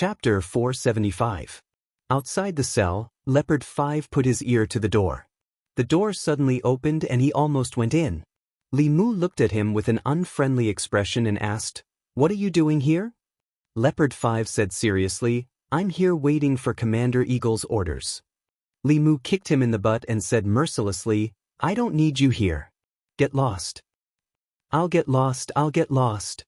Chapter 475. Outside the cell, Leopard 5 put his ear to the door. The door suddenly opened and he almost went in. Li Mu looked at him with an unfriendly expression and asked, "What are you doing here?" Leopard 5 said seriously, "I'm here waiting for Commander Eagle's orders." Li Mu kicked him in the butt and said mercilessly, "I don't need you here. Get lost." "I'll get lost, I'll get lost."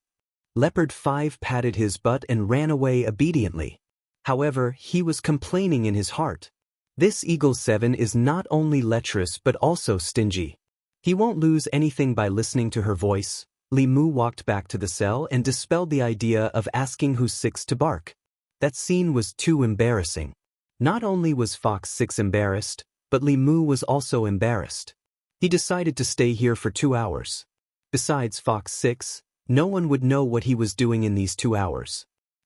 Leopard 5 patted his butt and ran away obediently. However, he was complaining in his heart. This Eagle 7 is not only lecherous but also stingy. He won't lose anything by listening to her voice. Li Mu walked back to the cell and dispelled the idea of asking who's 6 to bark. That scene was too embarrassing. Not only was Fox 6 embarrassed, but Li Mu was also embarrassed. He decided to stay here for 2 hours. Besides Fox 6, no one would know what he was doing in these 2 hours.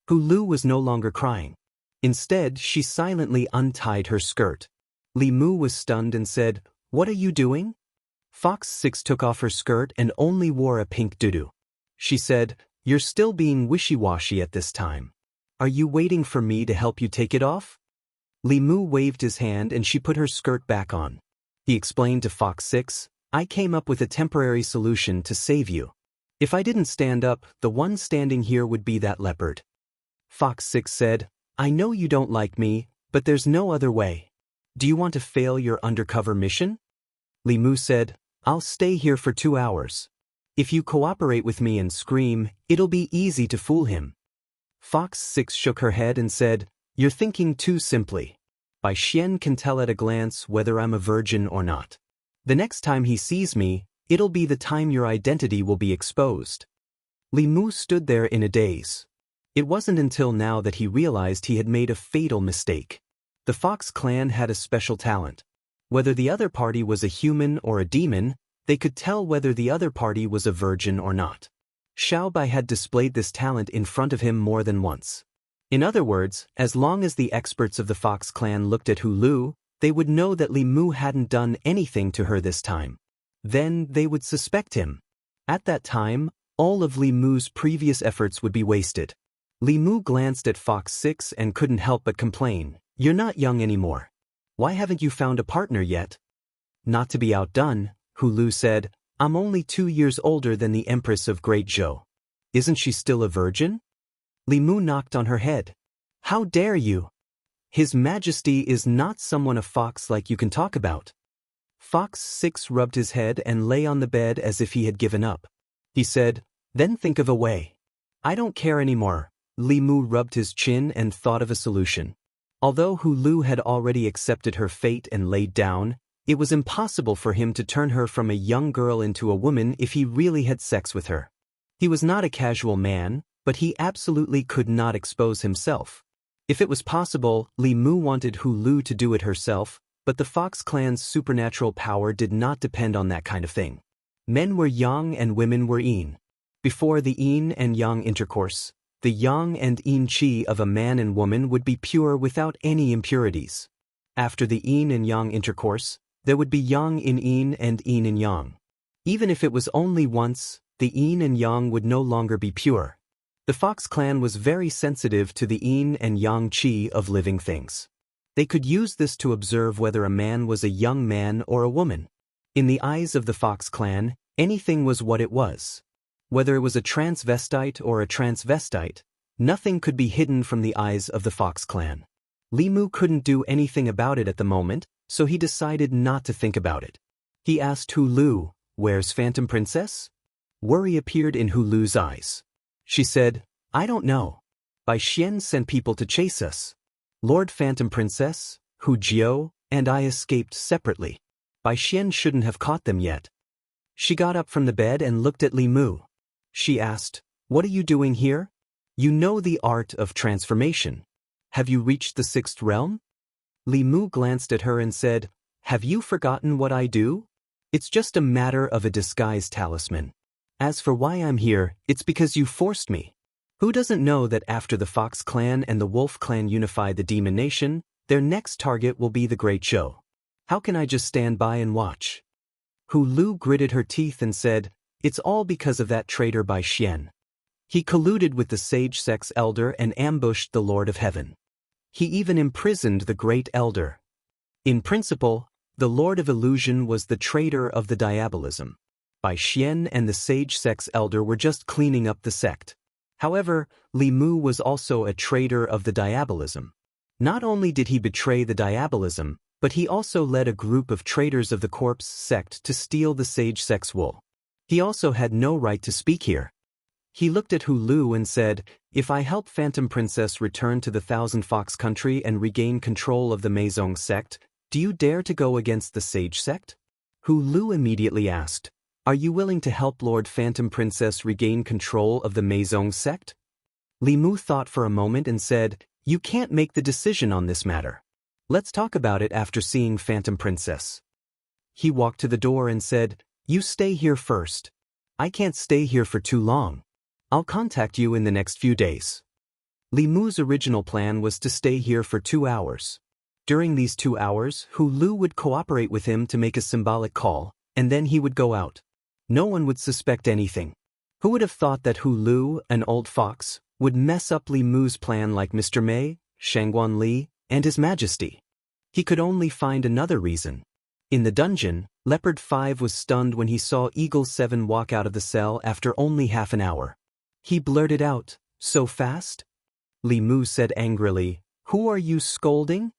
Hulu was no longer crying. Instead, she silently untied her skirt. Li Mu was stunned and said, "What are you doing?" Fox 6 took off her skirt and only wore a pink doo-doo. She said, "You're still being wishy-washy at this time. Are you waiting for me to help you take it off?" Li Mu waved his hand and she put her skirt back on. He explained to Fox 6, "I came up with a temporary solution to save you. If I didn't stand up, the one standing here would be that leopard." Fox 6 said, "I know you don't like me, but there's no other way. Do you want to fail your undercover mission?" Li Mu said, "I'll stay here for 2 hours. If you cooperate with me and scream, it'll be easy to fool him." Fox 6 shook her head and said, "You're thinking too simply. Bai Xian can tell at a glance whether I'm a virgin or not. The next time he sees me, it'll be the time your identity will be exposed." Li Mu stood there in a daze. It wasn't until now that he realized he had made a fatal mistake. The Fox clan had a special talent. Whether the other party was a human or a demon, they could tell whether the other party was a virgin or not. Xiao Bai had displayed this talent in front of him more than once. In other words, as long as the experts of the Fox clan looked at Hulu, they would know that Li Mu hadn't done anything to her this time. Then they would suspect him. At that time, all of Li Mu's previous efforts would be wasted. Li Mu glanced at Fox 6 and couldn't help but complain, "You're not young anymore. Why haven't you found a partner yet?" Not to be outdone, Hulu said, "I'm only 2 years older than the Empress of Great Zhou. Isn't she still a virgin?" Li Mu knocked on her head. "How dare you? His Majesty is not someone a fox like you can talk about." Fox 6 rubbed his head and lay on the bed as if he had given up. He said, "Then think of a way." "I don't care anymore." Li Mu rubbed his chin and thought of a solution. Although Hulu had already accepted her fate and laid down, it was impossible for him to turn her from a young girl into a woman if he really had sex with her. He was not a casual man, but he absolutely could not expose himself. If it was possible, Li Mu wanted Hulu to do it herself, but the Fox clan's supernatural power did not depend on that kind of thing. Men were yang and women were yin. Before the yin and yang intercourse, the yang and yin qi of a man and woman would be pure without any impurities. After the yin and yang intercourse, there would be yang in yin and yin in yang. Even if it was only once, the yin and yang would no longer be pure. The Fox clan was very sensitive to the yin and yang qi of living things. They could use this to observe whether a man was a young man or a woman. In the eyes of the Fox clan, anything was what it was. Whether it was a transvestite or a transvestite, nothing could be hidden from the eyes of the Fox clan. Li Mu couldn't do anything about it at the moment, so he decided not to think about it. He asked Hulu, "Where's Phantom Princess?" Worry appeared in Hulu's eyes. She said, "I don't know. Bai Xian sent people to chase us. Lord Phantom Princess, Hu Jiao, and I escaped separately. Bai Xian shouldn't have caught them yet." She got up from the bed and looked at Li Mu. She asked, "What are you doing here? You know the art of transformation. Have you reached the 6th realm?" Li Mu glanced at her and said, "Have you forgotten what I do? It's just a matter of a disguise talisman. As for why I'm here, it's because you forced me. Who doesn't know that after the Fox clan and the Wolf clan unify the Demon Nation, their next target will be the Great Zhou? How can I just stand by and watch?" Hulu gritted her teeth and said, "It's all because of that traitor Bai Xian. He colluded with the sage sect's elder and ambushed the Lord of Heaven. He even imprisoned the great elder. In principle, the Lord of Illusion was the traitor of the diabolism. Bai Xian and the sage sect's elder were just cleaning up the sect. However, Li Mu was also a traitor of the diabolism. Not only did he betray the diabolism, but he also led a group of traitors of the corpse sect to steal the sage sect's wool. He also had no right to speak here. He looked at Hu Lu and said, "If I help Phantom Princess return to the Thousand Fox country and regain control of the Meizong sect, do you dare to go against the sage sect?" Hu Lu immediately asked, "Are you willing to help Lord Phantom Princess regain control of the Meizong sect?" Li Mu thought for a moment and said, "You can't make the decision on this matter. Let's talk about it after seeing Phantom Princess." He walked to the door and said, "You stay here first. I can't stay here for too long. I'll contact you in the next few days." Li Mu's original plan was to stay here for 2 hours. During these 2 hours, Hu Lu would cooperate with him to make a symbolic call, and then he would go out. No one would suspect anything. Who would have thought that Hu Lu, an old fox, would mess up Li Mu's plan like Mr. Mei, Shangguan Li, and His Majesty? He could only find another reason. In the dungeon, Leopard 5 was stunned when he saw Eagle 7 walk out of the cell after only half an hour. He blurted out, "So fast?" Li Mu said angrily, "Who are you scolding?"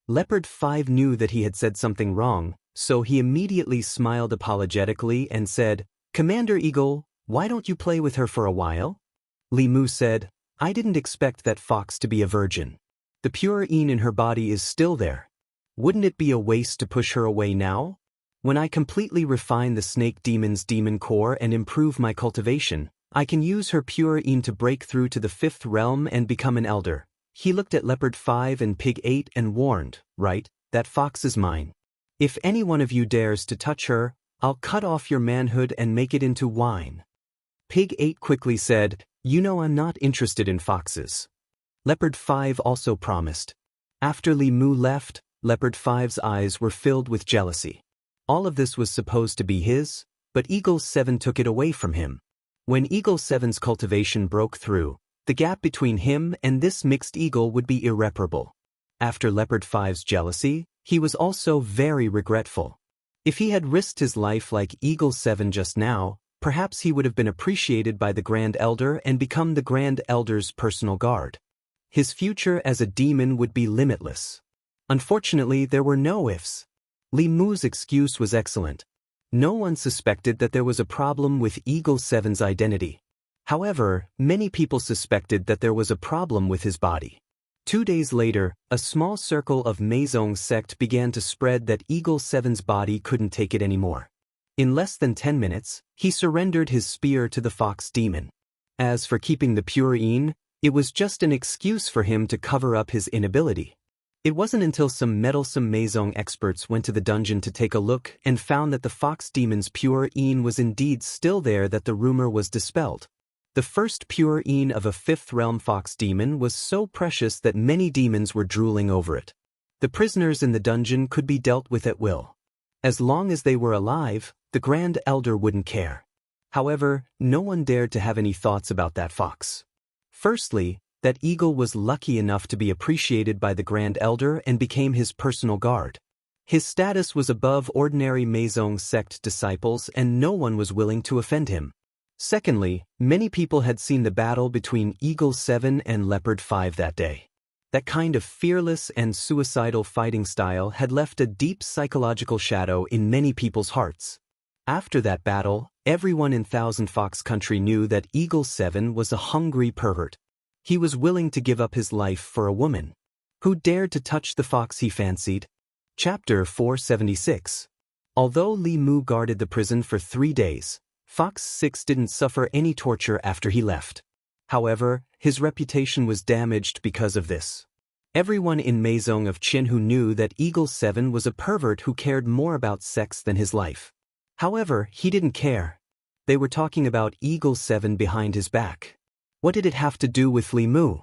Leopard 5 knew that he had said something wrong, so he immediately smiled apologetically and said, "Commander Eagle, why don't you play with her for a while?" Li Mu said, "I didn't expect that fox to be a virgin. The pure Yin in her body is still there. Wouldn't it be a waste to push her away now? When I completely refine the snake demon's demon core and improve my cultivation, I can use her pure Yin to break through to the 5th realm and become an elder." He looked at Leopard 5 and Pig 8 and warned, "Right, that fox is mine. If any one of you dares to touch her, I'll cut off your manhood and make it into wine." Pig 8 quickly said, "You know I'm not interested in foxes." Leopard 5 also promised. After Li Mu left, Leopard 5's eyes were filled with jealousy. All of this was supposed to be his, but Eagle 7 took it away from him. When Eagle 7's cultivation broke through, the gap between him and this mixed eagle would be irreparable. After Leopard 5's jealousy, he was also very regretful. If he had risked his life like Eagle 7 just now, perhaps he would have been appreciated by the Grand Elder and become the Grand Elder's personal guard. His future as a demon would be limitless. Unfortunately, there were no ifs. Li Mu's excuse was excellent. No one suspected that there was a problem with Eagle 7's identity. However, many people suspected that there was a problem with his body. 2 days later, a small circle of Meizong sect began to spread that Eagle 7's body couldn't take it anymore. In less than 10 minutes, he surrendered his spear to the fox demon. As for keeping the pure Yin, it was just an excuse for him to cover up his inability. It wasn't until some meddlesome Meizong experts went to the dungeon to take a look and found that the fox demon's pure Yin was indeed still there that the rumor was dispelled. The first pure Yin of a 5th realm fox demon was so precious that many demons were drooling over it. The prisoners in the dungeon could be dealt with at will. As long as they were alive, the Grand Elder wouldn't care. However, no one dared to have any thoughts about that fox. Firstly, that eagle was lucky enough to be appreciated by the Grand Elder and became his personal guard. His status was above ordinary Meizong sect disciples and no one was willing to offend him. Secondly, many people had seen the battle between Eagle 7 and Leopard 5 that day. That kind of fearless and suicidal fighting style had left a deep psychological shadow in many people's hearts. After that battle, everyone in Thousand Fox Country knew that Eagle 7 was a hungry pervert. He was willing to give up his life for a woman. Who dared to touch the fox he fancied? Chapter 476. Although Li Mu guarded the prison for 3 days, Fox 6 didn't suffer any torture after he left. However, his reputation was damaged because of this. Everyone in Meizong of Qinhu knew that Eagle 7 was a pervert who cared more about sex than his life. However, he didn't care. They were talking about Eagle 7 behind his back. What did it have to do with Li Mu?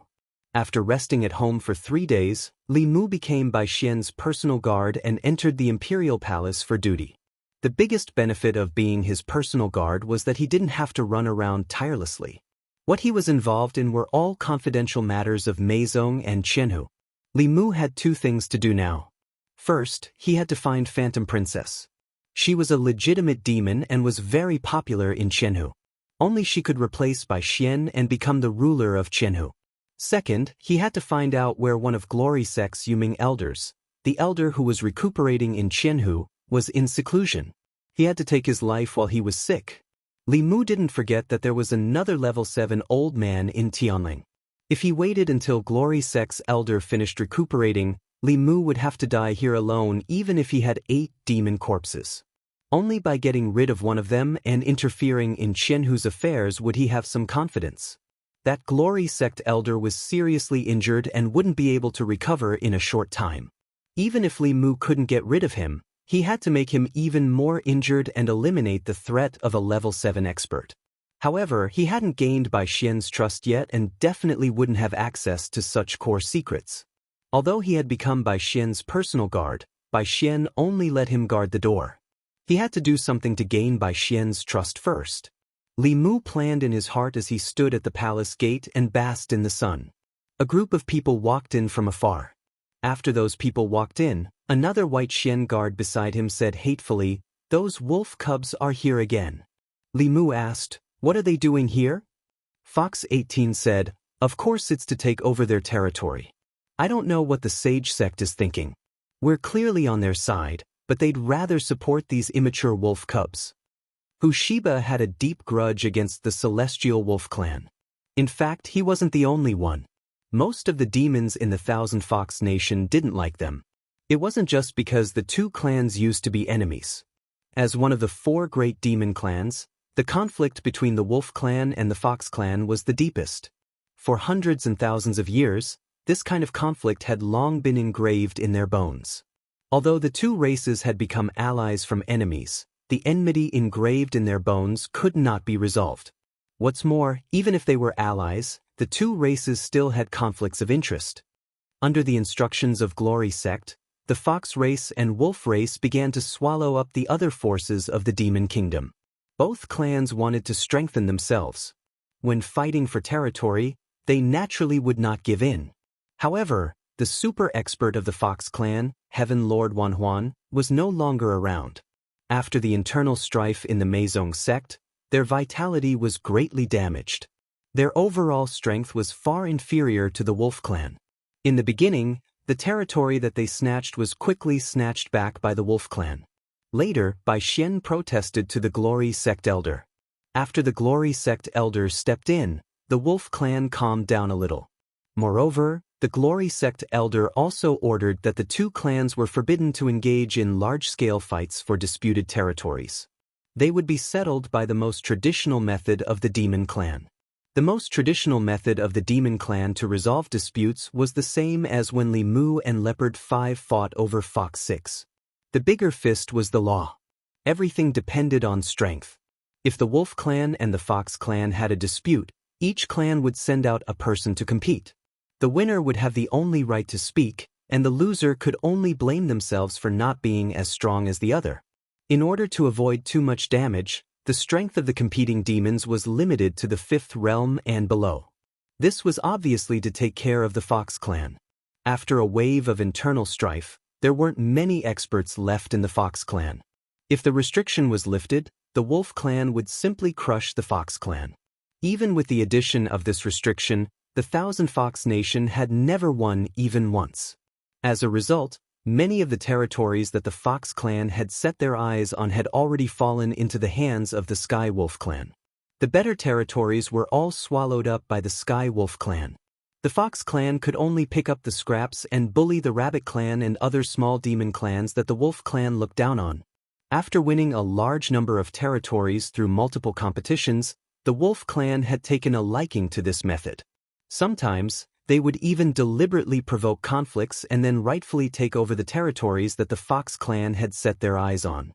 After resting at home for 3 days, Li Mu became Bai Xian's personal guard and entered the imperial palace for duty. The biggest benefit of being his personal guard was that he didn't have to run around tirelessly. What he was involved in were all confidential matters of Meizong and Qianhu. Li Mu had two things to do now. First, he had to find Phantom Princess. She was a legitimate demon and was very popular in Qianhu. Only she could replace Bai Xian and become the ruler of Qianhu. Second, he had to find out where one of Glory Sect's Yuming elders, the elder who was recuperating in Qianhu, was in seclusion. He had to take his life while he was sick. Li Mu didn't forget that there was another level 7 old man in Tianling. If he waited until Glory Sect's elder finished recuperating, Li Mu would have to die here alone even if he had 8 demon corpses. Only by getting rid of one of them and interfering in Qianhu's affairs would he have some confidence. That Glory Sect elder was seriously injured and wouldn't be able to recover in a short time. Even if Li Mu couldn't get rid of him, he had to make him even more injured and eliminate the threat of a level 7 expert. However, he hadn't gained Bai Xian's trust yet and definitely wouldn't have access to such core secrets. Although he had become Bai Xian's personal guard, Bai Xian only let him guard the door. He had to do something to gain Bai Xian's trust first. Li Mu planned in his heart as he stood at the palace gate and basked in the sun. A group of people walked in from afar. After those people walked in, another White Xian guard beside him said hatefully, "Those wolf cubs are here again." Li Mu asked, "What are they doing here?" Fox 18 said, "Of course it's to take over their territory. I don't know what the Sage sect is thinking. We're clearly on their side, but they'd rather support these immature wolf cubs." Hushiba had a deep grudge against the Celestial Wolf clan. In fact, he wasn't the only one. Most of the demons in the Thousand Fox Nation didn't like them. It wasn't just because the two clans used to be enemies. As one of the 4 great demon clans, the conflict between the Wolf clan and the Fox clan was the deepest. For hundreds and thousands of years, this kind of conflict had long been engraved in their bones. Although the two races had become allies from enemies, the enmity engraved in their bones could not be resolved. What's more, even if they were allies, the two races still had conflicts of interest. Under the instructions of Glory Sect, the Fox race and Wolf race began to swallow up the other forces of the Demon Kingdom. Both clans wanted to strengthen themselves. When fighting for territory, they naturally would not give in. However, the super expert of the Fox clan, Heaven Lord Wanhuan, was no longer around. After the internal strife in the Meizong sect, their vitality was greatly damaged. Their overall strength was far inferior to the Wolf clan. In the beginning, the territory that they snatched was quickly snatched back by the Wolf clan. Later, Bai Xian protested to the Glory Sect elder. After the Glory Sect elder stepped in, the Wolf clan calmed down a little. Moreover, the Glory Sect elder also ordered that the two clans were forbidden to engage in large-scale fights for disputed territories. They would be settled by the most traditional method of the Demon Clan. The most traditional method of the Demon Clan to resolve disputes was the same as when Li Mu and Leopard 5 fought over Fox 6. The bigger fist was the law. Everything depended on strength. If the Wolf clan and the Fox clan had a dispute, each clan would send out a person to compete. The winner would have the only right to speak, and the loser could only blame themselves for not being as strong as the other. In order to avoid too much damage, the strength of the competing demons was limited to the 5th realm and below. This was obviously to take care of the Fox clan. After a wave of internal strife, there weren't many experts left in the Fox clan. If the restriction was lifted, the Wolf clan would simply crush the Fox clan. Even with the addition of this restriction, the Thousand Fox Nation had never won even once. As a result, many of the territories that the Fox clan had set their eyes on had already fallen into the hands of the Sky Wolf clan. The better territories were all swallowed up by the Sky Wolf clan. The Fox clan could only pick up the scraps and bully the Rabbit clan and other small demon clans that the Wolf clan looked down on. After winning a large number of territories through multiple competitions, the Wolf clan had taken a liking to this method. Sometimes, they would even deliberately provoke conflicts and then rightfully take over the territories that the Fox clan had set their eyes on.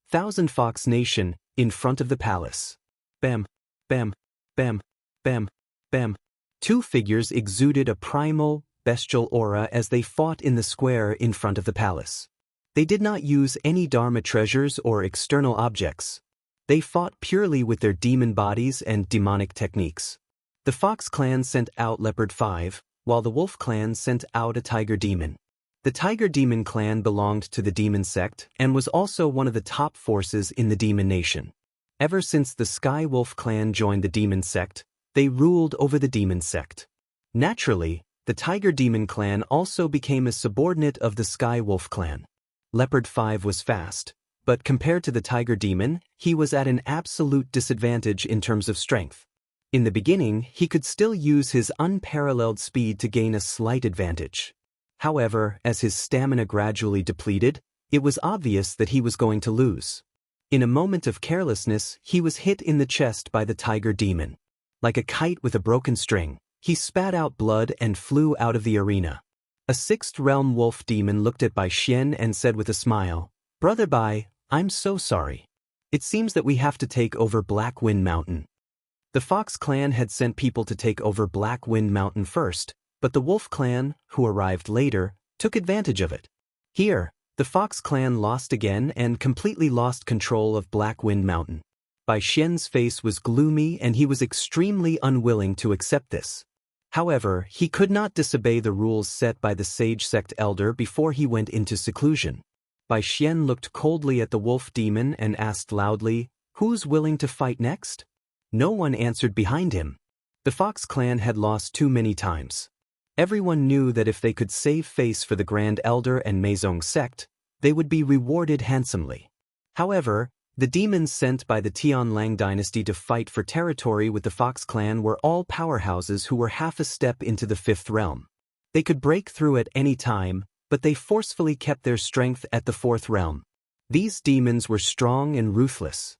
Thousand Fox Nation, in front of the palace. Bam, bam, bam, bam, bam. Two figures exuded a primal, bestial aura as they fought in the square in front of the palace. They did not use any Dharma treasures or external objects. They fought purely with their demon bodies and demonic techniques. The Fox clan sent out Leopard 5, while the Wolf clan sent out a Tiger Demon. The Tiger Demon clan belonged to the Demon sect and was also one of the top forces in the Demon Nation. Ever since the Sky Wolf clan joined the Demon sect, they ruled over the Demon sect. Naturally, the Tiger Demon clan also became a subordinate of the Sky Wolf clan. Leopard 5 was fast, but compared to the Tiger Demon, he was at an absolute disadvantage in terms of strength. In the beginning, he could still use his unparalleled speed to gain a slight advantage. However, as his stamina gradually depleted, it was obvious that he was going to lose. In a moment of carelessness, he was hit in the chest by the Tiger Demon. Like a kite with a broken string, he spat out blood and flew out of the arena. A sixth realm wolf demon looked at Bai Xian and said with a smile, "Brother Bai, I'm so sorry. It seems that we have to take over Black Wind Mountain." The Fox clan had sent people to take over Black Wind Mountain first, but the Wolf clan, who arrived later, took advantage of it. Here, the Fox clan lost again and completely lost control of Black Wind Mountain. Bai Xian's face was gloomy and he was extremely unwilling to accept this. However, he could not disobey the rules set by the Sage Sect Elder before he went into seclusion. Bai Xian looked coldly at the Wolf Demon and asked loudly, "Who's willing to fight next?" No one answered behind him. The Fox clan had lost too many times. Everyone knew that if they could save face for the Grand Elder and Meizong sect, they would be rewarded handsomely. However, the demons sent by the Tianlang dynasty to fight for territory with the Fox clan were all powerhouses who were half a step into the fifth realm. They could break through at any time, but they forcefully kept their strength at the fourth realm. These demons were strong and ruthless.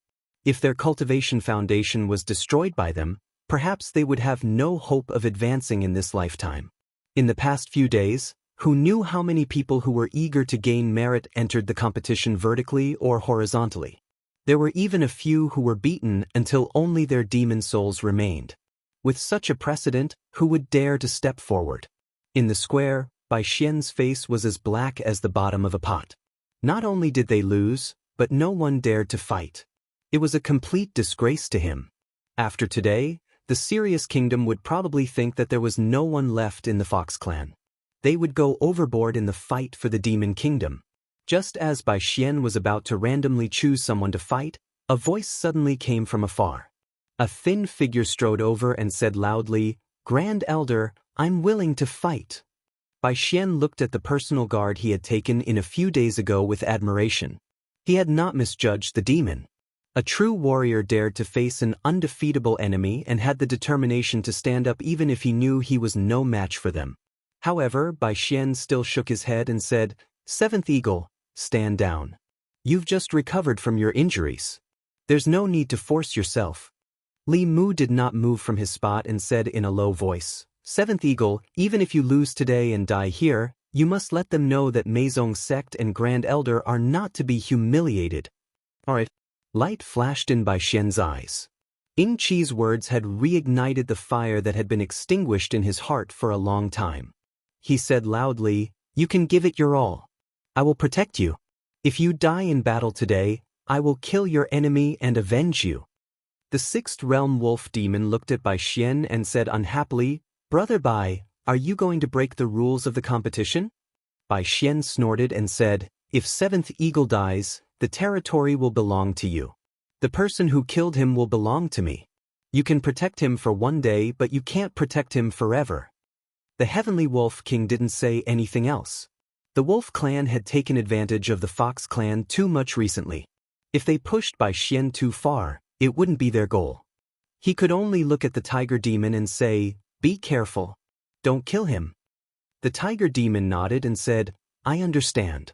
If their cultivation foundation was destroyed by them, perhaps they would have no hope of advancing in this lifetime. In the past few days, who knew how many people who were eager to gain merit entered the competition vertically or horizontally? There were even a few who were beaten until only their demon souls remained. With such a precedent, who would dare to step forward? In the square, Bai Xian's face was as black as the bottom of a pot. Not only did they lose, but no one dared to fight. It was a complete disgrace to him. After today, the Sirius Kingdom would probably think that there was no one left in the Fox clan. They would go overboard in the fight for the Demon Kingdom. Just as Bai Xian was about to randomly choose someone to fight, a voice suddenly came from afar. A thin figure strode over and said loudly, "Grand Elder, I'm willing to fight." Bai Xian looked at the personal guard he had taken in a few days ago with admiration. He had not misjudged the demon. A true warrior dared to face an undefeatable enemy and had the determination to stand up even if he knew he was no match for them. However, Bai Xian still shook his head and said, "Seventh Eagle, stand down. You've just recovered from your injuries. There's no need to force yourself." Li Mu did not move from his spot and said in a low voice, "Seventh Eagle, even if you lose today and die here, you must let them know that Meizong sect and Grand Elder are not to be humiliated." Alright. Light flashed in Bai Xian's eyes. In Chi's words had reignited the fire that had been extinguished in his heart for a long time. He said loudly, "You can give it your all. I will protect you. If you die in battle today, I will kill your enemy and avenge you." The sixth realm wolf demon looked at Bai Xian and said unhappily, "Brother Bai, are you going to break the rules of the competition?" Bai Xian snorted and said, "If Seventh Eagle dies, the territory will belong to you. The person who killed him will belong to me. You can protect him for one day, but you can't protect him forever." The Heavenly Wolf King didn't say anything else. The Wolf clan had taken advantage of the Fox clan too much recently. If they pushed Bai Xian too far, it wouldn't be their goal. He could only look at the Tiger Demon and say, "Be careful. Don't kill him." The Tiger Demon nodded and said, "I understand."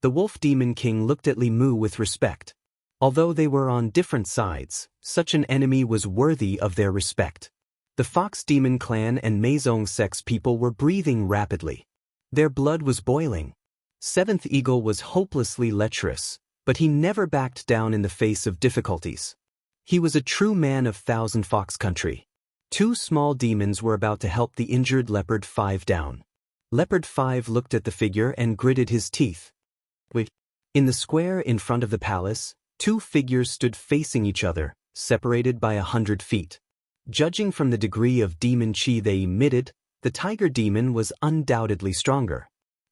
The Wolf Demon King looked at Li Mu with respect. Although they were on different sides, such an enemy was worthy of their respect. The Fox Demon clan and Meizong sect's people were breathing rapidly. Their blood was boiling. Seventh Eagle was hopelessly lecherous, but he never backed down in the face of difficulties. He was a true man of Thousand Fox Country. Two small demons were about to help the injured Leopard 5 down. Leopard 5 looked at the figure and gritted his teeth. Wait. In the square in front of the palace, two figures stood facing each other, separated by 100 feet. Judging from the degree of demon chi they emitted, the tiger demon was undoubtedly stronger.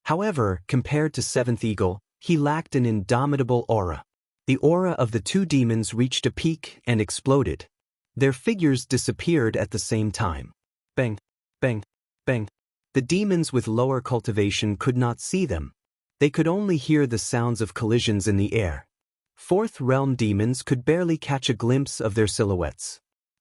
However, compared to Seventh Eagle, he lacked an indomitable aura. The aura of the two demons reached a peak and exploded. Their figures disappeared at the same time. Bang, bang, bang. The demons with lower cultivation could not see them. They could only hear the sounds of collisions in the air. Fourth realm demons could barely catch a glimpse of their silhouettes.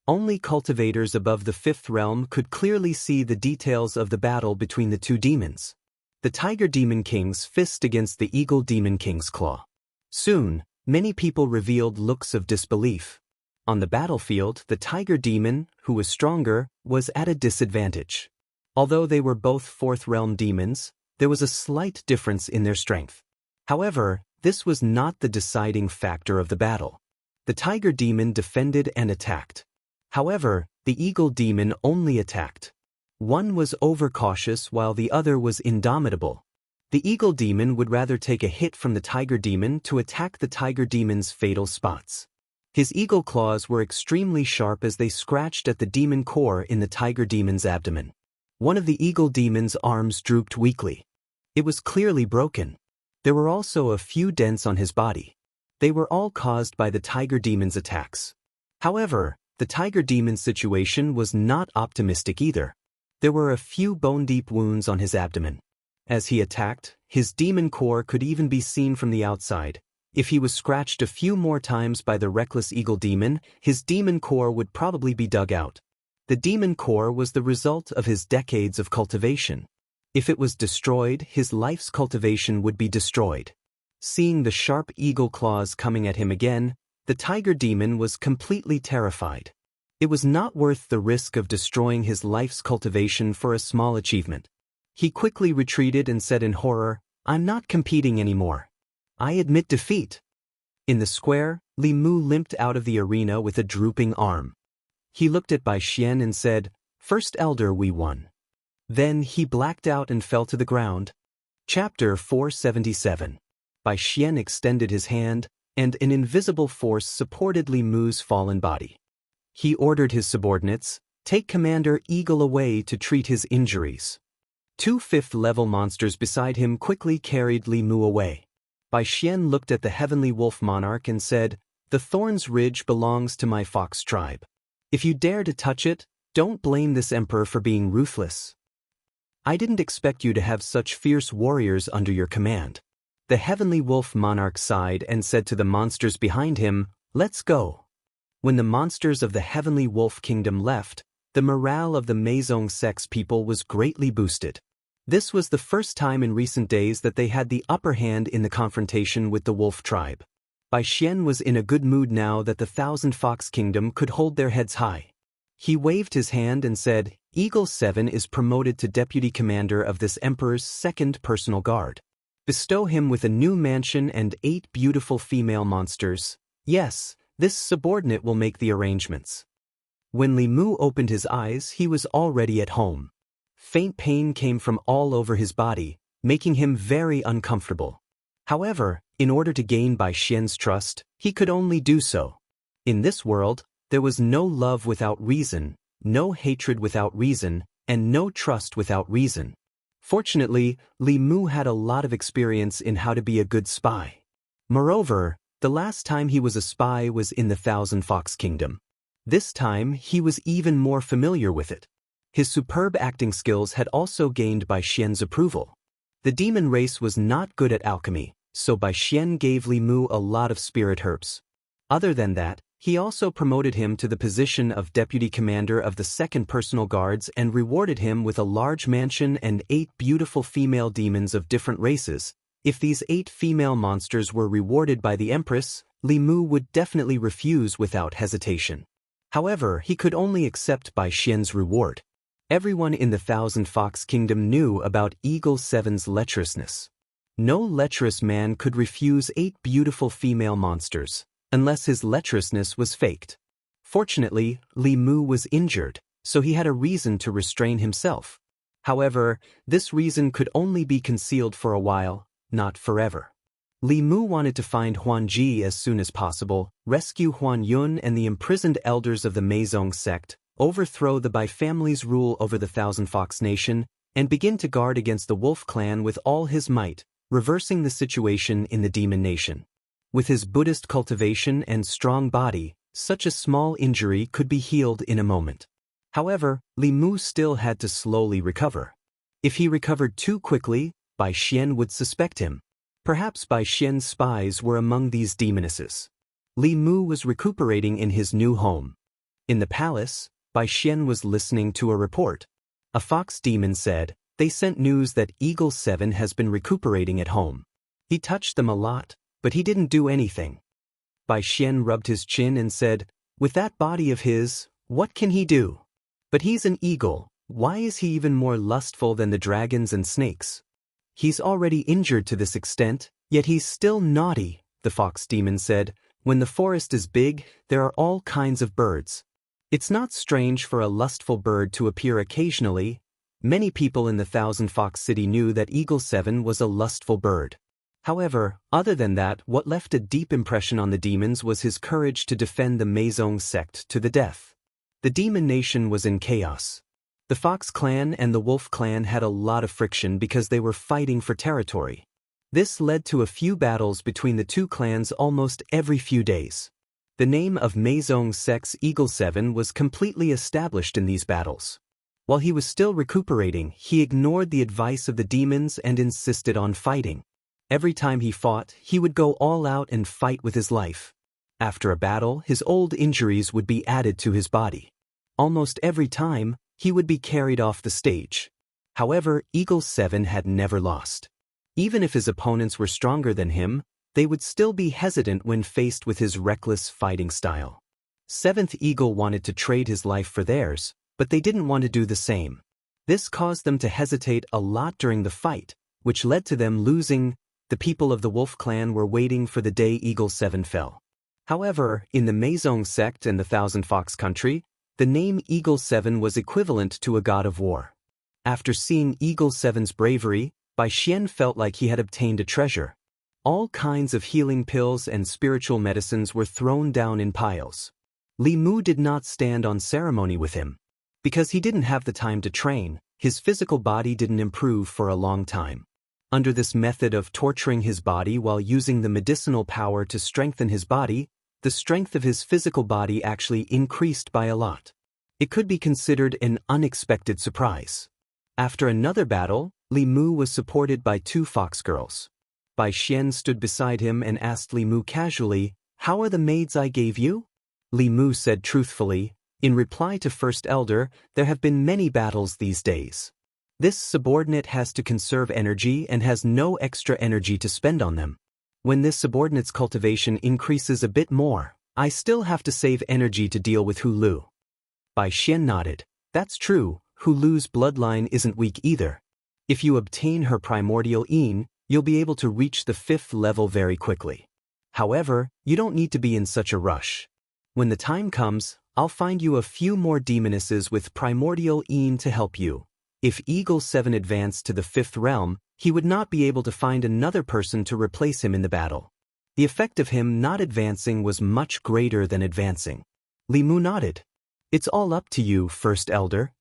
Only cultivators above the fifth realm could clearly see the details of the battle between the two demons. The Tiger Demon King's fist against the Eagle Demon King's claw. Soon, many people revealed looks of disbelief. On the battlefield, the Tiger Demon, who was stronger, was at a disadvantage. Although they were both fourth realm demons, there was a slight difference in their strength. However, this was not the deciding factor of the battle. The Tiger Demon defended and attacked. However, the Eagle Demon only attacked. One was overcautious while the other was indomitable. The Eagle Demon would rather take a hit from the Tiger Demon to attack the Tiger Demon's fatal spots. His eagle claws were extremely sharp as they scratched at the demon core in the Tiger Demon's abdomen. One of the Eagle Demon's arms drooped weakly. It was clearly broken. There were also a few dents on his body. They were all caused by the Tiger Demon's attacks. However, the Tiger Demon's situation was not optimistic either. There were a few bone-deep wounds on his abdomen. As he attacked, his demon core could even be seen from the outside. If he was scratched a few more times by the reckless Eagle Demon, his demon core would probably be dug out. The demon core was the result of his decades of cultivation. If it was destroyed, his life's cultivation would be destroyed. Seeing the sharp eagle claws coming at him again, the Tiger Demon was completely terrified. It was not worth the risk of destroying his life's cultivation for a small achievement. He quickly retreated and said in horror, "I'm not competing anymore. I admit defeat." In the square, Li Mu limped out of the arena with a drooping arm. He looked at Bai Xian and said, "First Elder, we won." Then he blacked out and fell to the ground. Chapter 477. Bai Xian extended his hand, and an invisible force supported Li Mu's fallen body. He ordered his subordinates, "Take Commander Eagle away to treat his injuries." Two fifth-level monsters beside him quickly carried Li Mu away. Bai Xian looked at the Heavenly Wolf Monarch and said, "The Thorns Ridge belongs to my fox tribe. If you dare to touch it, don't blame this emperor for being ruthless. I didn't expect you to have such fierce warriors under your command." The Heavenly Wolf Monarch sighed and said to the monsters behind him, "Let's go." When the monsters of the Heavenly Wolf Kingdom left, the morale of the Meizong sects people was greatly boosted. This was the first time in recent days that they had the upper hand in the confrontation with the Wolf tribe. Bai Xian was in a good mood now that the Thousand Fox Kingdom could hold their heads high. He waved his hand and said, "Eagle 7 is promoted to deputy commander of this emperor's second personal guard. Bestow him with a new mansion and 8 beautiful female monsters. Yes, this subordinate will make the arrangements." When Li Mu opened his eyes, he was already at home. Faint pain came from all over his body, making him very uncomfortable. However, in order to gain Bai Xian's trust, he could only do so. In this world, there was no love without reason, no hatred without reason, and no trust without reason. Fortunately, Li Mu had a lot of experience in how to be a good spy. Moreover, the last time he was a spy was in the Thousand Fox Kingdom. This time, he was even more familiar with it. His superb acting skills had also gained Bai Xian's approval. The demon race was not good at alchemy, so Bai Xian gave Li Mu a lot of spirit herbs. Other than that, he also promoted him to the position of deputy commander of the second personal guards and rewarded him with a large mansion and 8 beautiful female demons of different races. If these 8 female monsters were rewarded by the Empress, Li Mu would definitely refuse without hesitation. However, he could only accept Bai Xian's reward. Everyone in the Thousand Fox Kingdom knew about Eagle 7's lecherousness. No lecherous man could refuse 8 beautiful female monsters, unless his lecherousness was faked. Fortunately, Li Mu was injured, so he had a reason to restrain himself. However, this reason could only be concealed for a while, not forever. Li Mu wanted to find Huan Ji as soon as possible, rescue Huan Yun and the imprisoned elders of the Meizong sect, overthrow the Bai family's rule over the Thousand Fox Nation, and begin to guard against the Wolf Clan with all his might, reversing the situation in the Demon Nation. With his Buddhist cultivation and strong body, such a small injury could be healed in a moment. However, Li Mu still had to slowly recover. If he recovered too quickly, Bai Xian would suspect him. Perhaps Bai Xian's spies were among these demonesses. Li Mu was recuperating in his new home. In the palace, Bai Xian was listening to a report. A fox demon said, "They sent news that Eagle 7 has been recuperating at home. He touched them a lot, but he didn't do anything." Bai Xian rubbed his chin and said, "With that body of his, what can he do? But he's an eagle, why is he even more lustful than the dragons and snakes? He's already injured to this extent, yet he's still naughty," the fox demon said. "When the forest is big, there are all kinds of birds. It's not strange for a lustful bird to appear occasionally." Many people in the Thousand Fox City knew that Eagle 7 was a lustful bird. However, other than that, what left a deep impression on the demons was his courage to defend the Meizong sect to the death. The Demon Nation was in chaos. The Fox Clan and the Wolf Clan had a lot of friction because they were fighting for territory. This led to a few battles between the two clans almost every few days. The name of Meizong sect's Eagle 7 was completely established in these battles. While he was still recuperating, he ignored the advice of the demons and insisted on fighting. Every time he fought, he would go all out and fight with his life. After a battle, his old injuries would be added to his body. Almost every time, he would be carried off the stage. However, Eagle 7 had never lost. Even if his opponents were stronger than him, they would still be hesitant when faced with his reckless fighting style. Seventh Eagle wanted to trade his life for theirs, but they didn't want to do the same. This caused them to hesitate a lot during the fight, which led to them losing. The people of the Wolf Clan were waiting for the day Eagle 7 fell. However, in the Meizong sect and the Thousand Fox country, the name Eagle 7 was equivalent to a god of war. After seeing Eagle 7's bravery, Bai Xian felt like he had obtained a treasure. All kinds of healing pills and spiritual medicines were thrown down in piles. Li Mu did not stand on ceremony with him. Because he didn't have the time to train, his physical body didn't improve for a long time. Under this method of torturing his body while using the medicinal power to strengthen his body, the strength of his physical body actually increased by a lot. It could be considered an unexpected surprise. After another battle, Li Mu was supported by two fox girls. Bai Xian stood beside him and asked Li Mu casually, "How are the maids I gave you?" Li Mu said truthfully, "In reply to First Elder, there have been many battles these days. This subordinate has to conserve energy and has no extra energy to spend on them. When this subordinate's cultivation increases a bit more, I still have to save energy to deal with Hulu." Bai Xian nodded. "That's true, Hulu's bloodline isn't weak either. If you obtain her primordial yin, you'll be able to reach the 5th level very quickly. However, you don't need to be in such a rush. When the time comes, I'll find you a few more demonesses with primordial yin to help you. If Eagle 7 advanced to the 5th realm, he would not be able to find another person to replace him in the battle. The effect of him not advancing was much greater than advancing." Li Mu nodded. "It's all up to you, First Elder."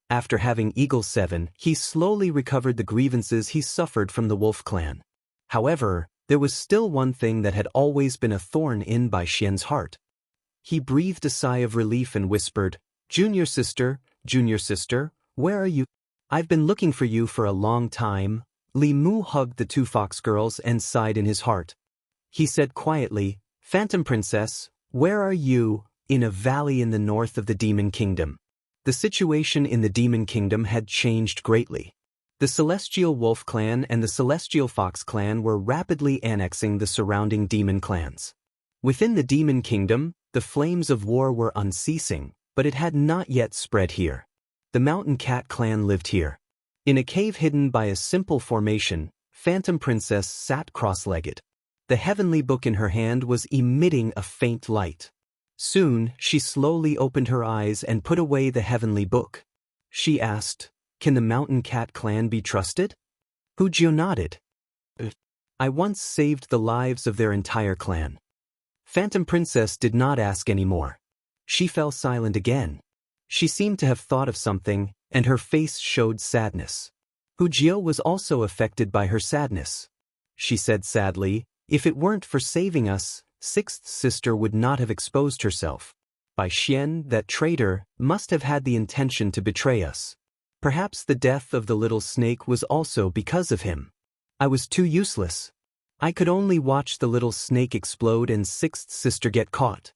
After having Eagle 7, he slowly recovered the grievances he suffered from the Wolf Clan. However, there was still one thing that had always been a thorn in Bai Xian's heart. He breathed a sigh of relief and whispered, Junior sister, where are you? I've been looking for you for a long time." Li Mu hugged the two fox girls and sighed in his heart. He said quietly, "Phantom Princess, where are you?" In a valley in the north of the Demon Kingdom. The situation in the Demon Kingdom had changed greatly. The Celestial Wolf Clan and the Celestial Fox Clan were rapidly annexing the surrounding demon clans. Within the Demon Kingdom, the flames of war were unceasing, but it had not yet spread here. The Mountain Cat Clan lived here. In a cave hidden by a simple formation, Phantom Princess sat cross-legged. The heavenly book in her hand was emitting a faint light. Soon, she slowly opened her eyes and put away the heavenly book. She asked, "Can the Mountain Cat Clan be trusted?" Wuxia nodded. "I once saved the lives of their entire clan." Phantom Princess did not ask any more. She fell silent again. She seemed to have thought of something, and her face showed sadness. Hu Jio was also affected by her sadness. She said sadly, "If it weren't for saving us, sixth sister would not have exposed herself. Bai Xian, that traitor, must have had the intention to betray us. Perhaps the death of the little snake was also because of him. I was too useless. I could only watch the little snake explode and sixth sister get caught."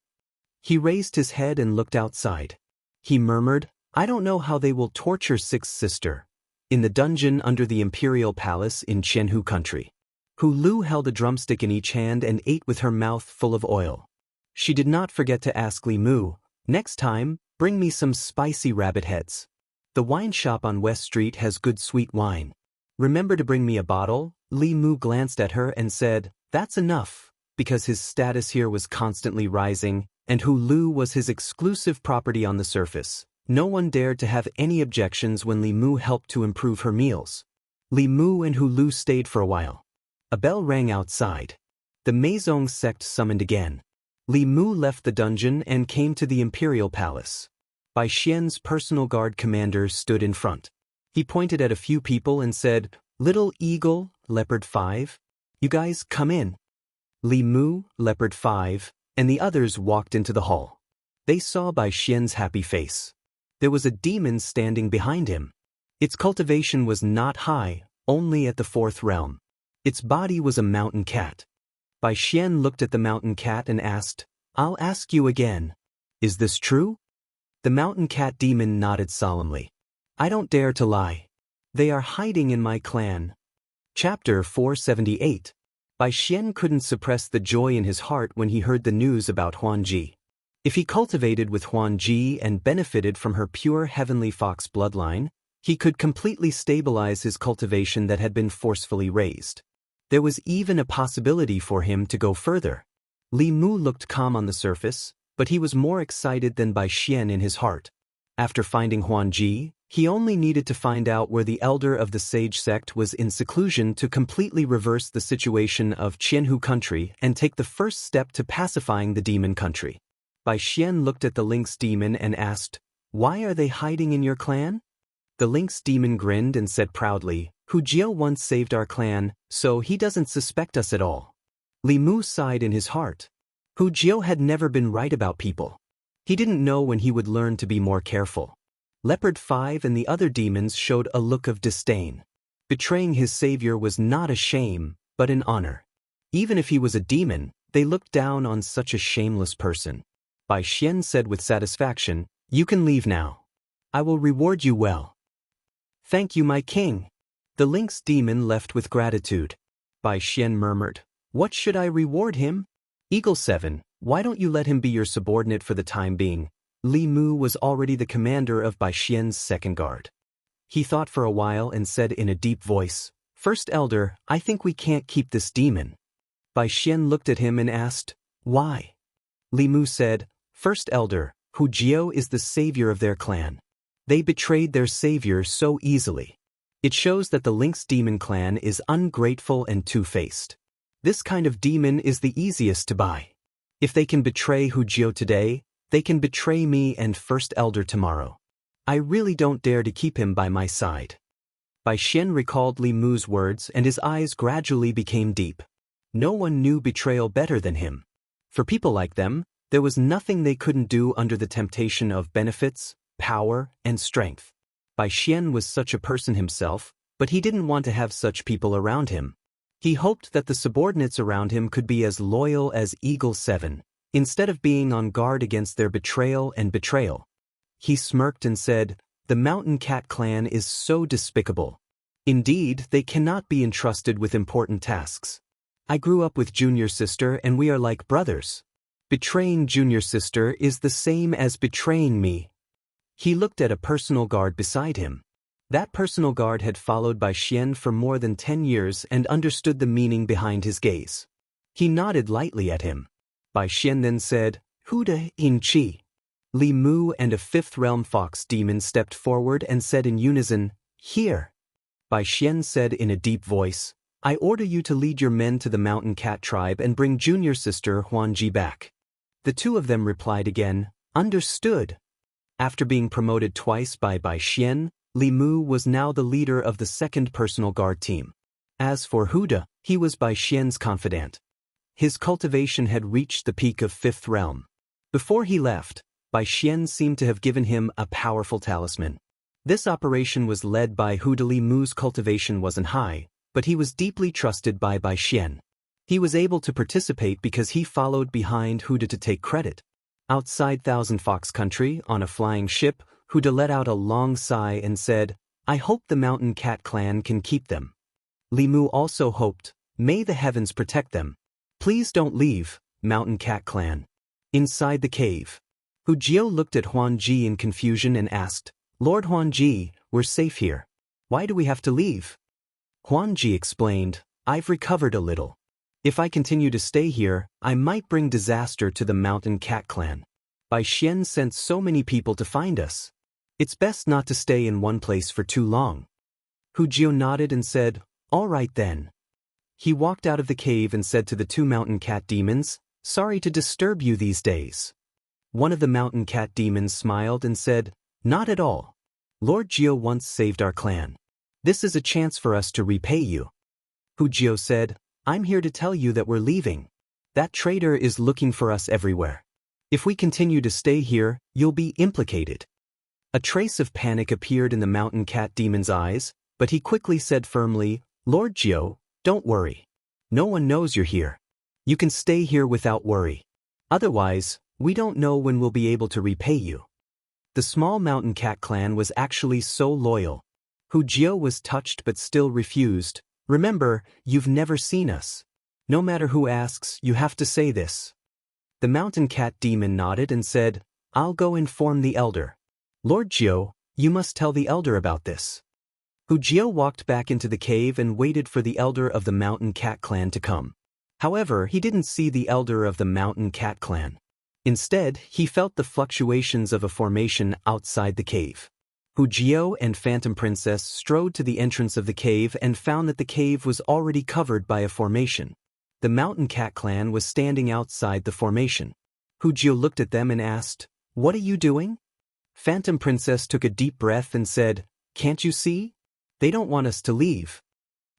He raised his head and looked outside. He murmured, "I don't know how they will torture sixth sister." In the dungeon under the imperial palace in Qianhu country, Hu Lu held a drumstick in each hand and ate with her mouth full of oil. She did not forget to ask Li Mu, "Next time, bring me some spicy rabbit heads. The wine shop on West Street has good sweet wine. Remember to bring me a bottle." Li Mu glanced at her and said, "That's enough," because his status here was constantly rising, and Hu Lu was his exclusive property on the surface. No one dared to have any objections when Li Mu helped to improve her meals. Li Mu and Hu Lu stayed for a while. A bell rang outside. The Meizong sect summoned again. Li Mu left the dungeon and came to the imperial palace. Bai Xian's personal guard commander stood in front. He pointed at a few people and said, "Little Eagle, Leopard 5, you guys come in." Li Mu, Leopard 5, and the others walked into the hall. They saw Bai Xian's happy face. There was a demon standing behind him. Its cultivation was not high, only at the 4th realm. Its body was a mountain cat. Bai Xian looked at the mountain cat and asked, "I'll ask you again. Is this true?" The mountain cat demon nodded solemnly. "I don't dare to lie. They are hiding in my clan." Chapter 478. Bai Xian couldn't suppress the joy in his heart when he heard the news about Huanji. If he cultivated with Huanji and benefited from her pure heavenly fox bloodline, he could completely stabilize his cultivation that had been forcefully raised. There was even a possibility for him to go further. Li Mu looked calm on the surface, but he was more excited than Bai Xian in his heart. After finding Huanji, he only needed to find out where the elder of the sage sect was in seclusion to completely reverse the situation of Qianhu country and take the first step to pacifying the demon country. Bai Xian looked at the lynx demon and asked, "Why are they hiding in your clan?" The lynx demon grinned and said proudly, "Hu Jio once saved our clan, so he doesn't suspect us at all." Li Mu sighed in his heart. Hu Jio had never been right about people. He didn't know when he would learn to be more careful. Leopard 5 and the other demons showed a look of disdain. Betraying his savior was not a shame, but an honor. Even if he was a demon, they looked down on such a shameless person. Bai Xian said with satisfaction, "You can leave now. I will reward you well." "Thank you, my king." The lynx demon left with gratitude. Bai Xian murmured, "What should I reward him?" "Eagle 7, why don't you let him be your subordinate for the time being?" Li Mu was already the commander of Bai Xian's second guard. He thought for a while and said in a deep voice, "First elder, I think we can't keep this demon." Bai Xian looked at him and asked, "Why?" Li Mu said, "First elder, Hu Jio is the savior of their clan. They betrayed their savior so easily. It shows that the lynx demon clan is ungrateful and two-faced. This kind of demon is the easiest to buy. If they can betray Hu Jio today, they can betray me and First Elder tomorrow. I really don't dare to keep him by my side." Bai Xian recalled Li Mu's words and his eyes gradually became deep. No one knew betrayal better than him. For people like them, there was nothing they couldn't do under the temptation of benefits, power, and strength. Bai Xian was such a person himself, but he didn't want to have such people around him. He hoped that the subordinates around him could be as loyal as Eagle 7, instead of being on guard against their betrayal and betrayal. He smirked and said, "The Mountain Cat clan is so despicable. Indeed, they cannot be entrusted with important tasks. I grew up with junior sister and we are like brothers. Betraying junior sister is the same as betraying me." He looked at a personal guard beside him. That personal guard had followed Bai Xian for more than 10 years and understood the meaning behind his gaze. He nodded lightly at him. Bai Xian then said, "Huda in Chi." Li Mu and a 5th realm fox demon stepped forward and said in unison, "Here." Bai Xian said in a deep voice, "I order you to lead your men to the Mountain Cat tribe and bring junior sister Huanji back." The two of them replied again, "Understood." After being promoted twice by Bai Xian, Li Mu was now the leader of the second personal guard team. As for Huda, he was Bai Xian's confidant. His cultivation had reached the peak of 5th realm. Before he left, Bai Xian seemed to have given him a powerful talisman. This operation was led by Huda. Li Mu's cultivation wasn't high, but he was deeply trusted by Bai Xian. He was able to participate because he followed behind Huda to take credit. Outside Thousand Fox Country, on a flying ship, Huda let out a long sigh and said, "I hope the Mountain Cat clan can keep them." Li Mu also hoped, "May the heavens protect them. Please don't leave, Mountain Cat clan." Inside the cave, Hu Jiao looked at Huan Ji in confusion and asked, "Lord Huan Ji, we're safe here. Why do we have to leave?" Huan Ji explained, "I've recovered a little. If I continue to stay here, I might bring disaster to the Mountain Cat clan. Bai Xian sent so many people to find us. It's best not to stay in one place for too long." Hu Jiao nodded and said, "All right then." He walked out of the cave and said to the 2 Mountain Cat demons, "Sorry to disturb you these days." One of the Mountain Cat demons smiled and said, "Not at all. Lord Jiao once saved our clan. This is a chance for us to repay you." Hu Jiao said, "I'm here to tell you that we're leaving. That traitor is looking for us everywhere. If we continue to stay here, you'll be implicated." A trace of panic appeared in the Mountain Cat demon's eyes, but he quickly said firmly, "Lord Jiao, don't worry. No one knows you're here. You can stay here without worry. Otherwise, we don't know when we'll be able to repay you." The small Mountain Cat clan was actually so loyal. Hu Jiao was touched but still refused. "Remember, you've never seen us. No matter who asks, you have to say this." The Mountain Cat demon nodded and said, "I'll go inform the elder. Lord Jiao, you must tell the elder about this." Hu Jiao walked back into the cave and waited for the elder of the Mountain Cat clan to come. However, he didn't see the elder of the Mountain Cat clan. Instead, he felt the fluctuations of a formation outside the cave. Hu Jiao and Phantom Princess strode to the entrance of the cave and found that the cave was already covered by a formation. The Mountain Cat clan was standing outside the formation. Hu Jiao looked at them and asked, "What are you doing?" Phantom Princess took a deep breath and said, "Can't you see? They don't want us to leave."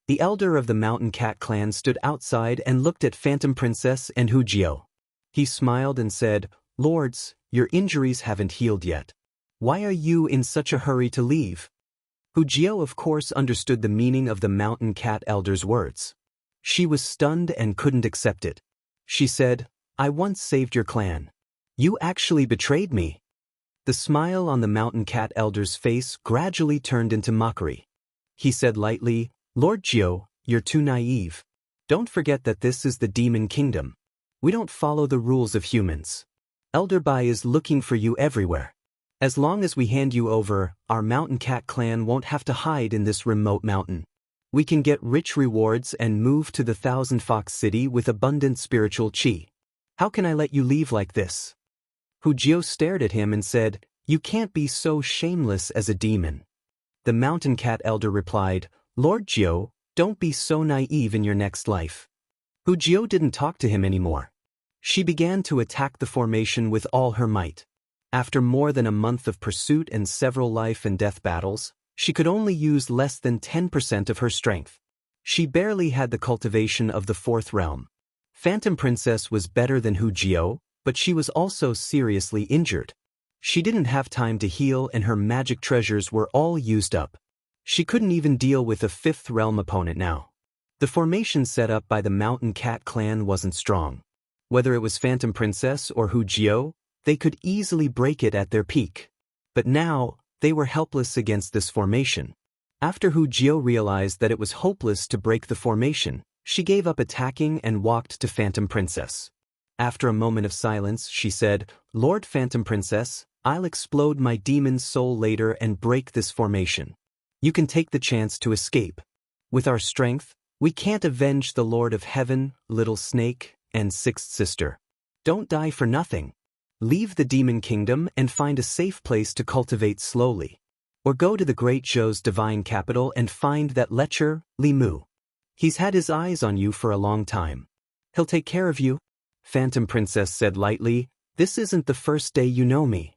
The elder of the Mountain Cat clan stood outside and looked at Phantom Princess and Hu Jiao. He smiled and said, "Lords, your injuries haven't healed yet. Why are you in such a hurry to leave?" Hu Jiao of course understood the meaning of the Mountain Cat elder's words. She was stunned and couldn't accept it. She said, "I once saved your clan. You actually betrayed me." The smile on the Mountain Cat elder's face gradually turned into mockery. He said lightly, "Lord Jiao, you're too naive. Don't forget that this is the Demon Kingdom. We don't follow the rules of humans. Elder Bai is looking for you everywhere. As long as we hand you over, our Mountain Cat clan won't have to hide in this remote mountain. We can get rich rewards and move to the Thousand Fox City with abundant spiritual qi. How can I let you leave like this?" Hu Jiao stared at him and said, "You can't be so shameless as a demon." The Mountain Cat elder replied, "Lord Jiao, don't be so naive in your next life." Hu Jiao didn't talk to him anymore. She began to attack the formation with all her might. After more than a month of pursuit and several life and death battles, she could only use less than 10% of her strength. She barely had the cultivation of the 4th realm. Phantom Princess was better than Hu Jiao, but she was also seriously injured. She didn't have time to heal and her magic treasures were all used up. She couldn't even deal with a 5th realm opponent now. The formation set up by the Mountain Cat clan wasn't strong. Whether it was Phantom Princess or Hu Jiao, they could easily break it at their peak. But now, they were helpless against this formation. After Hu Jiao realized that it was hopeless to break the formation, she gave up attacking and walked to Phantom Princess. After a moment of silence, she said, "Lord Phantom Princess, I'll explode my demon soul later and break this formation. You can take the chance to escape. With our strength, we can't avenge the Lord of Heaven, Little Snake, and 6th Sister. Don't die for nothing. Leave the Demon Kingdom and find a safe place to cultivate slowly. Or go to the Great Zhou's divine capital and find that lecher, Li Mu. He's had his eyes on you for a long time. He'll take care of you." Phantom Princess said lightly, "This isn't the first day you know me."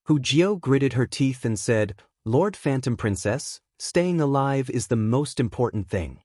Hu Jiao gritted her teeth and said, Lord Phantom Princess, staying alive is the most important thing.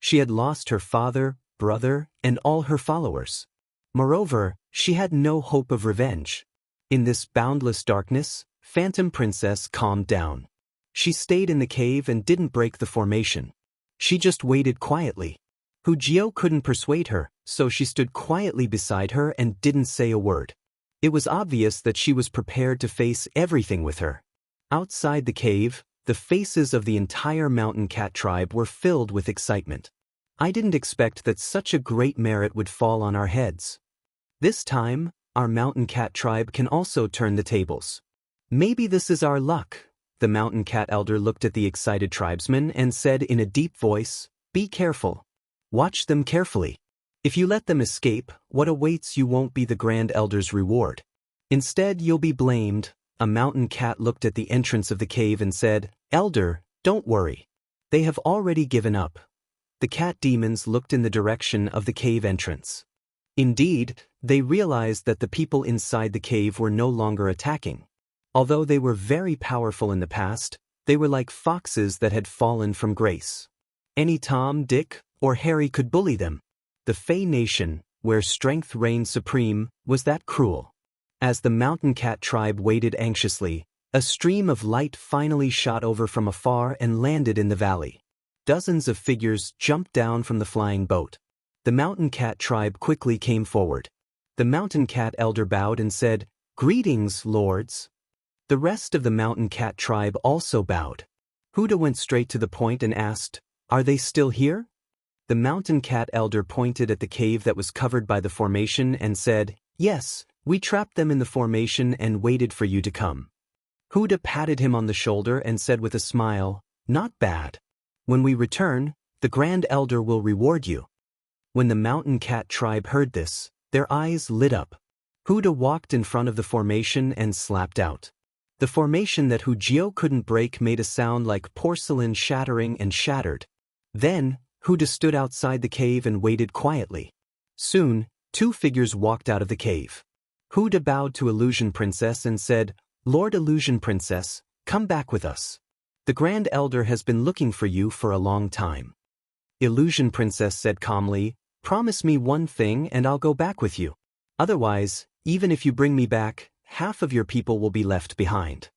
She had lost her father, brother, and all her followers. Moreover, she had no hope of revenge. In this boundless darkness, Phantom Princess calmed down. She stayed in the cave and didn't break the formation. She just waited quietly. Hu Jiao couldn't persuade her, so she stood quietly beside her and didn't say a word. It was obvious that she was prepared to face everything with her. Outside the cave, the faces of the entire mountain cat tribe were filled with excitement. I didn't expect that such a great merit would fall on our heads. This time, our mountain cat tribe can also turn the tables. Maybe this is our luck. The mountain cat elder looked at the excited tribesmen and said in a deep voice, Be careful. Watch them carefully. If you let them escape, what awaits you won't be the Grand Elder's reward. Instead, you'll be blamed. A mountain cat looked at the entrance of the cave and said, Elder, don't worry. They have already given up. The cat demons looked in the direction of the cave entrance. Indeed, they realized that the people inside the cave were no longer attacking. Although they were very powerful in the past, they were like foxes that had fallen from grace. Any Tom, Dick, or Harry could bully them. The Fey Nation, where strength reigned supreme, was that cruel. As the mountain cat tribe waited anxiously, a stream of light finally shot over from afar and landed in the valley. Dozens of figures jumped down from the flying boat. The mountain cat tribe quickly came forward. The mountain cat elder bowed and said, Greetings, lords. The rest of the mountain cat tribe also bowed. Huda went straight to the point and asked, Are they still here? The mountain cat elder pointed at the cave that was covered by the formation and said, Yes, we trapped them in the formation and waited for you to come. Huda patted him on the shoulder and said with a smile, Not bad. When we return, the Grand Elder will reward you. When the mountain cat tribe heard this, their eyes lit up. Huda walked in front of the formation and slapped out. The formation that Hu Jiao couldn't break made a sound like porcelain shattering and shattered. Then, Huda stood outside the cave and waited quietly. Soon, two figures walked out of the cave. Huda bowed to Illusion Princess and said, Lord Illusion Princess, come back with us. The Grand Elder has been looking for you for a long time. Illusion Princess said calmly, Promise me one thing and I'll go back with you. Otherwise, even if you bring me back, half of your people will be left behind.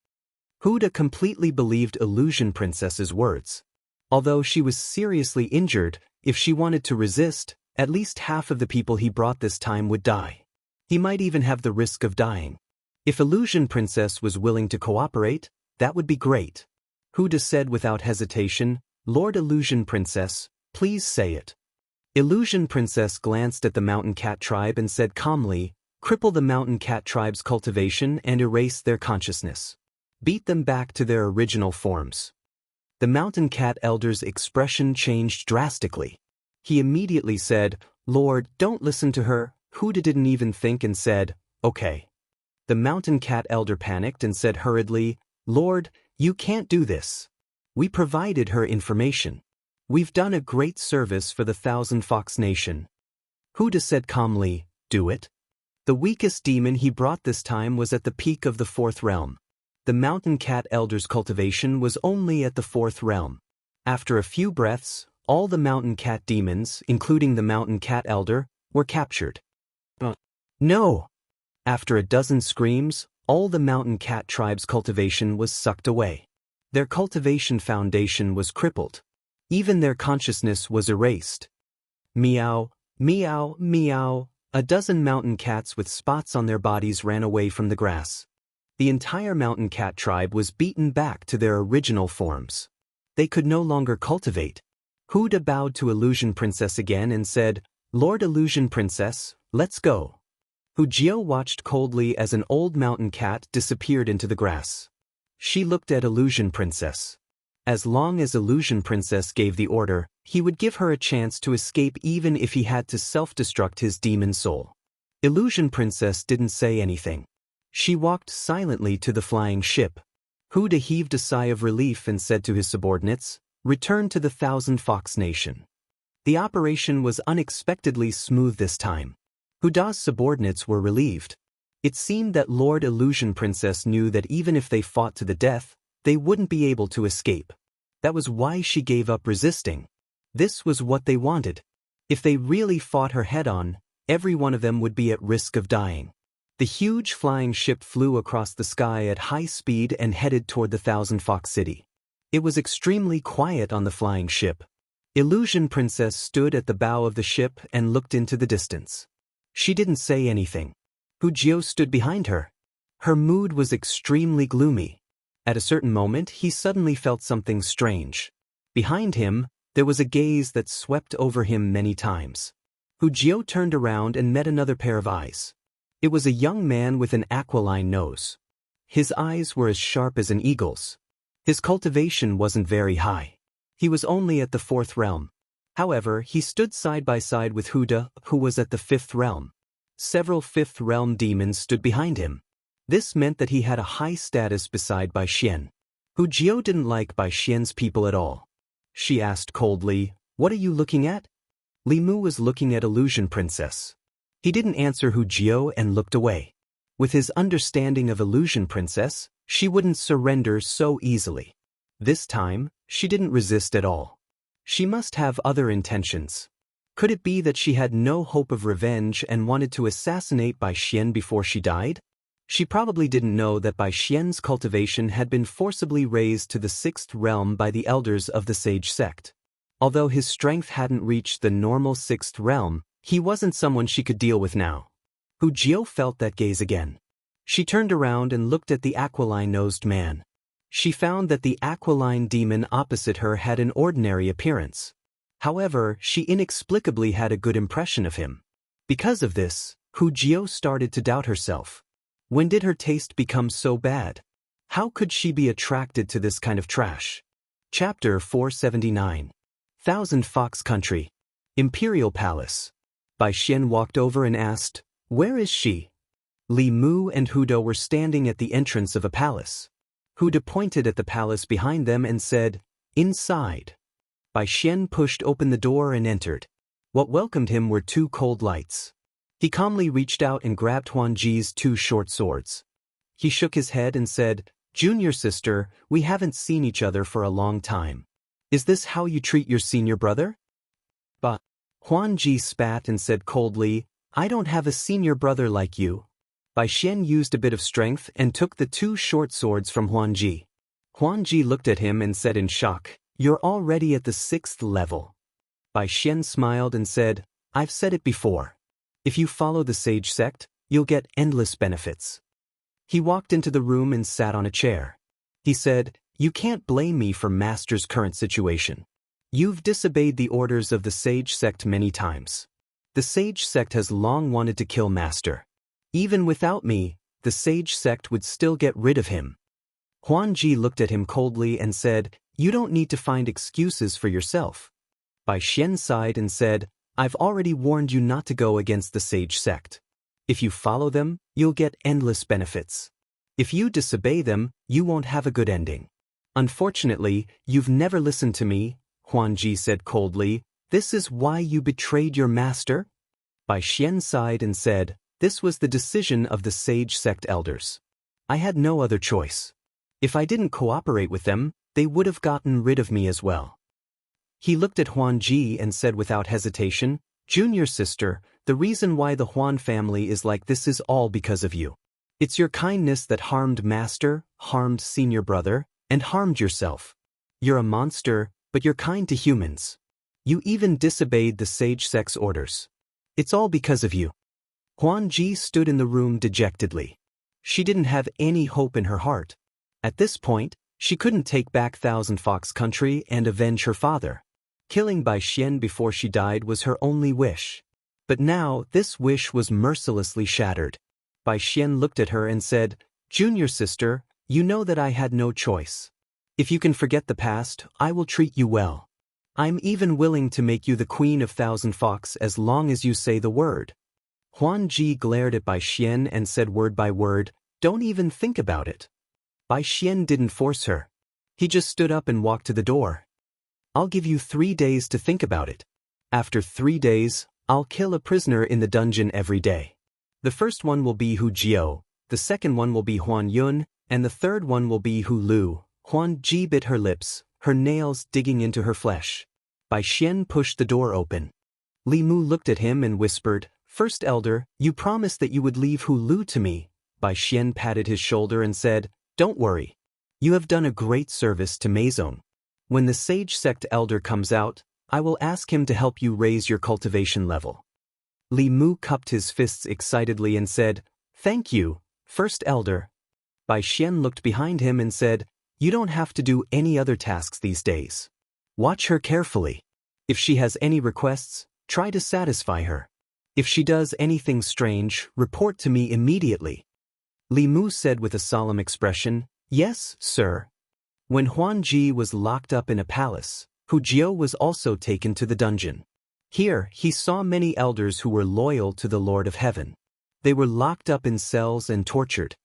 Huda completely believed Illusion Princess's words. Although she was seriously injured, if she wanted to resist, at least half of the people he brought this time would die. He might even have the risk of dying. If Illusion Princess was willing to cooperate, that would be great. Huda said without hesitation, Lord Illusion Princess, please say it. Illusion Princess glanced at the mountain cat tribe and said calmly, Cripple the mountain cat tribe's cultivation and erase their consciousness. Beat them back to their original forms. The mountain cat elder's expression changed drastically. He immediately said, Lord, don't listen to her. Huda didn't even think and said, Okay. The mountain cat elder panicked and said hurriedly, Lord, you can't do this. We provided her information. We've done a great service for the Thousand Fox Nation. Huda said calmly, Do it. The weakest demon he brought this time was at the peak of the fourth realm. The mountain cat elder's cultivation was only at the fourth realm. After a few breaths, all the mountain cat demons, including the mountain cat elder, were captured. No! After a dozen screams, all the mountain cat tribe's cultivation was sucked away. Their cultivation foundation was crippled. Even their consciousness was erased. Meow, meow, meow. A dozen mountain cats with spots on their bodies ran away from the grass. The entire mountain cat tribe was beaten back to their original forms. They could no longer cultivate. Huda bowed to Illusion Princess again and said, Lord Illusion Princess, let's go. Hu Jiao watched coldly as an old mountain cat disappeared into the grass. She looked at Illusion Princess. As long as Illusion Princess gave the order, he would give her a chance to escape even if he had to self-destruct his demon soul. Illusion Princess didn't say anything. She walked silently to the flying ship. Huda heaved a sigh of relief and said to his subordinates, Return to the Thousand Fox Nation. The operation was unexpectedly smooth this time. Huda's subordinates were relieved. It seemed that Lord Illusion Princess knew that even if they fought to the death, they wouldn't be able to escape. That was why she gave up resisting. This was what they wanted. If they really fought her head-on, every one of them would be at risk of dying. The huge flying ship flew across the sky at high speed and headed toward the Thousand Fox City. It was extremely quiet on the flying ship. Illusion Princess stood at the bow of the ship and looked into the distance. She didn't say anything. Wuxia stood behind her. Her mood was extremely gloomy. At a certain moment, he suddenly felt something strange. Behind him, there was a gaze that swept over him many times. Wuxia turned around and met another pair of eyes. It was a young man with an aquiline nose. His eyes were as sharp as an eagle's. His cultivation wasn't very high. He was only at the 4th realm. However, he stood side by side with Huda, who was at the 5th realm. Several 5th realm demons stood behind him. This meant that he had a high status beside Bai Xian. Wuxia didn't like Bai Xian's people at all. She asked coldly, "What are you looking at?" Li Mu was looking at Illusion Princess. He didn't answer Wuxia and looked away. With his understanding of Illusion Princess, she wouldn't surrender so easily. This time, she didn't resist at all. She must have other intentions. Could it be that she had no hope of revenge and wanted to assassinate Bai Xian before she died? She probably didn't know that Bai Xian's cultivation had been forcibly raised to the 6th realm by the elders of the Sage sect. Although his strength hadn't reached the normal 6th realm, he wasn't someone she could deal with now. Wuxia felt that gaze again. She turned around and looked at the aquiline-nosed man. She found that the aquiline demon opposite her had an ordinary appearance. However, she inexplicably had a good impression of him. Because of this, Wuxia started to doubt herself. When did her taste become so bad? How could she be attracted to this kind of trash? Chapter 479. Thousand Fox Country. Imperial Palace. Bai Xian walked over and asked, "Where is she?" Li Mu and Huda were standing at the entrance of a palace. Huda pointed at the palace behind them and said, "Inside." Bai Xian pushed open the door and entered. What welcomed him were 2 cold lights. He calmly reached out and grabbed Huanji's 2 short swords. He shook his head and said, "Junior sister, we haven't seen each other for a long time. Is this how you treat your senior brother?" But Huanji spat and said coldly, "I don't have a senior brother like you." Bai Xian used a bit of strength and took the 2 short swords from Huanji. Huanji looked at him and said in shock, "You're already at the 6th level." Bai Xian smiled and said, "I've said it before. If you follow the Sage sect, you'll get endless benefits." He walked into the room and sat on a chair. He said, "You can't blame me for Master's current situation. You've disobeyed the orders of the Sage sect many times. The Sage sect has long wanted to kill Master. Even without me, the Sage sect would still get rid of him." Huanji looked at him coldly and said, "You don't need to find excuses for yourself." Bai Xian sighed and said, "I've already warned you not to go against the Sage sect. If you follow them, you'll get endless benefits. If you disobey them, you won't have a good ending. Unfortunately, you've never listened to me," Huanji said coldly. "This is why you betrayed your master?" Bai Xian sighed and said, "This was the decision of the Sage sect elders. I had no other choice. If I didn't cooperate with them, they would have gotten rid of me as well." He looked at Huanji and said without hesitation, "Junior sister, the reason why the Huan family is like this is all because of you. It's your kindness that harmed Master, harmed senior brother, and harmed yourself. You're a monster, but you're kind to humans. You even disobeyed the Sage sect's orders. It's all because of you." Huanji stood in the room dejectedly. She didn't have any hope in her heart. At this point, she couldn't take back Thousand Fox Country and avenge her father. Killing Bai Xian before she died was her only wish. But now, this wish was mercilessly shattered. Bai Xian looked at her and said, "Junior sister, you know that I had no choice. If you can forget the past, I will treat you well. I'm even willing to make you the queen of Thousand Fox as long as you say the word." Huanji glared at Bai Xian and said word by word, "Don't even think about it." Bai Xian didn't force her. He just stood up and walked to the door. "I'll give you 3 days to think about it. After 3 days, I'll kill a prisoner in the dungeon every day. The first one will be Hu Jiao, the second one will be Huan Yun, and the third one will be Hu Lu. Huan Ji bit her lips, her nails digging into her flesh. Bai Xian pushed the door open. Li Mu looked at him and whispered, "First Elder, you promised that you would leave Hu Lu to me." Bai Xian patted his shoulder and said, "Don't worry. You have done a great service to Meizong. When the Sage Sect Elder comes out, I will ask him to help you raise your cultivation level." Li Mu cupped his fists excitedly and said, "Thank you, First Elder." Bai Xian looked behind him and said, "You don't have to do any other tasks these days. Watch her carefully. If she has any requests, try to satisfy her. If she does anything strange, report to me immediately." Li Mu said with a solemn expression, "Yes, sir." When Huan Ji was locked up in a palace, Hu Jiao was also taken to the dungeon. Here, he saw many elders who were loyal to the Lord of Heaven. They were locked up in cells and tortured.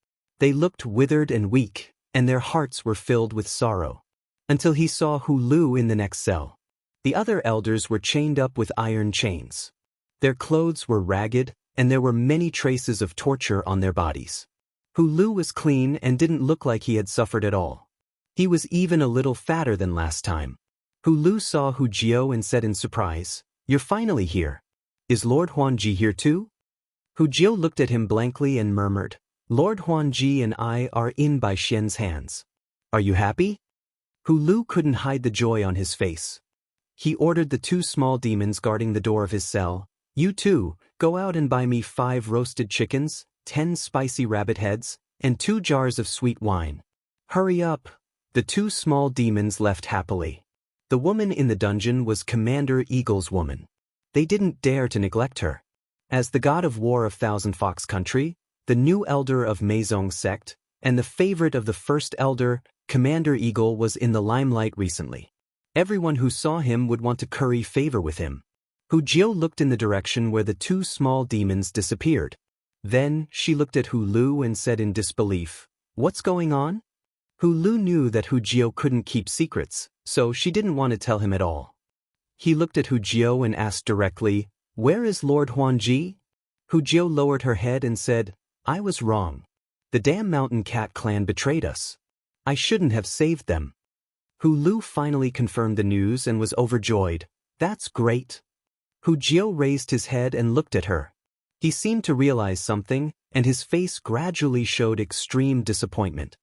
They looked withered and weak, and their hearts were filled with sorrow. Until he saw Hu Lu in the next cell. The other elders were chained up with iron chains. Their clothes were ragged, and there were many traces of torture on their bodies. Hu Lu was clean and didn't look like he had suffered at all. He was even a little fatter than last time. Hu Lu saw Hu Jiao and said in surprise, "You're finally here. Is Lord Huan Ji here too?" Hu Jiao looked at him blankly and murmured, "Lord Huan Ji and I are in Bai Xian's hands. Are you happy?" Hu Lu couldn't hide the joy on his face. He ordered the 2 small demons guarding the door of his cell, "You two, go out and buy me 5 roasted chickens, 10 spicy rabbit heads, and 2 jars of sweet wine. Hurry up." The 2 small demons left happily. The woman in the dungeon was Commander Eagle's woman. They didn't dare to neglect her. As the god of war of Thousand Fox Country, the new elder of Meizong sect, and the favorite of the first elder, Commander Eagle was in the limelight recently. Everyone who saw him would want to curry favor with him. Hu Jiao looked in the direction where the 2 small demons disappeared. Then, she looked at Hu Lu and said in disbelief, "What's going on?" Hu Lu knew that Hu Jiao couldn't keep secrets, so she didn't want to tell him at all. He looked at Hu Jiao and asked directly, "Where is Lord Huan Ji?" Hu Jiao lowered her head and said, "I was wrong. The damn Mountain Cat clan betrayed us. I shouldn't have saved them." Hu Lu finally confirmed the news and was overjoyed. "That's great." Hu Jiao raised his head and looked at her. He seemed to realize something, and his face gradually showed extreme disappointment.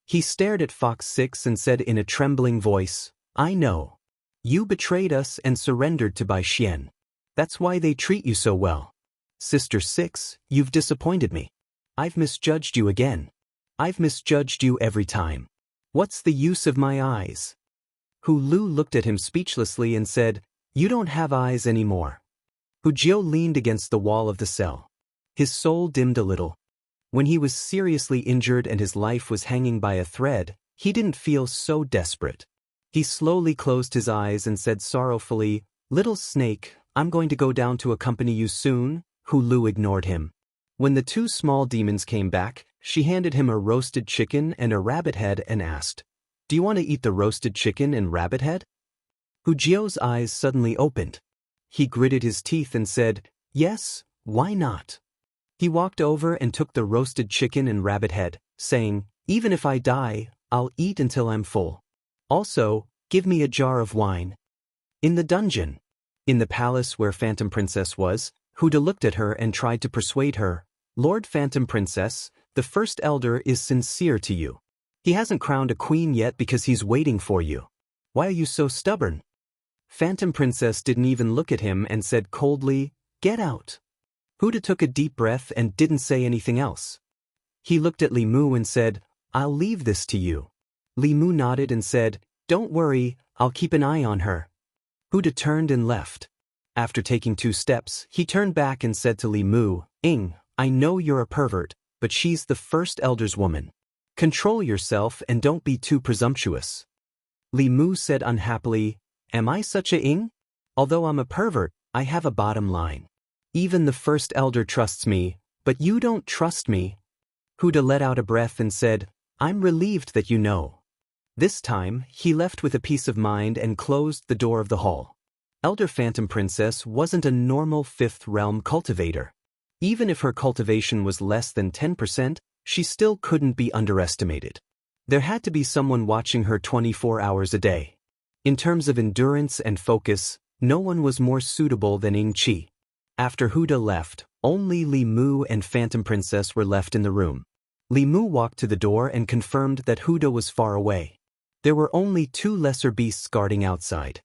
He stared at Fox 6 and said in a trembling voice, "I know. You betrayed us and surrendered to Bai Xian. That's why they treat you so well. Sister 6, you've disappointed me. I've misjudged you again. I've misjudged you every time. What's the use of my eyes?" Hu Lu looked at him speechlessly and said, "You don't have eyes anymore." Hu Jiao leaned against the wall of the cell. His soul dimmed a little. When he was seriously injured and his life was hanging by a thread, he didn't feel so desperate. He slowly closed his eyes and said sorrowfully, "Little snake, I'm going to go down to accompany you soon." Hu Lu ignored him. When the 2 small demons came back, she handed him a roasted chicken and a rabbit head and asked, "Do you want to eat the roasted chicken and rabbit head?" Hu Jiao's eyes suddenly opened. He gritted his teeth and said, "Yes, why not?" He walked over and took the roasted chicken and rabbit head, saying, "Even if I die, I'll eat until I'm full. Also, give me a jar of wine." In the dungeon. In the palace where Phantom Princess was, Huda looked at her and tried to persuade her, "Lord Phantom Princess, the first elder is sincere to you. He hasn't crowned a queen yet because he's waiting for you. Why are you so stubborn?" Phantom Princess didn't even look at him and said coldly, "Get out." Huda took a deep breath and didn't say anything else. He looked at Li Mu and said, "I'll leave this to you." Li Mu nodded and said, "Don't worry, I'll keep an eye on her." Huda turned and left. After taking 2 steps, he turned back and said to Li Mu, "Ing, I know you're a pervert, but she's the first elder's woman. Control yourself and don't be too presumptuous." Li Mu said unhappily, "Am I such a Ing? Although I'm a pervert, I have a bottom line. Even the first elder trusts me, but you don't trust me." Huda let out a breath and said, "I'm relieved that you know." This time, he left with a peace of mind and closed the door of the hall. Elder Phantom Princess wasn't a normal 5th realm cultivator. Even if her cultivation was less than 10%, she still couldn't be underestimated. There had to be someone watching her 24 hours a day. In terms of endurance and focus, no one was more suitable than Ying-Chi. After Huda left, only Li Mu and Phantom Princess were left in the room. Li Mu walked to the door and confirmed that Huda was far away. There were only 2 lesser beasts guarding outside.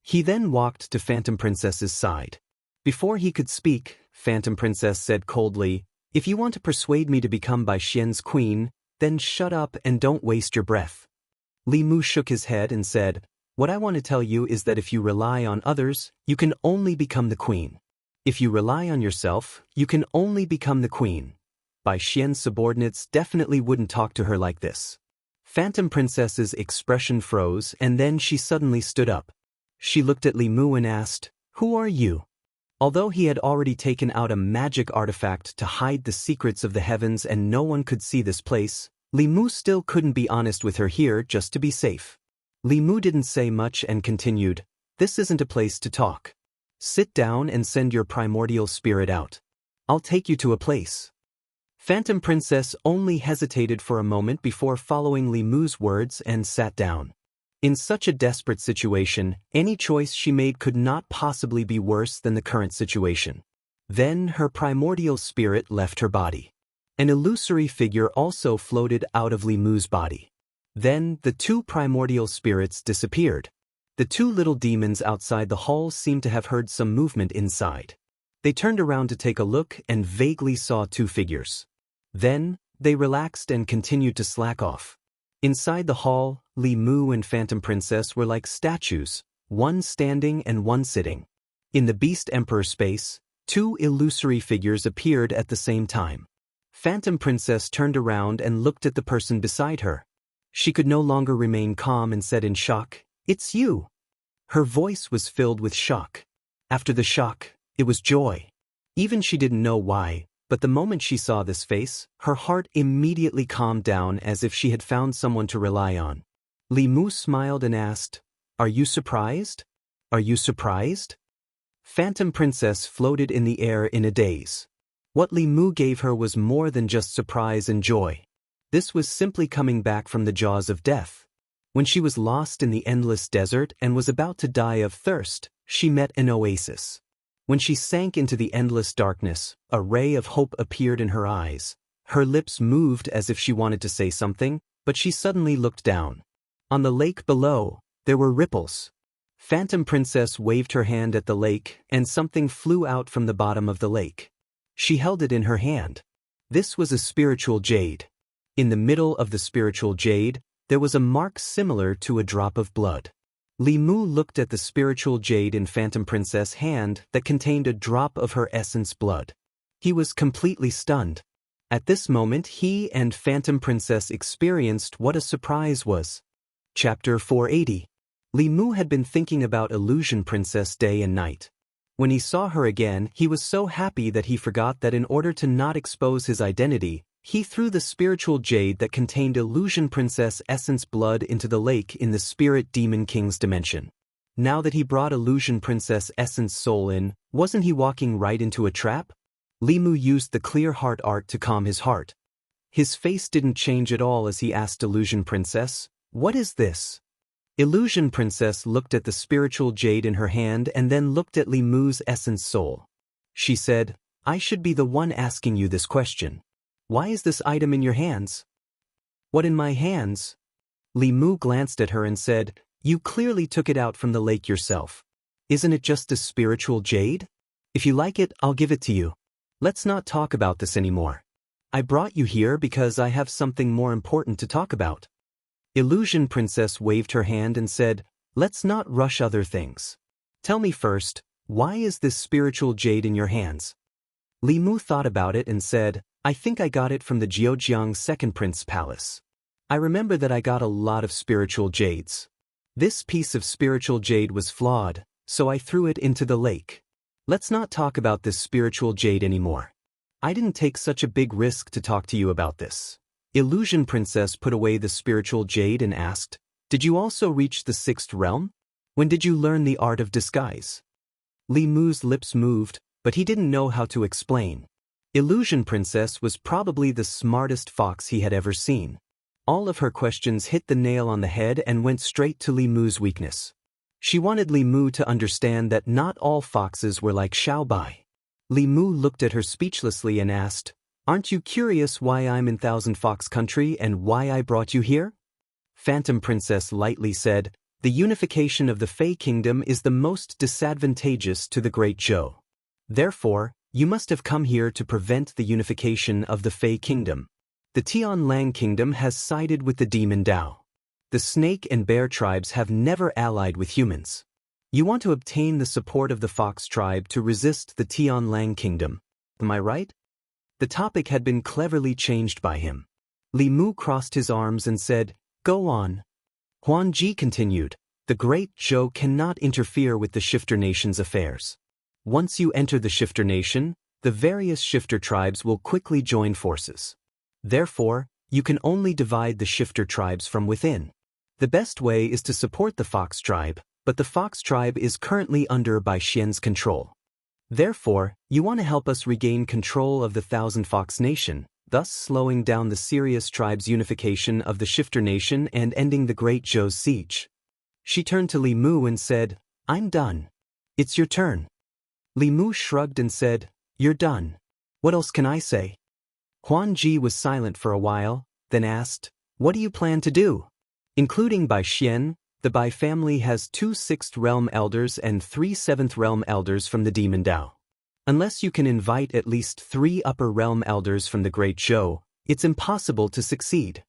He then walked to Phantom Princess's side. Before he could speak, Phantom Princess said coldly, "If you want to persuade me to become Bai Xian's queen, then shut up and don't waste your breath." Li Mu shook his head and said, "What I want to tell you is that if you rely on others, you can only become the queen. If you rely on yourself, you can only become the queen." Bai Xian's subordinates definitely wouldn't talk to her like this. Phantom Princess's expression froze and then she suddenly stood up. She looked at Li Mu and asked, "Who are you?" Although he had already taken out a magic artifact to hide the secrets of the heavens and no one could see this place, Li Mu still couldn't be honest with her here just to be safe. Li Mu didn't say much and continued, "This isn't a place to talk. Sit down and send your primordial spirit out. I'll take you to a place." Phantom Princess only hesitated for a moment before following Li Mu's words and sat down. In such a desperate situation, any choice she made could not possibly be worse than the current situation. Then her primordial spirit left her body. An illusory figure also floated out of Li Mu's body. Then the 2 primordial spirits disappeared. The 2 little demons outside the hall seemed to have heard some movement inside. They turned around to take a look and vaguely saw 2 figures. Then, they relaxed and continued to slack off. Inside the hall, Li Mu and Phantom Princess were like statues, one standing and one sitting. In the Beast Emperor space, 2 illusory figures appeared at the same time. Phantom Princess turned around and looked at the person beside her. She could no longer remain calm and said in shock, "It's you." Her voice was filled with shock. After the shock, it was joy. Even she didn't know why, but the moment she saw this face, her heart immediately calmed down as if she had found someone to rely on. Li Mu smiled and asked, "Are you surprised? Are you surprised?" Phantom Princess floated in the air in a daze. What Li Mu gave her was more than just surprise and joy. This was simply coming back from the jaws of death. When she was lost in the endless desert and was about to die of thirst, she met an oasis. When she sank into the endless darkness, a ray of hope appeared in her eyes. Her lips moved as if she wanted to say something, but she suddenly looked down. On the lake below, there were ripples. Phantom Princess waved her hand at the lake, and something flew out from the bottom of the lake. She held it in her hand. This was a spiritual jade. In the middle of the spiritual jade, there was a mark similar to a drop of blood. Li Mu looked at the spiritual jade in Phantom Princess' hand that contained a drop of her essence blood. He was completely stunned. At this moment he and Phantom Princess experienced what a surprise was. Chapter 480. Li Mu had been thinking about Illusion Princess day and night. When he saw her again, he was so happy that he forgot that in order to not expose his identity, he threw the spiritual jade that contained Illusion Princess essence blood into the lake in the Spirit Demon King's dimension. Now that he brought Illusion Princess essence soul in, wasn't he walking right into a trap? Li Mu used the clear heart art to calm his heart. His face didn't change at all as he asked Illusion Princess, "What is this?" Illusion Princess looked at the spiritual jade in her hand and then looked at Li Mu's essence soul. She said, "I should be the one asking you this question. Why is this item in your hands?" "What in my hands?" Li Mu glanced at her and said, "You clearly took it out from the lake yourself. Isn't it just a spiritual jade? If you like it, I'll give it to you. Let's not talk about this anymore. I brought you here because I have something more important to talk about." Illusion Princess waved her hand and said, "Let's not rush other things. Tell me first, why is this spiritual jade in your hands?" Li Mu thought about it and said, "I think I got it from the Jiujiang Second Prince Palace. I remember that I got a lot of spiritual jades. This piece of spiritual jade was flawed, so I threw it into the lake. Let's not talk about this spiritual jade anymore. I didn't take such a big risk to talk to you about this." Illusion Princess put away the spiritual jade and asked, "Did you also reach the 6th realm? When did you learn the art of disguise?" Li Mu's lips moved, but he didn't know how to explain. Illusion Princess was probably the smartest fox he had ever seen. All of her questions hit the nail on the head and went straight to Li Mu's weakness. She wanted Li Mu to understand that not all foxes were like Xiaobai. Li Mu looked at her speechlessly and asked, "Aren't you curious why I'm in Thousand Fox Country and why I brought you here?" Phantom Princess lightly said, "The unification of the Fey Kingdom is the most disadvantageous to the Great Zhou. Therefore, you must have come here to prevent the unification of the Fey Kingdom. The Tianlang Kingdom has sided with the Demon Dao. The Snake and Bear tribes have never allied with humans. You want to obtain the support of the Fox tribe to resist the Tianlang Kingdom. Am I right?" The topic had been cleverly changed by him. Li Mu crossed his arms and said, "Go on." Huan Ji continued, "The Great Zhou cannot interfere with the Shifter Nation's affairs. Once you enter the Shifter Nation, the various Shifter tribes will quickly join forces. Therefore, you can only divide the Shifter tribes from within. The best way is to support the Fox tribe, but the Fox tribe is currently under Bai Xian's control. Therefore, you want to help us regain control of the Thousand Fox Nation, thus slowing down the serious tribe's unification of the Shifter Nation and ending the Great Zhou's siege." She turned to Li Mu and said, "I'm done. It's your turn." Li Mu shrugged and said, "You're done. What else can I say?" Huan Ji was silent for a while, then asked, "What do you plan to do?" Including Bai Xian, the Bai family has 2 Sixth Realm Elders and 3 Seventh Realm Elders from the Demon Dao. Unless you can invite at least 3 Upper Realm Elders from the Great Zhou, it's impossible to succeed.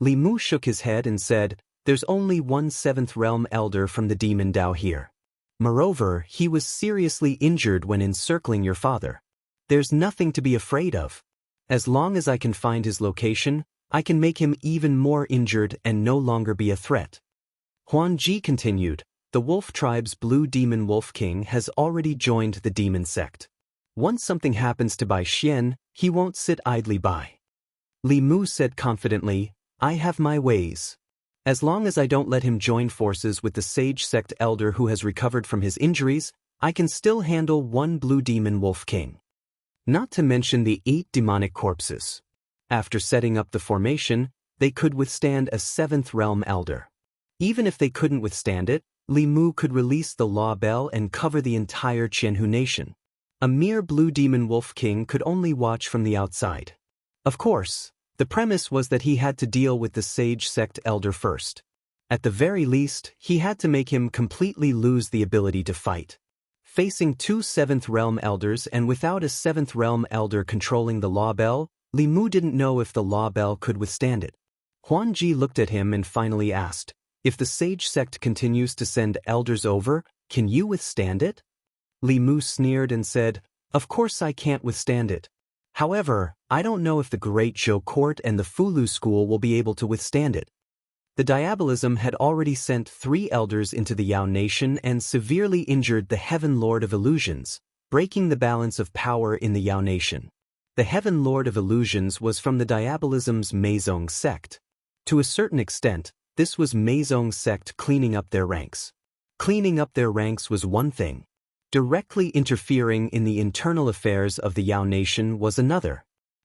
Li Mu shook his head and said, "There's only 1 Seventh Realm Elder from the Demon Dao here. Moreover, he was seriously injured when encircling your father. There's nothing to be afraid of. As long as I can find his location, I can make him even more injured and no longer be a threat." Huan Ji continued, "The Wolf Tribe's Blue Demon Wolf King has already joined the Demon Sect. Once something happens to Bai Xian, he won't sit idly by." Li Mu said confidently, "I have my ways. As long as I don't let him join forces with the Sage Sect Elder who has recovered from his injuries, I can still handle 1 Blue Demon Wolf King. Not to mention the 8 demonic corpses. After setting up the formation, they could withstand a 7th Realm Elder. Even if they couldn't withstand it, Li Mu could release the Law Bell and cover the entire Qianhu Nation. A mere Blue Demon Wolf King could only watch from the outside. Of course, the premise was that he had to deal with the Sage Sect Elder first. At the very least, he had to make him completely lose the ability to fight. Facing 2 7th Realm Elders and without a 7th Realm Elder controlling the Law Bell, Li Mu didn't know if the Law Bell could withstand it. Huan Ji looked at him and finally asked, "If the Sage Sect continues to send Elders over, can you withstand it?" Li Mu sneered and said, "Of course I can't withstand it. However, I don't know if the Great Zhou Court and the Fulu School will be able to withstand it." The Diabolism had already sent 3 elders into the Yao Nation and severely injured the Heaven Lord of Illusions, breaking the balance of power in the Yao Nation. The Heaven Lord of Illusions was from the Diabolism's Meizong sect. To a certain extent, this was Meizong's sect cleaning up their ranks. Cleaning up their ranks was one thing. Directly interfering in the internal affairs of the Yao Nation was another.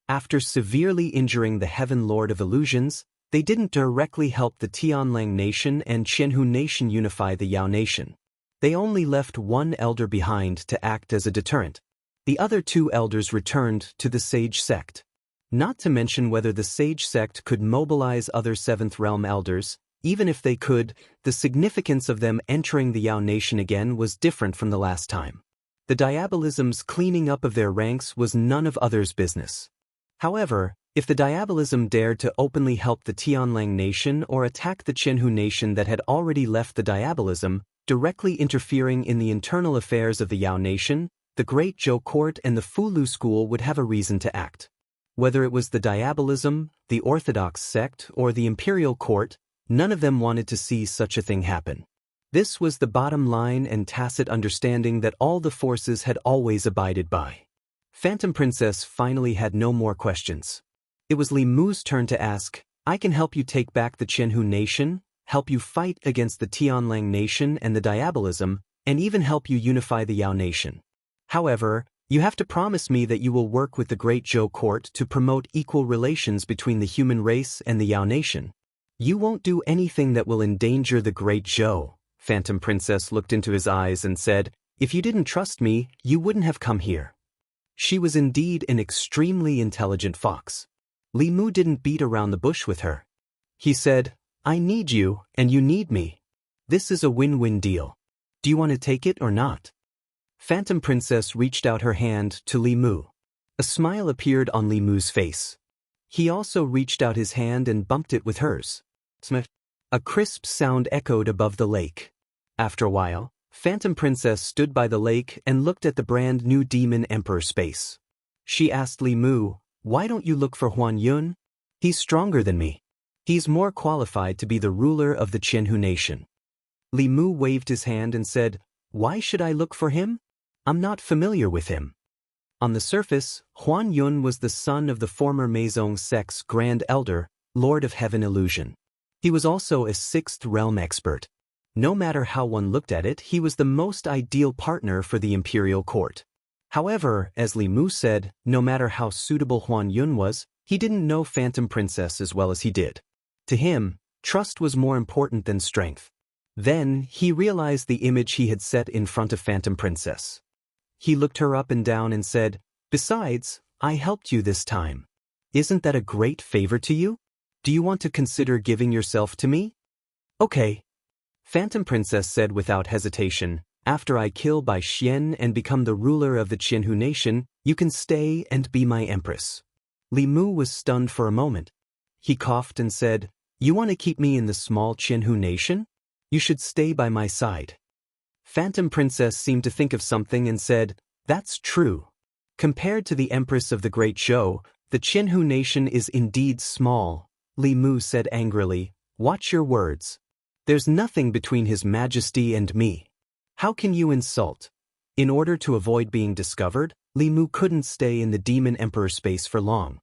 After severely injuring the Heaven Lord of Illusions, they didn't directly help the Tianlang Nation and Qianhu Nation unify the Yao Nation. They only left 1 elder behind to act as a deterrent. The other 2 elders returned to the Sage Sect. Not to mention whether the Sage Sect could mobilize other 7th Realm Elders. Even if they could, the significance of them entering the Yao Nation again was different from the last time. The Diabolism's cleaning up of their ranks was none of others' business. However, if the Diabolism dared to openly help the Tianlang Nation or attack the Qianhu Nation that had already left the Diabolism, directly interfering in the internal affairs of the Yao Nation, the Great Zhou Court and the Fulu School would have a reason to act. Whether it was the Diabolism, the Orthodox sect, or the Imperial Court, none of them wanted to see such a thing happen. This was the bottom line and tacit understanding that all the forces had always abided by. Phantom Princess finally had no more questions. It was Li Mu's turn to ask, "I can help you take back the Qianhu Nation, help you fight against the Tianlang Nation and the Diabolism, and even help you unify the Yao Nation. However, You have to promise me that you will work with the Great Zhou court to promote equal relations between the human race and the Yao nation. You won't do anything that will endanger the Great Zhou. Phantom Princess looked into his eyes and said, if you didn't trust me, you wouldn't have come here. She was indeed an extremely intelligent fox. Li Mu didn't beat around the bush with her. He said, I need you, and you need me. This is a win-win deal. Do you want to take it or not? Phantom Princess reached out her hand to Li Mu. A smile appeared on Li Mu's face. He also reached out his hand and bumped it with hers. A crisp sound echoed above the lake. After a while, Phantom Princess stood by the lake and looked at the brand new Demon Emperor space. She asked Li Mu, why don't you look for Huan Yun? He's stronger than me. He's more qualified to be the ruler of the Qianhu nation. Li Mu waved his hand and said, why should I look for him? I'm not familiar with him. On the surface, Huan Yun was the son of the former Meizong sect's Grand Elder, Lord of Heaven Illusion. He was also a sixth realm expert. No matter how one looked at it, he was the most ideal partner for the imperial court. However, as Li Mu said, no matter how suitable Huan Yun was, he didn't know Phantom Princess as well as he did. To him, trust was more important than strength. Then, he realized the image he had set in front of Phantom Princess. He looked her up and down and said, besides, I helped you this time. Isn't that a great favor to you? Do you want to consider giving yourself to me? Okay. Phantom Princess said without hesitation, after I kill Bai Xian and become the ruler of the Qianhu nation, you can stay and be my empress. Li Mu was stunned for a moment. He coughed and said, you want to keep me in the small Qianhu nation? You should stay by my side. Phantom Princess seemed to think of something and said, that's true. Compared to the Empress of the Great Zhou, the Qianhu nation is indeed small. Li Mu said angrily, watch your words. There's nothing between His Majesty and me. How can you insult? In order to avoid being discovered, Li Mu couldn't stay in the Demon Emperor space for long.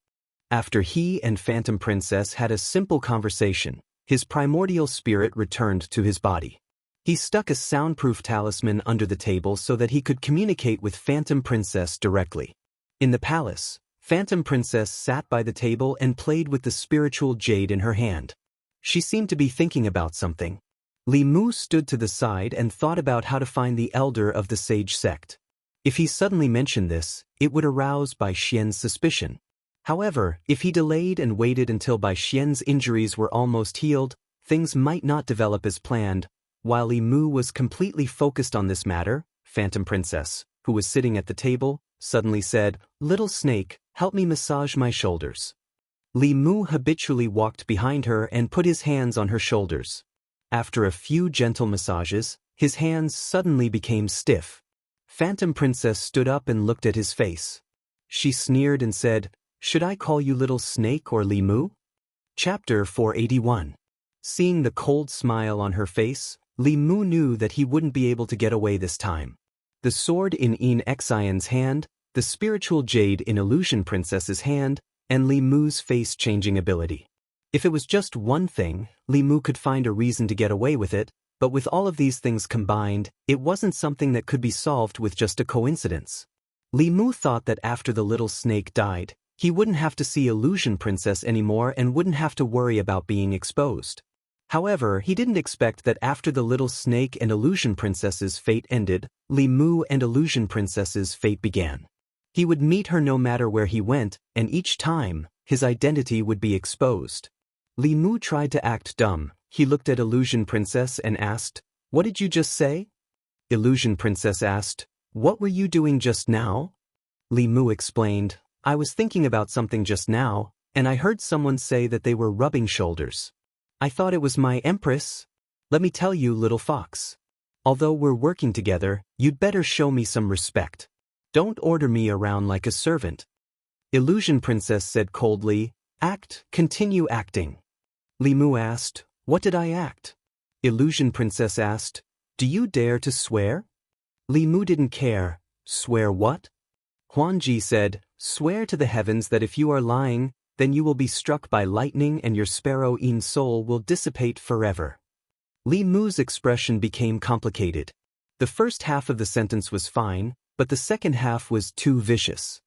After he and Phantom Princess had a simple conversation, his primordial spirit returned to his body. He stuck a soundproof talisman under the table so that he could communicate with Phantom Princess directly. In the palace, Phantom Princess sat by the table and played with the spiritual jade in her hand. She seemed to be thinking about something. Li Mu stood to the side and thought about how to find the elder of the sage sect. If he suddenly mentioned this, it would arouse Bai Xian's suspicion. However, if he delayed and waited until Bai Xian's injuries were almost healed, things might not develop as planned. While Li Mu was completely focused on this matter, Phantom Princess, who was sitting at the table, suddenly said, little snake, help me massage my shoulders. Li Mu habitually walked behind her and put his hands on her shoulders. After a few gentle massages, his hands suddenly became stiff. Phantom Princess stood up and looked at his face. She sneered and said, should I call you little snake or Li Mu? Chapter 481. Seeing the cold smile on her face, Li Mu knew that he wouldn't be able to get away this time. The sword in Xion's hand, the spiritual jade in Illusion Princess's hand, and Li Mu's face-changing ability. If it was just one thing, Li Mu could find a reason to get away with it, but with all of these things combined, it wasn't something that could be solved with just a coincidence. Li Mu thought that after the little snake died, he wouldn't have to see Illusion Princess anymore and wouldn't have to worry about being exposed. However, he didn't expect that after the little snake and Illusion Princess's fate ended, Li Mu and Illusion Princess's fate began. He would meet her no matter where he went, and each time, his identity would be exposed. Li Mu tried to act dumb. He looked at Illusion Princess and asked, what did you just say? Illusion Princess asked, what were you doing just now? Li Mu explained, I was thinking about something just now, and I heard someone say that they were rubbing shoulders. I thought it was my empress. Let me tell you, little fox. Although we're working together, you'd better show me some respect. Don't order me around like a servant. Illusion Princess said coldly, continue acting. Li Mu asked, what did I act? Illusion Princess asked, do you dare to swear? Li Mu didn't care. Swear what? Huanji said, swear to the heavens that if you are lying, then you will be struck by lightning and your sparrow-in soul will dissipate forever. Li Mu's expression became complicated. The first half of the sentence was fine, but the second half was too vicious.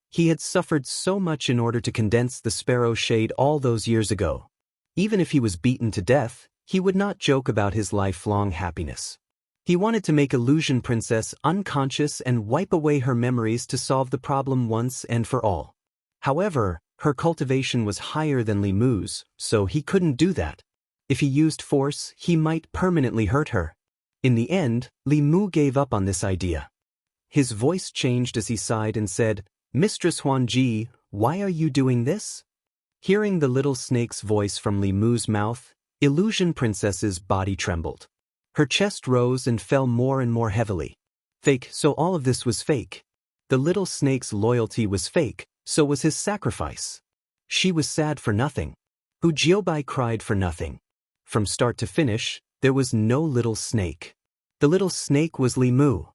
He had suffered so much in order to condense the sparrow shade all those years ago. Even if he was beaten to death, he would not joke about his lifelong happiness. He wanted to make Illusion Princess unconscious and wipe away her memories to solve the problem once and for all. However, her cultivation was higher than Li Mu's, so he couldn't do that. If he used force, he might permanently hurt her. In the end, Li Mu gave up on this idea. His voice changed as he sighed and said, "Mistress Huanji, why are you doing this?" Hearing the little snake's voice from Li Mu's mouth, Illusion Princess's body trembled. Her chest rose and fell more and more heavily. Fake, so all of this was fake. The little snake's loyalty was fake, so was his sacrifice. She was sad for nothing. Hu Jiubai cried for nothing. From start to finish, there was no little snake. The little snake was Li Mu.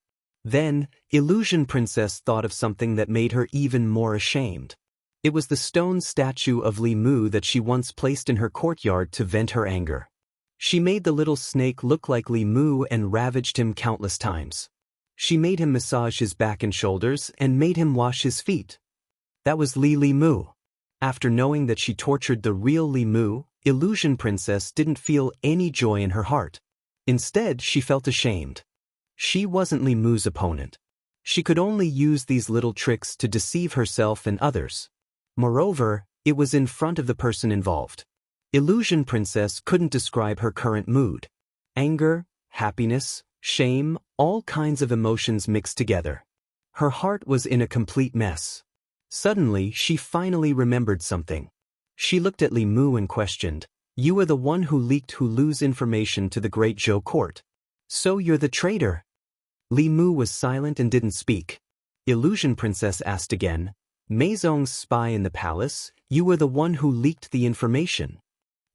Then, Illusion Princess thought of something that made her even more ashamed. It was the stone statue of Li Mu that she once placed in her courtyard to vent her anger. She made the little snake look like Li Mu and ravaged him countless times. She made him massage his back and shoulders and made him wash his feet. That was Li Mu. After knowing that she tortured the real Li Mu, Illusion Princess didn't feel any joy in her heart. Instead, she felt ashamed. She wasn't Li Mu's opponent. She could only use these little tricks to deceive herself and others. Moreover, it was in front of the person involved. Illusion Princess couldn't describe her current mood. Anger, happiness, shame, all kinds of emotions mixed together. Her heart was in a complete mess. Suddenly, she finally remembered something. She looked at Li Mu and questioned, "You are the one who leaked Hulu's information to the Great Zhou court. So you're the traitor?" Li Mu was silent and didn't speak. Illusion Princess asked again, "Meizong's spy in the palace, you were the one who leaked the information."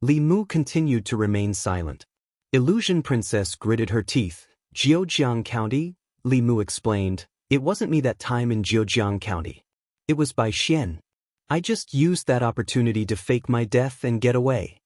Li Mu continued to remain silent. Illusion Princess gritted her teeth. "Jiujiang County?" Li Mu explained. "It wasn't me that time in Jiujiang County. It was by Xian. I just used that opportunity to fake my death and get away."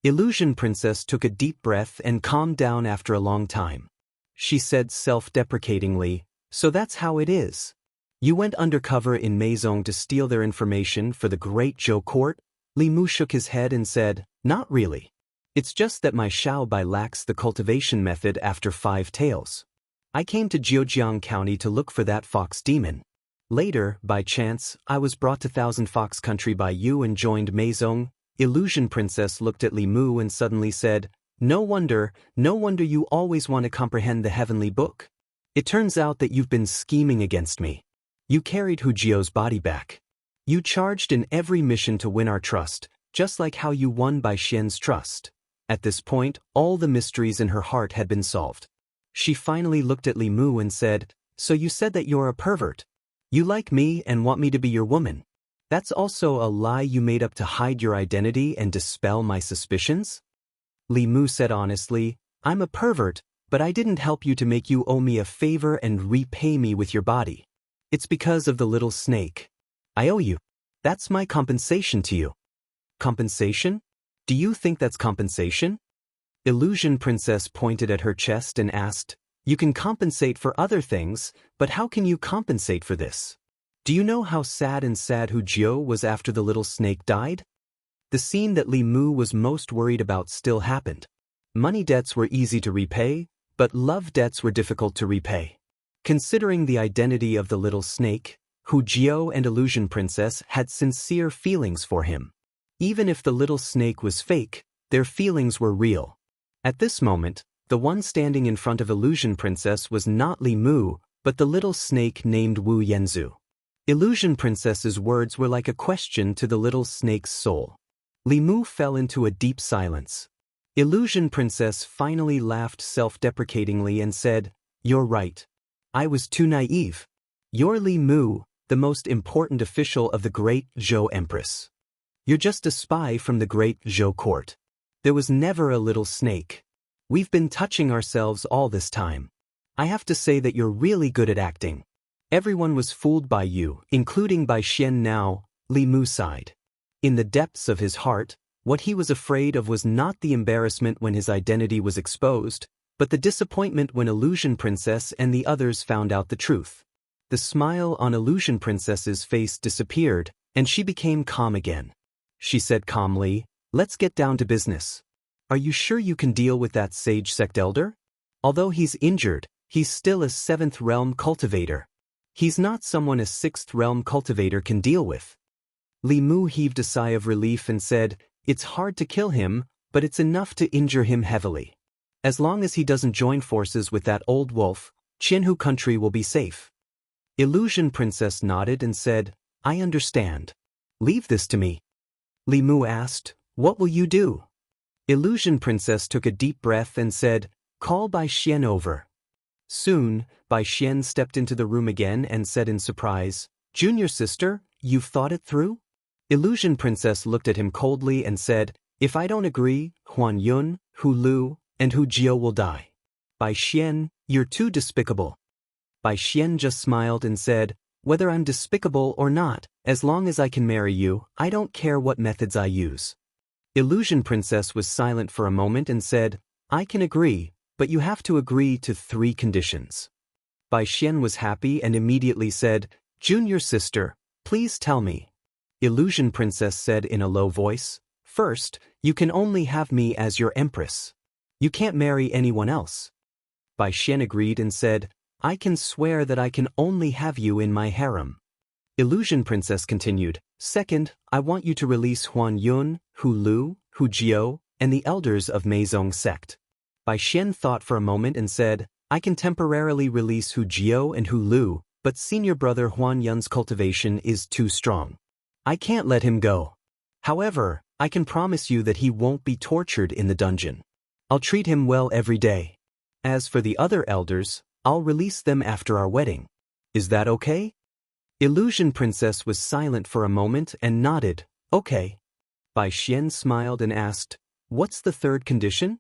Illusion Princess took a deep breath and calmed down after a long time. She said self-deprecatingly, "So that's how it is. You went undercover in Meizong to steal their information for the Great Zhou court?" Li Mu shook his head and said, "Not really. It's just that my Xiaobai lacks the cultivation method after 5 tails. I came to Jiujiang County to look for that fox demon. Later, by chance, I was brought to Thousand Fox Country by you and joined Meizong." Illusion Princess looked at Li Mu and suddenly said, no wonder you always want to comprehend the heavenly book. It turns out that you've been scheming against me. You carried Hu Jiu's body back. You charged in every mission to win our trust, just like how you won by Xian's trust." At this point, all the mysteries in her heart had been solved. She finally looked at Li Mu and said, "So you said that you're a pervert. You like me and want me to be your woman. That's also a lie you made up to hide your identity and dispel my suspicions?" Li Mu said honestly, "I'm a pervert, but I didn't help you to make you owe me a favor and repay me with your body. It's because of the little snake. I owe you. That's my compensation to you." "Compensation? Do you think that's compensation?" Illusion Princess pointed at her chest and asked, "You can compensate for other things, but how can you compensate for this? Do you know how sad Hu Jiu was after the little snake died?" The scene that Li Mu was most worried about still happened. Money debts were easy to repay, but love debts were difficult to repay. Considering the identity of the little snake, Hu Jiu and Illusion Princess had sincere feelings for him. Even if the little snake was fake, their feelings were real. At this moment, the one standing in front of Illusion Princess was not Li Mu, but the little snake named Wu Yanzu. Illusion Princess's words were like a question to the little snake's soul. Li Mu fell into a deep silence. Illusion Princess finally laughed self-deprecatingly and said, "You're right. I was too naive. You're Li Mu, the most important official of the Great Zhou Empress. You're just a spy from the Great Zhou court. There was never a little snake. We've been touching ourselves all this time. I have to say that you're really good at acting. Everyone was fooled by you, including by Xian now," Li Mu sighed. In the depths of his heart, what he was afraid of was not the embarrassment when his identity was exposed, but the disappointment when Illusion Princess and the others found out the truth. The smile on Illusion Princess's face disappeared, and she became calm again. She said calmly, "Let's get down to business. Are you sure you can deal with that sage sect elder? Although he's injured, he's still a 7th realm cultivator. He's not someone a 6th realm cultivator can deal with." Li Mu heaved a sigh of relief and said, "It's hard to kill him, but it's enough to injure him heavily. As long as he doesn't join forces with that old wolf, Qinhu country will be safe." Illusion Princess nodded and said, "I understand. Leave this to me." Li Mu asked, "What will you do?" Illusion Princess took a deep breath and said, "Call Bai Xian over." Soon, Bai Xian stepped into the room again and said in surprise, "Junior sister, you've thought it through?" Illusion Princess looked at him coldly and said, "If I don't agree, Huan Yun, Hu Lu, and Hu Jiu will die. Bai Xian, you're too despicable." Bai Xian just smiled and said, "Whether I'm despicable or not, as long as I can marry you, I don't care what methods I use." Illusion Princess was silent for a moment and said, "I can agree, but you have to agree to 3 conditions." Bai Xian was happy and immediately said, "Junior sister, please tell me." Illusion Princess said in a low voice, "First, you can only have me as your empress. You can't marry anyone else." Bai Xian agreed and said, "I can swear that I can only have you in my harem." Illusion Princess continued, "Second, I want you to release Huan Yun, Hu Lu, Hu Jiu, and the elders of Meizong sect." Bai Xian thought for a moment and said, "I can temporarily release Hu Jiu and Hu Lu, but senior brother Huan Yun's cultivation is too strong. I can't let him go. However, I can promise you that he won't be tortured in the dungeon. I'll treat him well every day. As for the other elders, I'll release them after our wedding. Is that okay?" Illusion Princess was silent for a moment and nodded, "Okay." Bai Xian smiled and asked, "What's the 3rd condition?"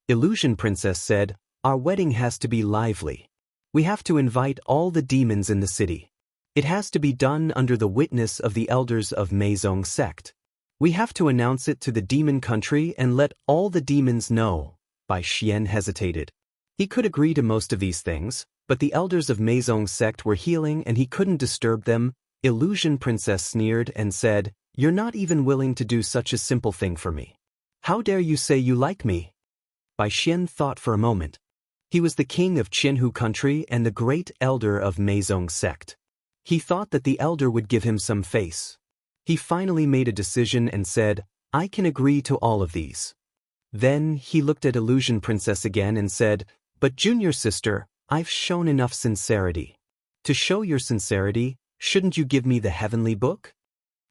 Illusion Princess said, "Our wedding has to be lively. We have to invite all the demons in the city. It has to be done under the witness of the elders of Meizong sect. We have to announce it to the demon country and let all the demons know." Bai Xian hesitated. He could agree to most of these things, but the elders of Meizong sect were healing and he couldn't disturb them. Illusion Princess sneered and said, "You're not even willing to do such a simple thing for me. How dare you say you like me?" Bai Xian thought for a moment. He was the king of Qinhu country and the great elder of Meizong sect. He thought that the elder would give him some face. He finally made a decision and said, "I can agree to all of these." Then he looked at Illusion Princess again and said, "But junior sister, I've shown enough sincerity. To show your sincerity, shouldn't you give me the heavenly book?"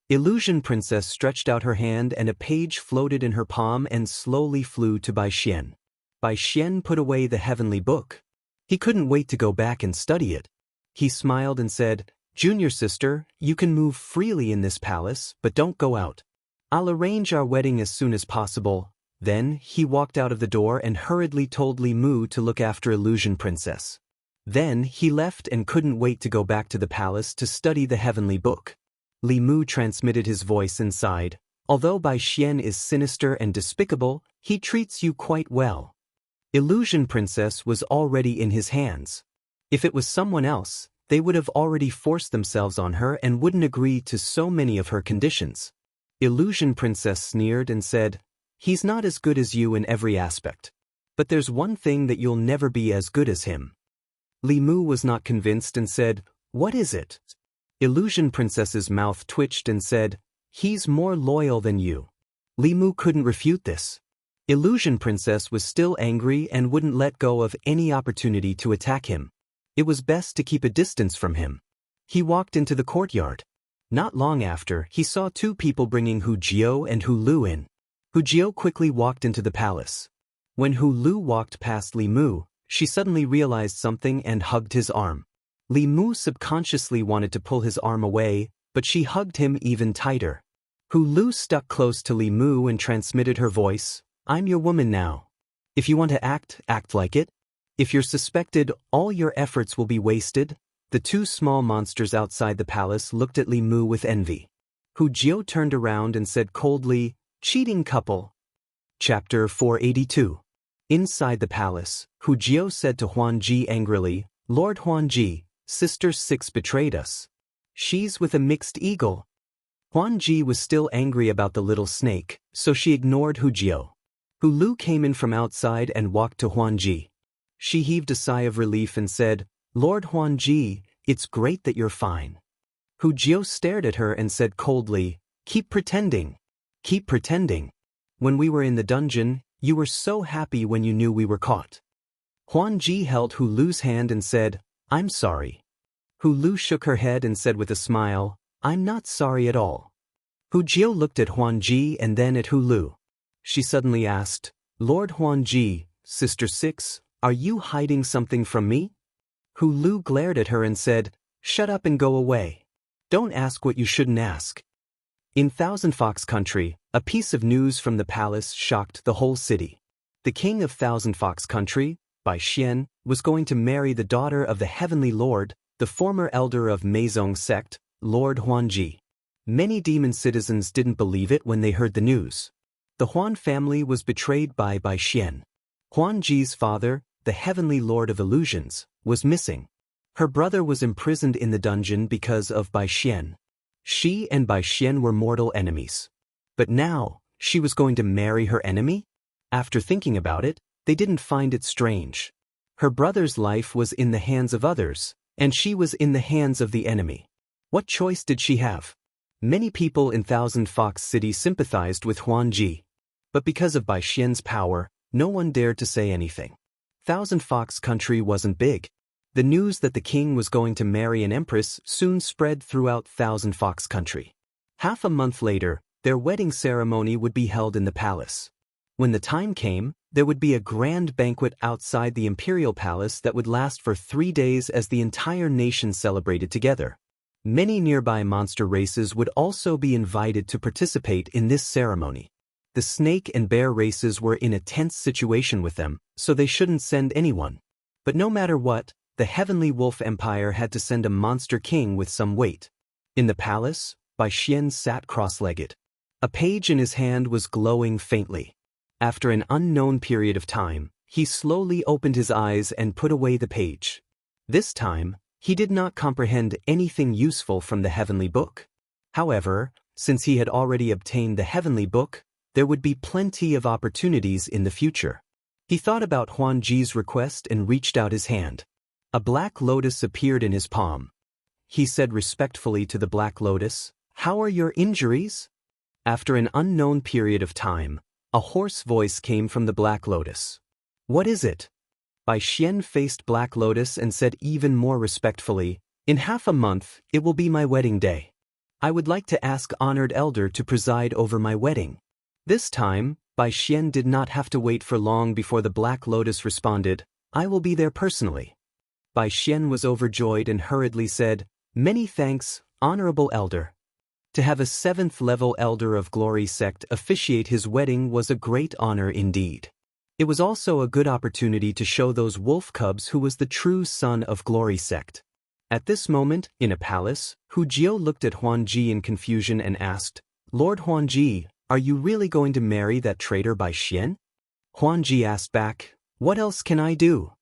Illusion Princess stretched out her hand and a page floated in her palm and slowly flew to Bai Xian. Bai Xian put away the heavenly book. He couldn't wait to go back and study it. He smiled and said, "Junior sister, you can move freely in this palace, but don't go out. I'll arrange our wedding as soon as possible." Then he walked out of the door and hurriedly told Li Mu to look after Illusion Princess. Then he left and couldn't wait to go back to the palace to study the heavenly book. Li Mu transmitted his voice and sighed, "Although Bai Xian is sinister and despicable, he treats you quite well." Illusion Princess was already in his hands. If it was someone else, they would have already forced themselves on her and wouldn't agree to so many of her conditions. Illusion Princess sneered and said, "He's not as good as you in every aspect. But there's one thing that you'll never be as good as him." Li Mu was not convinced and said, "What is it?" Illusion Princess's mouth twitched and said, "He's more loyal than you." Li Mu couldn't refute this. Illusion Princess was still angry and wouldn't let go of any opportunity to attack him. It was best to keep a distance from him. He walked into the courtyard. Not long after, he saw 2 people bringing Hu Jiu and Hu Lu in. Hu Jiu quickly walked into the palace. When Hu Lu walked past Li Mu, she suddenly realized something and hugged his arm. Li Mu subconsciously wanted to pull his arm away, but she hugged him even tighter. Hu Lu stuck close to Li Mu and transmitted her voice, "I'm your woman now. If you want to act, act like it. If you're suspected, all your efforts will be wasted." The 2 small monsters outside the palace looked at Li Mu with envy. Hu Jiu turned around and said coldly, "Cheating couple." Chapter 482. Inside the palace, Hu Jiu said to Huan Ji angrily, "Lord Huan Ji, Sister 6 betrayed us. She's with a mixed eagle. Huan Ji was still angry about the little snake, so she ignored Hu Jiao. Hu Lu came in from outside and walked to Huan Ji. She heaved a sigh of relief and said, Lord Huan Ji, it's great that you're fine. Hu Jiao stared at her and said coldly, Keep pretending. Keep pretending. When we were in the dungeon, you were so happy when you knew we were caught. Huan Ji held Hu Lu's hand and said, I'm sorry. Hu Lu shook her head and said with a smile, I'm not sorry at all. Hu Jiao looked at Huan Ji and then at Hu Lu. She suddenly asked, Lord Huan Ji, Sister 6, are you hiding something from me? Hu Lu glared at her and said, Shut up and go away. Don't ask what you shouldn't ask. In Thousand Fox Country, a piece of news from the palace shocked the whole city. The king of Thousand Fox Country, Bai Xian, was going to marry the daughter of the Heavenly Lord, the former elder of Meizong sect, Lord Huan Ji. Many demon citizens didn't believe it when they heard the news. The Huan family was betrayed by Bai Xian. Huan Ji's father, the Heavenly Lord of Illusions, was missing. Her brother was imprisoned in the dungeon because of Bai Xian. She and Bai Xian were mortal enemies. But now, she was going to marry her enemy? After thinking about it, they didn't find it strange. Her brother's life was in the hands of others, and she was in the hands of the enemy. What choice did she have? Many people in Thousand Fox City sympathized with Huan Ji. But because of Bai Xian's power, no one dared to say anything. Thousand Fox Country wasn't big. The news that the king was going to marry an empress soon spread throughout Thousand Fox Country. Half a month later, their wedding ceremony would be held in the palace. When the time came, there would be a grand banquet outside the imperial palace that would last for 3 days as the entire nation celebrated together. Many nearby monster races would also be invited to participate in this ceremony. The snake and bear races were in a tense situation with them, so they shouldn't send anyone. But no matter what, the Heavenly Wolf Empire had to send a monster king with some weight. In the palace, Bai Xian sat cross-legged. A page in his hand was glowing faintly. After an unknown period of time, he slowly opened his eyes and put away the page. This time, he did not comprehend anything useful from the Heavenly Book. However, since he had already obtained the Heavenly Book, there would be plenty of opportunities in the future. He thought about Huan Ji's request and reached out his hand. A black lotus appeared in his palm. He said respectfully to the black lotus, How are your injuries? After an unknown period of time, a hoarse voice came from the black lotus. What is it? Bai Xian faced Black Lotus and said even more respectfully, In half a month, it will be my wedding day. I would like to ask Honored Elder to preside over my wedding. This time, Bai Xian did not have to wait for long before the Black Lotus responded, I will be there personally. Bai Xian was overjoyed and hurriedly said, Many thanks, Honorable Elder. To have a 7th-level Elder of Glory sect officiate his wedding was a great honor indeed. It was also a good opportunity to show those wolf cubs who was the true son of Glory sect. At this moment, in a palace, Hu Jiao looked at Huan Ji in confusion and asked, Lord Huan Ji, are you really going to marry that traitor Bai Xian? Huan Ji asked back, What else can I do?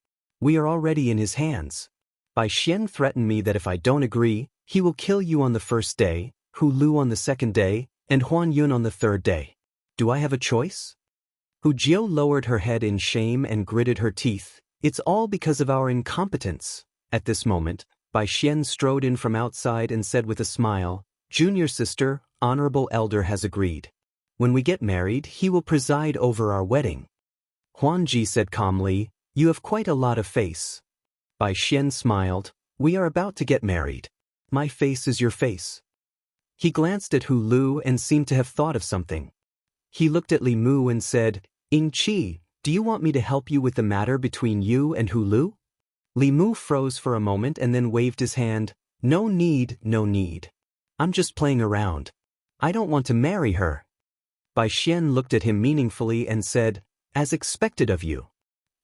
We are already in his hands. Bai Xian threatened me that if I don't agree, he will kill you on the first day, Hu Lu on the second day, and Huan Yun on the third day. Do I have a choice? Hu Jiao lowered her head in shame and gritted her teeth. It's all because of our incompetence. At this moment, Bai Xian strode in from outside and said with a smile, Junior sister, Honorable Elder has agreed. When we get married, he will preside over our wedding. Huan Ji said calmly, You have quite a lot of face. Bai Xian smiled, We are about to get married. My face is your face. He glanced at Hu Lu and seemed to have thought of something. He looked at Li Mu and said, Ying Qi, do you want me to help you with the matter between you and Hu Lu? Li Mu froze for a moment and then waved his hand, No need, no need. I'm just playing around. I don't want to marry her. Bai Xian looked at him meaningfully and said, As expected of you.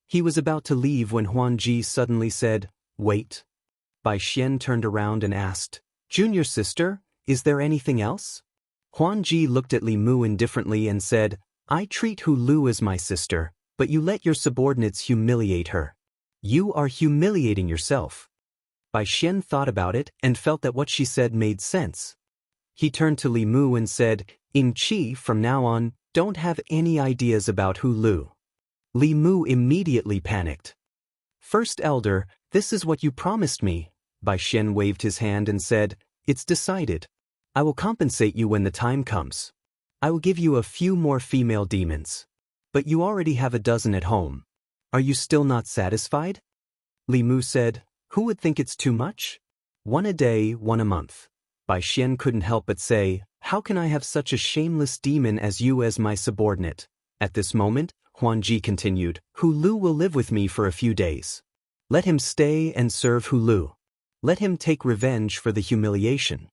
He was about to leave when Huan Ji suddenly said, Wait. Bai Xian turned around and asked, Junior sister, is there anything else? Huan Ji looked at Li Mu indifferently and said, I treat Hu Lu as my sister, but you let your subordinates humiliate her. You are humiliating yourself. Bai Xian thought about it and felt that what she said made sense. He turned to Li Mu and said, "In Qi, from now on, don't have any ideas about Hu Lu." Li Mu immediately panicked. "First Elder, this is what you promised me." Bai Xian waved his hand and said, "It's decided. I will compensate you when the time comes. I will give you a few more female demons. But you already have a dozen at home. Are you still not satisfied?" Li Mu said, "Who would think it's too much? One a day, one a month." Bai Xian couldn't help but say, "How can I have such a shameless demon as you as my subordinate?" At this moment, Huan Ji continued, "Hu Lu will live with me for a few days. Let him stay and serve Hu Lu. Let him take revenge for the humiliation."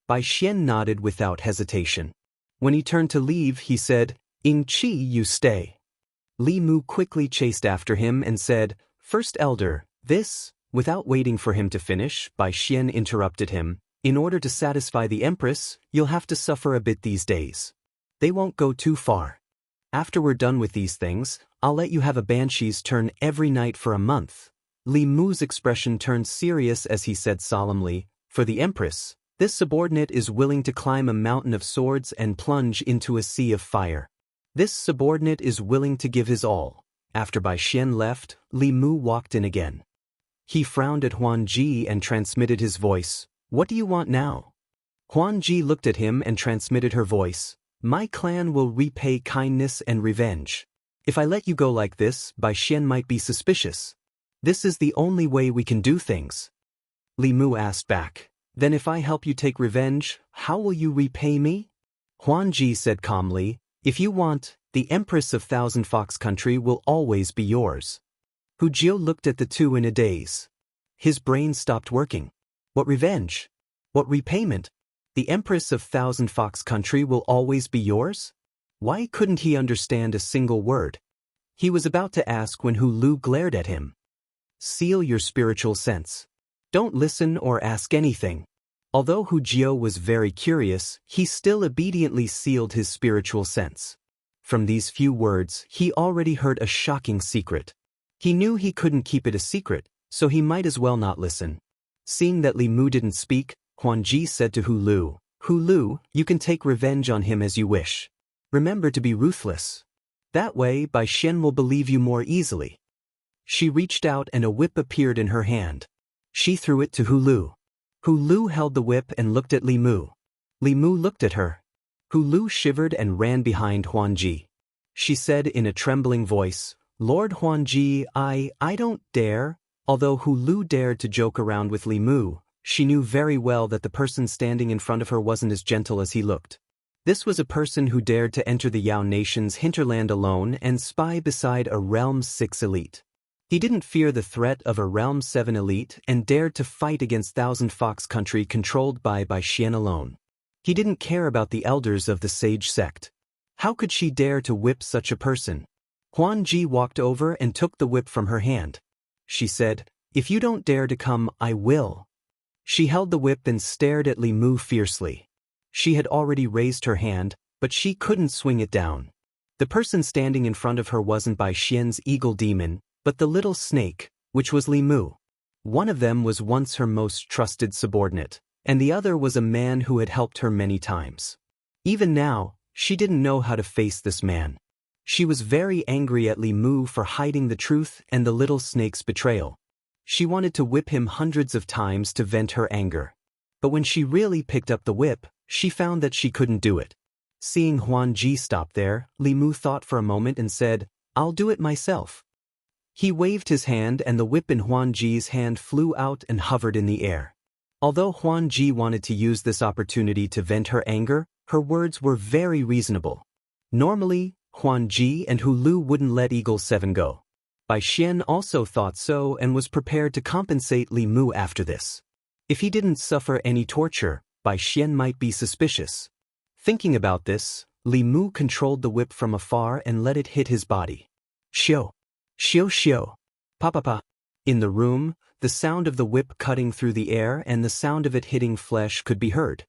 Bai Xian nodded without hesitation. When he turned to leave, he said, "In Qi you stay." Li Mu quickly chased after him and said, "First Elder, this..." Without waiting for him to finish, Bai Xian interrupted him, "In order to satisfy the Empress, you'll have to suffer a bit these days. They won't go too far. After we're done with these things, I'll let you have a banshee's turn every night for a month." Li Mu's expression turned serious as he said solemnly, "For the Empress, this subordinate is willing to climb a mountain of swords and plunge into a sea of fire. This subordinate is willing to give his all." After Bai Xian left, Li Mu walked in again. He frowned at Huan Ji and transmitted his voice, "What do you want now?" Huan Ji looked at him and transmitted her voice, "My clan will repay kindness and revenge. If I let you go like this, Bai Xian might be suspicious. This is the only way we can do things." Li Mu asked back, "Then if I help you take revenge, how will you repay me?" Huan Ji said calmly, "If you want, the Empress of Thousand Fox Country will always be yours." Hu Jiu looked at the two in a daze. His brain stopped working. What revenge? What repayment? The Empress of Thousand Fox Country will always be yours? Why couldn't he understand a single word? He was about to ask when Hu Lu glared at him. Seal your spiritual sense. Don't listen or ask anything. Although Hu Jiu was very curious, he still obediently sealed his spiritual sense. From these few words, he already heard a shocking secret. He knew he couldn't keep it a secret, so he might as well not listen. Seeing that Li Mu didn't speak, Huan Ji said to Hu Lu, "Hu Lu, you can take revenge on him as you wish. Remember to be ruthless. That way, Bai Xian will believe you more easily." She reached out and a whip appeared in her hand. She threw it to Hu Lu. Hu Lu held the whip and looked at Li Mu. Li Mu looked at her. Hu Lu shivered and ran behind Huan Ji. She said in a trembling voice, "Lord Huan Ji, I don't dare." Although Hu Lu dared to joke around with Li Mu, she knew very well that the person standing in front of her wasn't as gentle as he looked. This was a person who dared to enter the Yao nation's hinterland alone and spy beside a Realm 6 elite. He didn't fear the threat of a Realm 7 elite and dared to fight against Thousand Fox Country controlled by Bai Xian alone. He didn't care about the elders of the Sage sect. How could she dare to whip such a person? Huan Ji walked over and took the whip from her hand. She said, "If you don't dare to come, I will." She held the whip and stared at Li Mu fiercely. She had already raised her hand, but she couldn't swing it down. The person standing in front of her wasn't Bai Xian's eagle demon, but the little snake, which was Li Mu. One of them was once her most trusted subordinate, and the other was a man who had helped her many times. Even now, she didn't know how to face this man. She was very angry at Li Mu for hiding the truth and the little snake's betrayal. She wanted to whip him hundreds of times to vent her anger. But when she really picked up the whip, she found that she couldn't do it. Seeing Huan Ji stop there, Li Mu thought for a moment and said, "I'll do it myself." He waved his hand and the whip in Huan Ji's hand flew out and hovered in the air. Although Huan Ji wanted to use this opportunity to vent her anger, her words were very reasonable. Normally, Huan Ji and Hu Lu wouldn't let Eagle 7 go. Bai Xian also thought so and was prepared to compensate Li Mu after this. If he didn't suffer any torture, Bai Xian might be suspicious. Thinking about this, Li Mu controlled the whip from afar and let it hit his body. Xiu. Xiu xiu. Pa pa pa. In the room, the sound of the whip cutting through the air and the sound of it hitting flesh could be heard.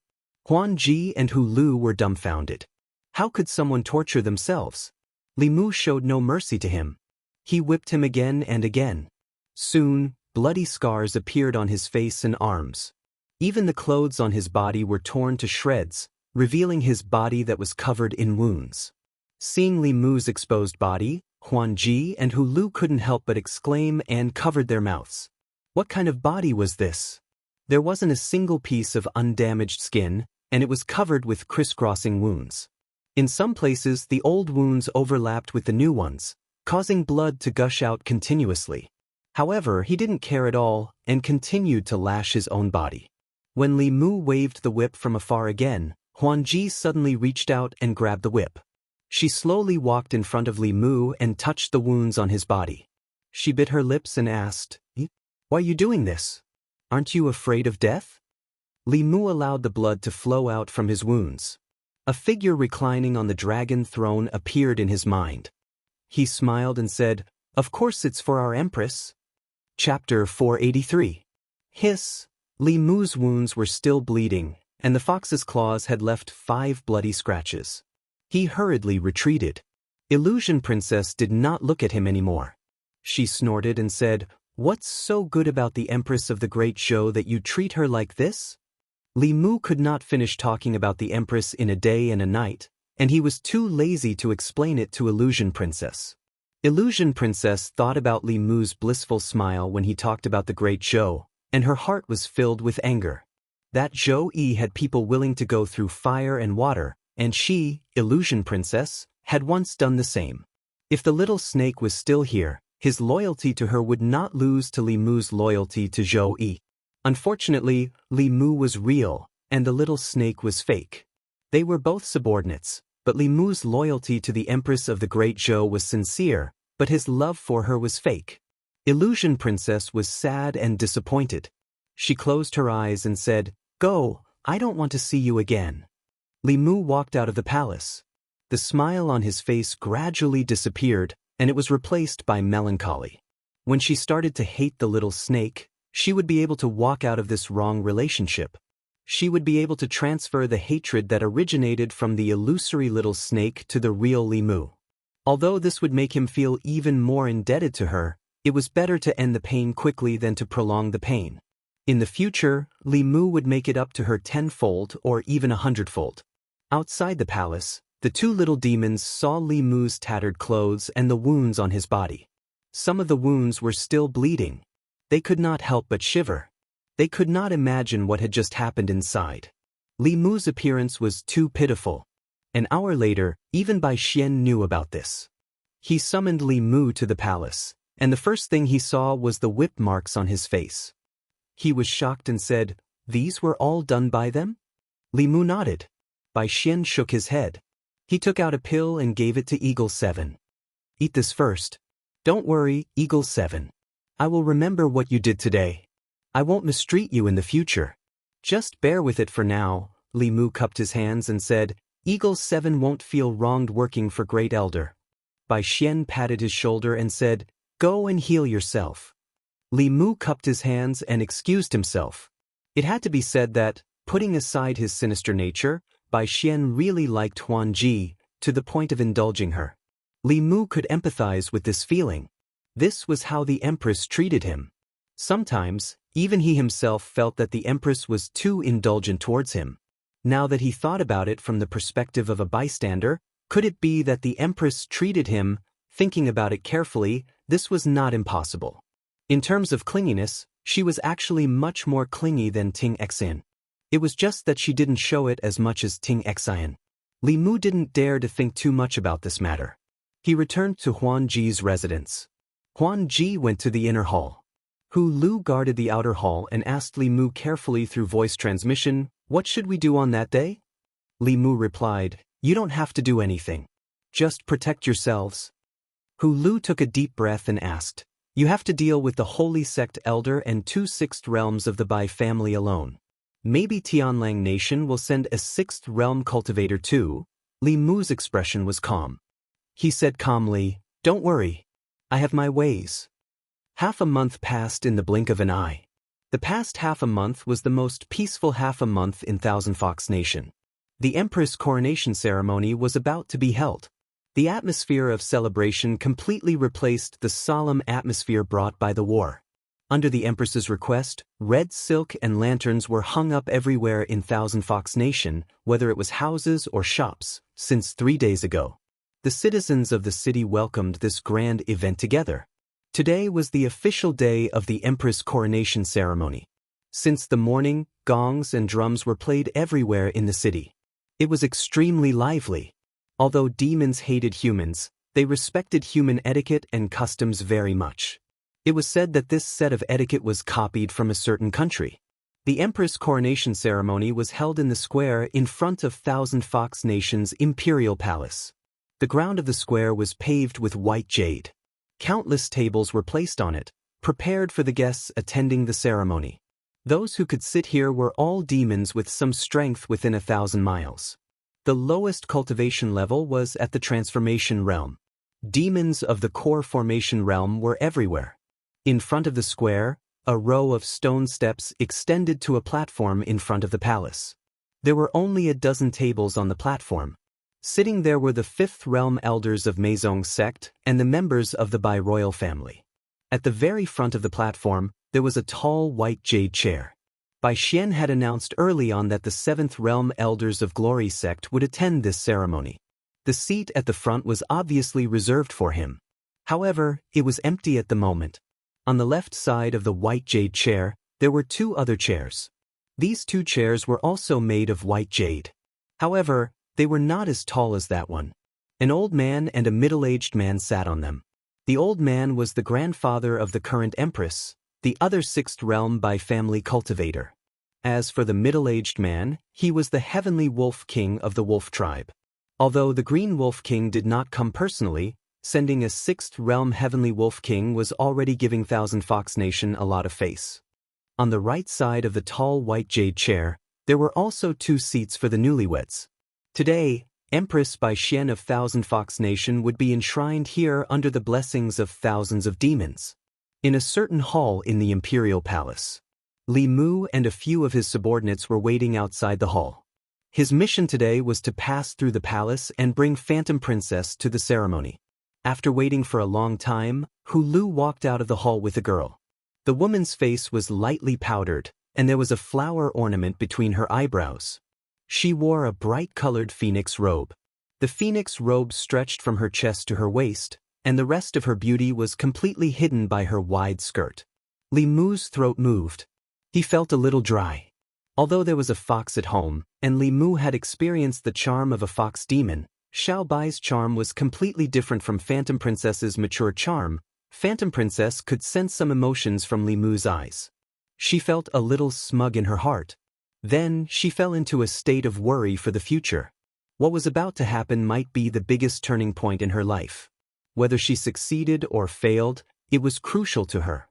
Huan Ji and Hu Lu were dumbfounded. How could someone torture themselves? Li Mu showed no mercy to him. He whipped him again and again. Soon, bloody scars appeared on his face and arms. Even the clothes on his body were torn to shreds, revealing his body that was covered in wounds. Seeing Li Mu's exposed body, Huan Ji and Hu Lu couldn't help but exclaim and covered their mouths. What kind of body was this? There wasn't a single piece of undamaged skin, and it was covered with crisscrossing wounds. In some places, the old wounds overlapped with the new ones, causing blood to gush out continuously. However, he didn't care at all and continued to lash his own body. When Li Mu waved the whip from afar again, Huan Ji suddenly reached out and grabbed the whip. She slowly walked in front of Li Mu and touched the wounds on his body. She bit her lips and asked, "Why are you doing this? Aren't you afraid of death?" Li Mu allowed the blood to flow out from his wounds. A figure reclining on the dragon throne appeared in his mind. He smiled and said, "Of course it's for our Empress." Chapter 483. Hiss. Li Mu's wounds were still bleeding, and the fox's claws had left 5 bloody scratches. He hurriedly retreated. Illusion Princess did not look at him anymore. She snorted and said, "What's so good about the Empress of the Great Zhou that you treat her like this?" Li Mu could not finish talking about the Empress in a day and a night, and he was too lazy to explain it to Illusion Princess. Illusion Princess thought about Li Mu's blissful smile when he talked about the Great Zhou, and her heart was filled with anger. That Zhou Yi had people willing to go through fire and water, and she, Illusion Princess, had once done the same. If the little snake was still here, his loyalty to her would not lose to Li Mu's loyalty to Zhou Yi. Unfortunately, Li Mu was real, and the little snake was fake. They were both subordinates, but Li Mu's loyalty to the Empress of the Great Zhou was sincere, but his love for her was fake. Illusion Princess was sad and disappointed. She closed her eyes and said, "Go, I don't want to see you again." Li Mu walked out of the palace. The smile on his face gradually disappeared, and it was replaced by melancholy. When she started to hate the little snake, she would be able to walk out of this wrong relationship. She would be able to transfer the hatred that originated from the illusory little snake to the real Li Mu. Although this would make him feel even more indebted to her, it was better to end the pain quickly than to prolong the pain. In the future, Li Mu would make it up to her 10-fold or even 100-fold. Outside the palace, the 2 little demons saw Li Mu's tattered clothes and the wounds on his body. Some of the wounds were still bleeding. They could not help but shiver. They could not imagine what had just happened inside. Li Mu's appearance was too pitiful. An hour later, even Bai Xian knew about this. He summoned Li Mu to the palace, and the first thing he saw was the whip marks on his face. He was shocked and said, "These were all done by them?" Li Mu nodded. Bai Xian shook his head. He took out a pill and gave it to Eagle 7. "Eat this first. Don't worry, Eagle 7. I will remember what you did today. I won't mistreat you in the future. Just bear with it for now." Li Mu cupped his hands and said, "Eagle 7 won't feel wronged working for Great Elder." Bai Xian patted his shoulder and said, "Go and heal yourself." Li Mu cupped his hands and excused himself. It had to be said that, putting aside his sinister nature, Bai Xian really liked Huan Ji, to the point of indulging her. Li Mu could empathize with this feeling. This was how the Empress treated him. Sometimes, even he himself felt that the Empress was too indulgent towards him. Now that he thought about it from the perspective of a bystander, could it be that the Empress treated him? Thinking about it carefully, this was not impossible. In terms of clinginess, she was actually much more clingy than Ting Xian. It was just that she didn't show it as much as Ting Xian. Li Mu didn't dare to think too much about this matter. He returned to Huan Ji's residence. Huan Ji went to the inner hall. Hu Lu guarded the outer hall and asked Li Mu carefully through voice transmission, "What should we do on that day?" Li Mu replied, "You don't have to do anything. Just protect yourselves." Hu Lu took a deep breath and asked, "You have to deal with the Holy Sect Elder and 2 sixth realms of the Bai family alone. Maybe Tianlang Nation will send a 6th realm cultivator too." Li Mu's expression was calm. He said calmly, "Don't worry. I have my ways." Half a month passed in the blink of an eye. The past half a month was the most peaceful half a month in Thousand Fox Nation. The Empress coronation ceremony was about to be held. The atmosphere of celebration completely replaced the solemn atmosphere brought by the war. Under the Empress's request, red silk and lanterns were hung up everywhere in Thousand Fox Nation, whether it was houses or shops, since 3 days ago. The citizens of the city welcomed this grand event together. Today was the official day of the Empress coronation ceremony. Since the morning, gongs and drums were played everywhere in the city. It was extremely lively. Although demons hated humans, they respected human etiquette and customs very much. It was said that this set of etiquette was copied from a certain country. The Empress coronation ceremony was held in the square in front of Thousand Fox Nation's imperial palace. The ground of the square was paved with white jade. Countless tables were placed on it, prepared for the guests attending the ceremony. Those who could sit here were all demons with some strength within 1,000 miles. The lowest cultivation level was at the transformation realm. Demons of the core formation realm were everywhere. In front of the square, a row of stone steps extended to a platform in front of the palace. There were only a dozen tables on the platform. Sitting there were the fifth realm elders of Meizong's sect and the members of the Bai royal family. At the very front of the platform, there was a tall white jade chair. Bai Xian had announced early on that the seventh realm elders of Glory sect would attend this ceremony. The seat at the front was obviously reserved for him. However, it was empty at the moment. On the left side of the white jade chair, there were 2 other chairs. These 2 chairs were also made of white jade. However, they were not as tall as that one. An old man and a middle-aged man sat on them. The old man was the grandfather of the current empress, the other 6th realm by family cultivator. As for the middle-aged man, he was the heavenly wolf king of the wolf tribe. Although the green wolf king did not come personally, sending a 6th realm heavenly wolf king was already giving Thousand Fox Nation a lot of face. On the right side of the tall white jade chair, there were also 2 seats for the newlyweds. Today, Empress Bai Xian of Thousand Fox Nation would be enshrined here under the blessings of thousands of demons. In a certain hall in the imperial palace, Li Mu and a few of his subordinates were waiting outside the hall. His mission today was to pass through the palace and bring Phantom Princess to the ceremony. After waiting for a long time, Hu Lu walked out of the hall with a girl. The woman's face was lightly powdered, and there was a flower ornament between her eyebrows. She wore a bright-colored phoenix robe. The phoenix robe stretched from her chest to her waist, and the rest of her beauty was completely hidden by her wide skirt. Li Mu's throat moved. He felt a little dry. Although there was a fox at home, and Li Mu had experienced the charm of a fox demon, Xiao Bai's charm was completely different from Phantom Princess's mature charm. Phantom Princess could sense some emotions from Li Mu's eyes. She felt a little smug in her heart. Then, she fell into a state of worry for the future. What was about to happen might be the biggest turning point in her life. Whether she succeeded or failed, it was crucial to her.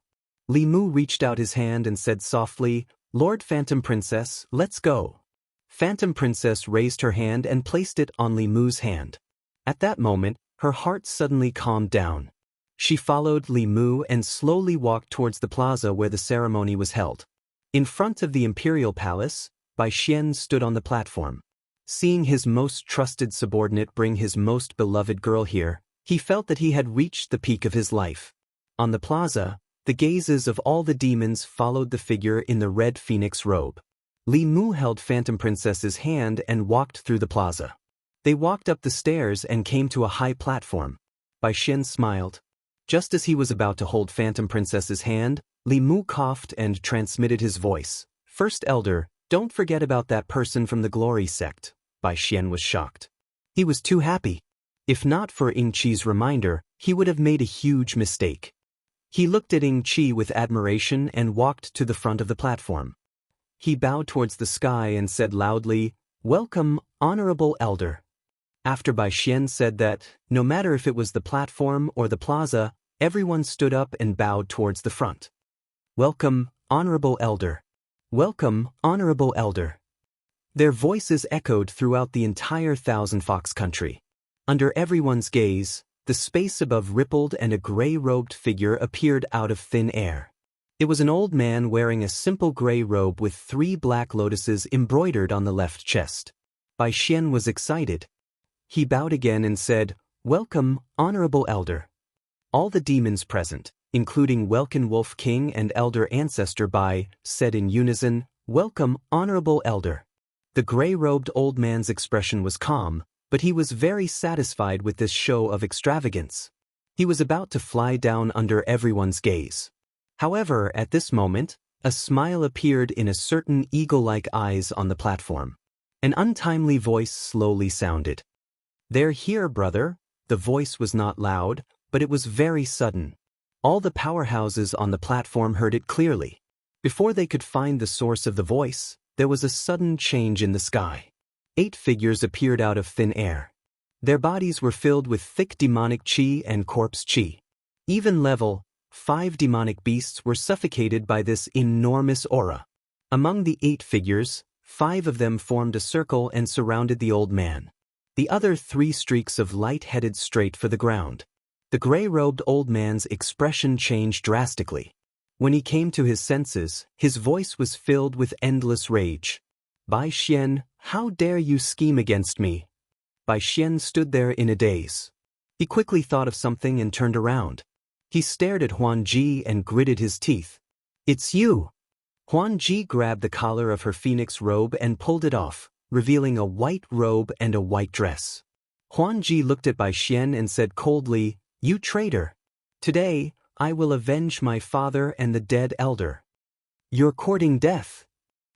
Li Mu reached out his hand and said softly, "Lord Phantom Princess, let's go." Phantom Princess raised her hand and placed it on Li Mu's hand. At that moment, her heart suddenly calmed down. She followed Li Mu and slowly walked towards the plaza where the ceremony was held. In front of the imperial palace, Bai Xian stood on the platform. Seeing his most trusted subordinate bring his most beloved girl here, he felt that he had reached the peak of his life. On the plaza, the gazes of all the demons followed the figure in the red phoenix robe. Li Mu held Phantom Princess's hand and walked through the plaza. They walked up the stairs and came to a high platform. Bai Xian smiled. Just as he was about to hold Phantom Princess's hand, Li Mu coughed and transmitted his voice. "First Elder, don't forget about that person from the Glory sect." Bai Xian was shocked. He was too happy. If not for Ying Qi's reminder, he would have made a huge mistake. He looked at Ying Qi with admiration and walked to the front of the platform. He bowed towards the sky and said loudly, "Welcome, Honorable Elder." After Bai Xian said that, no matter if it was the platform or the plaza, everyone stood up and bowed towards the front. "Welcome, Honorable Elder. Welcome, Honorable Elder." Their voices echoed throughout the entire Thousand Fox country. Under everyone's gaze, the space above rippled and a gray-robed figure appeared out of thin air. It was an old man wearing a simple gray robe with 3 black lotuses embroidered on the left chest. Bai Xian was excited. He bowed again and said, "Welcome, Honorable Elder." All the demons present, including Welkin Wolf King and Elder Ancestor Bai, said in unison, "Welcome, Honorable Elder." The gray-robed old man's expression was calm, but he was very satisfied with this show of extravagance. He was about to fly down under everyone's gaze. However, at this moment, a smile appeared in a certain eagle-like eyes on the platform. An untimely voice slowly sounded. "They're here, brother." The voice was not loud, but it was very sudden. All the powerhouses on the platform heard it clearly. Before they could find the source of the voice, there was a sudden change in the sky. 8 figures appeared out of thin air. Their bodies were filled with thick demonic chi and corpse chi. Even level, 5 demonic beasts were suffocated by this enormous aura. Among the 8 figures, 5 of them formed a circle and surrounded the old man. The other 3 streaks of light headed straight for the ground. The gray-robed old man's expression changed drastically. When he came to his senses, his voice was filled with endless rage. "Bai Xian, how dare you scheme against me?" Bai Xian stood there in a daze. He quickly thought of something and turned around. He stared at Huan Ji and gritted his teeth. "It's you!" Huan Ji grabbed the collar of her phoenix robe and pulled it off, revealing a white robe and a white dress. Huan Ji looked at Bai Xian and said coldly, "You traitor! Today, I will avenge my father and the dead elder." "You're courting death."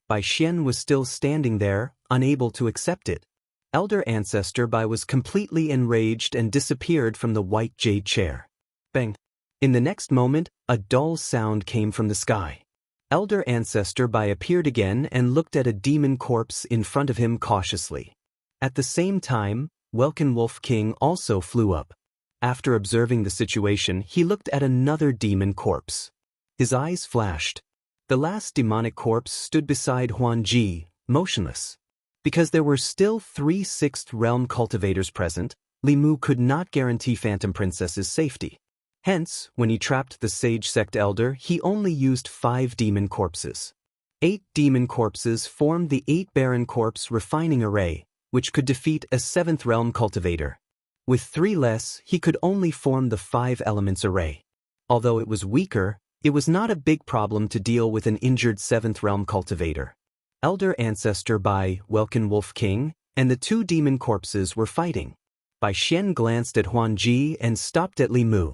Bai Xian was still standing there, unable to accept it. Elder Ancestor Bai was completely enraged and disappeared from the white jade chair. Bang! In the next moment, a dull sound came from the sky. Elder Ancestor Bai appeared again and looked at a demon corpse in front of him cautiously. At the same time, Welkin Wolf King also flew up. After observing the situation, he looked at another demon corpse. His eyes flashed. The last demonic corpse stood beside Huan Ji, motionless. Because there were still 3 sixth realm cultivators present, Li Mu could not guarantee Phantom Princess's safety. Hence, when he trapped the Sage Sect Elder, he only used 5 demon corpses. 8 demon corpses formed the 8 Baron Corpse Refining Array, which could defeat a 7th realm cultivator. With 3 less, he could only form the 5 Elements Array. Although it was weaker, it was not a big problem to deal with an injured 7th realm cultivator. Elder Ancestor Bai, Welkin Wolf King, and the 2 demon corpses were fighting. Bai Xian glanced at Huan Ji and stopped at Li Mu.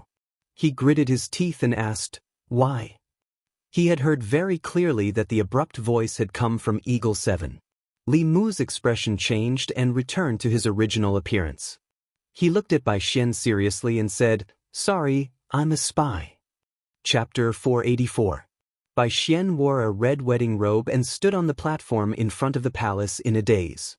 He gritted his teeth and asked, "Why?" He had heard very clearly that the abrupt voice had come from Eagle 7. Li Mu's expression changed and returned to his original appearance. He looked at Bai Xian seriously and said, "Sorry, I'm a spy." Chapter 484. Bai Xian wore a red wedding robe and stood on the platform in front of the palace in a daze.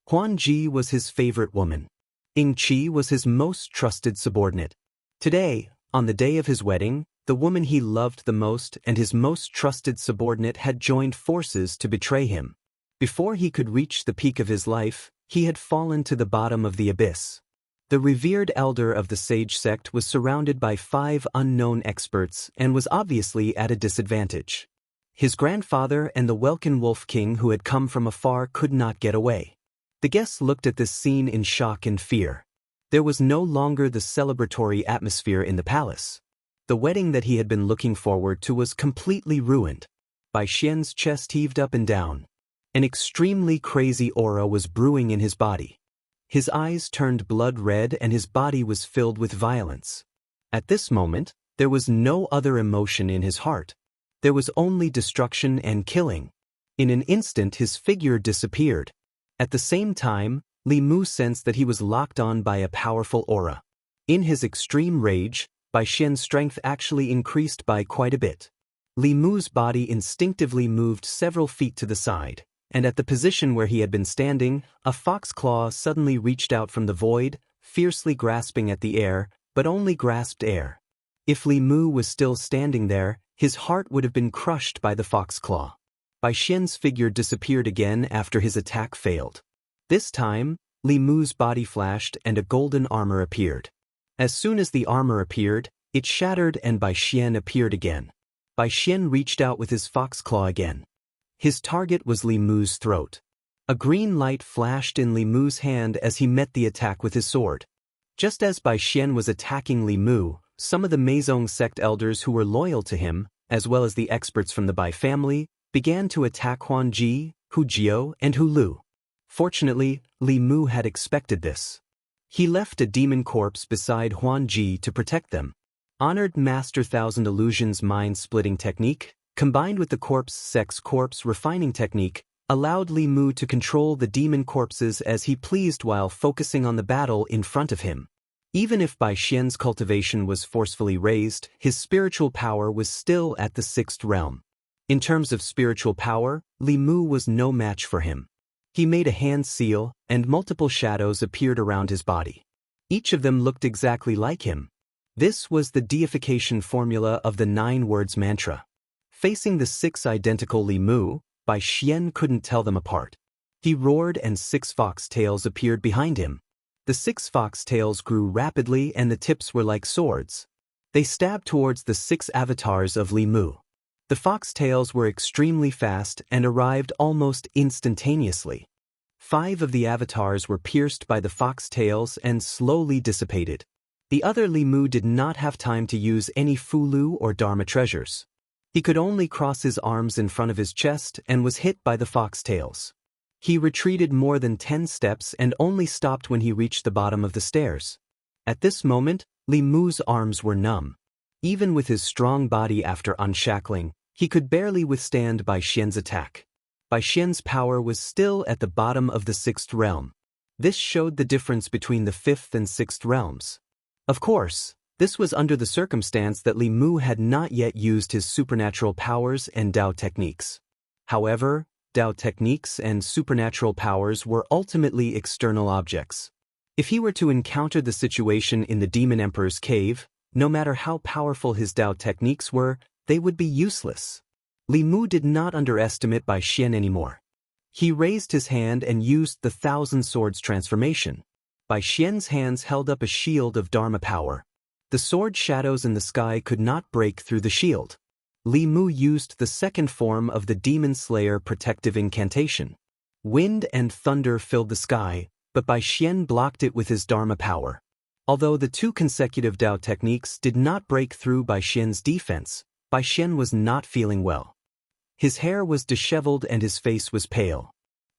Huan Ji was his favorite woman. Ying Qi was his most trusted subordinate. Today, on the day of his wedding, the woman he loved the most and his most trusted subordinate had joined forces to betray him. Before he could reach the peak of his life, he had fallen to the bottom of the abyss. The revered elder of the Sage Sect was surrounded by 5 unknown experts and was obviously at a disadvantage. His grandfather and the Welkin Wolf King who had come from afar could not get away. The guests looked at this scene in shock and fear. There was no longer the celebratory atmosphere in the palace. The wedding that he had been looking forward to was completely ruined. Bai Xian's chest heaved up and down. An extremely crazy aura was brewing in his body. His eyes turned blood red and his body was filled with violence. At this moment, there was no other emotion in his heart. There was only destruction and killing. In an instant his figure disappeared. At the same time, Li Mu sensed that he was locked on by a powerful aura. In his extreme rage, Bai Xian's strength actually increased by quite a bit. Li Mu's body instinctively moved several feet to the side. And at the position where he had been standing, a fox claw suddenly reached out from the void, fiercely grasping at the air, but only grasped air. If Li Mu was still standing there, his heart would have been crushed by the fox claw. Bai Xian's figure disappeared again after his attack failed. This time, Li Mu's body flashed and a golden armor appeared. As soon as the armor appeared, it shattered and Bai Xian appeared again. Bai Xian reached out with his fox claw again. His target was Li Mu's throat. A green light flashed in Li Mu's hand as he met the attack with his sword. Just as Bai Xian was attacking Li Mu, some of the Meizong sect elders who were loyal to him, as well as the experts from the Bai family, began to attack Huanji, Hu Jiao, and Hu Lu. Fortunately, Li Mu had expected this. He left a demon corpse beside Huanji to protect them. Honored Master Thousand Illusions mind-splitting technique, combined with the corpse sect's corpse refining technique, allowed Li Mu to control the demon corpses as he pleased while focusing on the battle in front of him. Even if Bai Xian's cultivation was forcefully raised, his spiritual power was still at the 6th realm. In terms of spiritual power, Li Mu was no match for him. He made a hand seal, and multiple shadows appeared around his body. Each of them looked exactly like him. This was the deification formula of the 9 words mantra. Facing the 6 identical Li Mu, Bai Xian couldn't tell them apart. He roared and 6 foxtails appeared behind him. The 6 foxtails grew rapidly and the tips were like swords. They stabbed towards the 6 avatars of Li Mu. The foxtails were extremely fast and arrived almost instantaneously. 5 of the avatars were pierced by the foxtails and slowly dissipated. The other Li Mu did not have time to use any Fulu or Dharma treasures. He could only cross his arms in front of his chest and was hit by the foxtails. He retreated more than 10 steps and only stopped when he reached the bottom of the stairs. At this moment, Li Mu's arms were numb. Even with his strong body after unshackling, he could barely withstand Bai Xian's attack. Bai Xian's power was still at the bottom of the 6th realm. This showed the difference between the 5th and 6th realms. Of course, this was under the circumstance that Li Mu had not yet used his supernatural powers and Dao techniques. However, Dao techniques and supernatural powers were ultimately external objects. If he were to encounter the situation in the Demon Emperor's cave, no matter how powerful his Dao techniques were, they would be useless. Li Mu did not underestimate Bai Xian anymore. He raised his hand and used the 1,000 Swords transformation. Bai Xian's hands held up a shield of Dharma power. The sword shadows in the sky could not break through the shield. Li Mu used the second form of the Demon Slayer protective incantation. Wind and thunder filled the sky, but Bai Xian blocked it with his Dharma power. Although the 2 consecutive Dao techniques did not break through Bai Xian's defense, Bai Xian was not feeling well. His hair was disheveled and his face was pale.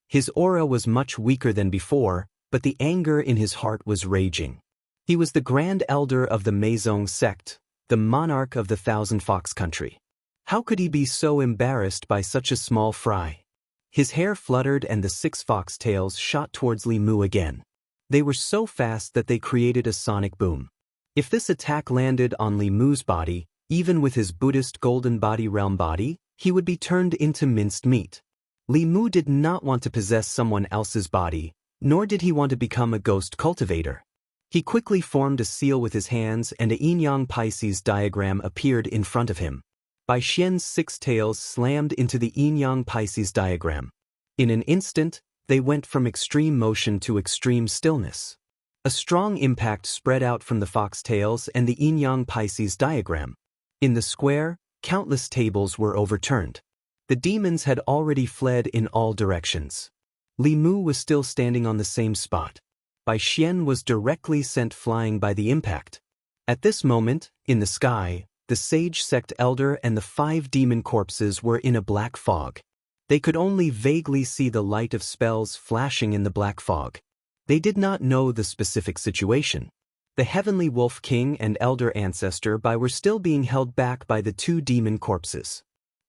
His aura was much weaker than before, but the anger in his heart was raging. He was the Grand Elder of the Meizong sect, the monarch of the 1,000 Fox country. How could he be so embarrassed by such a small fry? His hair fluttered and the 6 foxtails shot towards Li Mu again. They were so fast that they created a sonic boom. If this attack landed on Li Mu's body, even with his Buddhist golden body realm body, he would be turned into minced meat. Li Mu did not want to possess someone else's body, nor did he want to become a ghost cultivator. He quickly formed a seal with his hands and a yin-yang Pisces diagram appeared in front of him. Bai Xian's 6 tails slammed into the yin-yang Pisces diagram. In an instant, they went from extreme motion to extreme stillness. A strong impact spread out from the foxtails and the yin-yang Pisces diagram. In the square, countless tables were overturned. The demons had already fled in all directions. Li Mu was still standing on the same spot. Bai Xian was directly sent flying by the impact. At this moment, in the sky, the sage sect elder and the 5 demon corpses were in a black fog. They could only vaguely see the light of spells flashing in the black fog. They did not know the specific situation. The Heavenly Wolf King and Elder Ancestor Bai were still being held back by the 2 demon corpses.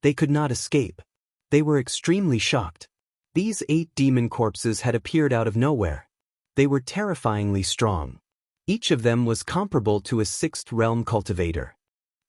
They could not escape. They were extremely shocked. These 8 demon corpses had appeared out of nowhere. They were terrifyingly strong. Each of them was comparable to a 6th realm cultivator.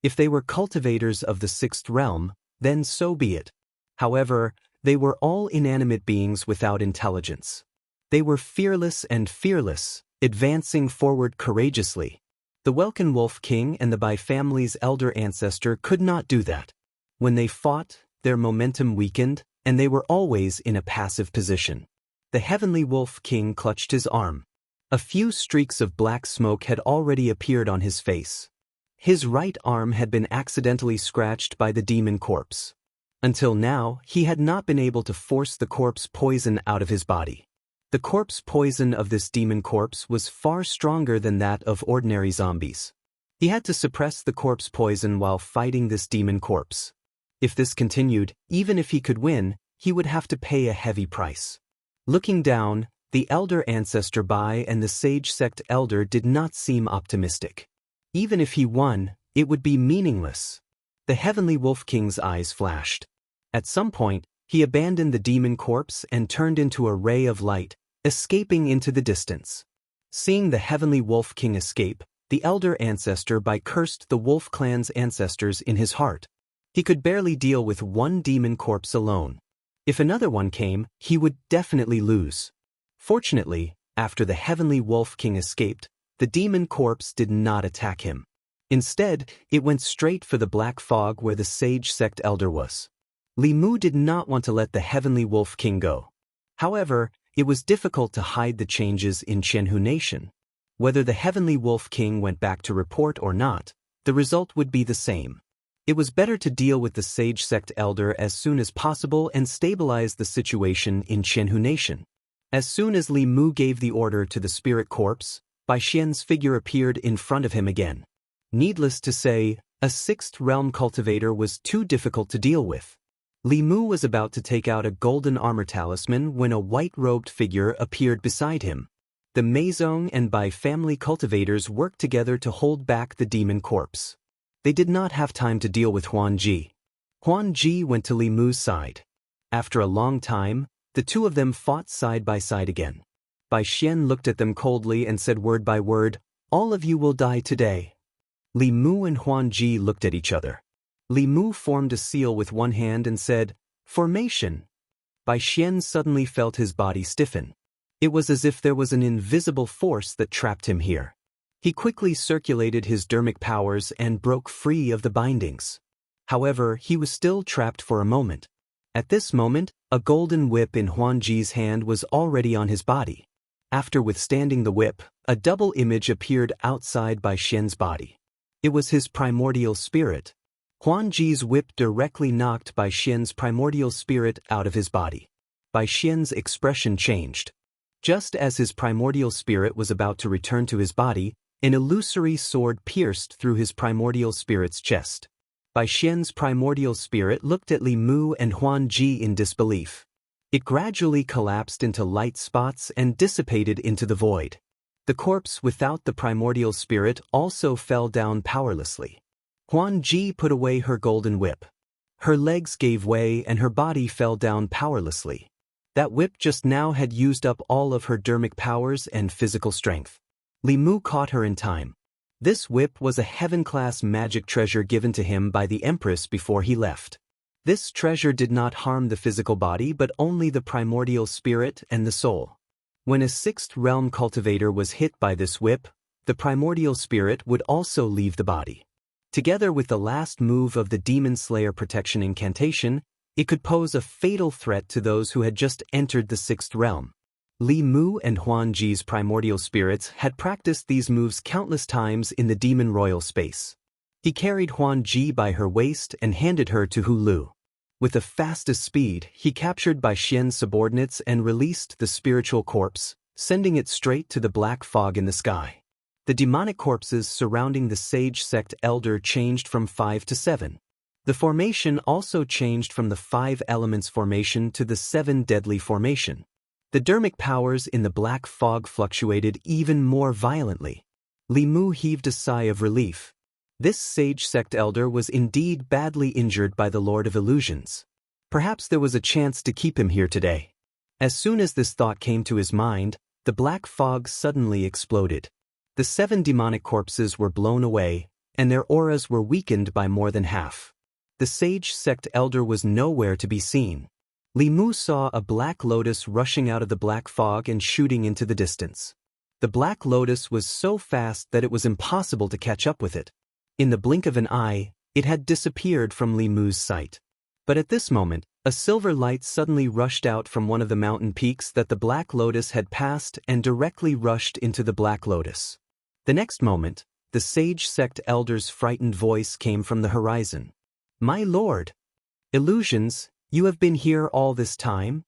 If they were cultivators of the 6th realm, then so be it. However, they were all inanimate beings without intelligence. They were fearless and fearless, advancing forward courageously. The Welkin Wolf King and the Bai family's elder ancestor could not do that. When they fought, their momentum weakened, and they were always in a passive position. The Heavenly Wolf King clutched his arm. A few streaks of black smoke had already appeared on his face. His right arm had been accidentally scratched by the demon corpse. Until now, he had not been able to force the corpse poison out of his body. The corpse poison of this demon corpse was far stronger than that of ordinary zombies. He had to suppress the corpse poison while fighting this demon corpse. If this continued, even if he could win, he would have to pay a heavy price. Looking down, the elder ancestor Bai and the sage sect elder did not seem optimistic. Even if he won, it would be meaningless. The heavenly wolf king's eyes flashed. At some point, he abandoned the demon corpse and turned into a ray of light, escaping into the distance. Seeing the heavenly wolf king escape, the elder ancestor Bai cursed the wolf clan's ancestors in his heart. He could barely deal with one demon corpse alone. If another one came, he would definitely lose. Fortunately, after the heavenly wolf king escaped, the demon corpse did not attack him. Instead, it went straight for the black fog where the sage sect elder was. Li Mu did not want to let the heavenly wolf king go. However, it was difficult to hide the changes in Qianhu Nation. Whether the heavenly wolf king went back to report or not, the result would be the same. It was better to deal with the sage sect elder as soon as possible and stabilize the situation in Qianhu Nation. As soon as Li Mu gave the order to the spirit corpse, Bai Xian's figure appeared in front of him again. Needless to say, a sixth realm cultivator was too difficult to deal with. Li Mu was about to take out a golden armor talisman when a white-robed figure appeared beside him. The Meizong and Bai family cultivators worked together to hold back the demon corpse. They did not have time to deal with Huan Ji. Huan Ji went to Li Mu's side. After a long time, the two of them fought side by side again. Bai Xian looked at them coldly and said word by word, "All of you will die today." Li Mu and Huan Ji looked at each other. Li Mu formed a seal with one hand and said, "Formation." Bai Xian suddenly felt his body stiffen. It was as if there was an invisible force that trapped him here. He quickly circulated his dermic powers and broke free of the bindings. However, he was still trapped for a moment. At this moment, a golden whip in Huan Ji's hand was already on his body. After withstanding the whip, a double image appeared outside Bai Xian's body. It was his primordial spirit. Huan Ji's whip directly knocked Bai Xian's primordial spirit out of his body. Bai Xian's expression changed. Just as his primordial spirit was about to return to his body, an illusory sword pierced through his primordial spirit's chest. Bai Xian's primordial spirit looked at Li Mu and Huan Ji in disbelief. It gradually collapsed into light spots and dissipated into the void. The corpse without the primordial spirit also fell down powerlessly. Huan Ji put away her golden whip. Her legs gave way and her body fell down powerlessly. That whip just now had used up all of her dermic powers and physical strength. Li Mu caught her in time. This whip was a heaven-class magic treasure given to him by the Empress before he left. This treasure did not harm the physical body but only the primordial spirit and the soul. When a sixth realm cultivator was hit by this whip, the primordial spirit would also leave the body. Together with the last move of the Demon Slayer protection incantation, it could pose a fatal threat to those who had just entered the sixth realm. Li Mu and Huan Ji's primordial spirits had practiced these moves countless times in the demon royal space. He carried Huan Ji by her waist and handed her to Hu Lu. With the fastest speed, he captured Bai Xian's subordinates and released the spiritual corpse, sending it straight to the black fog in the sky. The demonic corpses surrounding the sage sect elder changed from 5 to 7. The formation also changed from the 5 elements formation to the 7 deadly formation. The dermic powers in the black fog fluctuated even more violently. Li Mu heaved a sigh of relief. This sage sect elder was indeed badly injured by the Lord of Illusions. Perhaps there was a chance to keep him here today. As soon as this thought came to his mind, the black fog suddenly exploded. The 7 demonic corpses were blown away, and their auras were weakened by more than half. The sage sect elder was nowhere to be seen. Li Mu saw a black lotus rushing out of the black fog and shooting into the distance. The black lotus was so fast that it was impossible to catch up with it. In the blink of an eye, it had disappeared from Li Mu's sight. But at this moment, a silver light suddenly rushed out from one of the mountain peaks that the black lotus had passed and directly rushed into the black lotus. The next moment, the sage sect elder's frightened voice came from the horizon. "My lord! Illusions, you have been here all this time?"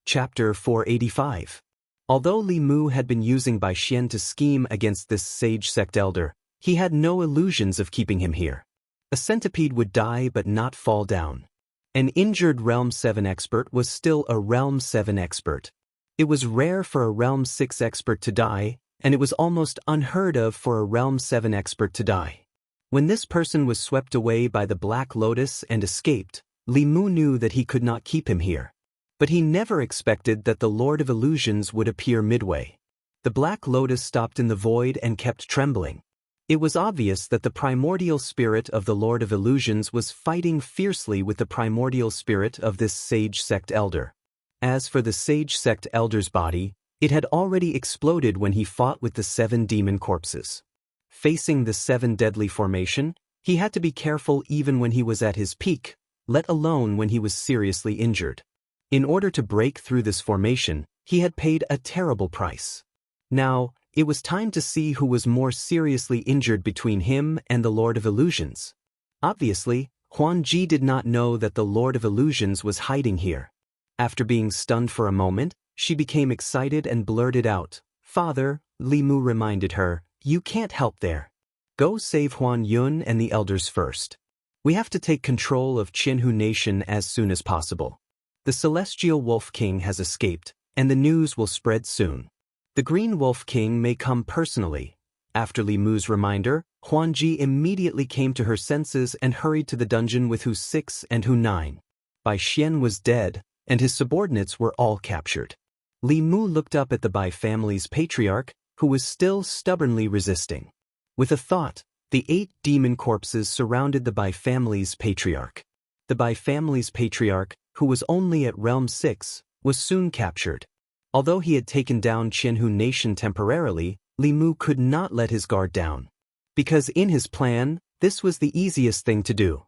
Chapter 485. Although Li Mu had been using Bai Xian to scheme against this sage sect elder, He had no illusions of keeping him here. A centipede would die but not fall down. An injured Realm 7 expert was still a Realm 7 expert. It was rare for a Realm 6 expert to die, and it was almost unheard of for a Realm 7 expert to die. When this person was swept away by the Black Lotus and escaped, Li Mu knew that he could not keep him here. But he never expected that the Lord of Illusions would appear midway. The Black Lotus stopped in the void and kept trembling. It was obvious that the primordial spirit of the Lord of Illusions was fighting fiercely with the primordial spirit of this Sage Sect Elder. As for the Sage Sect Elder's body, it had already exploded when he fought with the 7 demon corpses. Facing the 7 deadly formation, he had to be careful even when he was at his peak, let alone when he was seriously injured. In order to break through this formation, he had paid a terrible price. Now, it was time to see who was more seriously injured between him and the Lord of Illusions. Obviously, Huan Ji did not know that the Lord of Illusions was hiding here. After being stunned for a moment, she became excited and blurted out, "Father," Li Mu reminded her, "you can't help there. Go save Huan Yun and the elders first. We have to take control of Qinhu Nation as soon as possible. The Celestial Wolf King has escaped, and the news will spread soon. The Green Wolf King may come personally." After Li Mu's reminder, Huan Ji immediately came to her senses and hurried to the dungeon with Hu 6 and Hu 9. Bai Xian was dead, and his subordinates were all captured. Li Mu looked up at the Bai family's patriarch, who was still stubbornly resisting. With a thought, the 8 demon corpses surrounded the Bai family's patriarch. The Bai family's patriarch, who was only at Realm 6, was soon captured. Although he had taken down Qinhu Nation temporarily, Li Mu could not let his guard down. Because in his plan, this was the easiest thing to do.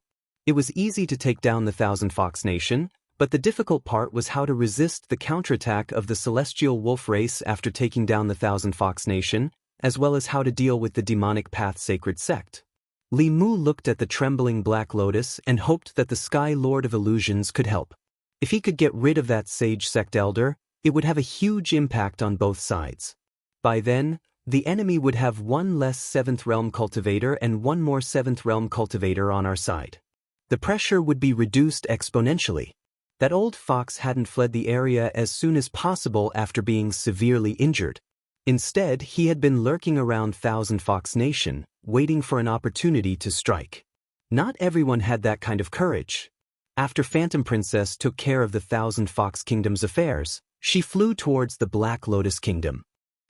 It was easy to take down the Thousand Fox Nation, but the difficult part was how to resist the counterattack of the Celestial Wolf race after taking down the Thousand Fox Nation, as well as how to deal with the Demonic Path Sacred Sect. Li Mu looked at the trembling Black Lotus and hoped that the Sky Lord of Illusions could help. If he could get rid of that Sage Sect Elder, it would have a huge impact on both sides. By then, the enemy would have 1 less 7th Realm Cultivator and 1 more 7th Realm Cultivator on our side. The pressure would be reduced exponentially. That old fox hadn't fled the area as soon as possible after being severely injured. Instead, he had been lurking around Thousand Fox Nation, waiting for an opportunity to strike. Not everyone had that kind of courage. After Phantom Princess took care of the Thousand Fox Kingdom's affairs, she flew towards the Black Lotus Kingdom.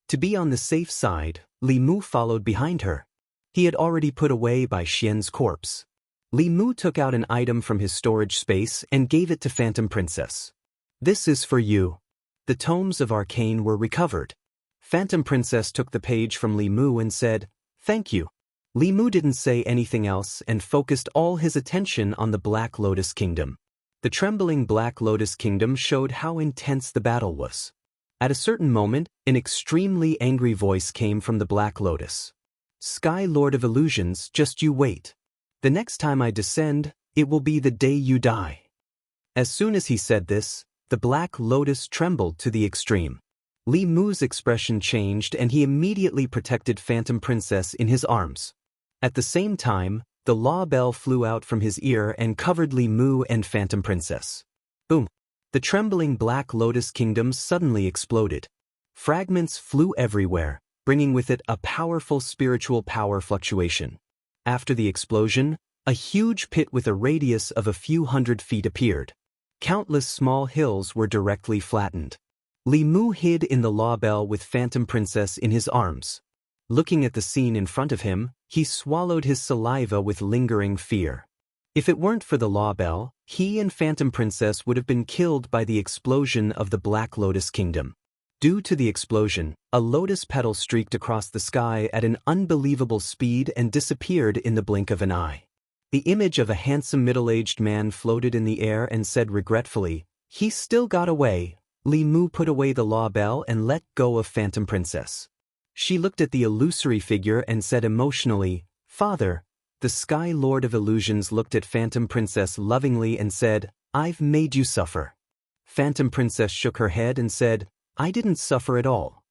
To be on the safe side, Li Mu followed behind her. He had already put away Bai Xian's corpse. Li Mu took out an item from his storage space and gave it to Phantom Princess. "This is for you." The tomes of Arcane were recovered. Phantom Princess took the page from Li Mu and said, "Thank you." Li Mu didn't say anything else and focused all his attention on the Black Lotus Kingdom. The trembling Black Lotus Kingdom showed how intense the battle was. At a certain moment, an extremely angry voice came from the Black Lotus. "Sky Lord of Illusions, just you wait. The next time I descend, it will be the day you die." As soon as he said this, the Black Lotus trembled to the extreme. Li Mu's expression changed and he immediately protected Phantom Princess in his arms. At the same time, the law bell flew out from his ear and covered Li Mu and Phantom Princess. Boom! The trembling Black Lotus Kingdom suddenly exploded. Fragments flew everywhere, bringing with it a powerful spiritual power fluctuation. After the explosion, a huge pit with a radius of a few hundred feet appeared. Countless small hills were directly flattened. Li Mu hid in the law bell with Phantom Princess in his arms. Looking at the scene in front of him, he swallowed his saliva with lingering fear. If it weren't for the law bell, he and Phantom Princess would have been killed by the explosion of the Black Lotus Kingdom. Due to the explosion, a lotus petal streaked across the sky at an unbelievable speed and disappeared in the blink of an eye. The image of a handsome middle-aged man floated in the air and said regretfully, "He still got away." Li Mu put away the law bell and let go of Phantom Princess. She looked at the illusory figure and said emotionally, "Father." The Sky Lord of Illusions looked at Phantom Princess lovingly and said, "I've made you suffer." Phantom Princess shook her head and said, "I didn't suffer at all."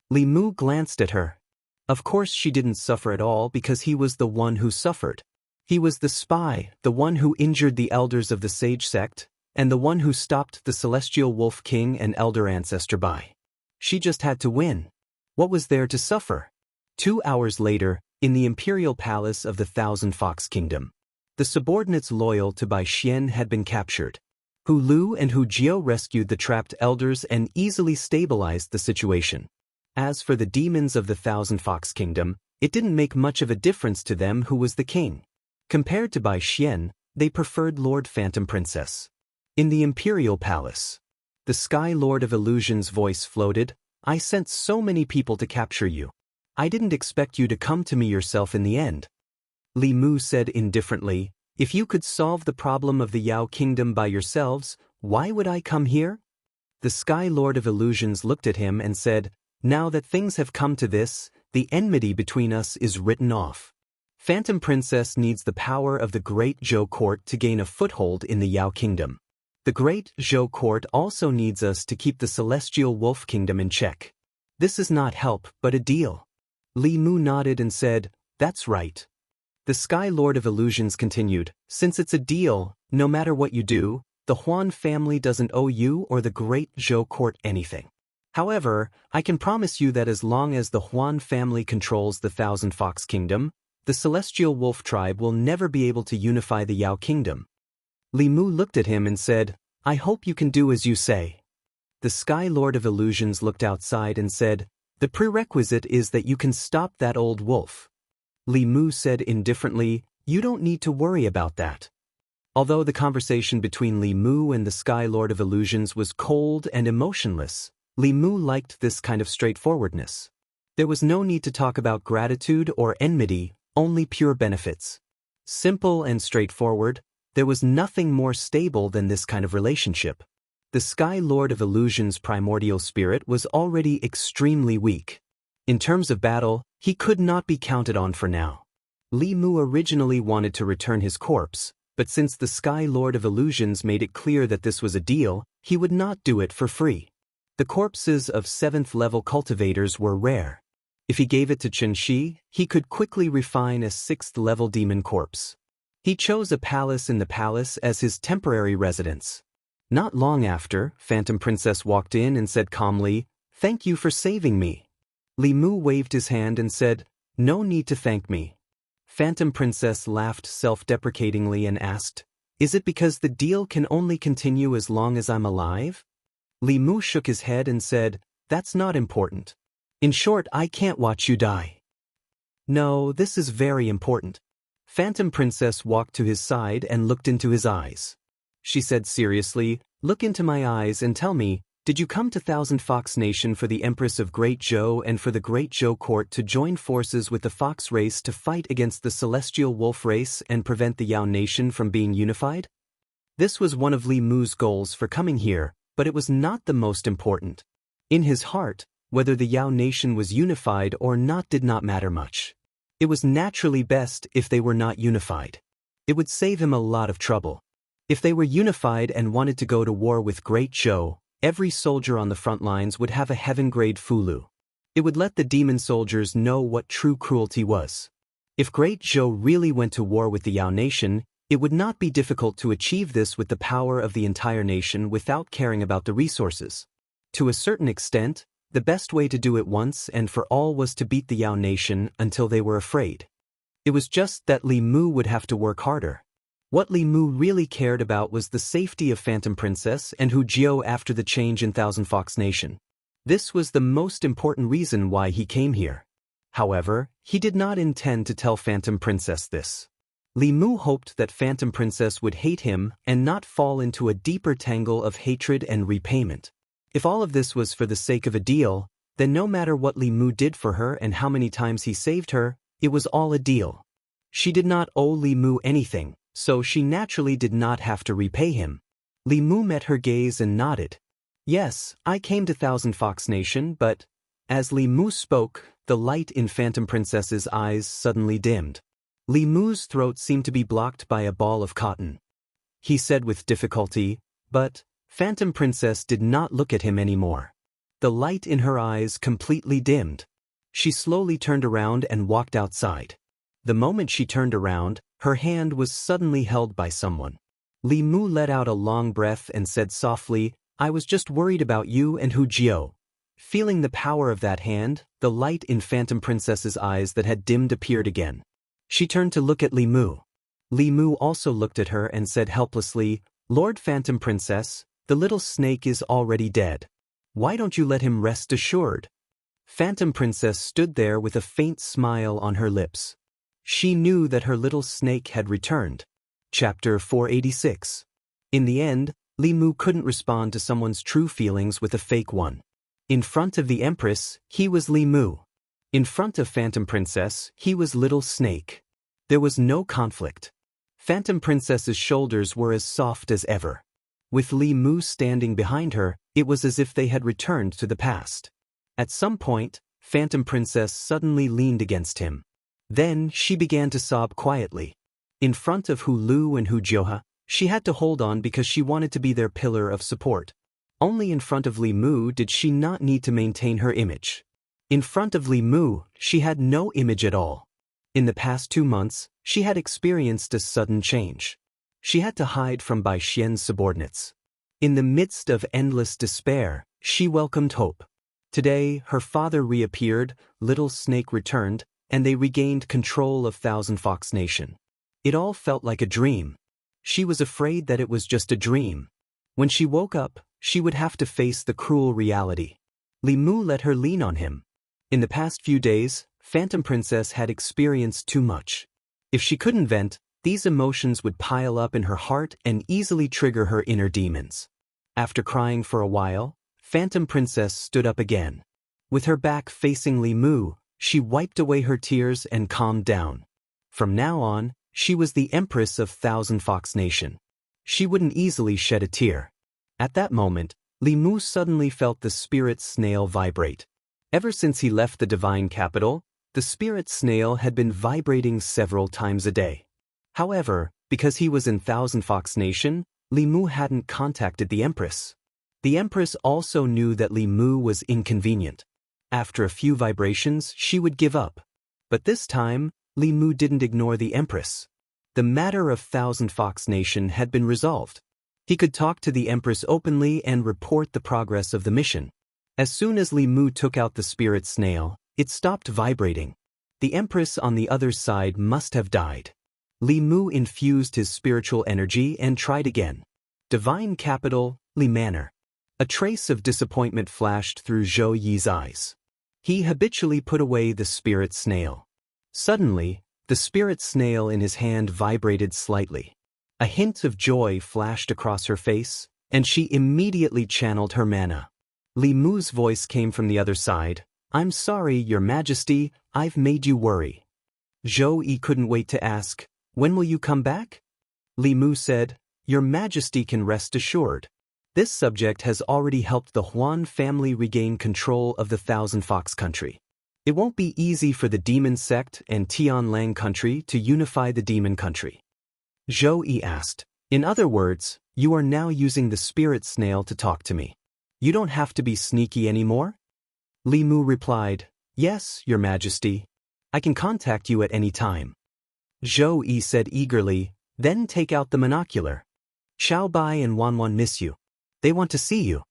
Li Mu glanced at her. Of course she didn't suffer at all because he was the one who suffered. He was the spy, the one who injured the elders of the sage sect, and the one who stopped the celestial wolf king and elder ancestor by. She just had to win. What was there to suffer? 2 hours later, in the imperial palace of the Thousand Fox Kingdom, the subordinates loyal to Bai Xian had been captured. Hu Lu and Hu Jiao rescued the trapped elders and easily stabilized the situation. As for the demons of the Thousand Fox Kingdom, it didn't make much of a difference to them who was the king. Compared to Bai Xian, they preferred Lord Phantom Princess. In the imperial palace, the Sky Lord of Illusion's voice floated, "I sent so many people to capture you. I didn't expect you to come to me yourself in the end." Li Mu said indifferently, "If you could solve the problem of the Yao Kingdom by yourselves, why would I come here?" The Sky Lord of Illusions looked at him and said, "Now that things have come to this, the enmity between us is written off. Phantom Princess needs the power of the Great Zhou Court to gain a foothold in the Yao Kingdom. The Great Zhou Court also needs us to keep the Celestial Wolf Kingdom in check. This is not help, but a deal." Li Mu nodded and said, "That's right." The Sky Lord of Illusions continued, "Since it's a deal, no matter what you do, the Huan family doesn't owe you or the Great Zhou Court anything. However, I can promise you that as long as the Huan family controls the Thousand Fox Kingdom, the Celestial Wolf tribe will never be able to unify the Yao Kingdom." Li Mu looked at him and said, "I hope you can do as you say." The Sky Lord of Illusions looked outside and said, "The prerequisite is that you can stop that old wolf." Li Mu said indifferently, "You don't need to worry about that." Although the conversation between Li Mu and the Sky Lord of Illusions was cold and emotionless, Li Mu liked this kind of straightforwardness. There was no need to talk about gratitude or enmity, only pure benefits. Simple and straightforward, there was nothing more stable than this kind of relationship. The Sky Lord of Illusion's primordial spirit was already extremely weak. In terms of battle, he could not be counted on for now. Li Mu originally wanted to return his corpse, but since the Sky Lord of Illusions made it clear that this was a deal, he would not do it for free. The corpses of 7th-level cultivators were rare. If he gave it to Xianxia, he could quickly refine a 6th-level demon corpse. He chose a palace in the palace as his temporary residence. Not long after, Phantom Princess walked in and said calmly, "Thank you for saving me." Li Mu waved his hand and said, "No need to thank me." Phantom Princess laughed self-deprecatingly and asked, "Is it because the deal can only continue as long as I'm alive?" Li Mu shook his head and said, "That's not important. In short, I can't watch you die." "No, this is very important." Phantom Princess walked to his side and looked into his eyes. She said seriously, "Look into my eyes and tell me, did you come to Thousand Fox Nation for the Empress of Great Zhou and for the Great Zhou Court to join forces with the Fox race to fight against the Celestial Wolf race and prevent the Yao Nation from being unified?" This was one of Li Mu's goals for coming here, but it was not the most important. In his heart, whether the Yao Nation was unified or not did not matter much. It was naturally best if they were not unified. It would save him a lot of trouble. If they were unified and wanted to go to war with Great Zhou, every soldier on the front lines would have a heaven-grade fulu. It would let the demon soldiers know what true cruelty was. If Great Zhou really went to war with the Yao Nation, it would not be difficult to achieve this with the power of the entire nation without caring about the resources. To a certain extent, the best way to do it once and for all was to beat the Yao Nation until they were afraid. It was just that Li Mu would have to work harder. What Li Mu really cared about was the safety of Phantom Princess and Hu Jiao after the change in Thousand Fox Nation. This was the most important reason why he came here. However, he did not intend to tell Phantom Princess this. Li Mu hoped that Phantom Princess would hate him and not fall into a deeper tangle of hatred and repayment. If all of this was for the sake of a deal, then no matter what Li Mu did for her and how many times he saved her, it was all a deal. She did not owe Li Mu anything, so she naturally did not have to repay him. Li Mu met her gaze and nodded. "Yes, I came to Thousand Fox Nation, but..." As Li Mu spoke, the light in Phantom Princess's eyes suddenly dimmed. Li Mu's throat seemed to be blocked by a ball of cotton. He said with difficulty, "But..." Phantom Princess did not look at him anymore. The light in her eyes completely dimmed. She slowly turned around and walked outside. The moment she turned around, her hand was suddenly held by someone. Li Mu let out a long breath and said softly, "I was just worried about you and Hu Jiao." Feeling the power of that hand, the light in Phantom Princess's eyes that had dimmed appeared again. She turned to look at Li Mu. Li Mu also looked at her and said helplessly, "Lord Phantom Princess, the little snake is already dead. Why don't you let him rest assured?" Phantom Princess stood there with a faint smile on her lips. She knew that her little snake had returned. Chapter 486. In the end, Li Mu couldn't respond to someone's true feelings with a fake one. In front of the Empress, he was Li Mu. In front of Phantom Princess, he was Little Snake. There was no conflict. Phantom Princess's shoulders were as soft as ever. With Li Mu standing behind her, it was as if they had returned to the past. At some point, Phantom Princess suddenly leaned against him. Then she began to sob quietly. In front of Hu Lu and Hu Jiao, she had to hold on because she wanted to be their pillar of support. Only in front of Li Mu did she not need to maintain her image. In front of Li Mu, she had no image at all. In the past 2 months, she had experienced a sudden change. She had to hide from Bai Xian's subordinates. In the midst of endless despair, she welcomed hope. Today, her father reappeared, Little Snake returned, and they regained control of Thousand Fox Nation. It all felt like a dream. She was afraid that it was just a dream. When she woke up, she would have to face the cruel reality. Li Mu let her lean on him. In the past few days, Phantom Princess had experienced too much. If she couldn't vent, these emotions would pile up in her heart and easily trigger her inner demons. After crying for a while, Phantom Princess stood up again. With her back facing Li Mu, she wiped away her tears and calmed down. From now on, she was the Empress of Thousand Fox Nation. She wouldn't easily shed a tear. At that moment, Li Mu suddenly felt the spirit snail vibrate. Ever since he left the divine capital, the spirit snail had been vibrating several times a day. However, because he was in Thousand Fox Nation, Li Mu hadn't contacted the Empress. The Empress also knew that Li Mu was inconvenient. After a few vibrations, she would give up. But this time, Li Mu didn't ignore the Empress. The matter of Thousand Fox Nation had been resolved. He could talk to the Empress openly and report the progress of the mission. As soon as Li Mu took out the spirit snail, it stopped vibrating. The Empress on the other side must have died. Li Mu infused his spiritual energy and tried again. Divine capital, Li Manor. A trace of disappointment flashed through Zhou Yi's eyes. He habitually put away the spirit snail. Suddenly, the spirit snail in his hand vibrated slightly. A hint of joy flashed across her face, and she immediately channeled her mana. Li Mu's voice came from the other side. "I'm sorry, Your Majesty, I've made you worry." Zhou Yi couldn't wait to ask, "When will you come back?" Li Mu said, "Your Majesty can rest assured. This subject has already helped the Huan family regain control of the Thousand Fox country. It won't be easy for the demon sect and Tianlang country to unify the demon country." Zhou Yi asked, "In other words, you are now using the spirit snail to talk to me. You don't have to be sneaky anymore?" Li Mu replied, "Yes, Your Majesty. I can contact you at any time." Zhou Yi said eagerly, "Then take out the monocular. Xiao Bai and Wan Wan miss you. They want to see you."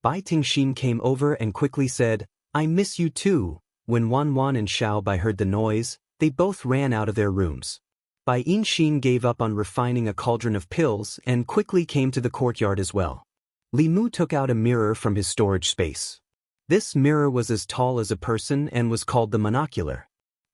Bai Tingxin came over and quickly said, "I miss you too." When Wan Wan and Xiao Bai heard the noise, they both ran out of their rooms. Bai Yinxin gave up on refining a cauldron of pills and quickly came to the courtyard as well. Li Mu took out a mirror from his storage space. This mirror was as tall as a person and was called the monocular.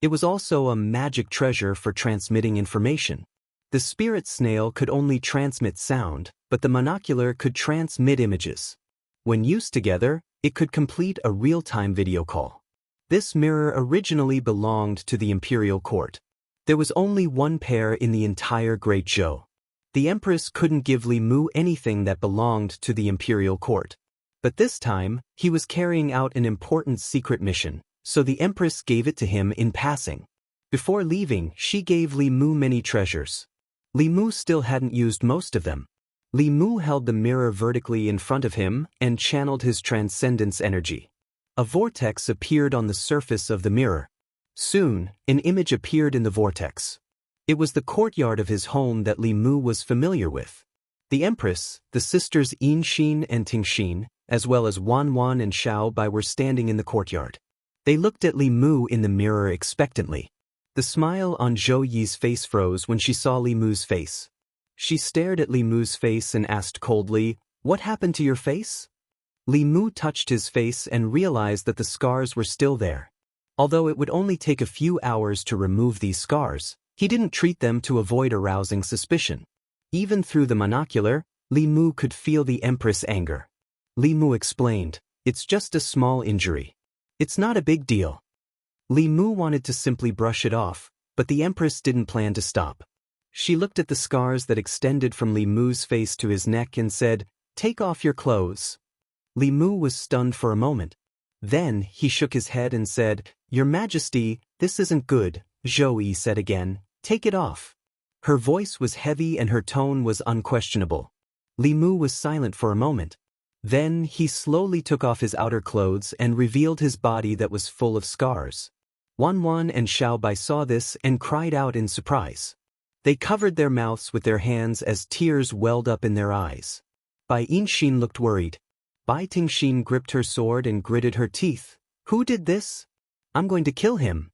It was also a magic treasure for transmitting information. The spirit snail could only transmit sound, but the monocular could transmit images. When used together, it could complete a real-time video call. This mirror originally belonged to the imperial court. There was only one pair in the entire Great Zhou. The Empress couldn't give Li Mu anything that belonged to the imperial court. But this time, he was carrying out an important secret mission, so the Empress gave it to him in passing. Before leaving, she gave Li Mu many treasures. Li Mu still hadn't used most of them. Li Mu held the mirror vertically in front of him and channeled his transcendence energy. A vortex appeared on the surface of the mirror. Soon, an image appeared in the vortex. It was the courtyard of his home that Li Mu was familiar with. The Empress, the sisters Yinxin and Tingxin, as well as Wanwan and Xiaobai were standing in the courtyard. They looked at Li Mu in the mirror expectantly. The smile on Zhou Yi's face froze when she saw Li Mu's face. She stared at Li Mu's face and asked coldly, "What happened to your face?" Li Mu touched his face and realized that the scars were still there. Although it would only take a few hours to remove these scars, he didn't treat them to avoid arousing suspicion. Even through the monocular, Li Mu could feel the Empress' anger. Li Mu explained, "It's just a small injury. It's not a big deal." Li Mu wanted to simply brush it off, but the Empress didn't plan to stop. She looked at the scars that extended from Li Mu's face to his neck and said, "Take off your clothes." Li Mu was stunned for a moment. Then he shook his head and said, "Your Majesty, this isn't good," Zhou Yi said again, "Take it off." Her voice was heavy and her tone was unquestionable. Li Mu was silent for a moment. Then he slowly took off his outer clothes and revealed his body that was full of scars. Wanwan and Xiaobai saw this and cried out in surprise. They covered their mouths with their hands as tears welled up in their eyes. Bai Yinxin looked worried. Bai Tingxin gripped her sword and gritted her teeth. "Who did this? I'm going to kill him."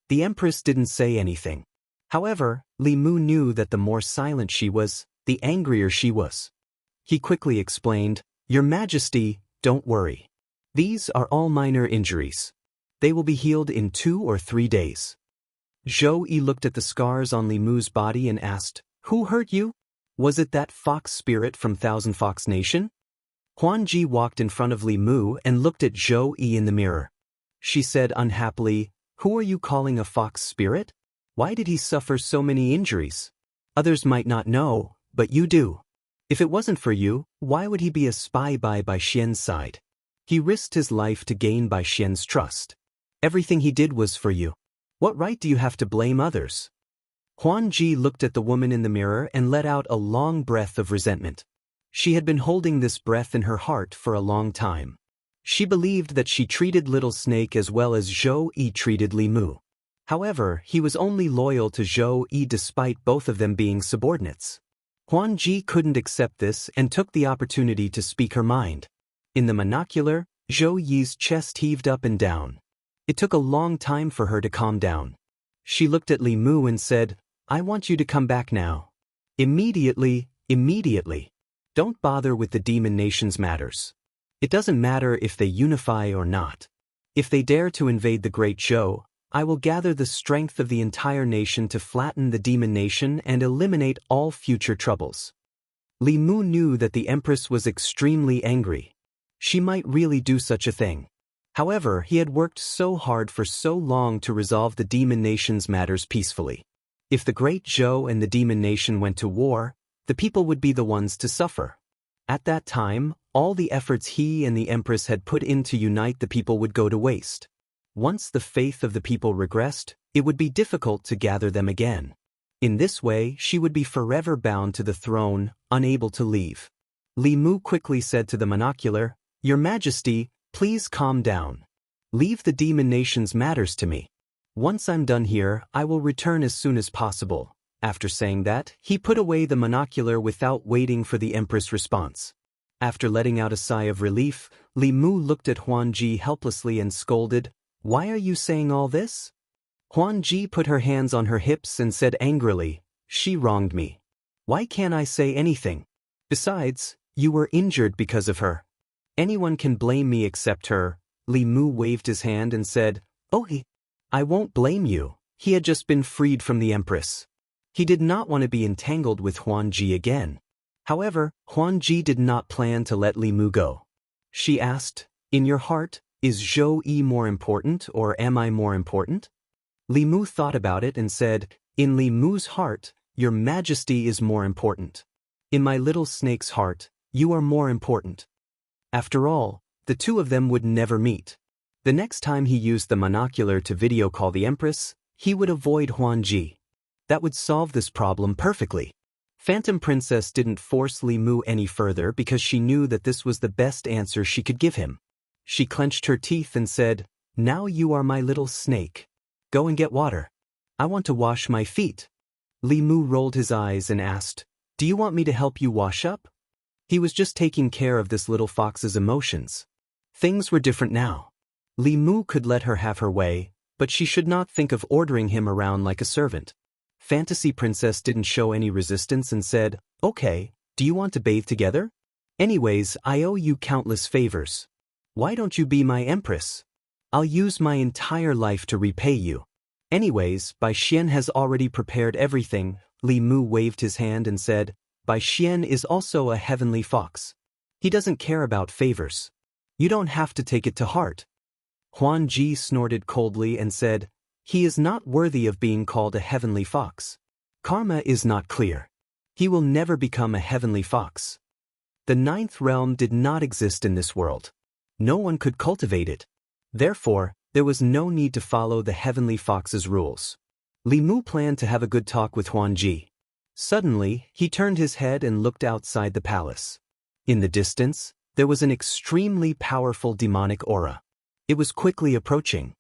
The Empress didn't say anything. However, Li Mu knew that the more silent she was, the angrier she was. He quickly explained, "Your Majesty, don't worry. These are all minor injuries. They will be healed in 2 or 3 days." Zhou Yi looked at the scars on Li Mu's body and asked, "Who hurt you? Was it that fox spirit from Thousand Fox Nation?" Huan Ji walked in front of Li Mu and looked at Zhou Yi in the mirror. She said unhappily, "Who are you calling a fox spirit? Why did he suffer so many injuries? Others might not know, but you do. If it wasn't for you, why would he be a spy by Xian's side? He risked his life to gain Xian's trust. Everything he did was for you. What right do you have to blame others?" Huan Ji looked at the woman in the mirror and let out a long breath of resentment. She had been holding this breath in her heart for a long time. She believed that she treated Little Snake as well as Zhou Yi treated Li Mu. However, he was only loyal to Zhou Yi despite both of them being subordinates. Huan Ji couldn't accept this and took the opportunity to speak her mind. In the monocular, Zhou Yi's chest heaved up and down. It took a long time for her to calm down. She looked at Li Mu and said, "I want you to come back now. Immediately. Don't bother with the demon nation's matters. It doesn't matter if they unify or not. If they dare to invade the Great Zhou, I will gather the strength of the entire nation to flatten the demon nation and eliminate all future troubles." Li Mu knew that the Empress was extremely angry. She might really do such a thing. However, he had worked so hard for so long to resolve the demon nation's matters peacefully. If the Great Zhou and the demon nation went to war, the people would be the ones to suffer. At that time, all the efforts he and the Empress had put in to unite the people would go to waste. Once the faith of the people regressed, it would be difficult to gather them again. In this way, she would be forever bound to the throne, unable to leave. Li Mu quickly said to the monocular, "Your Majesty, please calm down. Leave the demon nation's matters to me. Once I'm done here, I will return as soon as possible." After saying that, he put away the monocular without waiting for the Empress' response. After letting out a sigh of relief, Li Mu looked at Huan Ji helplessly and scolded, "Why are you saying all this?" Huan Ji put her hands on her hips and said angrily, "She wronged me. Why can't I say anything? Besides, you were injured because of her. Anyone can blame me except her." Li Mu waved his hand and said, "Oh, I won't blame you." He had just been freed from the Empress. He did not want to be entangled with Huan Ji again. However, Huan Ji did not plan to let Li Mu go. She asked, "In your heart, is Zhou Yi more important or am I more important?" Li Mu thought about it and said, "In Li Mu's heart, your Majesty is more important. In my little snake's heart, you are more important." After all, the two of them would never meet. The next time he used the monocular to video call the Empress, he would avoid Huan Ji. That would solve this problem perfectly. Phantom Princess didn't force Li Mu any further because she knew that this was the best answer she could give him. She clenched her teeth and said, "Now you are my little snake. Go and get water. I want to wash my feet." Li Mu rolled his eyes and asked, "Do you want me to help you wash up?" He was just taking care of this little fox's emotions. Things were different now. Li Mu could let her have her way, but she should not think of ordering him around like a servant. Fantasy Princess didn't show any resistance and said, "Okay, do you want to bathe together? Anyways, I owe you countless favors. Why don't you be my empress? I'll use my entire life to repay you." Anyways, Bai Xian has already prepared everything. Li Mu waved his hand and said, "Bai Xian is also a heavenly fox. He doesn't care about favors. You don't have to take it to heart." Huan Ji snorted coldly and said, "He is not worthy of being called a heavenly fox. Karma is not clear. He will never become a heavenly fox. The ninth realm did not exist in this world. No one could cultivate it. Therefore, there was no need to follow the heavenly fox's rules." Li Mu planned to have a good talk with Huan Ji. Suddenly, he turned his head and looked outside the palace. In the distance, there was an extremely powerful demonic aura. It was quickly approaching.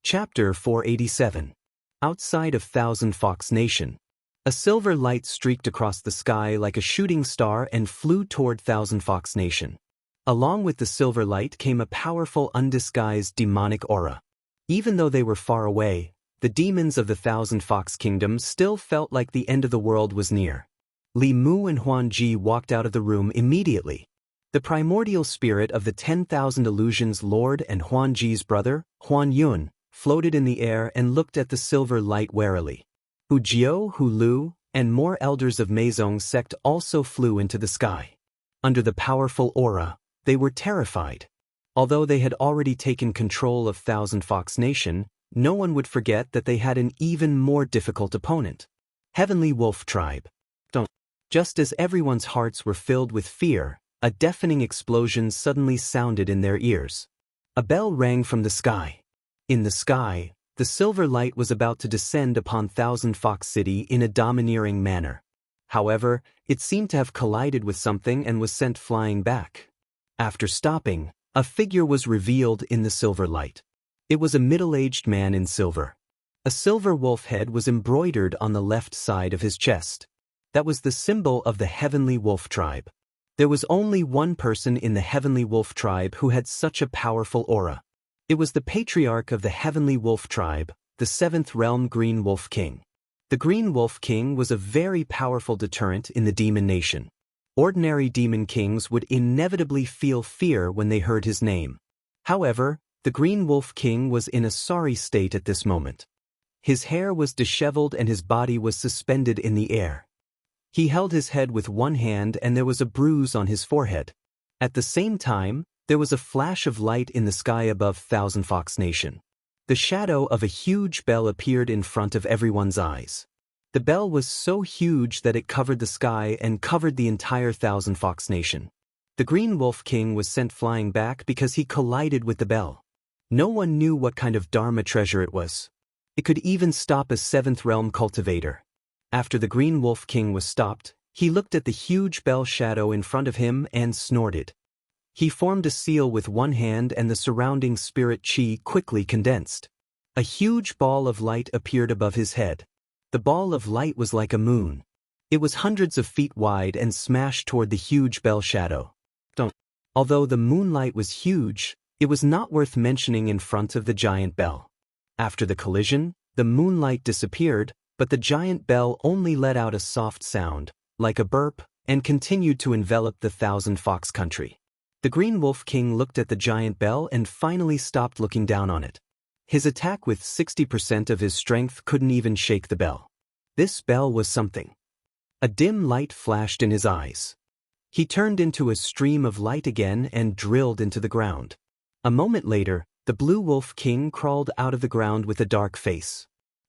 Chapter 487. Outside of Thousand Fox Nation. A silver light streaked across the sky like a shooting star and flew toward Thousand Fox Nation. Along with the silver light came a powerful undisguised demonic aura. Even though they were far away, the demons of the Thousand Fox Kingdom still felt like the end of the world was near. Li Mu and Huan Ji walked out of the room immediately. The primordial spirit of the 10,000 Illusions Lord and Huan Ji's brother, Huan Yun, floated in the air and looked at the silver light warily. Hu Jiao, Hu Lu, and more elders of Meizong's sect also flew into the sky. Under the powerful aura, they were terrified. Although they had already taken control of Thousand Fox Nation, no one would forget that they had an even more difficult opponent. Heavenly Wolf Tribe. Just as everyone's hearts were filled with fear, a deafening explosion suddenly sounded in their ears. A bell rang from the sky. In the sky, the silver light was about to descend upon Thousand Fox City in a domineering manner. However, it seemed to have collided with something and was sent flying back. After stopping, a figure was revealed in the silver light. It was a middle-aged man in silver. A silver wolf head was embroidered on the left side of his chest. That was the symbol of the Heavenly Wolf Tribe. There was only one person in the Heavenly Wolf Tribe who had such a powerful aura. It was the patriarch of the Heavenly Wolf Tribe, the 7th Realm Green Wolf King. The Green Wolf King was a very powerful deterrent in the demon nation. Ordinary demon kings would inevitably feel fear when they heard his name. However, the Green Wolf King was in a sorry state at this moment. His hair was disheveled and his body was suspended in the air. He held his head with one hand and there was a bruise on his forehead. At the same time, there was a flash of light in the sky above Thousand Fox Nation. The shadow of a huge bell appeared in front of everyone's eyes. The bell was so huge that it covered the sky and covered the entire Thousand Fox Nation. The Green Wolf King was sent flying back because he collided with the bell. No one knew what kind of Dharma treasure it was. It could even stop a 7th Realm cultivator. After the Green Wolf King was stopped, he looked at the huge bell shadow in front of him and snorted. He formed a seal with one hand and the surrounding spirit chi quickly condensed. A huge ball of light appeared above his head. The ball of light was like a moon. It was hundreds of feet wide and smashed toward the huge bell shadow. Although the moonlight was huge, it was not worth mentioning in front of the giant bell. After the collision, the moonlight disappeared, but the giant bell only let out a soft sound, like a burp, and continued to envelop the Thousand Fox country. The Green Wolf King looked at the giant bell and finally stopped looking down on it. His attack with 60% of his strength couldn't even shake the bell. This bell was something. A dim light flashed in his eyes. He turned into a stream of light again and drilled into the ground. A moment later, the Blue Wolf King crawled out of the ground with a dark face.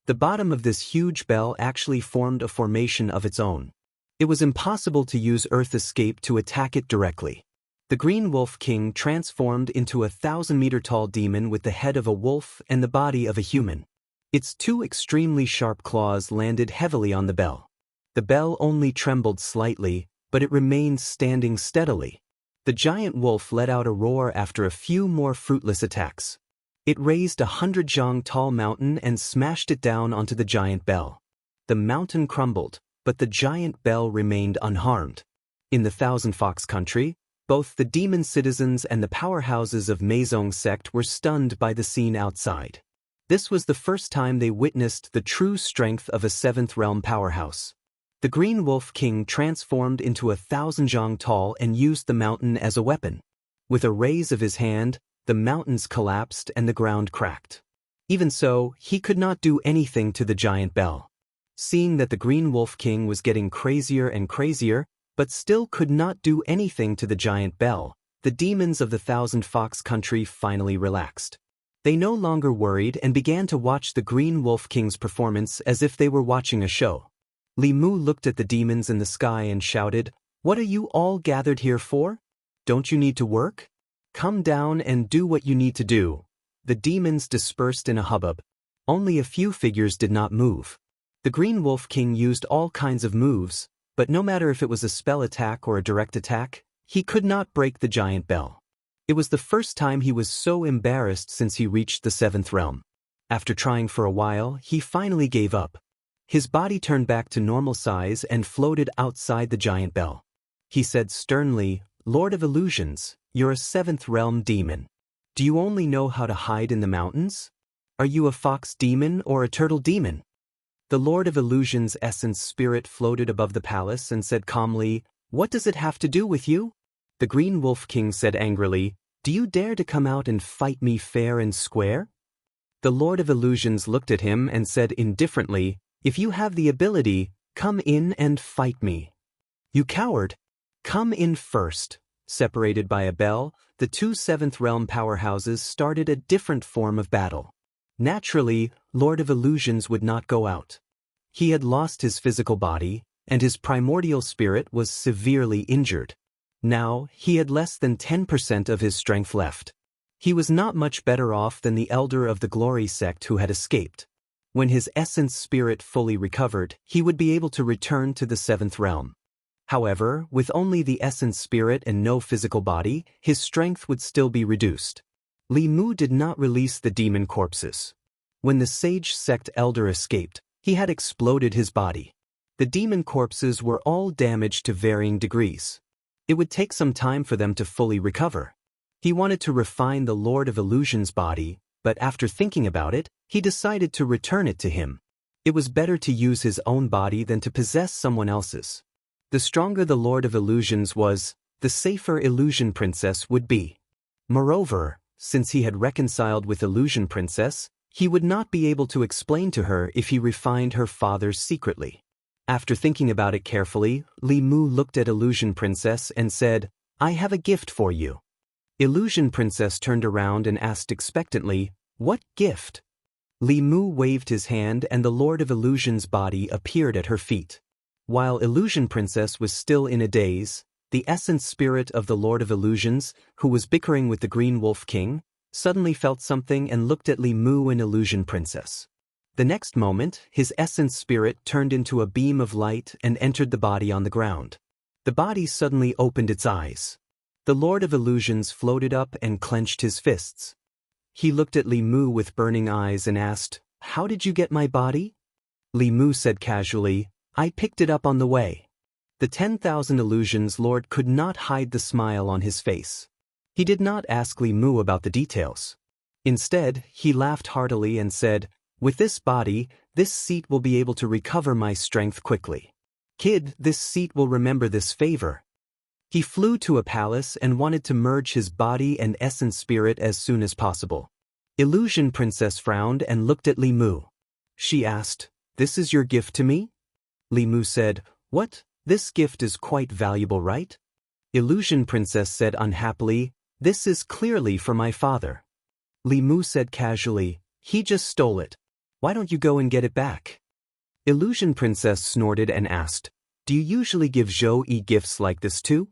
The bottom of this huge bell actually formed a formation of its own. It was impossible to use Earth Escape to attack it directly. The Green Wolf King transformed into a 1,000-meter-tall demon with the head of a wolf and the body of a human. Its two extremely sharp claws landed heavily on the bell. The bell only trembled slightly, but it remained standing steadily. The giant wolf let out a roar after a few more fruitless attacks. It raised 100 zhang tall mountain and smashed it down onto the giant bell. The mountain crumbled, but the giant bell remained unharmed. In the Thousand Fox country, both the demon citizens and the powerhouses of Meizong sect were stunned by the scene outside. This was the first time they witnessed the true strength of a seventh realm powerhouse. The Green Wolf King transformed into 1,000 zhang tall and used the mountain as a weapon. With a raise of his hand, the mountains collapsed and the ground cracked. Even so, he could not do anything to the giant bell. Seeing that the Green Wolf King was getting crazier and crazier, but still could not do anything to the giant bell, the demons of the Thousand Fox country finally relaxed. They no longer worried and began to watch the Green Wolf King's performance as if they were watching a show. Li Mu looked at the demons in the sky and shouted, "What are you all gathered here for? Don't you need to work? Come down and do what you need to do." The demons dispersed in a hubbub. Only a few figures did not move. The Green Wolf King used all kinds of moves, but no matter if it was a spell attack or a direct attack, he could not break the giant bell. It was the first time he was so embarrassed since he reached the seventh realm. After trying for a while, he finally gave up. His body turned back to normal size and floated outside the giant bell. He said sternly, "Lord of Illusions, you're a seventh realm demon. Do you only know how to hide in the mountains? Are you a fox demon or a turtle demon?" The Lord of Illusions' essence spirit floated above the palace and said calmly, "What does it have to do with you?" The Green Wolf King said angrily, "Do you dare to come out and fight me fair and square?" The Lord of Illusions looked at him and said indifferently, "If you have the ability, come in and fight me." "You coward! Come in first." Separated by a bell, the two seventh realm powerhouses started a different form of battle. Naturally, Lord of Illusions would not go out. He had lost his physical body, and his primordial spirit was severely injured. Now, he had less than 10% of his strength left. He was not much better off than the elder of the Glory sect who had escaped. When his essence spirit fully recovered, he would be able to return to the seventh realm. However, with only the essence spirit and no physical body, his strength would still be reduced. Li Mu did not release the demon corpses. When the sage sect elder escaped, he had exploded his body. The demon corpses were all damaged to varying degrees. It would take some time for them to fully recover. He wanted to refine the Lord of Illusions' body, but after thinking about it, he decided to return it to him. It was better to use his own body than to possess someone else's. The stronger the Lord of Illusions was, the safer Illusion Princess would be. Moreover, since he had reconciled with Illusion Princess, he would not be able to explain to her if he refined her father secretly. After thinking about it carefully, Li Mu looked at Illusion Princess and said, "I have a gift for you." Illusion Princess turned around and asked expectantly, "What gift?" Li Mu waved his hand and the Lord of Illusion's body appeared at her feet. While Illusion Princess was still in a daze, the essence spirit of the Lord of Illusions, who was bickering with the Green Wolf King, suddenly felt something and looked at Li Mu and Illusion Princess. The next moment, his essence spirit turned into a beam of light and entered the body on the ground. The body suddenly opened its eyes. The Lord of Illusions floated up and clenched his fists. He looked at Li Mu with burning eyes and asked, "How did you get my body?" Li Mu said casually, "I picked it up on the way." The 10,000 Illusions Lord could not hide the smile on his face. He did not ask Li Mu about the details. Instead, he laughed heartily and said, "With this body, this seat will be able to recover my strength quickly. Kid, this seat will remember this favor." He flew to a palace and wanted to merge his body and essence spirit as soon as possible. Illusion Princess frowned and looked at Li Mu. She asked, "This is your gift to me?" Li Mu said, "What? This gift is quite valuable, right?" Illusion Princess said unhappily, "This is clearly for my father." Li Mu said casually, "He just stole it. Why don't you go and get it back?" Illusion Princess snorted and asked, "Do you usually give Zhou-Yi gifts like this too?"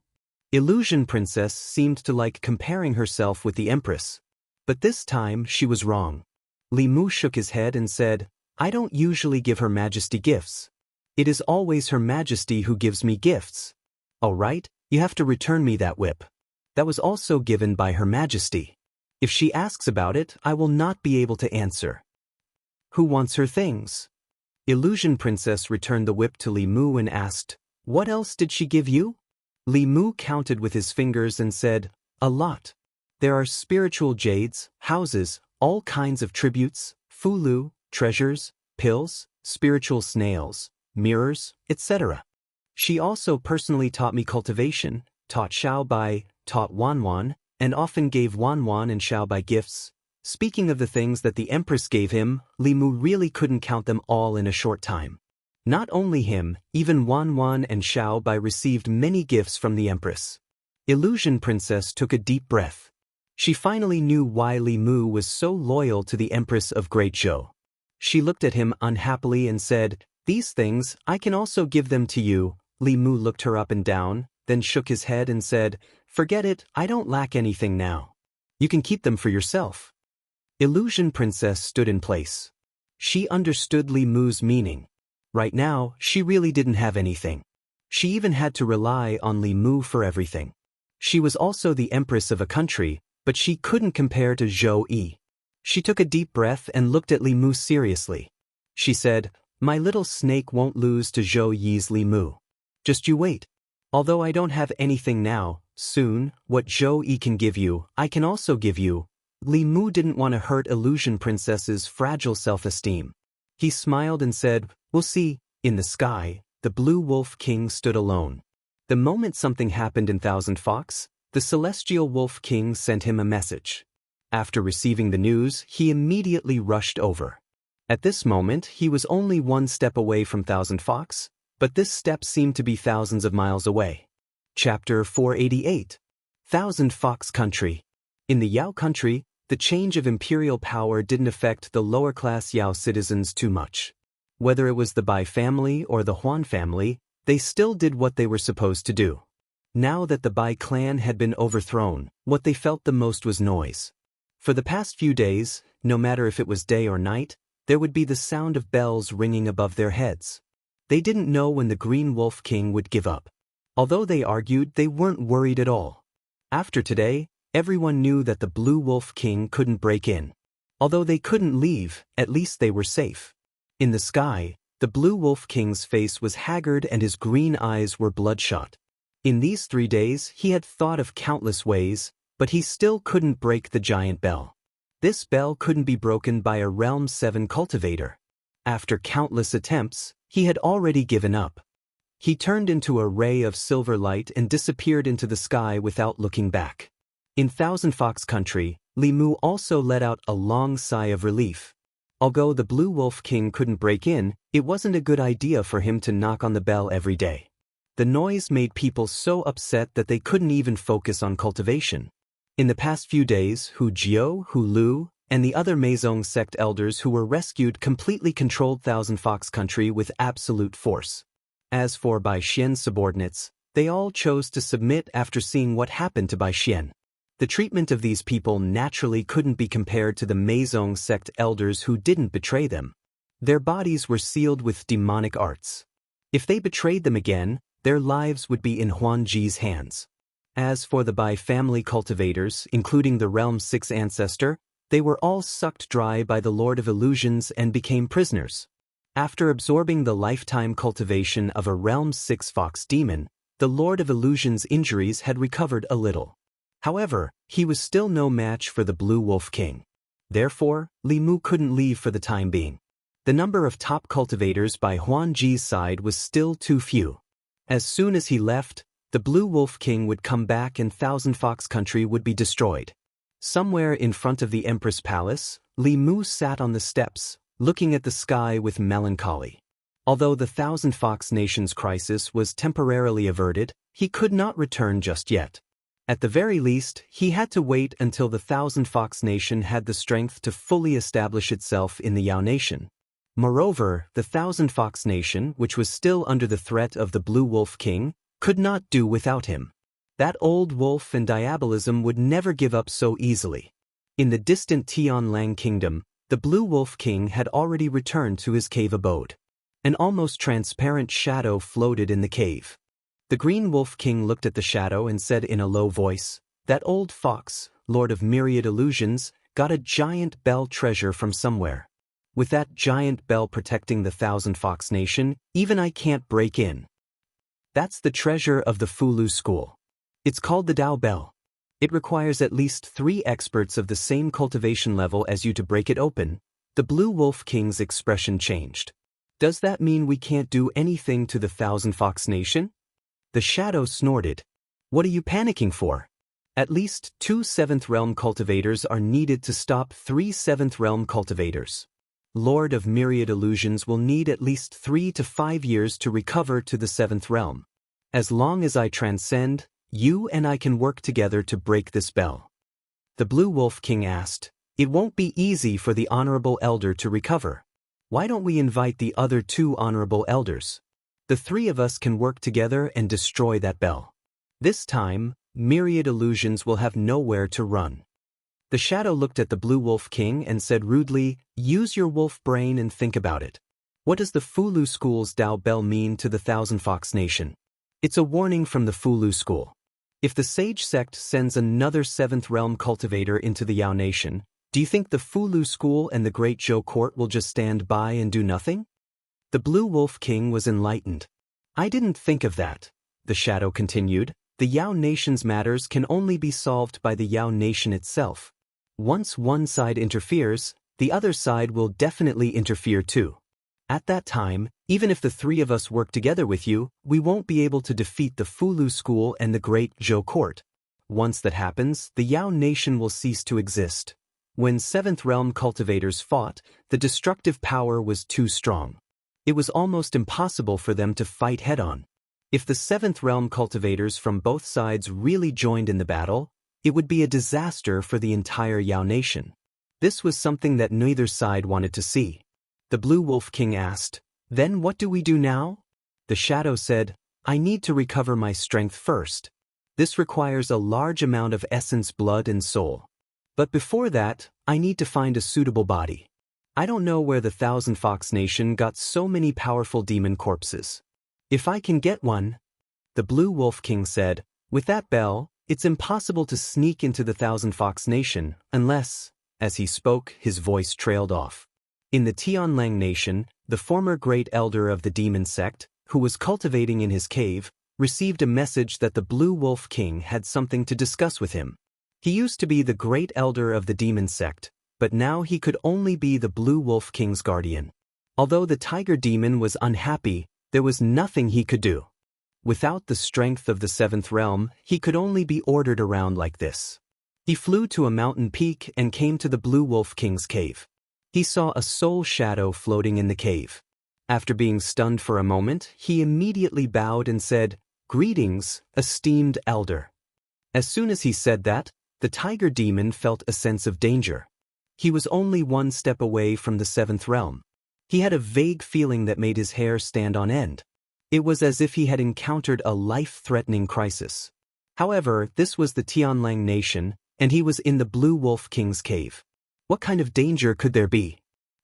Illusion Princess seemed to like comparing herself with the Empress. But this time she was wrong. Li Mu shook his head and said, "I don't usually give Her Majesty gifts. It is always Her Majesty who gives me gifts. All right, you have to return me that whip." that was also given by Her Majesty. If she asks about it, I will not be able to answer. Who wants her things? Illusion Princess returned the whip to Li Mu and asked, What else did she give you? Li Mu counted with his fingers and said, A lot. There are spiritual jades, houses, all kinds of tributes, fulu, treasures, pills, spiritual snails, mirrors, etc. She also personally taught me cultivation, taught Xiaobai, taught Wanwan, and often gave Wanwan and Xiaobai gifts. Speaking of the things that the Empress gave him, Li Mu really couldn't count them all in a short time. Not only him, even Wanwan and Xiaobai received many gifts from the Empress. Illusion Princess took a deep breath. She finally knew why Li Mu was so loyal to the Empress of Great Zhou. She looked at him unhappily and said, These things, I can also give them to you. Li Mu looked her up and down, then shook his head and said, Forget it, I don't lack anything now. You can keep them for yourself. Illusion Princess stood in place. She understood Li Mu's meaning. Right now, she really didn't have anything. She even had to rely on Li Mu for everything. She was also the empress of a country, but she couldn't compare to Zhou Yi. She took a deep breath and looked at Li Mu seriously. She said, My little snake won't lose to Zhou Yi's Li Mu. Just you wait. Although I don't have anything now, soon, what Zhou Yi can give you, I can also give you. Li Mu didn't want to hurt Illusion Princess's fragile self-esteem. He smiled and said, We'll see. In the sky, the Blue Wolf King stood alone. The moment something happened in Thousand Fox, the Celestial Wolf King sent him a message. After receiving the news, he immediately rushed over. At this moment, he was only one step away from Thousand Fox, but this step seemed to be thousands of miles away. Chapter 488. Thousand Fox Country. In the Yao country, the change of imperial power didn't affect the lower-class Yao citizens too much. Whether it was the Bai family or the Huan family, they still did what they were supposed to do. Now that the Bai clan had been overthrown, what they felt the most was noise. For the past few days, no matter if it was day or night, there would be the sound of bells ringing above their heads. They didn't know when the Green Wolf King would give up. Although they argued, they weren't worried at all. After today, everyone knew that the Blue Wolf King couldn't break in. Although they couldn't leave, at least they were safe. In the sky, the Blue Wolf King's face was haggard and his green eyes were bloodshot. In these 3 days, he had thought of countless ways, but he still couldn't break the giant bell. This bell couldn't be broken by a Realm 7 cultivator. After countless attempts, he had already given up. He turned into a ray of silver light and disappeared into the sky without looking back. In Thousand Fox Country, Li Mu also let out a long sigh of relief. Although the Blue Wolf King couldn't break in, it wasn't a good idea for him to knock on the bell every day. The noise made people so upset that they couldn't even focus on cultivation. In the past few days, Hu Jiu, Hu Lu, and the other Meizong sect elders who were rescued completely controlled Thousand Fox Country with absolute force. As for Bai Xian's subordinates, they all chose to submit after seeing what happened to Bai Xian. The treatment of these people naturally couldn't be compared to the Meizong sect elders who didn't betray them. Their bodies were sealed with demonic arts. If they betrayed them again, their lives would be in Huanji's hands. As for the Bai family cultivators, including the Realm 6 ancestor, they were all sucked dry by the Lord of Illusions and became prisoners. After absorbing the lifetime cultivation of a Realm 6 fox demon, the Lord of Illusions' injuries had recovered a little. However, he was still no match for the Blue Wolf King. Therefore, Li Mu couldn't leave for the time being. The number of top cultivators by Huanji's side was still too few. As soon as he left, the Blue Wolf King would come back and Thousand Fox Country would be destroyed. Somewhere in front of the Empress Palace, Li Mu sat on the steps, looking at the sky with melancholy. Although the Thousand Fox Nation's crisis was temporarily averted, he could not return just yet. At the very least, he had to wait until the Thousand Fox Nation had the strength to fully establish itself in the Yao Nation. Moreover, the Thousand Fox Nation, which was still under the threat of the Blue Wolf King, could not do without him. That old wolf and diabolism would never give up so easily. In the distant Tianlang Kingdom, the Blue Wolf King had already returned to his cave abode. An almost transparent shadow floated in the cave. The Green Wolf King looked at the shadow and said in a low voice, That old fox, Lord of Myriad Illusions, got a giant bell treasure from somewhere. With that giant bell protecting the Thousand Fox Nation, even I can't break in. That's the treasure of the Fulu school. It's called the Dao Bell. It requires at least 3 experts of the same cultivation level as you to break it open. The Blue Wolf King's expression changed. Does that mean we can't do anything to the Thousand Fox Nation? The Shadow snorted. What are you panicking for? At least 2 7th Realm cultivators are needed to stop 3 7th Realm cultivators. Lord of Myriad Illusions will need at least 3 to 5 years to recover to the 7th Realm. As long as I transcend, you and I can work together to break this bell. The Blue Wolf King asked, It won't be easy for the Honorable Elder to recover. Why don't we invite the other 2 Honorable Elders? The 3 of us can work together and destroy that bell. This time, Myriad Illusions will have nowhere to run. The Shadow looked at the Blue Wolf King and said rudely, Use your wolf brain and think about it. What does the Fulu School's Dao Bell mean to the Thousand Fox Nation? It's a warning from the Fulu School. If the Sage Sect sends another 7th Realm cultivator into the Yao Nation, do you think the Fulu School and the Great Zhou Court will just stand by and do nothing? The Blue Wolf King was enlightened. I didn't think of that, the Shadow continued. The Yao Nation's matters can only be solved by the Yao Nation itself. Once one side interferes, the other side will definitely interfere too. At that time, even if the 3 of us work together with you, we won't be able to defeat the Fulu School and the Great Zhou Court. Once that happens, the Yao Nation will cease to exist. When 7th Realm cultivators fought, the destructive power was too strong. It was almost impossible for them to fight head-on. If the 7th Realm cultivators from both sides really joined in the battle, it would be a disaster for the entire Yao Nation. This was something that neither side wanted to see. The Blue Wolf King asked, Then what do we do now? The Shadow said, I need to recover my strength first. This requires a large amount of essence, blood, and soul. But before that, I need to find a suitable body. I don't know where the Thousand Fox Nation got so many powerful demon corpses. If I can get one, the Blue Wolf King said, with that bell, it's impossible to sneak into the Thousand Fox Nation unless, as he spoke, his voice trailed off. In the Tianlang Nation, the former Great Elder of the Demon Sect, who was cultivating in his cave, received a message that the Blue Wolf King had something to discuss with him. He used to be the Great Elder of the Demon Sect, but now he could only be the Blue Wolf King's guardian. Although the Tiger Demon was unhappy, there was nothing he could do. Without the strength of the 7th Realm, he could only be ordered around like this. He flew to a mountain peak and came to the Blue Wolf King's cave. He saw a soul shadow floating in the cave. After being stunned for a moment, he immediately bowed and said, Greetings, esteemed elder. As soon as he said that, the Tiger Demon felt a sense of danger. He was only 1 step away from the 7th Realm. He had a vague feeling that made his hair stand on end. It was as if he had encountered a life-threatening crisis. However, this was the Tianlang Nation, and he was in the Blue Wolf King's cave. What kind of danger could there be?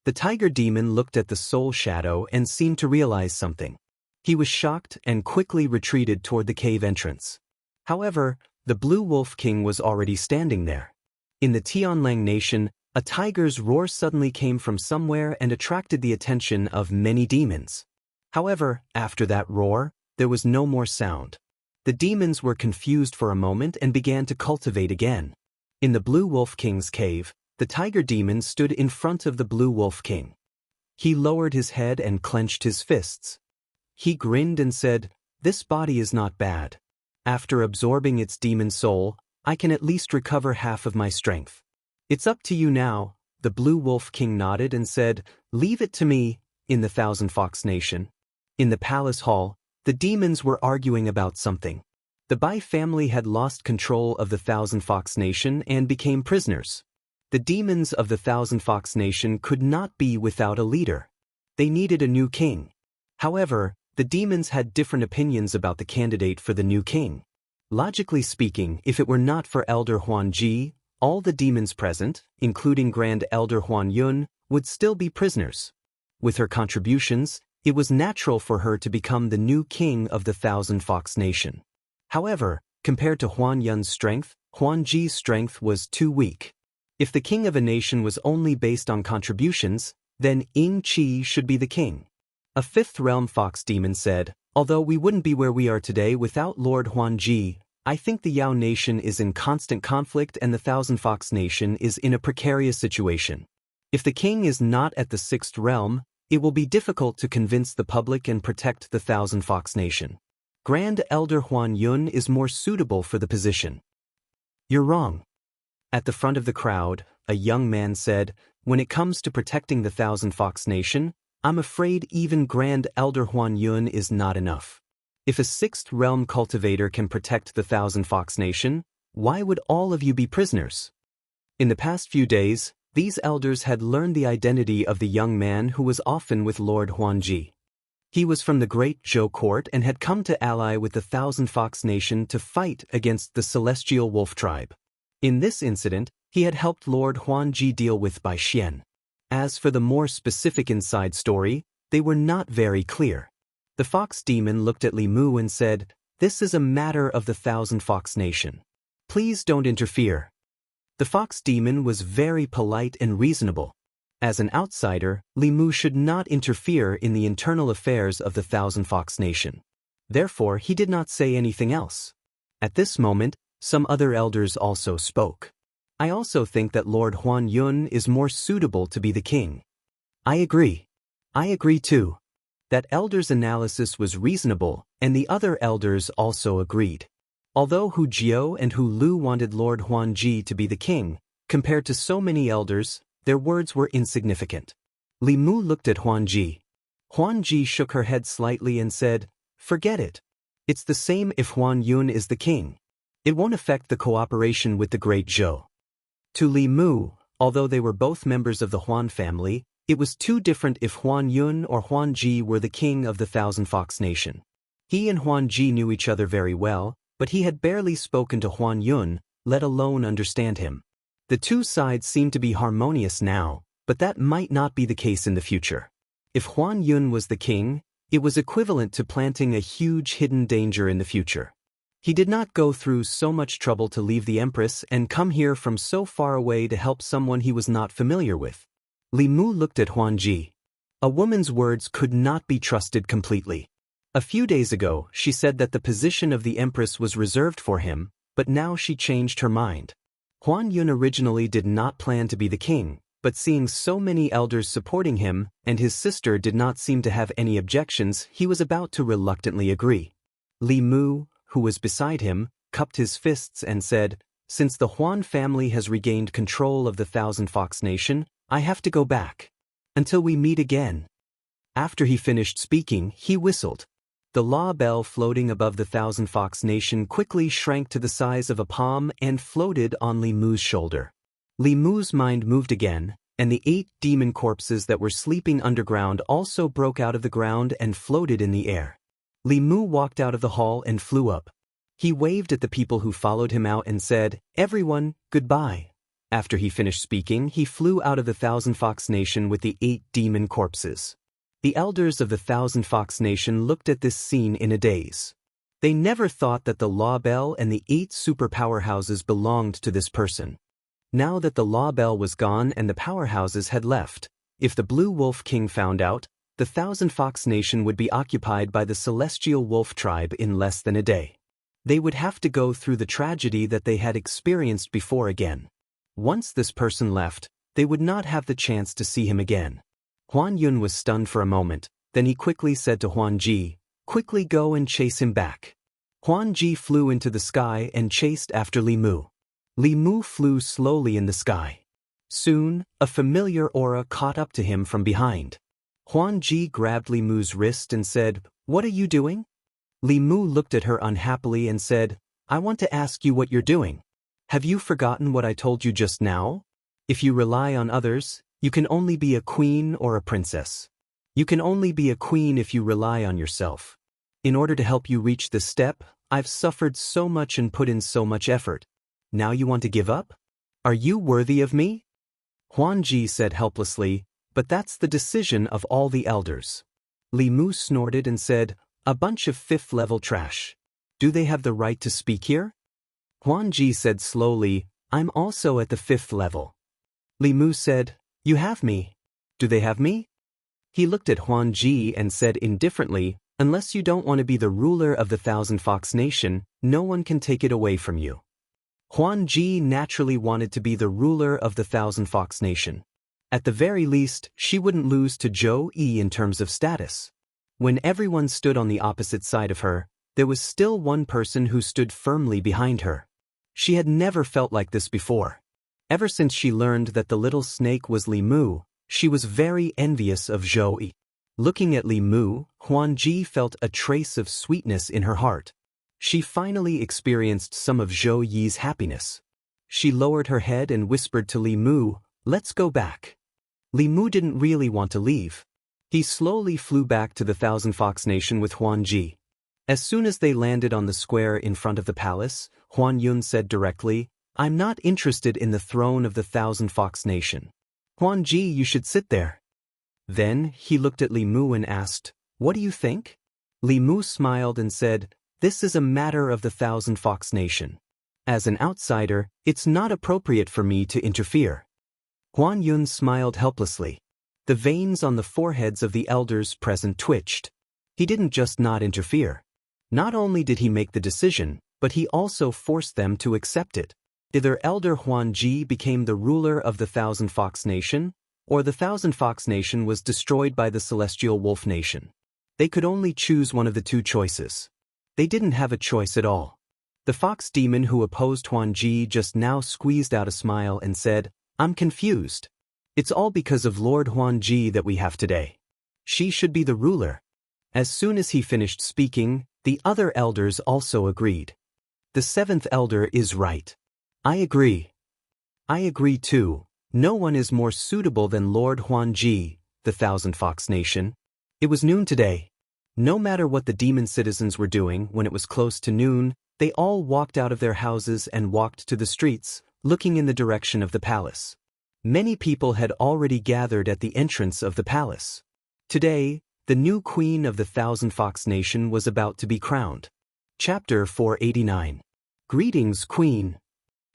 The Tiger Demon looked at the soul shadow and seemed to realize something. He was shocked and quickly retreated toward the cave entrance. However, the Blue Wolf King was already standing there. In the Tianlang Nation, a tiger's roar suddenly came from somewhere and attracted the attention of many demons. However, after that roar, there was no more sound. The demons were confused for a moment and began to cultivate again. In the Blue Wolf King's cave, the Tiger Demon stood in front of the Blue Wolf King. He lowered his head and clenched his fists. He grinned and said, This body is not bad. After absorbing its demon soul, I can at least recover half of my strength. It's up to you now. The Blue Wolf King nodded and said, Leave it to me. In the Thousand Fox Nation. In the palace hall, the demons were arguing about something. The Bai family had lost control of the Thousand Fox Nation and became prisoners. The demons of the Thousand Fox Nation could not be without a leader. They needed a new king. However, the demons had different opinions about the candidate for the new king. Logically speaking, if it were not for Elder Huan Ji, all the demons present, including Grand Elder Huan Yun, would still be prisoners. With her contributions, it was natural for her to become the new king of the Thousand Fox Nation. However, compared to Huan Yun's strength, Huanji's strength was too weak. If the king of a nation was only based on contributions, then Ing Chi should be the king. A fifth realm fox demon said, although we wouldn't be where we are today without Lord Huanji, I think the Yao nation is in constant conflict and the Thousand Fox nation is in a precarious situation. If the king is not at the sixth realm, it will be difficult to convince the public and protect the Thousand Fox nation. Grand Elder Huan Yun is more suitable for the position. You're wrong. At the front of the crowd, a young man said, when it comes to protecting the Thousand Fox nation, I'm afraid even Grand Elder Huan Yun is not enough. If a sixth realm cultivator can protect the Thousand Fox nation, why would all of you be prisoners? In the past few days, these elders had learned the identity of the young man who was often with Lord Huanji. He was from the Great Zhou court and had come to ally with the Thousand Fox nation to fight against the Celestial Wolf tribe. In this incident, he had helped Lord Huanji deal with Bai Xian. As for the more specific inside story, they were not very clear. The fox demon looked at Li Mu and said, "This is a matter of the Thousand Fox nation. Please don't interfere." The fox demon was very polite and reasonable. As an outsider, Li Mu should not interfere in the internal affairs of the Thousand Fox nation. Therefore, he did not say anything else. At this moment, some other elders also spoke. I also think that Lord Huan Yun is more suitable to be the king. I agree. I agree too. That elder's analysis was reasonable, and the other elders also agreed. Although Hu Jiao and Hu Lu wanted Lord Huanji to be the king, compared to so many elders, their words were insignificant. Li Mu looked at Huanji. Huanji shook her head slightly and said, "Forget it. It's the same if Huan Yun is the king. It won't affect the cooperation with the Great Zhou." To Li Mu, although they were both members of the Huan family, it was too different if Huan Yun or Huanji were the king of the Thousand Fox nation. He and Huanji knew each other very well, but he had barely spoken to Huan Yun, let alone understand him. The two sides seemed to be harmonious now, but that might not be the case in the future. If Huan Yun was the king, it was equivalent to planting a huge hidden danger in the future. He did not go through so much trouble to leave the Empress and come here from so far away to help someone he was not familiar with. Li Mu looked at Huanji. A woman's words could not be trusted completely. A few days ago, she said that the position of the Empress was reserved for him, but now she changed her mind. Huan Yun originally did not plan to be the king, but seeing so many elders supporting him, and his sister did not seem to have any objections, he was about to reluctantly agree. Li Mu, who was beside him, cupped his fists and said, "Since the Huan family has regained control of the Thousand Fox nation, I have to go back. Until we meet again." After he finished speaking, he whistled. The law bell floating above the Thousand Fox nation quickly shrank to the size of a palm and floated on Li Mu's shoulder. Li Mu's mind moved again, and the 8 demon corpses that were sleeping underground also broke out of the ground and floated in the air. Li Mu walked out of the hall and flew up. He waved at the people who followed him out and said, "Everyone, goodbye." After he finished speaking, he flew out of the Thousand Fox nation with the 8 demon corpses. The elders of the Thousand Fox nation looked at this scene in a daze. They never thought that the Law Bell and the 8 super powerhouses belonged to this person. Now that the Law Bell was gone and the powerhouses had left, if the Blue Wolf King found out, the Thousand Fox nation would be occupied by the Celestial Wolf tribe in less than a day. They would have to go through the tragedy that they had experienced before again. Once this person left, they would not have the chance to see him again. Huan Yun was stunned for a moment, then he quickly said to Huanji, "Quickly go and chase him back." Huanji flew into the sky and chased after Li Mu. Li Mu flew slowly in the sky. Soon, a familiar aura caught up to him from behind. Huanji grabbed Li Mu's wrist and said, "What are you doing?" Li Mu looked at her unhappily and said, "I want to ask you what you're doing. Have you forgotten what I told you just now? If you rely on others, you can only be a queen or a princess. You can only be a queen if you rely on yourself. In order to help you reach this step, I've suffered so much and put in so much effort. Now you want to give up? Are you worthy of me?" Huanji said helplessly, "But that's the decision of all the elders." Li Mu snorted and said, "A bunch of 5th-level trash. Do they have the right to speak here?" Ji said slowly, I'm also at the 5th level. Li Mu said, You have me. Do they have me? He looked at Ji and said indifferently, Unless you don't want to be the ruler of the Thousand Fox Nation, no one can take it away from you. Ji naturally wanted to be the ruler of the Thousand Fox Nation. At the very least, she wouldn't lose to Zhou Yi in terms of status. When everyone stood on the opposite side of her, there was still one person who stood firmly behind her. She had never felt like this before. Ever since she learned that the little snake was Li Mu, she was very envious of Zhou Yi. Looking at Li Mu, Ji felt a trace of sweetness in her heart. She finally experienced some of Zhou Yi's happiness. She lowered her head and whispered to Li Mu, Let's go back. Li Mu didn't really want to leave. He slowly flew back to the Thousand Fox Nation with Ji. As soon as they landed on the square in front of the palace, Huan Yun said directly, I'm not interested in the throne of the Thousand Fox Nation. Ji, you should sit there. Then, he looked at Li Mu and asked, What do you think? Li Mu smiled and said, This is a matter of the Thousand Fox Nation. As an outsider, it's not appropriate for me to interfere. Huan Yun smiled helplessly. The veins on the foreheads of the elders present twitched. He didn't just not interfere. Not only did he make the decision, but he also forced them to accept it. Either Elder Ji became the ruler of the Thousand Fox Nation, or the Thousand Fox Nation was destroyed by the Celestial Wolf Nation. They could only choose one of the two choices. They didn't have a choice at all. The fox demon who opposed Ji just now squeezed out a smile and said, I'm confused. It's all because of Lord Ji that we have today. She should be the ruler. As soon as he finished speaking, the other elders also agreed. The 7th elder is right. I agree. I agree too. No one is more suitable than Lord Ji, the Thousand Fox Nation. It was noon today. No matter what the demon citizens were doing when it was close to noon, they all walked out of their houses and walked to the streets, looking in the direction of the palace. Many people had already gathered at the entrance of the palace. Today, the new queen of the Thousand Fox Nation was about to be crowned. Chapter 489. Greetings, Queen.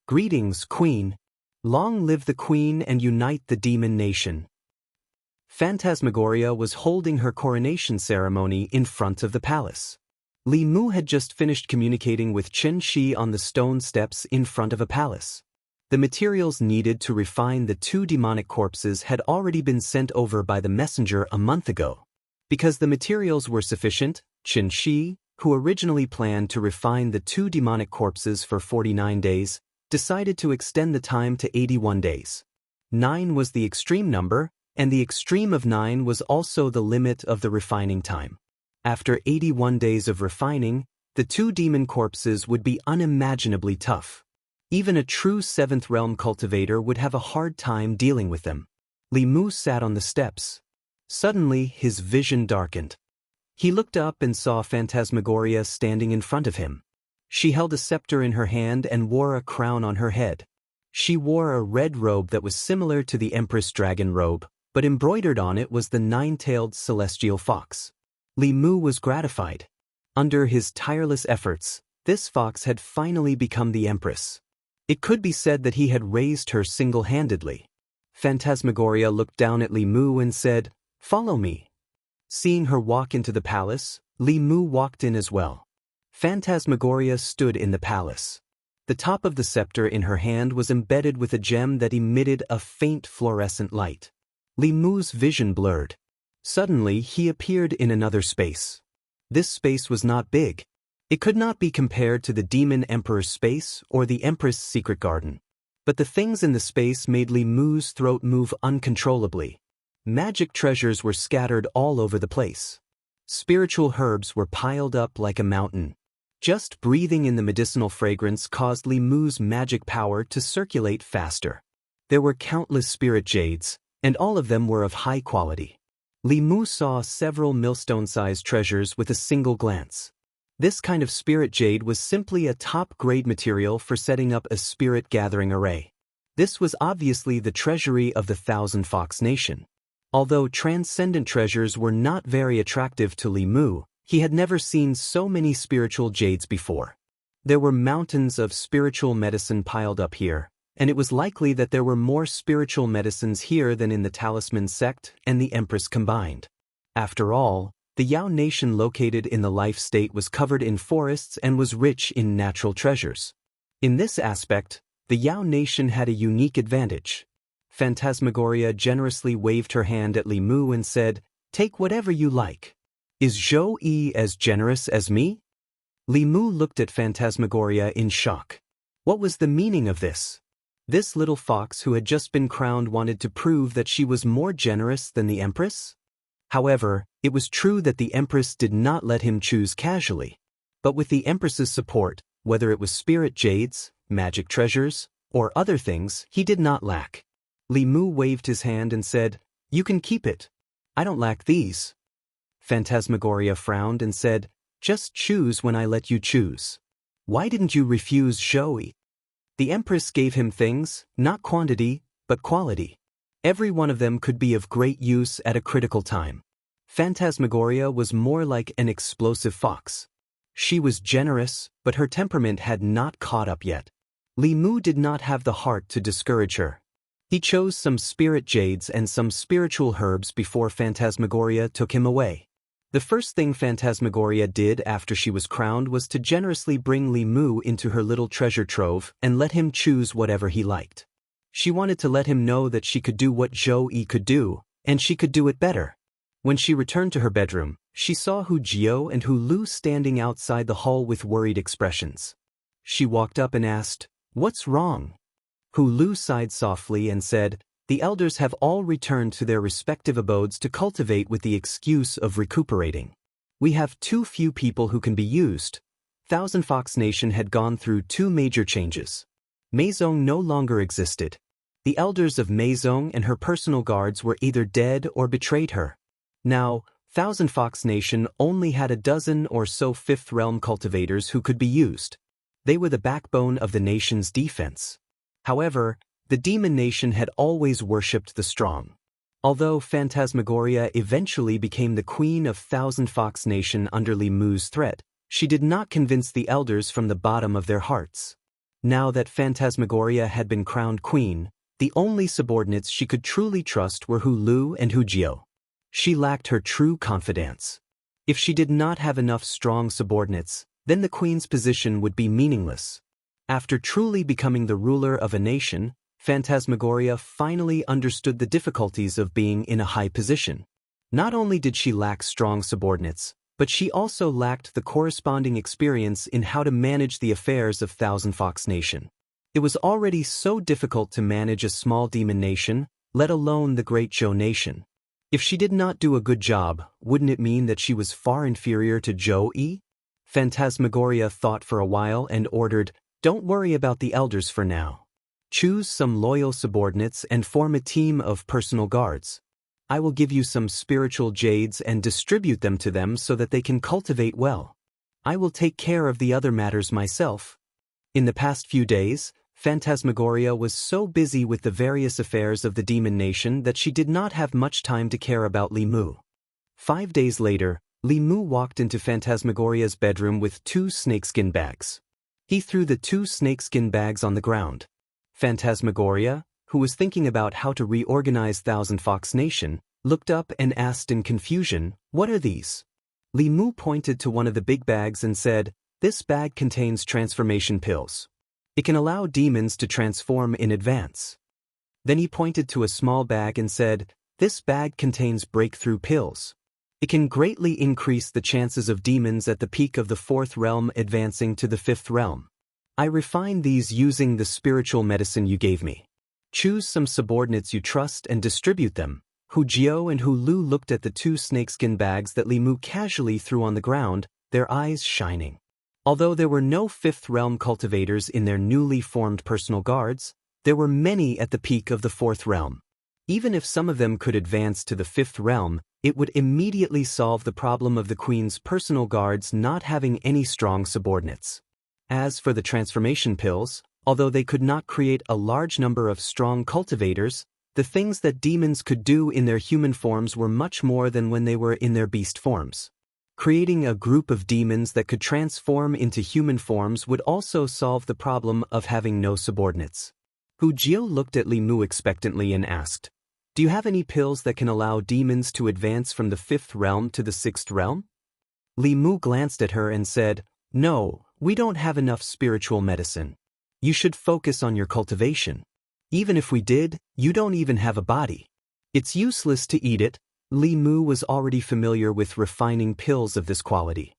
Greetings, Queen. Long live the Queen and unite the demon nation. Phantasmagoria was holding her coronation ceremony in front of the palace. Li Mu had just finished communicating with Xianxia on the stone steps in front of a palace. The materials needed to refine the 2 demonic corpses had already been sent over by the messenger a month ago. Because the materials were sufficient, Xianxia, who originally planned to refine the 2 demonic corpses for 49 days, decided to extend the time to 81 days. 9 was the extreme number, and the extreme of 9 was also the limit of the refining time. After 81 days of refining, the 2 demon corpses would be unimaginably tough. Even a true 7th realm cultivator would have a hard time dealing with them. Li Mu sat on the steps. Suddenly, his vision darkened. He looked up and saw Phantasmagoria standing in front of him. She held a scepter in her hand and wore a crown on her head. She wore a red robe that was similar to the Empress Dragon robe, but embroidered on it was the 9-tailed celestial fox. Li Mu was gratified. Under his tireless efforts, this fox had finally become the Empress. It could be said that he had raised her single-handedly. Phantasmagoria looked down at Li Mu and said, Follow me. Seeing her walk into the palace, Li Mu walked in as well. Phantasmagoria stood in the palace. The top of the scepter in her hand was embedded with a gem that emitted a faint fluorescent light. Li Mu's vision blurred. Suddenly, he appeared in another space. This space was not big. It could not be compared to the Demon Emperor's space or the Empress' secret garden. But the things in the space made Li Mu's throat move uncontrollably. Magic treasures were scattered all over the place. Spiritual herbs were piled up like a mountain. Just breathing in the medicinal fragrance caused Li Mu's magic power to circulate faster. There were countless spirit jades, and all of them were of high quality. Li Mu saw several millstone-sized treasures with a single glance. This kind of spirit jade was simply a top-grade material for setting up a spirit gathering array. This was obviously the treasury of the Thousand Fox Nation. Although transcendent treasures were not very attractive to Li Mu, he had never seen so many spiritual jades before. There were mountains of spiritual medicine piled up here, and it was likely that there were more spiritual medicines here than in the Talisman sect and the Empress combined. After all, the Yao nation located in the life state was covered in forests and was rich in natural treasures. In this aspect, the Yao nation had a unique advantage. Phantasmagoria generously waved her hand at Li Mu and said, "Take whatever you like." "Is Zhou Yi as generous as me?" Li Mu looked at Phantasmagoria in shock. What was the meaning of this? This little fox who had just been crowned wanted to prove that she was more generous than the Empress? However, it was true that the Empress did not let him choose casually. But with the Empress's support, whether it was spirit jades, magic treasures, or other things, he did not lack. Li Mu waved his hand and said, "You can keep it. I don't lack these." Phantasmagoria frowned and said, "Just choose when I let you choose. Why didn't you refuse Zhou? The Empress gave him things, not quantity, but quality. Every one of them could be of great use at a critical time. Phantasmagoria was more like an explosive fox. She was generous, but her temperament had not caught up yet. Li Mu did not have the heart to discourage her. He chose some spirit jades and some spiritual herbs before Phantasmagoria took him away. The first thing Phantasmagoria did after she was crowned was to generously bring Li Mu into her little treasure trove and let him choose whatever he liked. She wanted to let him know that she could do what Zhou Yi could do, and she could do it better. When she returned to her bedroom, she saw Hu Jiao and Hu Lu standing outside the hall with worried expressions. She walked up and asked, "What's wrong?" Hu Lu sighed softly and said, "The elders have all returned to their respective abodes to cultivate with the excuse of recuperating. We have too few people who can be used." Thousand Fox Nation had gone through two major changes. Meizong no longer existed. The elders of Meizong and her personal guards were either dead or betrayed her. Now, Thousand Fox Nation only had a dozen or so Fifth Realm cultivators who could be used. They were the backbone of the nation's defense. However, the Demon Nation had always worshipped the strong. Although Phantasmagoria eventually became the queen of Thousand Fox Nation under Li Mu's threat, she did not convince the elders from the bottom of their hearts. Now that Phantasmagoria had been crowned queen, the only subordinates she could truly trust were Hu Lu and Hu Jiao. She lacked her true confidence. If she did not have enough strong subordinates, then the queen's position would be meaningless. After truly becoming the ruler of a nation, Phantasmagoria finally understood the difficulties of being in a high position. Not only did she lack strong subordinates, but she also lacked the corresponding experience in how to manage the affairs of Thousand Fox Nation. It was already so difficult to manage a small demon nation, let alone the great Zhou nation. If she did not do a good job, wouldn't it mean that she was far inferior to Zhou Yi? Phantasmagoria thought for a while and ordered, "Don't worry about the elders for now. Choose some loyal subordinates and form a team of personal guards. I will give you some spiritual jades and distribute them to them so that they can cultivate well. I will take care of the other matters myself." In the past few days, Phantasmagoria was so busy with the various affairs of the Demon Nation that she did not have much time to care about Li Mu. 5 days later, Li Mu walked into Phantasmagoria's bedroom with 2 snakeskin bags. He threw the 2 snakeskin bags on the ground. Phantasmagoria, who was thinking about how to reorganize Thousand Fox Nation, looked up and asked in confusion, "What are these?" Li Mu pointed to one of the big bags and said, "This bag contains transformation pills. It can allow demons to transform in advance." Then he pointed to a small bag and said, "This bag contains breakthrough pills. It can greatly increase the chances of demons at the peak of the 4th realm advancing to the 5th realm. I refined these using the spiritual medicine you gave me. Choose some subordinates you trust and distribute them." Hu Jiao and Hu Lu looked at the 2 snakeskin bags that Li Mu casually threw on the ground, their eyes shining. Although there were no 5th realm cultivators in their newly formed personal guards, there were many at the peak of the 4th realm. Even if some of them could advance to the 5th realm, it would immediately solve the problem of the queen's personal guards not having any strong subordinates. As for the transformation pills, although they could not create a large number of strong cultivators, the things that demons could do in their human forms were much more than when they were in their beast forms. Creating a group of demons that could transform into human forms would also solve the problem of having no subordinates. Hu Jiu looked at Li Mu expectantly and asked, "Do you have any pills that can allow demons to advance from the 5th realm to the 6th realm?" Li Mu glanced at her and said, "No, we don't have enough spiritual medicine. You should focus on your cultivation. Even if we did, you don't even have a body. It's useless to eat it." Li Mu was already familiar with refining pills of this quality.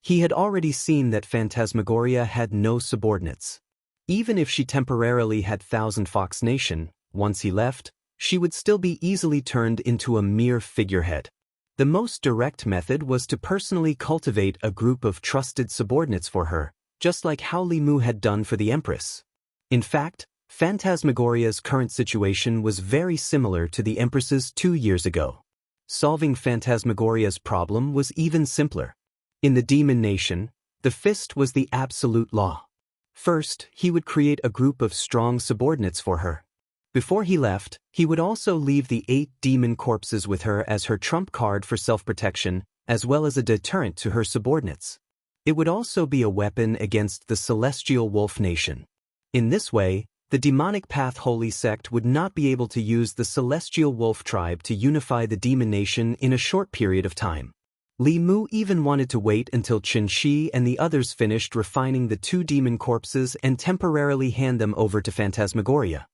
He had already seen that Phantasmagoria had no subordinates. Even if she temporarily had Thousand Fox Nation, once he left, she would still be easily turned into a mere figurehead. The most direct method was to personally cultivate a group of trusted subordinates for her, just like how Li Mu had done for the Empress. In fact, Phantasmagoria's current situation was very similar to the Empress's 2 years ago. Solving Phantasmagoria's problem was even simpler. In the Demon Nation, the fist was the absolute law. First, he would create a group of strong subordinates for her. Before he left, he would also leave the 8 demon corpses with her as her trump card for self-protection, as well as a deterrent to her subordinates. It would also be a weapon against the Celestial Wolf Nation. In this way, the Demonic Path Holy Sect would not be able to use the Celestial Wolf Tribe to unify the Demon Nation in a short period of time. Li Mu even wanted to wait until Xianxia and the others finished refining the 2 demon corpses and temporarily hand them over to Phantasmagoria.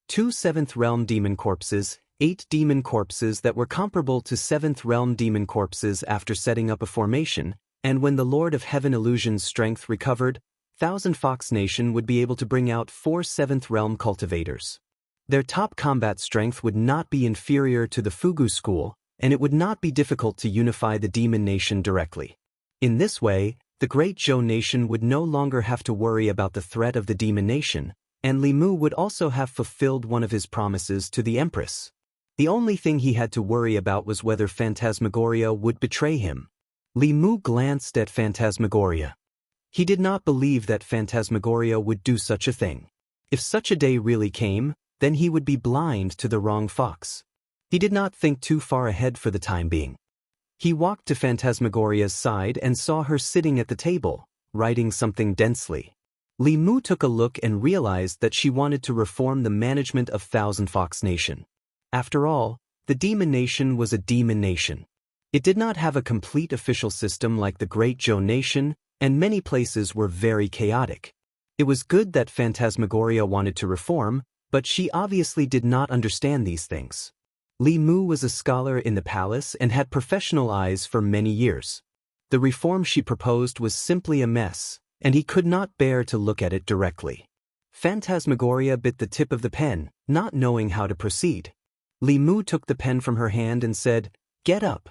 2 7th Realm demon corpses, 8 demon corpses that were comparable to 7th Realm demon corpses after setting up a formation, and when the Lord of Heaven Illusion's strength recovered, Thousand Fox Nation would be able to bring out 4 7th Realm cultivators. Their top combat strength would not be inferior to the Fugu school, and it would not be difficult to unify the Demon Nation directly. In this way, the Great Zhou Nation would no longer have to worry about the threat of the Demon Nation, and Li Mu would also have fulfilled one of his promises to the Empress. The only thing he had to worry about was whether Phantasmagoria would betray him. Li Mu glanced at Phantasmagoria. He did not believe that Phantasmagoria would do such a thing. If such a day really came, then he would be blind to the wrong fox. He did not think too far ahead for the time being. He walked to Phantasmagoria's side and saw her sitting at the table, writing something densely. Li Mu took a look and realized that she wanted to reform the management of Thousand Fox Nation. After all, the Demon Nation was a demon nation. It did not have a complete official system like the Great Zhou Nation, and many places were very chaotic. It was good that Phantasmagoria wanted to reform, but she obviously did not understand these things. Li Mu was a scholar in the palace and had professional eyes for many years. The reform she proposed was simply a mess, and he could not bear to look at it directly. Phantasmagoria bit the tip of the pen, not knowing how to proceed. Li Mu took the pen from her hand and said, "Get up."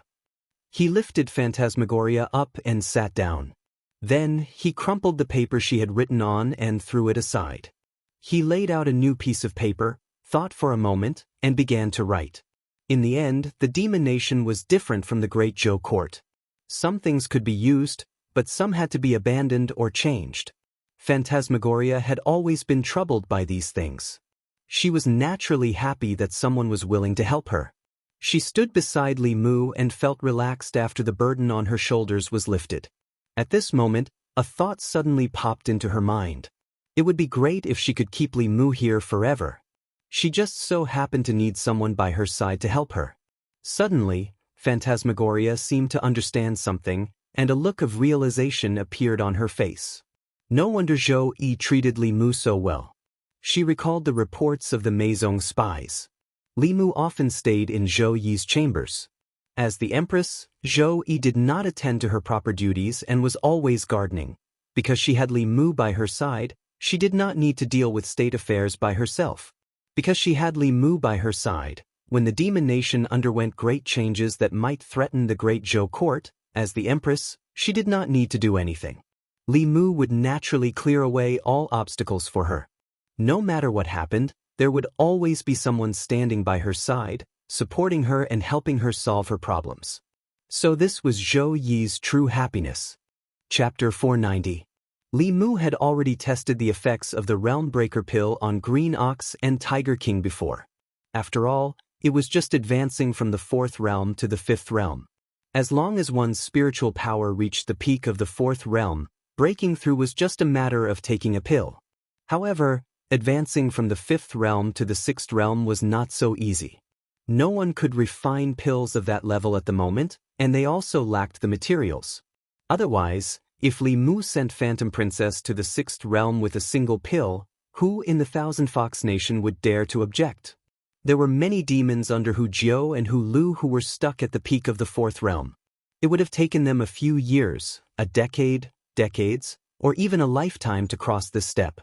He lifted Phantasmagoria up and sat down. Then, he crumpled the paper she had written on and threw it aside. He laid out a new piece of paper, thought for a moment, and began to write. In the end, the Demon Nation was different from the Great Zhou Court. Some things could be used, but some had to be abandoned or changed. Phantasmagoria had always been troubled by these things. She was naturally happy that someone was willing to help her. She stood beside Li Mu and felt relaxed after the burden on her shoulders was lifted. At this moment, a thought suddenly popped into her mind. It would be great if she could keep Li Mu here forever. She just so happened to need someone by her side to help her. Suddenly, Phantasmagoria seemed to understand something, and a look of realization appeared on her face. No wonder Zhou Yi treated Li Mu so well. She recalled the reports of the Meizong spies. Li Mu often stayed in Zhou Yi's chambers. As the Empress, Zhou Yi did not attend to her proper duties and was always gardening. Because she had Li Mu by her side, she did not need to deal with state affairs by herself. Because she had Li Mu by her side, when the Demon Nation underwent great changes that might threaten the Great Zhou Court, as the Empress, she did not need to do anything. Li Mu would naturally clear away all obstacles for her. No matter what happened, there would always be someone standing by her side, supporting her and helping her solve her problems. So this was Zhou Yi's true happiness. Chapter 490. Li Mu had already tested the effects of the Realm Breaker pill on Green Ox and Tiger King before. After all, it was just advancing from the 4th realm to the 5th realm. As long as one's spiritual power reached the peak of the fourth realm, breaking through was just a matter of taking a pill. However, advancing from the fifth realm to the sixth realm was not so easy. No one could refine pills of that level at the moment, and they also lacked the materials. Otherwise, if Li Mu sent Phantom Princess to the sixth realm with a single pill, who in the Thousand Fox Nation would dare to object? There were many demons under Hu Jiu and Hu Lu who were stuck at the peak of the fourth realm. It would have taken them a few years, a decade, decades, or even a lifetime to cross this step.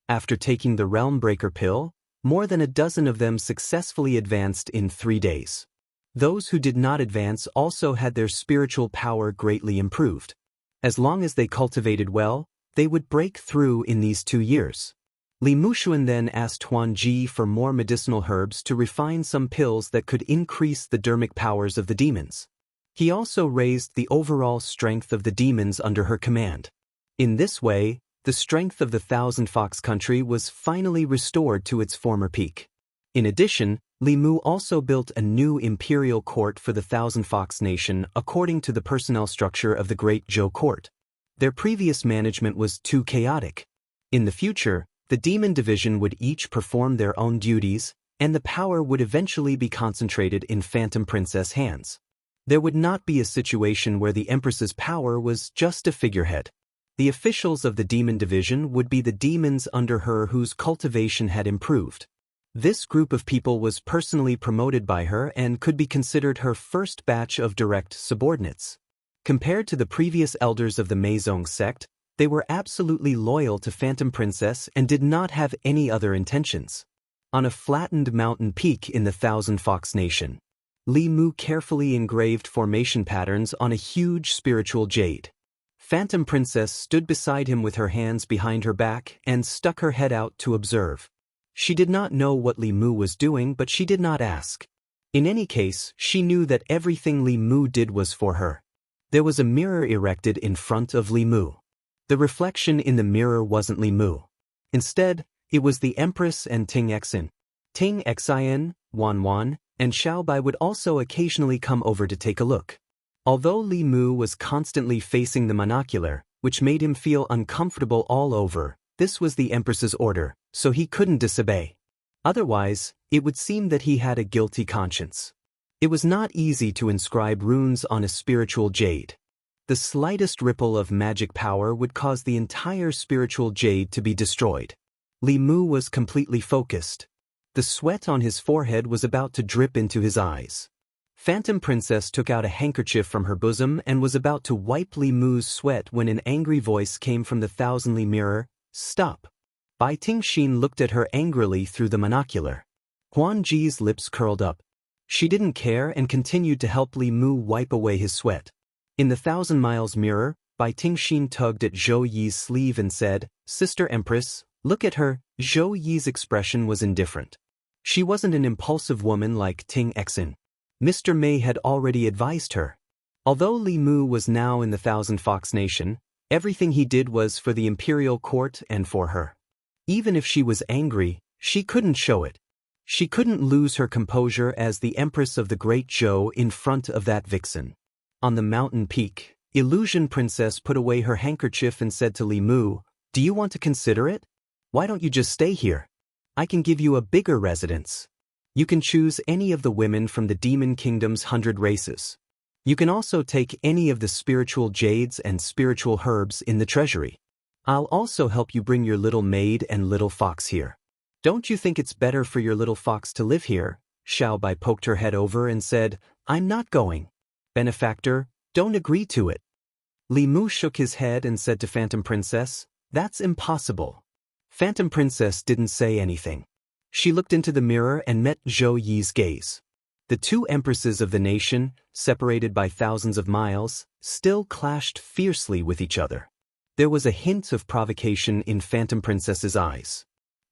After taking the Realm Breaker pill, more than a dozen of them successfully advanced in 3 days. Those who did not advance also had their spiritual power greatly improved. As long as they cultivated well, they would break through in these 2 years. Li Mushuan then asked Huan Ji for more medicinal herbs to refine some pills that could increase the dermic powers of the demons. He also raised the overall strength of the demons under her command. In this way, the strength of the Thousand Fox country was finally restored to its former peak. In addition, Li Mu also built a new imperial court for the Thousand Fox Nation according to the personnel structure of the Great Zhou Court. Their previous management was too chaotic. In the future, the demon division would each perform their own duties, and the power would eventually be concentrated in Phantom Princess' hands. There would not be a situation where the Empress's power was just a figurehead. The officials of the demon division would be the demons under her whose cultivation had improved. This group of people was personally promoted by her and could be considered her first batch of direct subordinates. Compared to the previous elders of the Meizong sect, they were absolutely loyal to Phantom Princess and did not have any other intentions. On a flattened mountain peak in the Thousand Fox Nation, Li Mu carefully engraved formation patterns on a huge spiritual jade. Phantom Princess stood beside him with her hands behind her back and stuck her head out to observe. She did not know what Li Mu was doing, but she did not ask. In any case, she knew that everything Li Mu did was for her. There was a mirror erected in front of Li Mu. The reflection in the mirror wasn't Li Mu. Instead, it was the Empress and Ting Xin. Ting Xin, Wan Wan, and Xiaobai would also occasionally come over to take a look. Although Li Mu was constantly facing the monocular, which made him feel uncomfortable all over, this was the Empress's order, so he couldn't disobey. Otherwise, it would seem that he had a guilty conscience. It was not easy to inscribe runes on a spiritual jade. The slightest ripple of magic power would cause the entire spiritual jade to be destroyed. Li Mu was completely focused. The sweat on his forehead was about to drip into his eyes. Phantom Princess took out a handkerchief from her bosom and was about to wipe Li Mu's sweat when an angry voice came from the thousandly mirror. "Stop." Bai Tingxin looked at her angrily through the monocular. Huan Ji's lips curled up. She didn't care and continued to help Li Mu wipe away his sweat. In the Thousand Miles mirror, Bai Tingxin tugged at Zhou Yi's sleeve and said, "Sister Empress, look at her." Zhou Yi's expression was indifferent. She wasn't an impulsive woman like Ting Xin. Mr. Mei had already advised her. Although Li Mu was now in the Thousand Fox Nation, everything he did was for the imperial court and for her. Even if she was angry, she couldn't show it. She couldn't lose her composure as the Empress of the Great Zhou in front of that vixen. On the mountain peak, Illusion Princess put away her handkerchief and said to Li Mu, "Do you want to consider it? Why don't you just stay here? I can give you a bigger residence. You can choose any of the women from the Demon Kingdom's 100 races. You can also take any of the spiritual jades and spiritual herbs in the treasury. I'll also help you bring your little maid and little fox here. Don't you think it's better for your little fox to live here?" Xiaobai poked her head over and said, "I'm not going. Benefactor, don't agree to it." Li Mu shook his head and said to Phantom Princess, "That's impossible." Phantom Princess didn't say anything. She looked into the mirror and met Zhou Yi's gaze. The two empresses of the nation, separated by thousands of miles, still clashed fiercely with each other. There was a hint of provocation in Phantom Princess's eyes.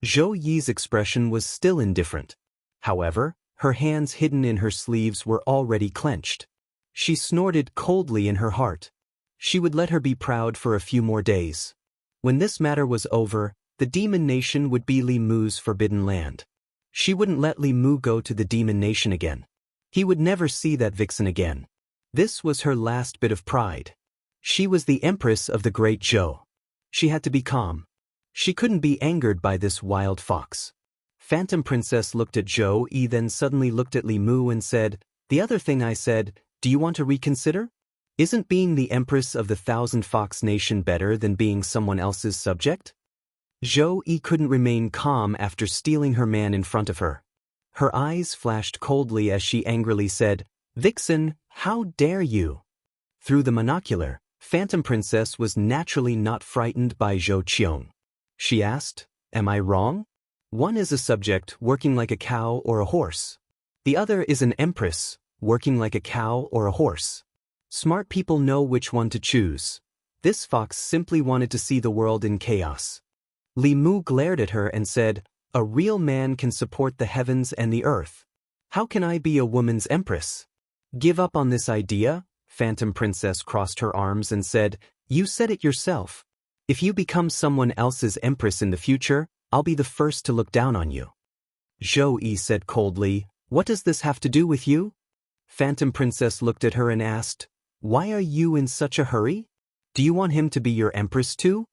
Zhou Yi's expression was still indifferent. However, her hands hidden in her sleeves were already clenched. She snorted coldly in her heart. She would let her be proud for a few more days. When this matter was over, the demon nation would be Li Mu's forbidden land. She wouldn't let Li Mu go to the demon nation again. He would never see that vixen again. This was her last bit of pride. She was the empress of the great Zhou. She had to be calm. She couldn't be angered by this wild fox. Phantom Princess looked at Zhou Yi, then suddenly looked at Li Mu and said, "The other thing I said, do you want to reconsider? Isn't being the empress of the Thousand Fox Nation better than being someone else's subject?" Zhou Yi couldn't remain calm after stealing her man in front of her. Her eyes flashed coldly as she angrily said, "Vixen, how dare you?" Through the monocular, Phantom Princess was naturally not frightened by Zhou Qiong. She asked, "Am I wrong? One is a subject working like a cow or a horse. The other is an empress, working like a cow or a horse. Smart people know which one to choose. This fox simply wanted to see the world in chaos." Li Mu glared at her and said, "A real man can support the heavens and the earth. How can I be a woman's empress?" "Give up on this idea?" Phantom Princess crossed her arms and said, "You said it yourself. If you become someone else's empress in the future, I'll be the first to look down on you." Zhou Yi said coldly, "What does this have to do with you?" Phantom Princess looked at her and asked, "Why are you in such a hurry? Do you want him to be your empress too?"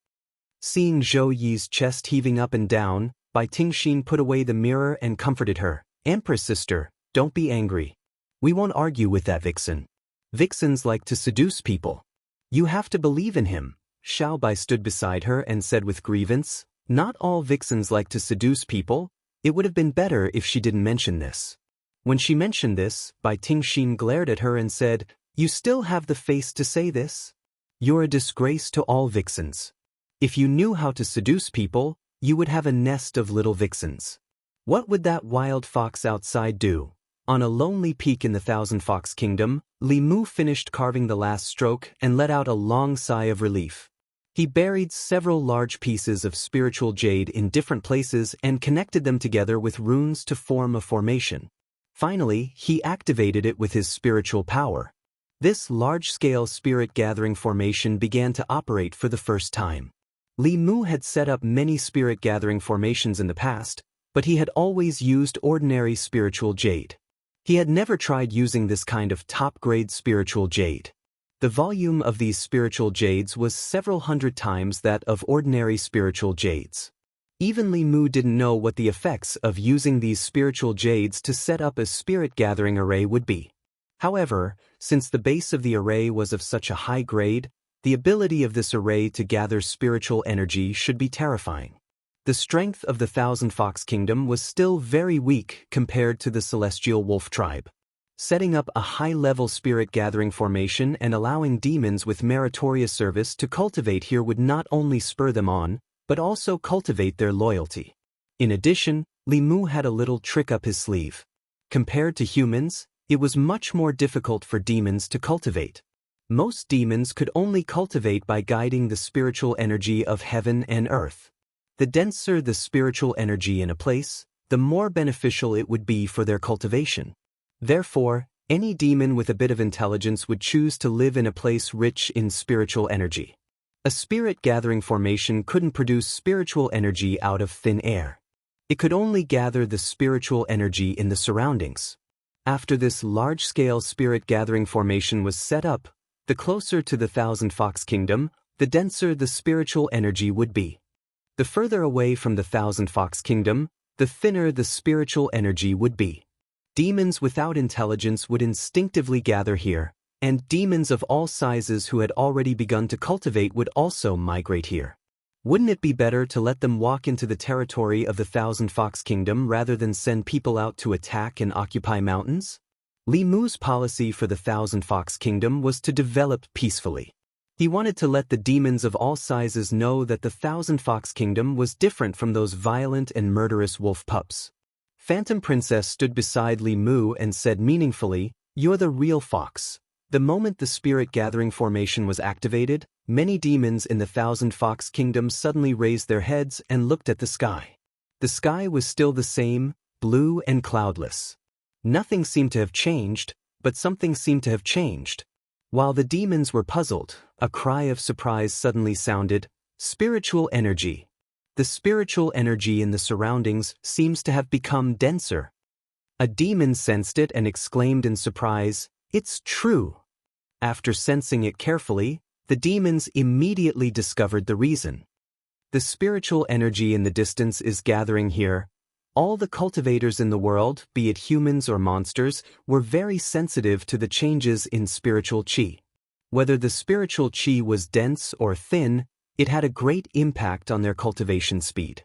Seeing Zhou Yi's chest heaving up and down, Bai Tingxin put away the mirror and comforted her. "Empress sister, don't be angry. We won't argue with that vixen. Vixens like to seduce people. You have to believe in him." Xiao Bai stood beside her and said with grievance, "Not all vixens like to seduce people. It would have been better if she didn't mention this." When she mentioned this, Bai Tingxin glared at her and said, "You still have the face to say this? You're a disgrace to all vixens. If you knew how to seduce people, you would have a nest of little vixens. What would that wild fox outside do?" On a lonely peak in the Thousand Fox Kingdom, Li Mu finished carving the last stroke and let out a long sigh of relief. He buried several large pieces of spiritual jade in different places and connected them together with runes to form a formation. Finally, he activated it with his spiritual power. This large-scale spirit-gathering formation began to operate for the first time. Li Mu had set up many spirit-gathering formations in the past, but he had always used ordinary spiritual jade. He had never tried using this kind of top-grade spiritual jade. The volume of these spiritual jades was several hundred times that of ordinary spiritual jades. Even Li Mu didn't know what the effects of using these spiritual jades to set up a spirit-gathering array would be. However, since the base of the array was of such a high grade, the ability of this array to gather spiritual energy should be terrifying. The strength of the Thousand Fox Kingdom was still very weak compared to the Celestial Wolf tribe. Setting up a high-level spirit-gathering formation and allowing demons with meritorious service to cultivate here would not only spur them on, but also cultivate their loyalty. In addition, Li Mu had a little trick up his sleeve. Compared to humans, it was much more difficult for demons to cultivate. Most demons could only cultivate by guiding the spiritual energy of heaven and earth. The denser the spiritual energy in a place, the more beneficial it would be for their cultivation. Therefore, any demon with a bit of intelligence would choose to live in a place rich in spiritual energy. A spirit-gathering formation couldn't produce spiritual energy out of thin air. It could only gather the spiritual energy in the surroundings. After this large-scale spirit-gathering formation was set up, the closer to the Thousand Fox Kingdom, the denser the spiritual energy would be. The further away from the Thousand Fox Kingdom, the thinner the spiritual energy would be. Demons without intelligence would instinctively gather here, and demons of all sizes who had already begun to cultivate would also migrate here. Wouldn't it be better to let them walk into the territory of the Thousand Fox Kingdom rather than send people out to attack and occupy mountains? Li Mu's policy for the Thousand Fox Kingdom was to develop peacefully. He wanted to let the demons of all sizes know that the Thousand Fox Kingdom was different from those violent and murderous wolf pups. Phantom Princess stood beside Li Mu and said meaningfully, "You're the real fox." The moment the spirit-gathering formation was activated, many demons in the Thousand Fox Kingdom suddenly raised their heads and looked at the sky. The sky was still the same, blue and cloudless. Nothing seemed to have changed, but something seemed to have changed. While the demons were puzzled, a cry of surprise suddenly sounded, "Spiritual energy." The spiritual energy in the surroundings seems to have become denser. A demon sensed it and exclaimed in surprise, "It's true." After sensing it carefully, the demons immediately discovered the reason. The spiritual energy in the distance is gathering here. All the cultivators in the world, be it humans or monsters, were very sensitive to the changes in spiritual qi. Whether the spiritual qi was dense or thin, it had a great impact on their cultivation speed.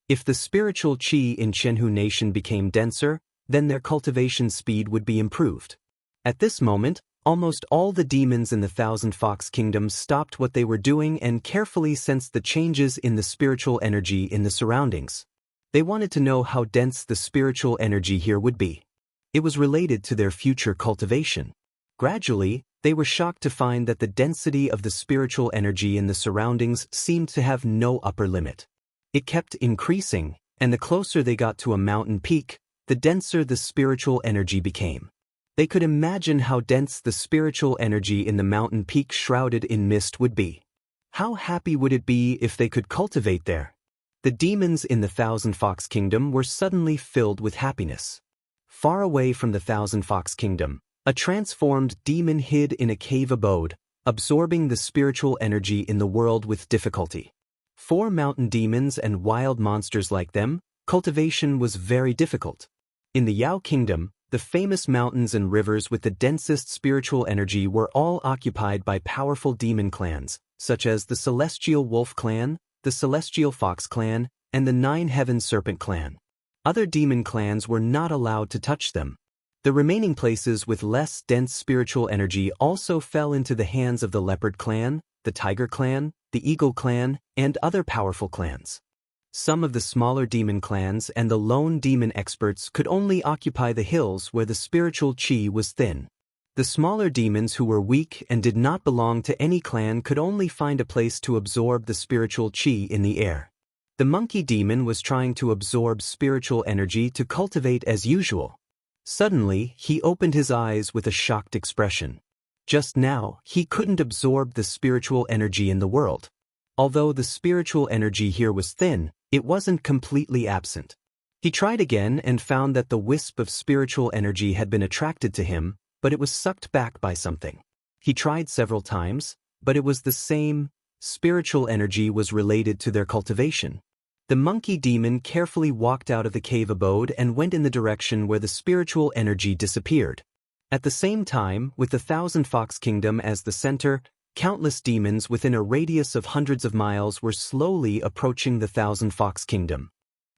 If the spiritual qi in Qianhu Nation became denser, then their cultivation speed would be improved. At this moment, almost all the demons in the Thousand Fox Kingdom stopped what they were doing and carefully sensed the changes in the spiritual energy in the surroundings. They wanted to know how dense the spiritual energy here would be. It was related to their future cultivation. Gradually, they were shocked to find that the density of the spiritual energy in the surroundings seemed to have no upper limit. It kept increasing, and the closer they got to a mountain peak, the denser the spiritual energy became. They could imagine how dense the spiritual energy in the mountain peak shrouded in mist would be. How happy would it be if they could cultivate there? The demons in the Thousand Fox Kingdom were suddenly filled with happiness. Far away from the Thousand Fox Kingdom, a transformed demon hid in a cave abode, absorbing the spiritual energy in the world with difficulty. 4 mountain demons and wild monsters like them, cultivation was very difficult. In the Yao Kingdom, the famous mountains and rivers with the densest spiritual energy were all occupied by powerful demon clans, such as the Celestial Wolf Clan, the Celestial Fox Clan, and the 9 Heaven Serpent Clan. Other demon clans were not allowed to touch them. The remaining places with less dense spiritual energy also fell into the hands of the Leopard Clan, the Tiger Clan, the Eagle Clan, and other powerful clans. Some of the smaller demon clans and the lone demon experts could only occupy the hills where the spiritual qi was thin. The smaller demons who were weak and did not belong to any clan could only find a place to absorb the spiritual qi in the air. The monkey demon was trying to absorb spiritual energy to cultivate as usual. Suddenly, he opened his eyes with a shocked expression. Just now, he couldn't absorb the spiritual energy in the world. Although the spiritual energy here was thin, it wasn't completely absent. He tried again and found that the wisp of spiritual energy had been attracted to him, but it was sucked back by something. He tried several times, but it was the same. Spiritual energy was related to their cultivation. The monkey demon carefully walked out of the cave abode and went in the direction where the spiritual energy disappeared. At the same time, with the Thousand Fox Kingdom as the center, countless demons within a radius of hundreds of miles were slowly approaching the Thousand Fox Kingdom.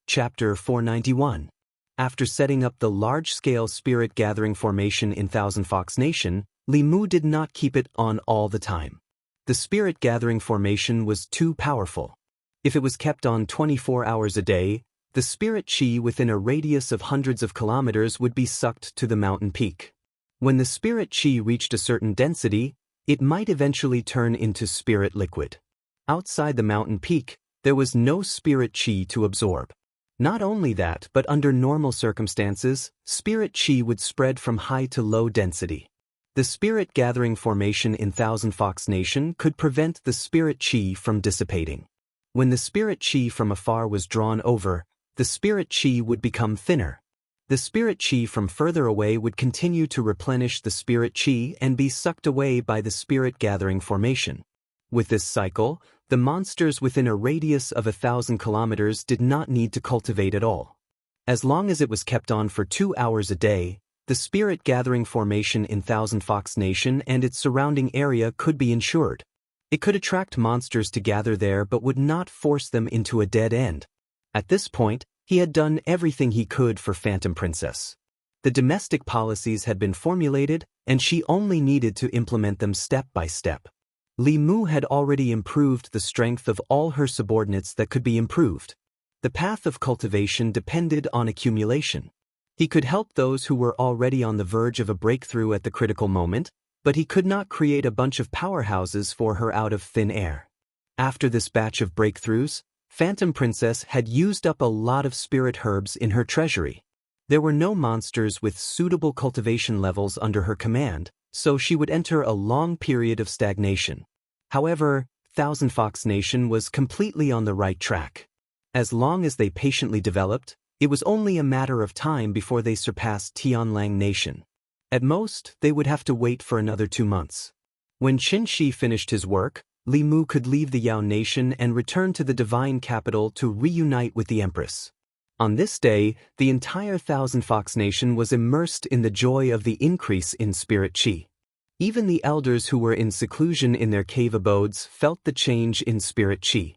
Chapter 491. After setting up the large-scale spirit gathering formation in Thousand Fox Nation, Li Mu did not keep it on all the time. The spirit gathering formation was too powerful. If it was kept on 24 hours a day, the spirit qi within a radius of hundreds of kilometers would be sucked to the mountain peak. When the spirit qi reached a certain density, it might eventually turn into spirit liquid. Outside the mountain peak, there was no spirit qi to absorb. Not only that, but under normal circumstances, spirit qi would spread from high to low density. The spirit gathering formation in Thousand Fox Nation could prevent the spirit qi from dissipating. When the spirit qi from afar was drawn over, the spirit qi would become thinner. The spirit qi from further away would continue to replenish the spirit qi and be sucked away by the spirit gathering formation. With this cycle, the monsters within a radius of 1,000 kilometers did not need to cultivate at all. As long as it was kept on for 2 hours a day, the spirit gathering formation in Thousand Fox Nation and its surrounding area could be ensured. It could attract monsters to gather there but would not force them into a dead end. At this point, he had done everything he could for Phantom Princess. The domestic policies had been formulated, and she only needed to implement them step by step. Li Mu had already improved the strength of all her subordinates that could be improved. The path of cultivation depended on accumulation. He could help those who were already on the verge of a breakthrough at the critical moment, but he could not create a bunch of powerhouses for her out of thin air. After this batch of breakthroughs, Phantom Princess had used up a lot of spirit herbs in her treasury. There were no monsters with suitable cultivation levels under her command, so she would enter a long period of stagnation. However, Thousand Fox Nation was completely on the right track. As long as they patiently developed, it was only a matter of time before they surpassed Tianlang Nation. At most, they would have to wait for another 2 months. When Xianxia finished his work, Li Mu could leave the Yao nation and return to the divine capital to reunite with the empress. On this day, the entire Thousand Fox Nation was immersed in the joy of the increase in spirit qi. Even the elders who were in seclusion in their cave abodes felt the change in spirit qi.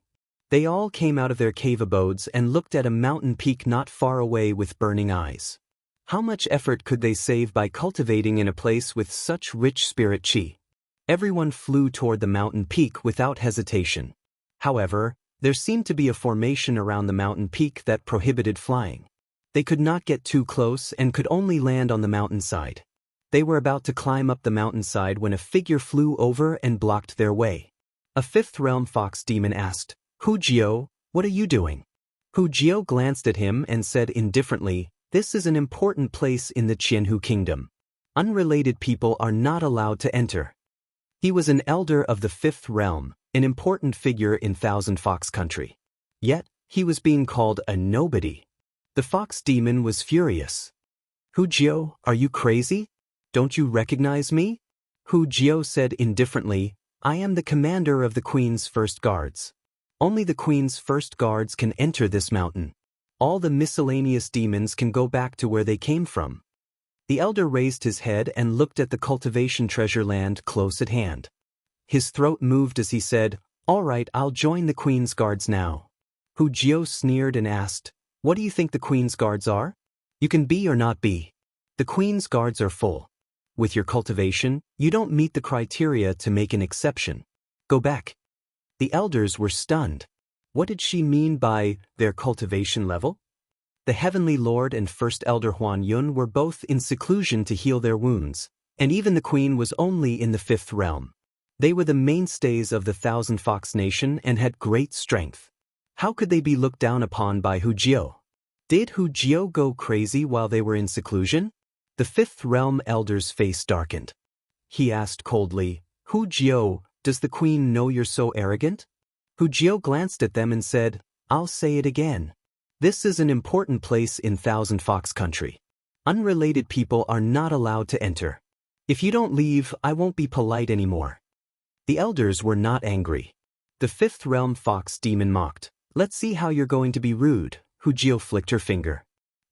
They all came out of their cave abodes and looked at a mountain peak not far away with burning eyes. How much effort could they save by cultivating in a place with such rich spirit qi? Everyone flew toward the mountain peak without hesitation. However, there seemed to be a formation around the mountain peak that prohibited flying. They could not get too close and could only land on the mountainside. They were about to climb up the mountainside when a figure flew over and blocked their way. A fifth realm fox demon asked, "Hu Jiao, what are you doing?" Hu Jiao glanced at him and said indifferently, "This is an important place in the Qianhu kingdom. Unrelated people are not allowed to enter." He was an elder of the fifth realm, an important figure in Thousand Fox country. Yet, he was being called a nobody. The fox demon was furious. "Hu Jiao, are you crazy? Don't you recognize me?" Hu Jiao said indifferently, "I am the commander of the Queen's first guards. Only the Queen's first guards can enter this mountain. All the miscellaneous demons can go back to where they came from." The elder raised his head and looked at the cultivation treasure land close at hand. His throat moved as he said, "All right, I'll join the Queen's guards now." Hu Jiao sneered and asked, "What do you think the Queen's guards are? You can be or not be. The Queen's guards are full. With your cultivation, you don't meet the criteria to make an exception. Go back." The elders were stunned. What did she mean by their cultivation level? The Heavenly Lord and First Elder Huan Yun were both in seclusion to heal their wounds, and even the Queen was only in the fifth realm. They were the mainstays of the Thousand Fox Nation and had great strength. How could they be looked down upon by Hu Jiao? Did Hu Jiao go crazy while they were in seclusion? The fifth realm elder's face darkened. He asked coldly, "Hu Jiao, does the Queen know you're so arrogant?" Hu Jiao glanced at them and said, "I'll say it again. This is an important place in Thousand Fox country. Unrelated people are not allowed to enter. If you don't leave, I won't be polite anymore." The elders were not angry. The fifth realm fox demon mocked, "Let's see how you're going to be rude." Hu Jiao flicked her finger.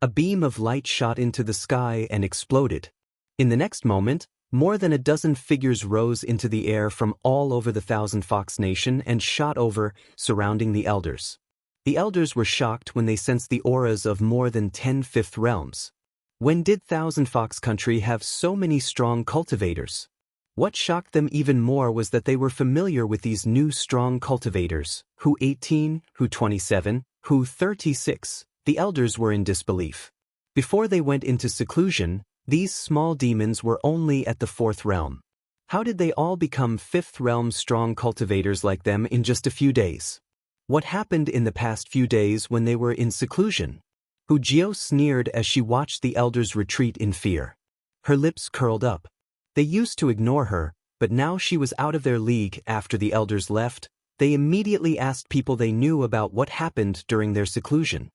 A beam of light shot into the sky and exploded. In the next moment, more than a dozen figures rose into the air from all over the Thousand Fox Nation and shot over, surrounding the elders. The elders were shocked when they sensed the auras of more than 10 fifth realms. When did Thousand Fox country have so many strong cultivators? What shocked them even more was that they were familiar with these new strong cultivators, Hu 18, Hu 27, Hu 36. The elders were in disbelief. Before they went into seclusion, these small demons were only at the fourth realm. How did they all become fifth realm strong cultivators like them in just a few days? What happened in the past few days when they were in seclusion? Hu Jiao sneered as she watched the elders retreat in fear. Her lips curled up. They used to ignore her, but now she was out of their league. After the elders left, they immediately asked people they knew about what happened during their seclusion.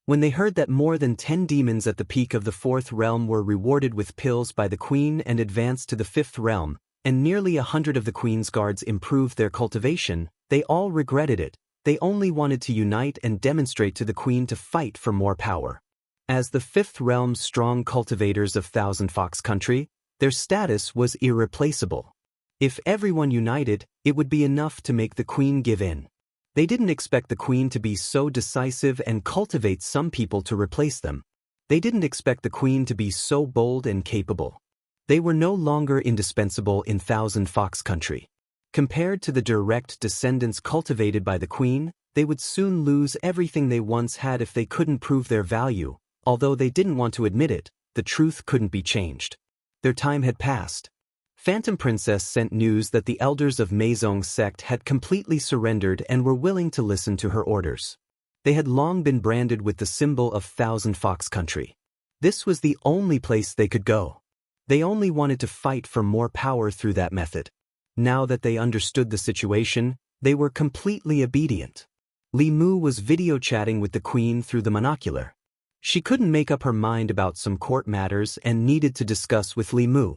When they heard that more than 10 demons at the peak of the fourth realm were rewarded with pills by the Queen and advanced to the fifth realm, and nearly 100 of the Queen's guards improved their cultivation, they all regretted it. They only wanted to unite and demonstrate to the Queen to fight for more power. As the fifth realm's strong cultivators of Thousand Fox country, their status was irreplaceable. If everyone united, it would be enough to make the Queen give in. They didn't expect the Queen to be so decisive and cultivate some people to replace them. They didn't expect the Queen to be so bold and capable. They were no longer indispensable in Thousand Fox country. Compared to the direct descendants cultivated by the Queen, they would soon lose everything they once had if they couldn't prove their value. Although they didn't want to admit it, the truth couldn't be changed. Their time had passed. Phantom Princess sent news that the elders of Meizong's sect had completely surrendered and were willing to listen to her orders. They had long been branded with the symbol of Thousand Fox country. This was the only place they could go. They only wanted to fight for more power through that method. Now that they understood the situation, they were completely obedient. Li Mu was video chatting with the Queen through the monocular. She couldn't make up her mind about some court matters and needed to discuss with Li Mu.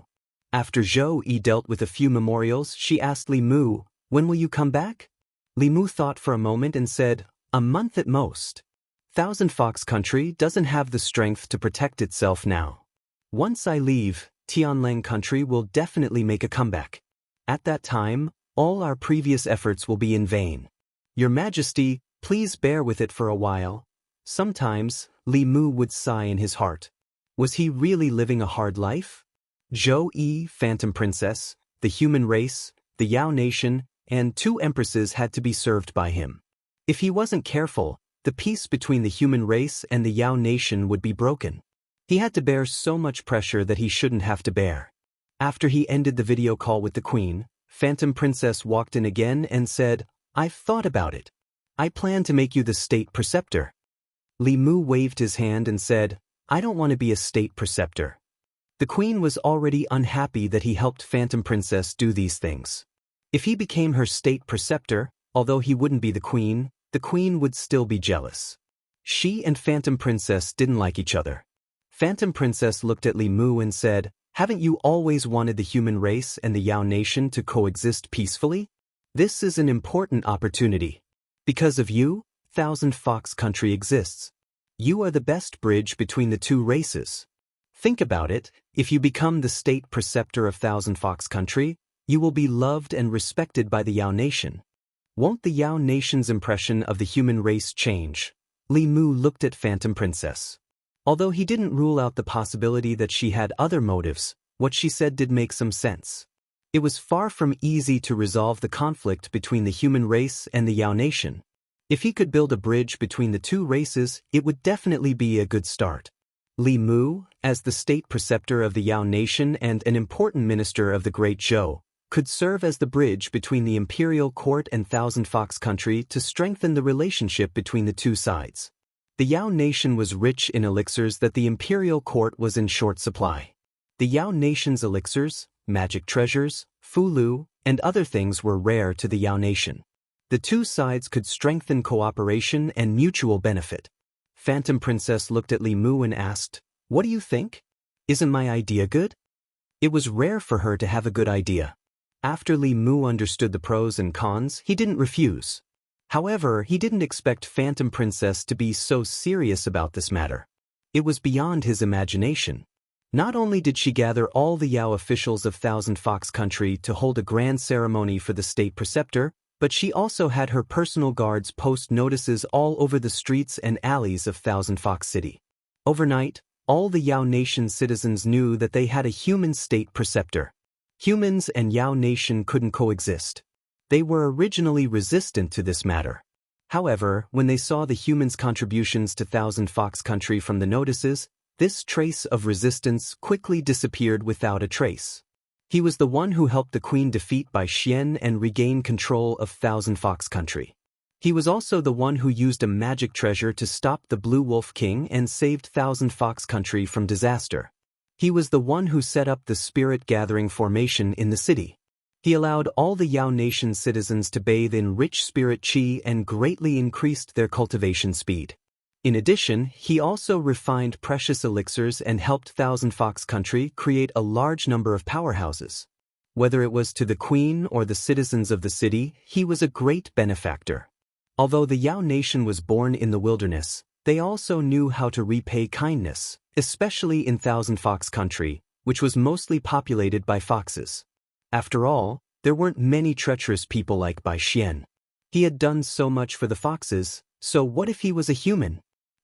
After Zhou Yi dealt with a few memorials, she asked Li Mu, "When will you come back?" Li Mu thought for a moment and said, "A month at most. Thousand Fox Country doesn't have the strength to protect itself now. Once I leave, Tianlang Country will definitely make a comeback. At that time, all our previous efforts will be in vain. Your Majesty, please bear with it for a while." Sometimes, Li Mu would sigh in his heart. Was he really living a hard life? Zhou Yi, Phantom Princess, the human race, the Yao Nation, and 2 empresses had to be served by him. If he wasn't careful, the peace between the human race and the Yao Nation would be broken. He had to bear so much pressure that he shouldn't have to bear. After he ended the video call with the Queen, Phantom Princess walked in again and said, "I've thought about it. I plan to make you the state preceptor." Li Mu waved his hand and said, "I don't want to be a state preceptor." The Queen was already unhappy that he helped Phantom Princess do these things. If he became her state preceptor, although he wouldn't be the Queen would still be jealous. She and Phantom Princess didn't like each other. Phantom Princess looked at Li Mu and said, "Haven't you always wanted the human race and the Yao Nation to coexist peacefully? This is an important opportunity. Because of you, Thousand Fox Country exists. You are the best bridge between the 2 races. Think about it, if you become the state preceptor of Thousand Fox Country, you will be loved and respected by the Yao Nation. Won't the Yao Nation's impression of the human race change?" Li Mu looked at Phantom Princess. Although he didn't rule out the possibility that she had other motives, what she said did make some sense. It was far from easy to resolve the conflict between the human race and the Yao Nation. If he could build a bridge between the 2 races, it would definitely be a good start. Li Mu, as the state preceptor of the Yao Nation and an important minister of the Great Zhou, could serve as the bridge between the imperial court and Thousand Fox Country to strengthen the relationship between the 2 sides. The Yao Nation was rich in elixirs that the imperial court was in short supply. The Yao Nation's elixirs, magic treasures, fulu, and other things were rare to the Yao Nation. The 2 sides could strengthen cooperation and mutual benefit. Phantom Princess looked at Li Mu and asked, "What do you think? Isn't my idea good?" It was rare for her to have a good idea. After Li Mu understood the pros and cons, he didn't refuse. However, he didn't expect Phantom Princess to be so serious about this matter. It was beyond his imagination. Not only did she gather all the Yao officials of Thousand Fox Country to hold a grand ceremony for the state preceptor, but she also had her personal guards post notices all over the streets and alleys of Thousand Fox City. Overnight, all the Yao Nation citizens knew that they had a human state preceptor. Humans and Yao Nation couldn't coexist. They were originally resistant to this matter. However, when they saw the humans' contributions to Thousand Fox Country from the notices, this trace of resistance quickly disappeared without a trace. He was the one who helped the Queen defeat Bai Xian and regain control of Thousand Fox Country. He was also the one who used a magic treasure to stop the Blue Wolf King and saved Thousand Fox Country from disaster. He was the one who set up the spirit gathering formation in the city. He allowed all the Yao Nation citizens to bathe in rich spirit qi and greatly increased their cultivation speed. In addition, he also refined precious elixirs and helped Thousand Fox Country create a large number of powerhouses. Whether it was to the Queen or the citizens of the city, he was a great benefactor. Although the Yao Nation was born in the wilderness, they also knew how to repay kindness, especially in Thousand Fox Country, which was mostly populated by foxes. After all, there weren't many treacherous people like Bai Xian. He had done so much for the foxes, so what if he was a human?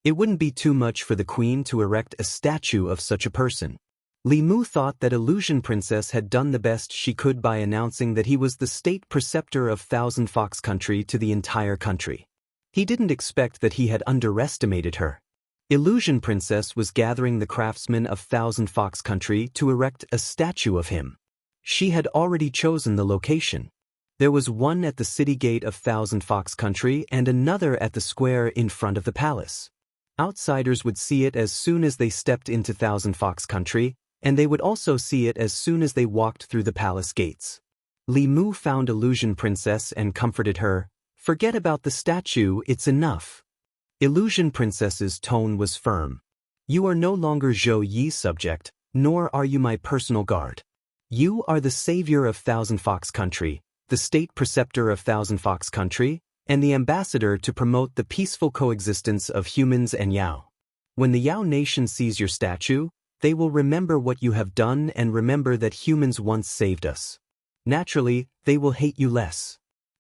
It wouldn't be too much for the Queen to erect a statue of such a person. Li Mu thought that Illusion Princess had done the best she could by announcing that he was the state preceptor of Thousand Fox Country to the entire country. He didn't expect that he had underestimated her. Illusion Princess was gathering the craftsmen of Thousand Fox Country to erect a statue of him. She had already chosen the location. There was one at the city gate of Thousand Fox Country and another at the square in front of the palace. Outsiders would see it as soon as they stepped into Thousand Fox Country, and they would also see it as soon as they walked through the palace gates. Li Mu found Illusion Princess and comforted her. "Forget about the statue, it's enough." Illusion Princess's tone was firm. "You are no longer Zhou Yi's subject, nor are you my personal guard. You are the savior of Thousand Fox Country, the state preceptor of Thousand Fox Country, and the ambassador to promote the peaceful coexistence of humans and Yao. When the Yao nation sees your statue, they will remember what you have done and remember that humans once saved us. Naturally, they will hate you less.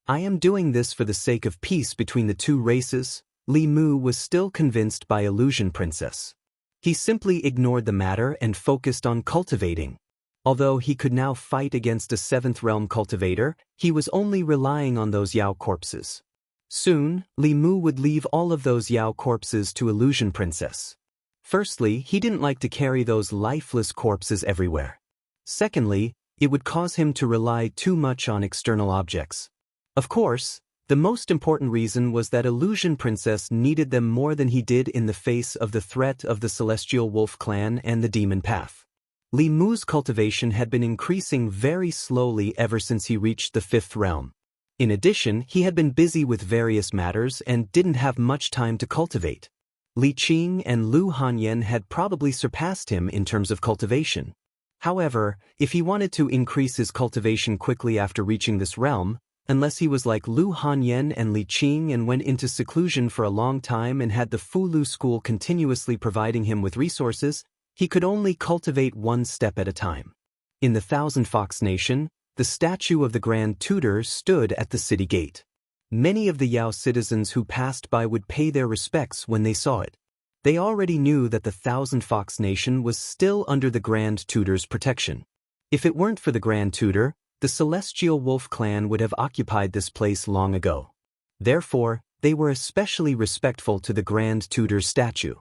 I am doing this for the sake of peace between the two races. Li Mu was still convinced by Illusion Princess. He simply ignored the matter and focused on cultivating. Although he could now fight against a 7th realm cultivator, he was only relying on those Yao corpses. Soon, Li Mu would leave all of those Yao corpses to Illusion Princess. Firstly, he didn't like to carry those lifeless corpses everywhere. Secondly, it would cause him to rely too much on external objects. Of course, the most important reason was that Illusion Princess needed them more than he did in the face of the threat of the Celestial Wolf clan and the Demon Path. Li Mu's cultivation had been increasing very slowly ever since he reached the 5th realm. In addition, he had been busy with various matters and didn't have much time to cultivate. Li Qing and Lu Hanyan had probably surpassed him in terms of cultivation. However, if he wanted to increase his cultivation quickly after reaching this realm, unless he was like Lu Hanyan and Li Qing and went into seclusion for a long time and had the Fulu school continuously providing him with resources, he could only cultivate one step at a time. In the Thousand Fox Nation, the statue of the Grand Tutor stood at the city gate. Many of the Yao citizens who passed by would pay their respects when they saw it. They already knew that the Thousand Fox Nation was still under the Grand Tutor's protection. If it weren't for the Grand Tutor, the Celestial Wolf clan would have occupied this place long ago. Therefore, they were especially respectful to the Grand Tutor's statue.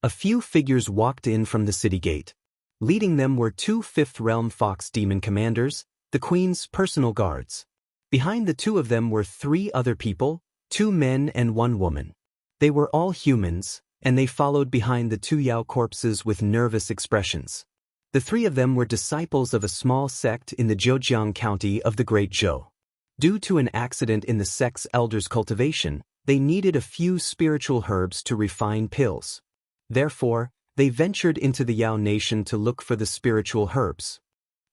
A few figures walked in from the city gate. Leading them were 2 5th realm fox demon commanders, the Queen's personal guards. Behind the 2 of them were 3 other people, 2 men and 1 woman. They were all humans, and they followed behind the 2 Yao corpses with nervous expressions. The 3 of them were disciples of a small sect in the Zhejiang County of the Great Zhou. Due to an accident in the sect's elders' cultivation, they needed a few spiritual herbs to refine pills. Therefore, they ventured into the Yao nation to look for the spiritual herbs.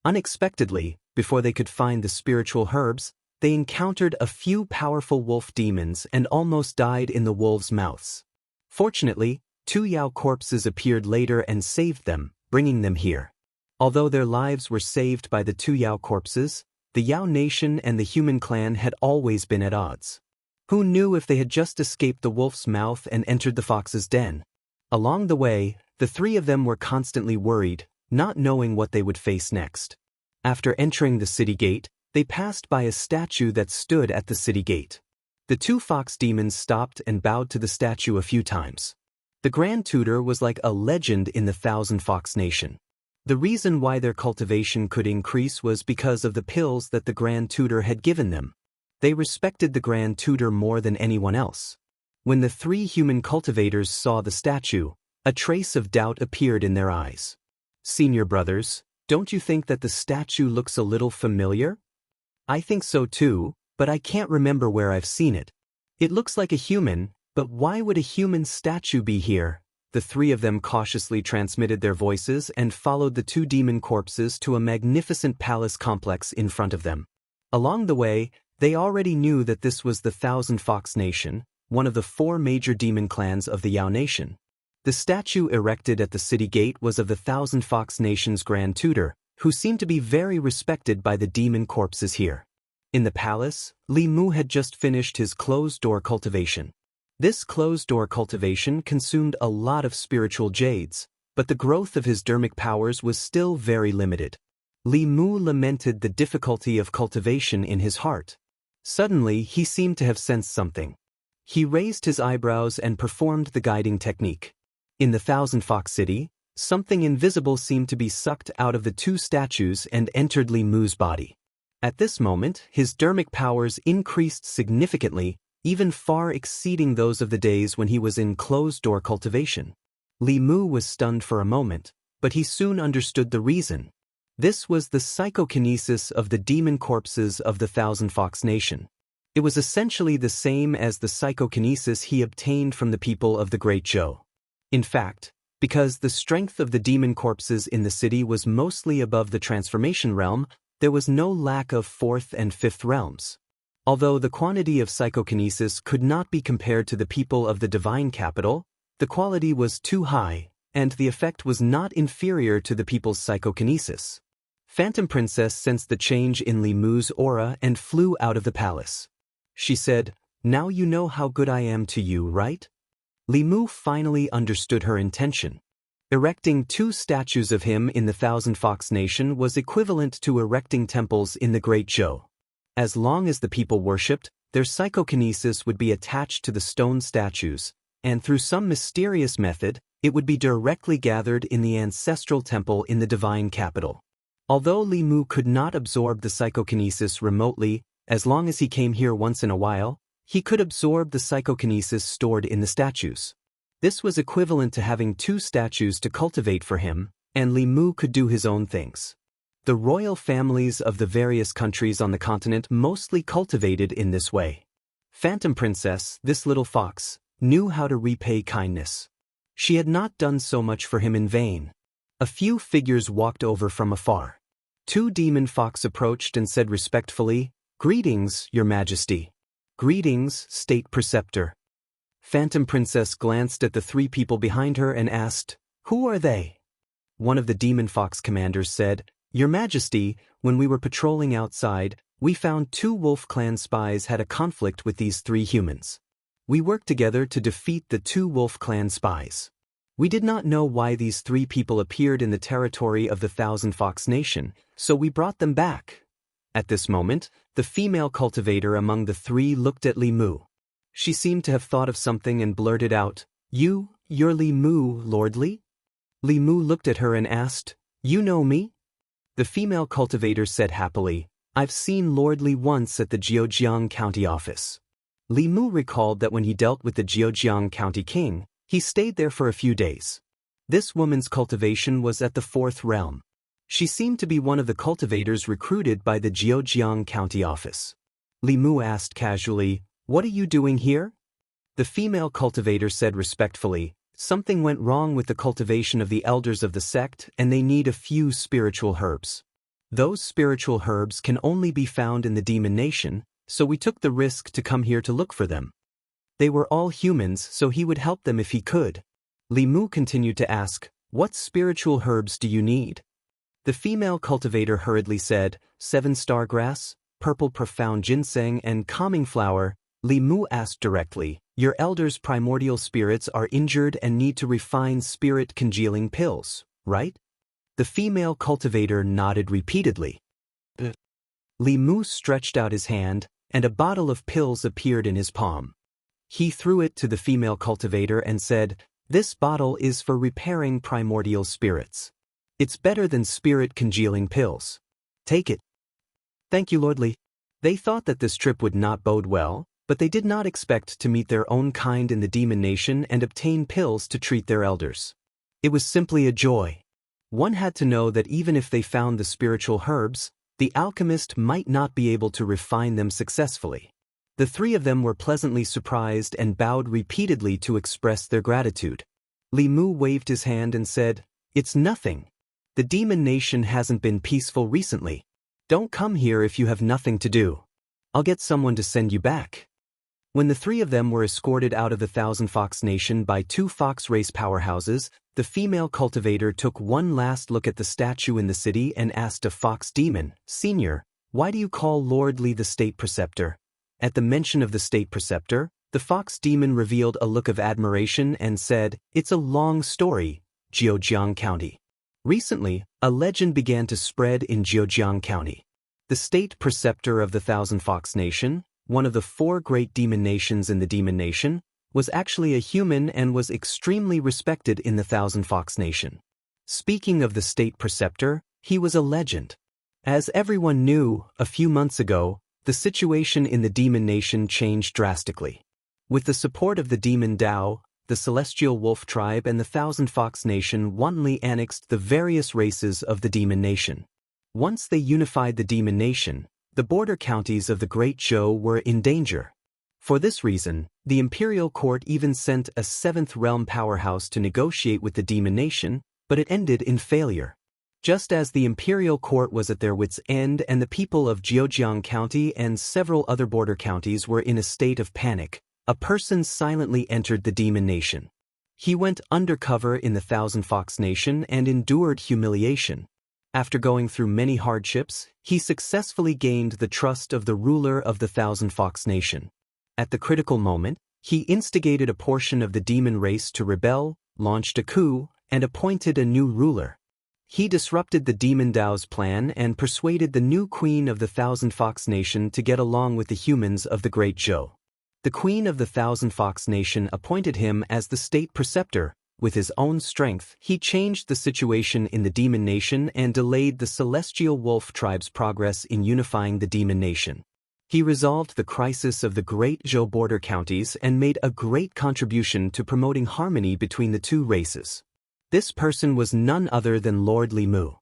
Unexpectedly, before they could find the spiritual herbs, they encountered a few powerful wolf demons and almost died in the wolves' mouths. Fortunately, 2 Yao corpses appeared later and saved them, bringing them here. Although their lives were saved by the 2 Yao corpses, the Yao nation and the human clan had always been at odds. Who knew if they had just escaped the wolf's mouth and entered the fox's den? Along the way, the 3 of them were constantly worried, not knowing what they would face next. After entering the city gate, they passed by a statue that stood at the city gate. The 2 fox demons stopped and bowed to the statue a few times. The Grand Tutor was like a legend in the Thousand Fox Nation. The reason why their cultivation could increase was because of the pills that the Grand Tutor had given them. They respected the Grand Tutor more than anyone else. When the 3 human cultivators saw the statue, a trace of doubt appeared in their eyes. Senior brothers, don't you think that the statue looks a little familiar? I think so too, but I can't remember where I've seen it. It looks like a human, but why would a human statue be here? The 3 of them cautiously transmitted their voices and followed the 2 demon corpses to a magnificent palace complex in front of them. Along the way, they already knew that this was the Thousand Fox Nation, one of the 4 major demon clans of the Yao Nation. The statue erected at the city gate was of the Thousand Fox Nation's Grand Tutor, who seemed to be very respected by the demon corpses here. In the palace, Li Mu had just finished his closed-door cultivation. This closed-door cultivation consumed a lot of spiritual jades, but the growth of his dermic powers was still very limited. Li Mu lamented the difficulty of cultivation in his heart. Suddenly, he seemed to have sensed something. He raised his eyebrows and performed the guiding technique. In the Thousand Fox City, something invisible seemed to be sucked out of the 2 statues and entered Li Mu's body. At this moment, his dermic powers increased significantly, even far exceeding those of the days when he was in closed-door cultivation. Li Mu was stunned for a moment, but he soon understood the reason. This was the psychokinesis of the demon corpses of the Thousand Fox Nation. It was essentially the same as the psychokinesis he obtained from the people of the Great Zhou. In fact, Because the strength of the demon corpses in the city was mostly above the transformation realm, there was no lack of 4th and 5th realms. Although the quantity of psychokinesis could not be compared to the people of the divine capital, the quality was too high, and the effect was not inferior to the people's psychokinesis. Phantom Princess sensed the change in Li Mu's aura and flew out of the palace. She said, "Now you know how good I am to you, right?" Li Mu finally understood her intention. Erecting 2 statues of him in the Thousand Fox Nation was equivalent to erecting temples in the Great Zhou. As long as the people worshipped, their psychokinesis would be attached to the stone statues, and through some mysterious method, it would be directly gathered in the ancestral temple in the divine capital. Although Li Mu could not absorb the psychokinesis remotely, as long as he came here once in a while, he could absorb the psychokinesis stored in the statues. This was equivalent to having 2 statues to cultivate for him, and Li Mu could do his own things. The royal families of the various countries on the continent mostly cultivated in this way. Phantom Princess, this little fox, knew how to repay kindness. She had not done so much for him in vain. A few figures walked over from afar. 2 demon fox approached and said respectfully, "Greetings, Your Majesty." "Greetings, State Preceptor." Phantom Princess glanced at the 3 people behind her and asked, "Who are they?" One of the demon fox commanders said, "Your Majesty, when we were patrolling outside, we found 2 Wolf Clan spies had a conflict with these 3 humans. We worked together to defeat the 2 Wolf Clan spies. We did not know why these 3 people appeared in the territory of the Thousand Fox Nation, so we brought them back." At this moment, the female cultivator among the 3 looked at Li Mu. She seemed to have thought of something and blurted out, You're Li Mu, Lord Li?" Li Mu looked at her and asked, "You know me?" The female cultivator said happily, "I've seen Lord Li once at the Jiujiang County office." Li Mu recalled that when he dealt with the Jiujiang County king, he stayed there for a few days. This woman's cultivation was at the 4th realm. She seemed to be one of the cultivators recruited by the Jiujiang County office. Li Mu asked casually, "What are you doing here?" The female cultivator said respectfully, "Something went wrong with the cultivation of the elders of the sect and they need a few spiritual herbs. Those spiritual herbs can only be found in the demon nation, so we took the risk to come here to look for them. They were all humans, so he would help them if he could." Li Mu continued to ask, "What spiritual herbs do you need?" The female cultivator hurriedly said, 7-star grass, purple profound ginseng and calming flower. Li Mu asked directly, "Your elders' primordial spirits are injured and need to refine spirit congealing pills, right?" The female cultivator nodded repeatedly. Li Mu stretched out his hand, and a bottle of pills appeared in his palm. He threw it to the female cultivator and said, "This bottle is for repairing primordial spirits. It's better than spirit congealing pills. Take it." "Thank you, Lord Li." They thought that this trip would not bode well, but they did not expect to meet their own kind in the demon nation and obtain pills to treat their elders. It was simply a joy. One had to know that even if they found the spiritual herbs, the alchemist might not be able to refine them successfully. The 3 of them were pleasantly surprised and bowed repeatedly to express their gratitude. Li Mu waved his hand and said, "It's nothing. The demon nation hasn't been peaceful recently. Don't come here if you have nothing to do. I'll get someone to send you back." When the 3 of them were escorted out of the Thousand Fox Nation by 2 fox race powerhouses, the female cultivator took one last look at the statue in the city and asked a fox demon, "Senior, why do you call Lord Li the State Preceptor?" At the mention of the State Preceptor, the fox demon revealed a look of admiration and said, "It's a long story, Jiujiang County. Recently, a legend began to spread in Jiujiang County. The State Preceptor of the Thousand Fox Nation, one of the 4 great demon nations in the demon nation, was actually a human and was extremely respected in the Thousand Fox Nation. Speaking of the State Preceptor, he was a legend. As everyone knew, a few months ago, the situation in the demon nation changed drastically. With the support of the demon Dao, the Celestial Wolf Tribe and the Thousand Fox Nation wantonly annexed the various races of the demon nation. Once they unified the demon nation, the border counties of the Great Zhou were in danger. For this reason, the imperial court even sent a seventh realm powerhouse to negotiate with the demon nation, but it ended in failure. Just as the imperial court was at their wits' end and the people of Jiujiang County and several other border counties were in a state of panic, a person silently entered the demon nation. He went undercover in the Thousand Fox Nation and endured humiliation. After going through many hardships, he successfully gained the trust of the ruler of the Thousand Fox Nation. At the critical moment, he instigated a portion of the demon race to rebel, launched a coup, and appointed a new ruler. He disrupted the Demon Dao's plan and persuaded the new queen of the Thousand Fox Nation to get along with the humans of the Great Zhou. The queen of the Thousand Fox Nation appointed him as the state preceptor. With his own strength, he changed the situation in the Demon Nation and delayed the Celestial Wolf tribe's progress in unifying the Demon Nation. He resolved the crisis of the Great Zhou border counties and made a great contribution to promoting harmony between the two races. This person was none other than Lord Li Mu.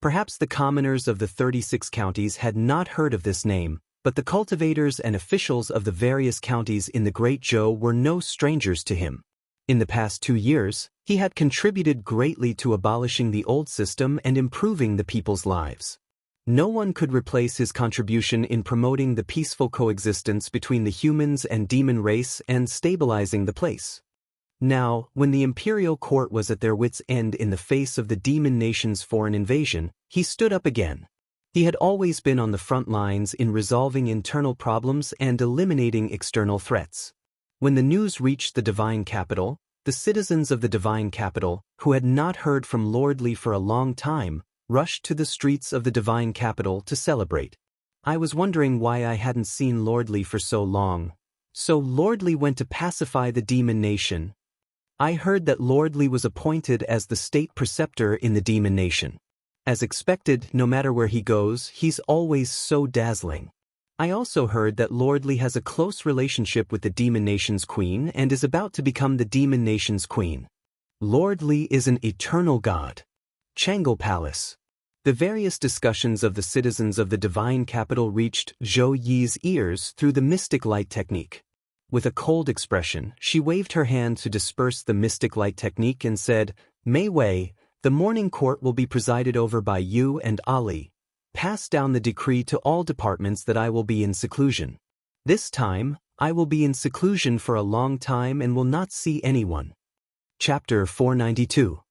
Perhaps the commoners of the 36 counties had not heard of this name, but the cultivators and officials of the various counties in the Great Zhou were no strangers to him. In the past 2 years, he had contributed greatly to abolishing the old system and improving the people's lives. No one could replace his contribution in promoting the peaceful coexistence between the humans and demon race and stabilizing the place. Now, when the imperial court was at their wits' end in the face of the demon nation's foreign invasion, he stood up again. He had always been on the front lines in resolving internal problems and eliminating external threats. When the news reached the divine capital, the citizens of the divine capital, who had not heard from Lord Li for a long time, rushed to the streets of the divine capital to celebrate. I was wondering why I hadn't seen Lord Li for so long. So Lord Li went to pacify the demon nation. I heard that Lord Li was appointed as the state preceptor in the demon nation. As expected, no matter where he goes, he's always so dazzling. I also heard that Lord Li has a close relationship with the demon nation's queen and is about to become the demon nation's queen. Lord Li is an eternal god. Chang'e Palace. The various discussions of the citizens of the divine capital reached Zhou Yi's ears through the mystic light technique. With a cold expression, she waved her hand to disperse the mystic light technique and said, "Mei Wei, the morning court will be presided over by you and Ali. Pass down the decree to all departments that I will be in seclusion. This time, I will be in seclusion for a long time and will not see anyone." Chapter 492.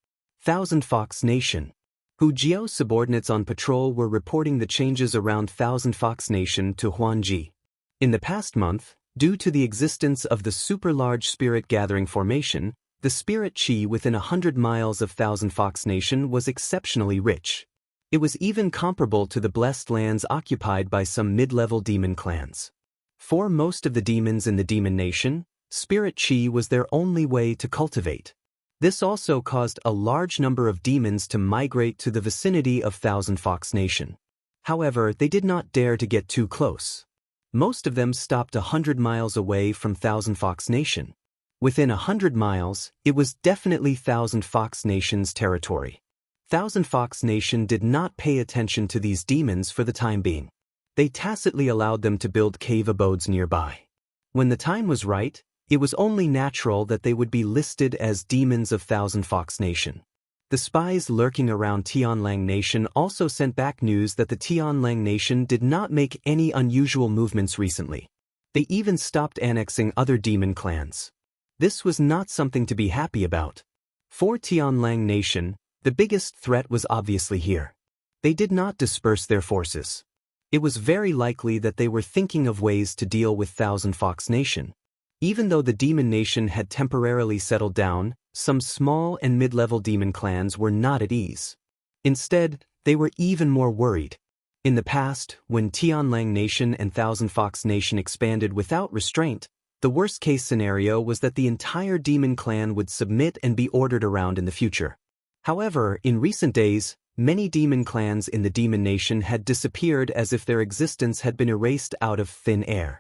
Thousand Fox Nation. Hu Jiao's subordinates on patrol were reporting the changes around Thousand Fox Nation to Huanji. In the past month, due to the existence of the super-large spirit gathering formation, the spirit chi within 100 miles of Thousand Fox Nation was exceptionally rich. It was even comparable to the blessed lands occupied by some mid-level demon clans. For most of the demons in the demon nation, spirit chi was their only way to cultivate. This also caused a large number of demons to migrate to the vicinity of Thousand Fox Nation. However, they did not dare to get too close. Most of them stopped 100 miles away from Thousand Fox Nation. Within 100 miles, it was definitely Thousand Fox Nation's territory. Thousand Fox Nation did not pay attention to these demons for the time being. They tacitly allowed them to build cave abodes nearby. When the time was right, it was only natural that they would be listed as demons of Thousand Fox Nation. The spies lurking around Tianlang Nation also sent back news that the Tianlang Nation did not make any unusual movements recently. They even stopped annexing other demon clans. This was not something to be happy about. For Tianlang Nation, the biggest threat was obviously here. They did not disperse their forces. It was very likely that they were thinking of ways to deal with Thousand Fox Nation. Even though the demon nation had temporarily settled down, some small and mid-level demon clans were not at ease. Instead, they were even more worried. In the past, when Tianlang Nation and Thousand Fox Nation expanded without restraint, the worst-case scenario was that the entire demon clan would submit and be ordered around in the future. However, in recent days, many demon clans in the demon nation had disappeared as if their existence had been erased out of thin air.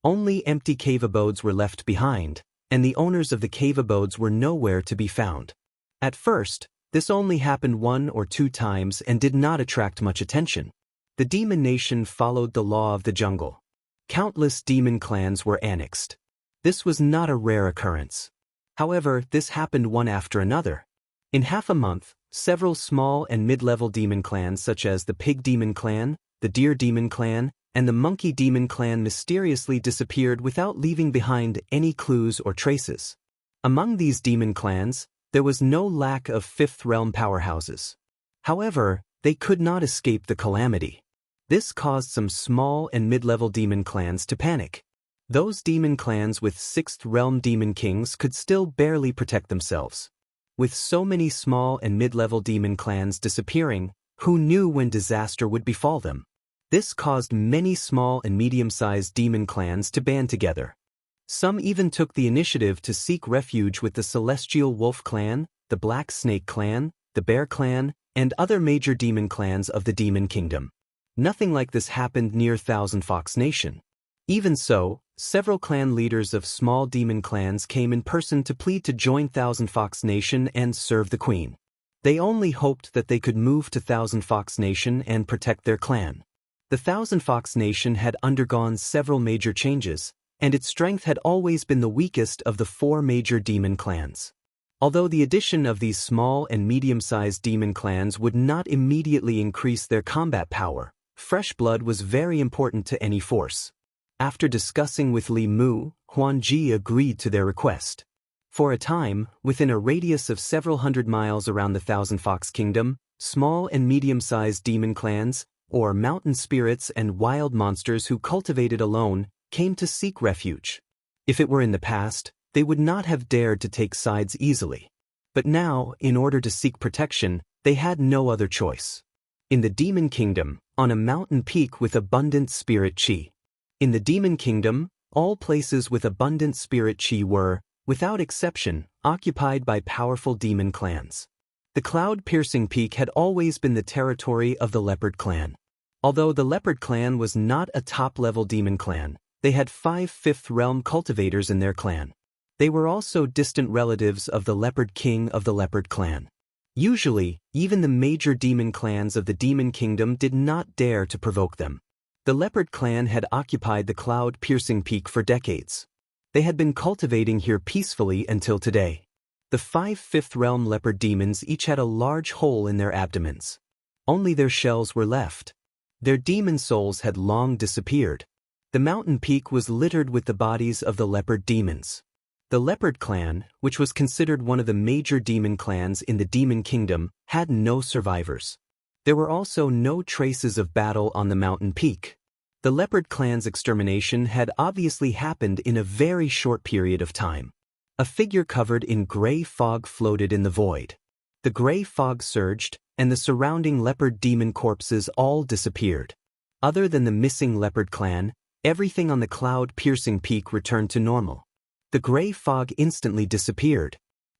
Only empty cave abodes were left behind, and the owners of the cave abodes were nowhere to be found. At first, this only happened 1 or 2 times and did not attract much attention. The demon nation followed the law of the jungle. Countless demon clans were annexed. This was not a rare occurrence. However, this happened one after another. In half a month, several small and mid-level demon clans such as the Pig Demon Clan, the Deer Demon Clan, and the Monkey Demon Clan mysteriously disappeared without leaving behind any clues or traces. Among these demon clans, there was no lack of Fifth Realm powerhouses. However, they could not escape the calamity. This caused some small and mid-level demon clans to panic. Those demon clans with Sixth Realm demon kings could still barely protect themselves. With so many small and mid-level demon clans disappearing, who knew when disaster would befall them? This caused many small and medium-sized demon clans to band together. Some even took the initiative to seek refuge with the Celestial Wolf Clan, the Black Snake Clan, the Bear Clan, and other major demon clans of the Demon Kingdom. Nothing like this happened near Thousand Fox Nation. Even so, several clan leaders of small demon clans came in person to plead to join Thousand Fox Nation and serve the Queen. They only hoped that they could move to Thousand Fox Nation and protect their clan. The Thousand Fox Nation had undergone several major changes, and its strength had always been the weakest of the 4 major demon clans. Although the addition of these small and medium-sized demon clans would not immediately increase their combat power, fresh blood was very important to any force. After discussing with Li Mu, Huan Ji agreed to their request. For a time, within a radius of several hundred miles around the Thousand Fox Kingdom, small and medium-sized demon clans, or mountain spirits and wild monsters who cultivated alone, came to seek refuge. If it were in the past, they would not have dared to take sides easily. But now, in order to seek protection, they had no other choice. In the Demon Kingdom, on a mountain peak with abundant spirit chi. In the Demon Kingdom, all places with abundant spirit chi were, without exception, occupied by powerful demon clans. The cloud-piercing peak had always been the territory of the Leopard Clan. Although the Leopard Clan was not a top-level demon clan, they had 5 Fifth Realm cultivators in their clan. They were also distant relatives of the Leopard King of the Leopard Clan. Usually, even the major demon clans of the Demon Kingdom did not dare to provoke them. The Leopard Clan had occupied the cloud-piercing peak for decades. They had been cultivating here peacefully until today. The 5 Fifth Realm leopard demons each had a large hole in their abdomens. Only their shells were left. Their demon souls had long disappeared. The mountain peak was littered with the bodies of the leopard demons. The Leopard Clan, which was considered one of the major demon clans in the Demon Kingdom, had no survivors. There were also no traces of battle on the mountain peak. The Leopard Clan's extermination had obviously happened in a very short period of time. A figure covered in gray fog floated in the void. The gray fog surged, and the surrounding leopard demon corpses all disappeared. Other than the missing Leopard Clan, everything on the cloud-piercing peak returned to normal. The gray fog instantly disappeared.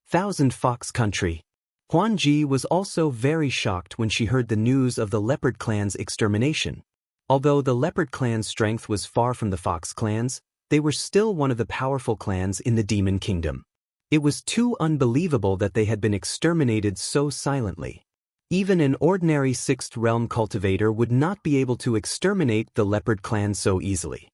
Thousand Fox Country. Huan Ji was also very shocked when she heard the news of the Leopard Clan's extermination. Although the Leopard Clan's strength was far from the Fox Clan's, they were still one of the powerful clans in the Demon Kingdom. It was too unbelievable that they had been exterminated so silently. Even an ordinary Sixth Realm cultivator would not be able to exterminate the Leopard Clan so easily.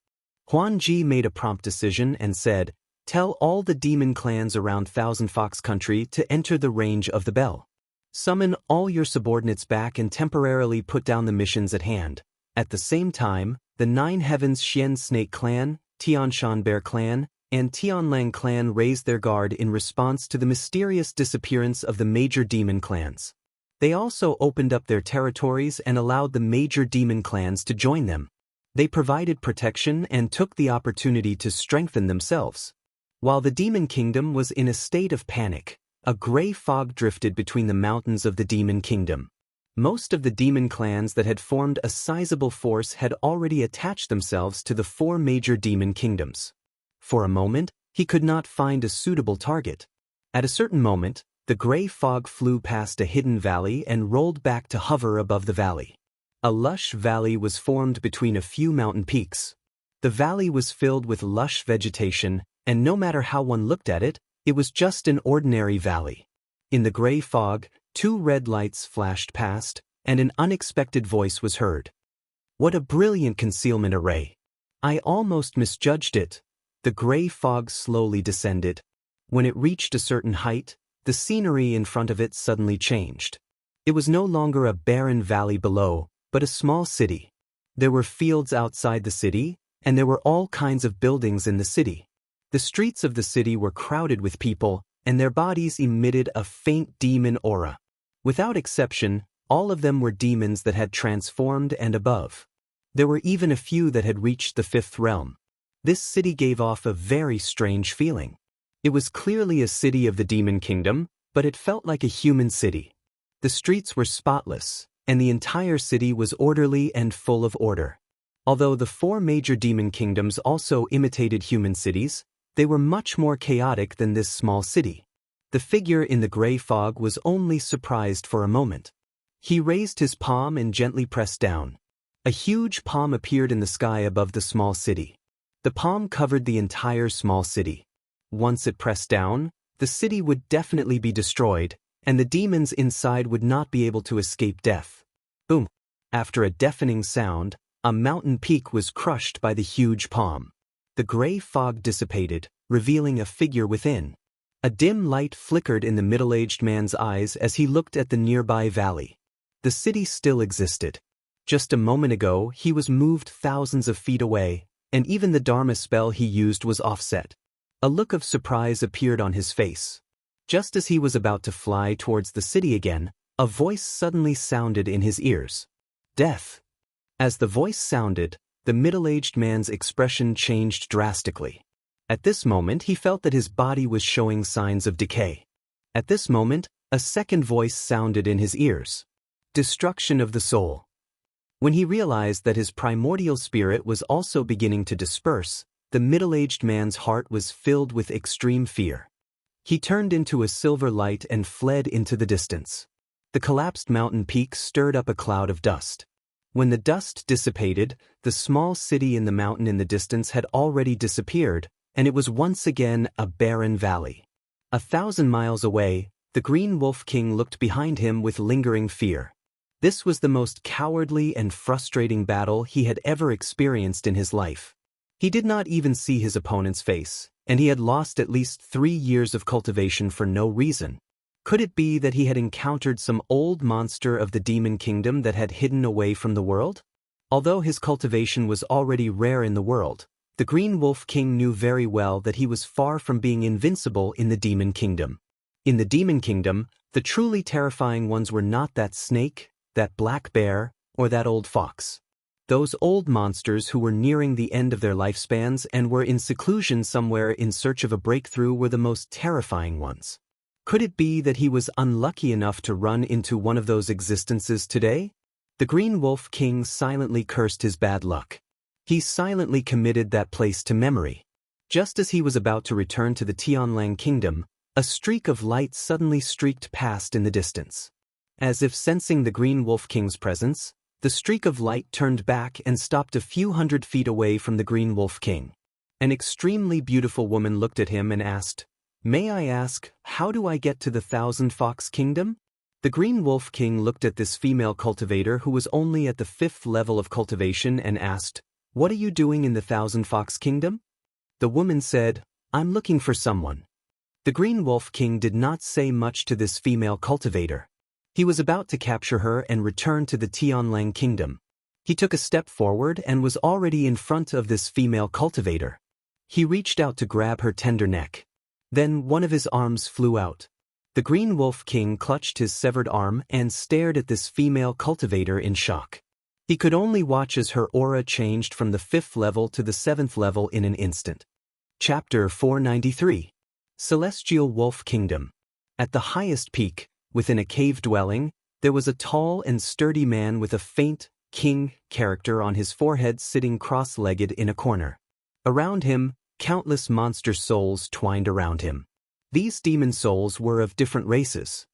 Huan Ji made a prompt decision and said, "Tell all the demon clans around Thousand Fox Country to enter the range of the bell. Summon all your subordinates back and temporarily put down the missions at hand." At the same time, the 9 Heavens Xian Snake Clan, Tianshan Bear Clan, and Tianlang Clan raised their guard in response to the mysterious disappearance of the major demon clans. They also opened up their territories and allowed the major demon clans to join them. They provided protection and took the opportunity to strengthen themselves. While the Demon Kingdom was in a state of panic, a gray fog drifted between the mountains of the Demon Kingdom. Most of the demon clans that had formed a sizable force had already attached themselves to the 4 major demon kingdoms. For a moment, he could not find a suitable target. At a certain moment, the gray fog flew past a hidden valley and rolled back to hover above the valley. A lush valley was formed between a few mountain peaks. The valley was filled with lush vegetation, and no matter how one looked at it, it was just an ordinary valley. In the gray fog, 2 red lights flashed past, and an unexpected voice was heard. "What a brilliant concealment array! I almost misjudged it. The gray fog slowly descended. When it reached a certain height, the scenery in front of it suddenly changed. It was no longer a barren valley below, but a small city. There were fields outside the city, and there were all kinds of buildings in the city. The streets of the city were crowded with people, and their bodies emitted a faint demon aura. Without exception, all of them were demons that had transformed and above. There were even a few that had reached the fifth realm. This city gave off a very strange feeling. It was clearly a city of the demon kingdom, but it felt like a human city. The streets were spotless, and the entire city was orderly and full of order. Although the four major demon kingdoms also imitated human cities, they were much more chaotic than this small city. The figure in the gray fog was only surprised for a moment. He raised his palm and gently pressed down. A huge palm appeared in the sky above the small city. The palm covered the entire small city. Once it pressed down, the city would definitely be destroyed, and the demons inside would not be able to escape death. Boom! After a deafening sound, a mountain peak was crushed by the huge palm. The gray fog dissipated, revealing a figure within. A dim light flickered in the middle-aged man's eyes as he looked at the nearby valley. The city still existed. Just a moment ago, he was moved thousands of feet away, and even the Dharma spell he used was offset. A look of surprise appeared on his face. Just as he was about to fly towards the city again, a voice suddenly sounded in his ears. Death. As the voice sounded, the middle-aged man's expression changed drastically. At this moment, he felt that his body was showing signs of decay. At this moment, a second voice sounded in his ears. Destruction of the soul. When he realized that his primordial spirit was also beginning to disperse, the middle-aged man's heart was filled with extreme fear. He turned into a silver light and fled into the distance. The collapsed mountain peak stirred up a cloud of dust. When the dust dissipated, the small city in the mountain in the distance had already disappeared, and it was once again a barren valley. 1,000 miles away, the Green Wolf King looked behind him with lingering fear. This was the most cowardly and frustrating battle he had ever experienced in his life. He did not even see his opponent's face, and he had lost at least 3 years of cultivation for no reason. Could it be that he had encountered some old monster of the demon kingdom that had hidden away from the world? Although his cultivation was already rare in the world, the Green Wolf King knew very well that he was far from being invincible in the demon kingdom. In the demon kingdom, the truly terrifying ones were not that snake, that black bear, or that old fox. Those old monsters who were nearing the end of their lifespans and were in seclusion somewhere in search of a breakthrough were the most terrifying ones. Could it be that he was unlucky enough to run into one of those existences today? The Green Wolf King silently cursed his bad luck. He silently committed that place to memory. Just as he was about to return to the Tianlang Kingdom, a streak of light suddenly streaked past in the distance. As if sensing the Green Wolf King's presence, the streak of light turned back and stopped a few hundred feet away from the Green Wolf King. An extremely beautiful woman looked at him and asked, "May I ask, how do I get to the Thousand Fox Kingdom?" The Green Wolf King looked at this female cultivator who was only at the 5th level of cultivation and asked, "What are you doing in the Thousand Fox Kingdom?" The woman said, "I'm looking for someone." The Green Wolf King did not say much to this female cultivator. He was about to capture her and return to the Tianlang Kingdom. He took a step forward and was already in front of this female cultivator. He reached out to grab her tender neck. Then one of his arms flew out. The Green Wolf King clutched his severed arm and stared at this female cultivator in shock. He could only watch as her aura changed from the 5th level to the 7th level in an instant. Chapter 493. Celestial Wolf Kingdom. At the highest peak, within a cave dwelling, there was a tall and sturdy man with a faint, king character on his forehead sitting cross-legged in a corner. Around him, countless monster souls twined around him. These demon souls were of different races.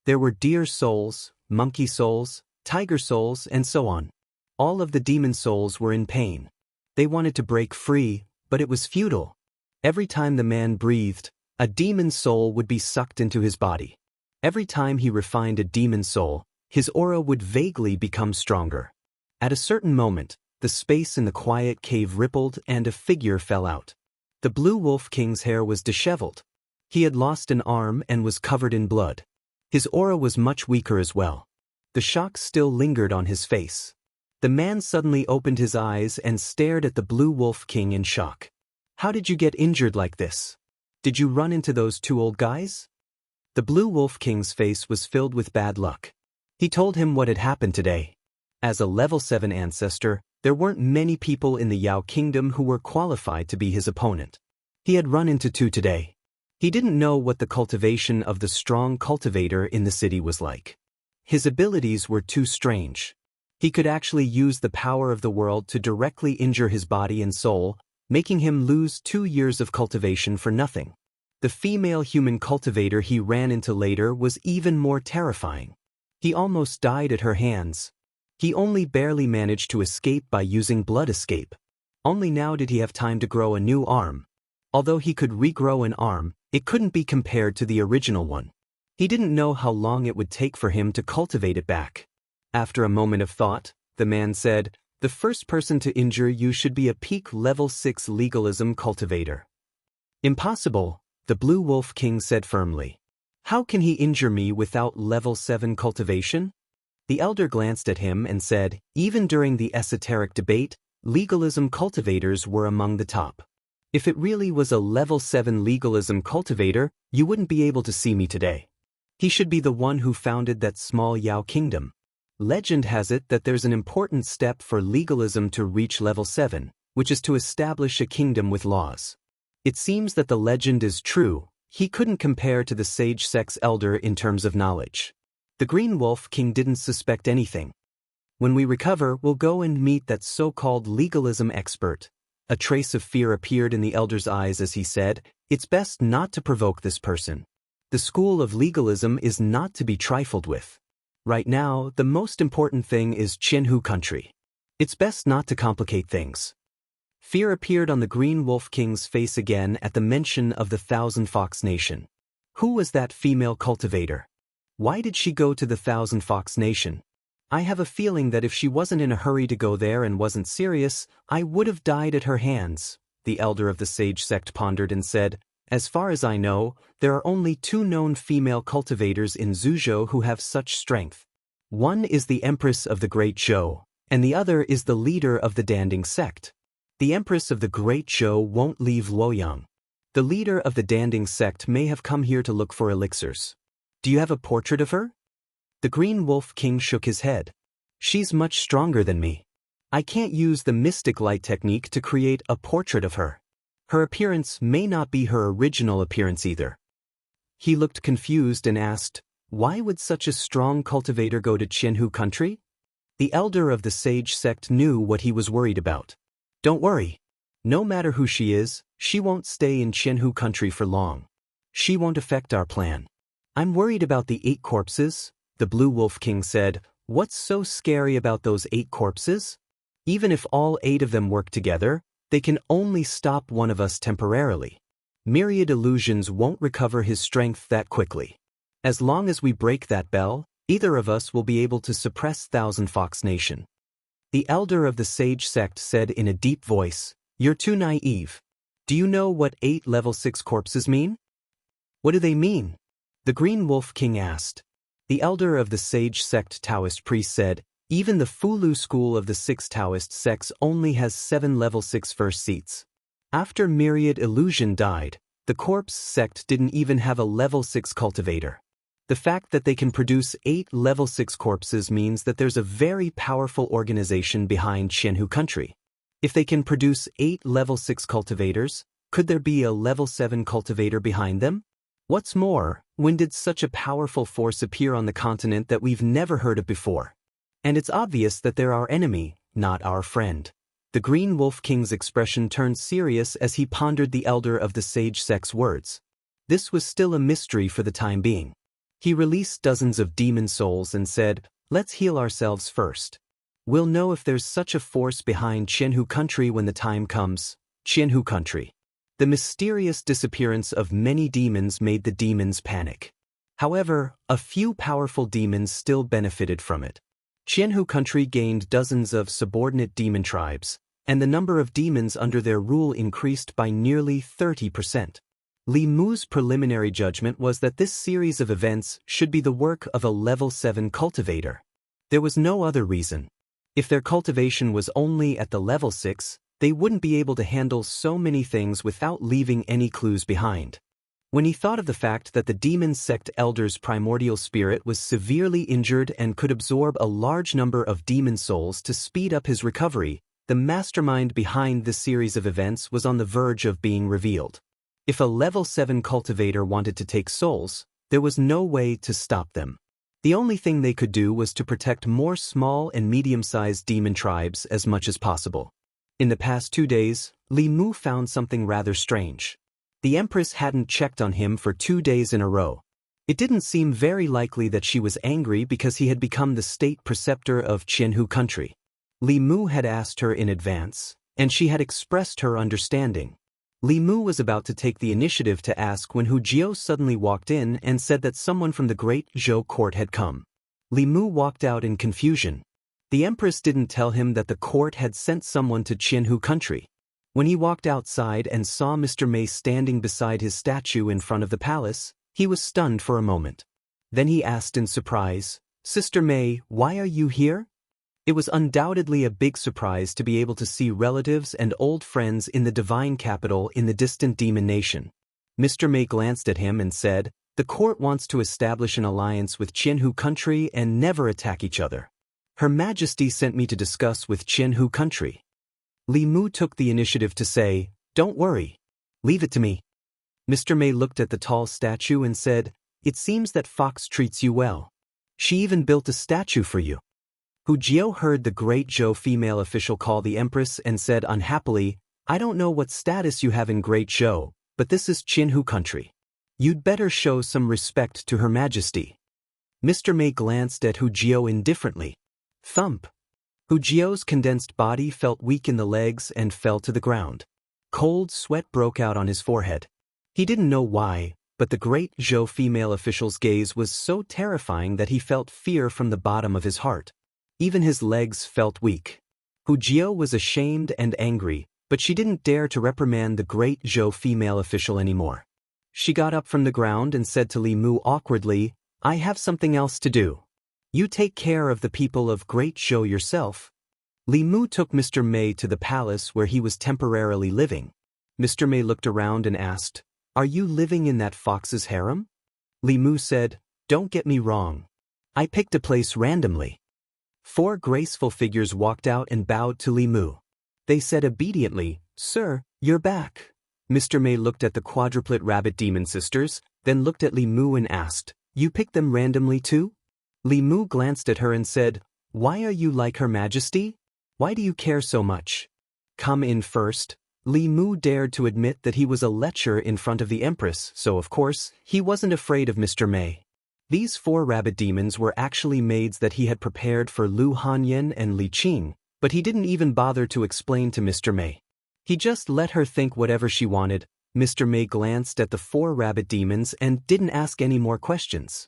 There were deer souls, monkey souls, tiger souls, and so on. All of the demon souls were in pain. They wanted to break free, but it was futile. Every time the man breathed, a demon soul would be sucked into his body. Every time he refined a demon soul, his aura would vaguely become stronger. At a certain moment, the space in the quiet cave rippled and a figure fell out. The Blue Wolf King's hair was disheveled. He had lost an arm and was covered in blood. His aura was much weaker as well. The shock still lingered on his face. The man suddenly opened his eyes and stared at the Blue Wolf King in shock. "How did you get injured like this? Did you run into those two old guys?" The Blue Wolf King's face was filled with bad luck. He told him what had happened today. As a level 7 ancestor, there weren't many people in the Yao Kingdom who were qualified to be his opponent. He had run into two today. He didn't know what the cultivation of the strong cultivator in the city was like. His abilities were too strange. He could actually use the power of the world to directly injure his body and soul, making him lose 2 years of cultivation for nothing. The female human cultivator he ran into later was even more terrifying. He almost died at her hands. He only barely managed to escape by using blood escape. Only now did he have time to grow a new arm. Although he could regrow an arm, it couldn't be compared to the original one. He didn't know how long it would take for him to cultivate it back. After a moment of thought, the man said, "The first person to injure you should be a peak level 6 legalism cultivator." "Impossible," the Blue Wolf King said firmly. "How can he injure me without level 7 cultivation?" The elder glanced at him and said, "Even during the esoteric debate, legalism cultivators were among the top. If it really was a level 7 legalism cultivator, you wouldn't be able to see me today. He should be the one who founded that small Yao kingdom. Legend has it that there's an important step for legalism to reach level 7, which is to establish a kingdom with laws. It seems that the legend is true. He couldn't compare to the sage sect's elder in terms of knowledge." The Green Wolf King didn't suspect anything. "When we recover, we'll go and meet that so-called legalism expert." A trace of fear appeared in the elder's eyes as he said, "It's best not to provoke this person. The school of legalism is not to be trifled with. Right now, the most important thing is Qianhu country. It's best not to complicate things." Fear appeared on the Green Wolf King's face again at the mention of the Thousand Fox Nation. Who was that female cultivator? Why did she go to the Thousand Fox Nation? I have a feeling that if she wasn't in a hurry to go there and wasn't serious, I would have died at her hands, the elder of the sage sect pondered and said, "As far as I know, there are only 2 known female cultivators in Zhuzhou who have such strength. One is the Empress of the Great Zhou, and the other is the leader of the Danding sect. The Empress of the Great Zhou won't leave Luoyang. The leader of the Danding sect may have come here to look for elixirs. Do you have a portrait of her?" The Green Wolf King shook his head. "She's much stronger than me. I can't use the mystic light technique to create a portrait of her. Her appearance may not be her original appearance either." He looked confused and asked, "Why would such a strong cultivator go to Qianhu country?" The elder of the sage sect knew what he was worried about. "Don't worry. No matter who she is, she won't stay in Qianhu country for long. She won't affect our plan." "I'm worried about the 8 corpses," the Blue Wolf King said. "What's so scary about those 8 corpses? Even if all 8 of them work together, they can only stop one of us temporarily. Myriad illusions won't recover his strength that quickly. As long as we break that bell, either of us will be able to suppress Thousand Fox Nation." The elder of the sage sect said in a deep voice, "You're too naive. Do you know what 8 level 6 corpses mean?" "What do they mean?" the Green Wolf King asked. The elder of the sage sect Taoist priest said, "Even the Fulu school of the 6 Taoist sects only has 7 level 6 first seats. After Myriad Illusion died, the corpse sect didn't even have a level 6 cultivator. The fact that they can produce 8 level 6 corpses means that there's a very powerful organization behind Qianhu country. If they can produce 8 level 6 cultivators, could there be a level 7 cultivator behind them? What's more, when did such a powerful force appear on the continent that we've never heard of before? And it's obvious that they're our enemy, not our friend." The Green Wolf King's expression turned serious as he pondered the elder of the sage sect's words. This was still a mystery for the time being. He released dozens of demon souls and said, "Let's heal ourselves first. We'll know if there's such a force behind Qianhu country when the time comes." Qianhu country. The mysterious disappearance of many demons made the demons panic. However, a few powerful demons still benefited from it. Qianhu country gained dozens of subordinate demon tribes, and the number of demons under their rule increased by nearly 30%. Li Mu's preliminary judgment was that this series of events should be the work of a level 7 cultivator. There was no other reason. If their cultivation was only at the level 6, they wouldn't be able to handle so many things without leaving any clues behind. When he thought of the fact that the demon sect elder's primordial spirit was severely injured and could absorb a large number of demon souls to speed up his recovery, the mastermind behind this series of events was on the verge of being revealed. If a level 7 cultivator wanted to take souls, there was no way to stop them. The only thing they could do was to protect more small and medium-sized demon tribes as much as possible. In the past 2 days, Li Mu found something rather strange. The Empress hadn't checked on him for 2 days in a row. It didn't seem very likely that she was angry because he had become the state preceptor of Qianhu country. Li Mu had asked her in advance, and she had expressed her understanding. Li Mu was about to take the initiative to ask when Hu Jiao suddenly walked in and said that someone from the Great Zhou court had come. Li Mu walked out in confusion. The Empress didn't tell him that the court had sent someone to Qianhu country. When he walked outside and saw Mr. Mei standing beside his statue in front of the palace, he was stunned for a moment. Then he asked in surprise, "Sister Mei, why are you here?" It was undoubtedly a big surprise to be able to see relatives and old friends in the divine capital in the distant demon nation. Mr. Mei glanced at him and said, "The court wants to establish an alliance with Qianhu country and never attack each other. Her Majesty sent me to discuss with Qianhu country." Li Mu took the initiative to say, "Don't worry. Leave it to me." Mr. Mei looked at the tall statue and said, "It seems that Fox treats you well. She even built a statue for you." Hu Jiao heard the Great Zhou female official call the Empress and said unhappily, "I don't know what status you have in Great Zhou, but this is Qianhu country. You'd better show some respect to Her Majesty." Mr. Mei glanced at Hu Jiao indifferently. Thump. Hu Jiao's condensed body felt weak in the legs and fell to the ground. Cold sweat broke out on his forehead. He didn't know why, but the Great Zhou female official's gaze was so terrifying that he felt fear from the bottom of his heart. Even his legs felt weak. Hu Jiao was ashamed and angry, but she didn't dare to reprimand the Great Zhou female official anymore. She got up from the ground and said to Li Mu awkwardly, "I have something else to do. You take care of the people of Great Zhou yourself." Li Mu took Mr. Mei to the palace where he was temporarily living. Mr. Mei looked around and asked, "Are you living in that fox's harem?" Li Mu said, "Don't get me wrong. I picked a place randomly." 4 graceful figures walked out and bowed to Li Mu. They said obediently, "Sir, you're back." Mr. Mei looked at the quadruplet rabbit demon sisters, then looked at Li Mu and asked, "You picked them randomly too?" Li Mu glanced at her and said, "Why are you like Her Majesty? Why do you care so much?" "Come in first." Li Mu dared to admit that he was a lecher in front of the Empress, so of course, he wasn't afraid of Mr. Mei. These 4 rabbit demons were actually maids that he had prepared for Lu Hanyan and Li Qing, but he didn't even bother to explain to Mr. Mei. He just let her think whatever she wanted. Mr. Mei glanced at the 4 rabbit demons and didn't ask any more questions.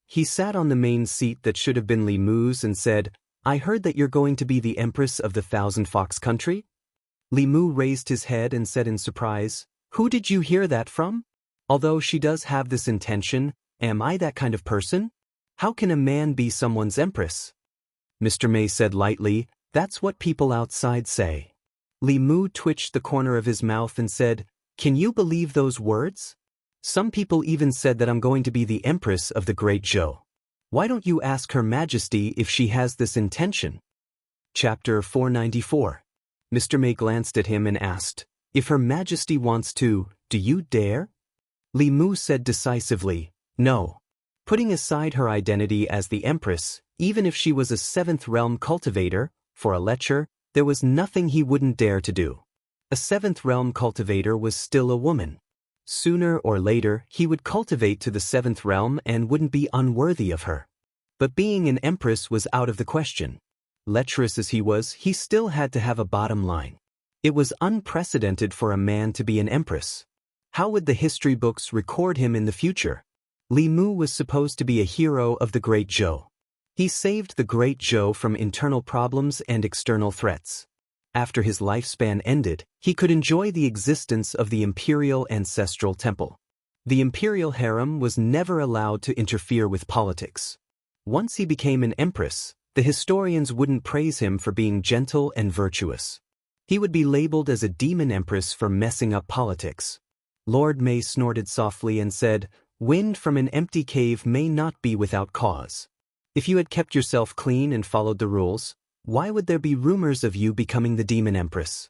He sat on the main seat that should have been Li Mu's and said, "I heard that you're going to be the Empress of the Thousand Fox country?" Li Mu raised his head and said in surprise, "Who did you hear that from? Although she does have this intention, am I that kind of person? How can a man be someone's empress?" Mr. Mei said lightly, "That's what people outside say." Li Mu twitched the corner of his mouth and said, "Can you believe those words? Some people even said that I'm going to be the Empress of the Great Zhou. Why don't you ask Her Majesty if she has this intention?" Chapter 494. Mr. Mei glanced at him and asked, "If Her Majesty wants to, do you dare?" Li Mu said decisively, "No." Putting aside her identity as the Empress, even if she was a 7th realm cultivator, for a lecher, there was nothing he wouldn't dare to do. A 7th realm cultivator was still a woman. Sooner or later, he would cultivate to the 7th realm and wouldn't be unworthy of her. But being an empress was out of the question. Lecherous as he was, he still had to have a bottom line. It was unprecedented for a man to be an empress. How would the history books record him in the future? Li Mu was supposed to be a hero of the Great Zhou. He saved the Great Zhou from internal problems and external threats. After his lifespan ended, he could enjoy the existence of the imperial ancestral temple. The imperial harem was never allowed to interfere with politics. Once he became an empress, the historians wouldn't praise him for being gentle and virtuous. He would be labeled as a demon empress for messing up politics. Lord May snorted softly and said, "Wind from an empty cave may not be without cause. If you had kept yourself clean and followed the rules, why would there be rumors of you becoming the demon empress?"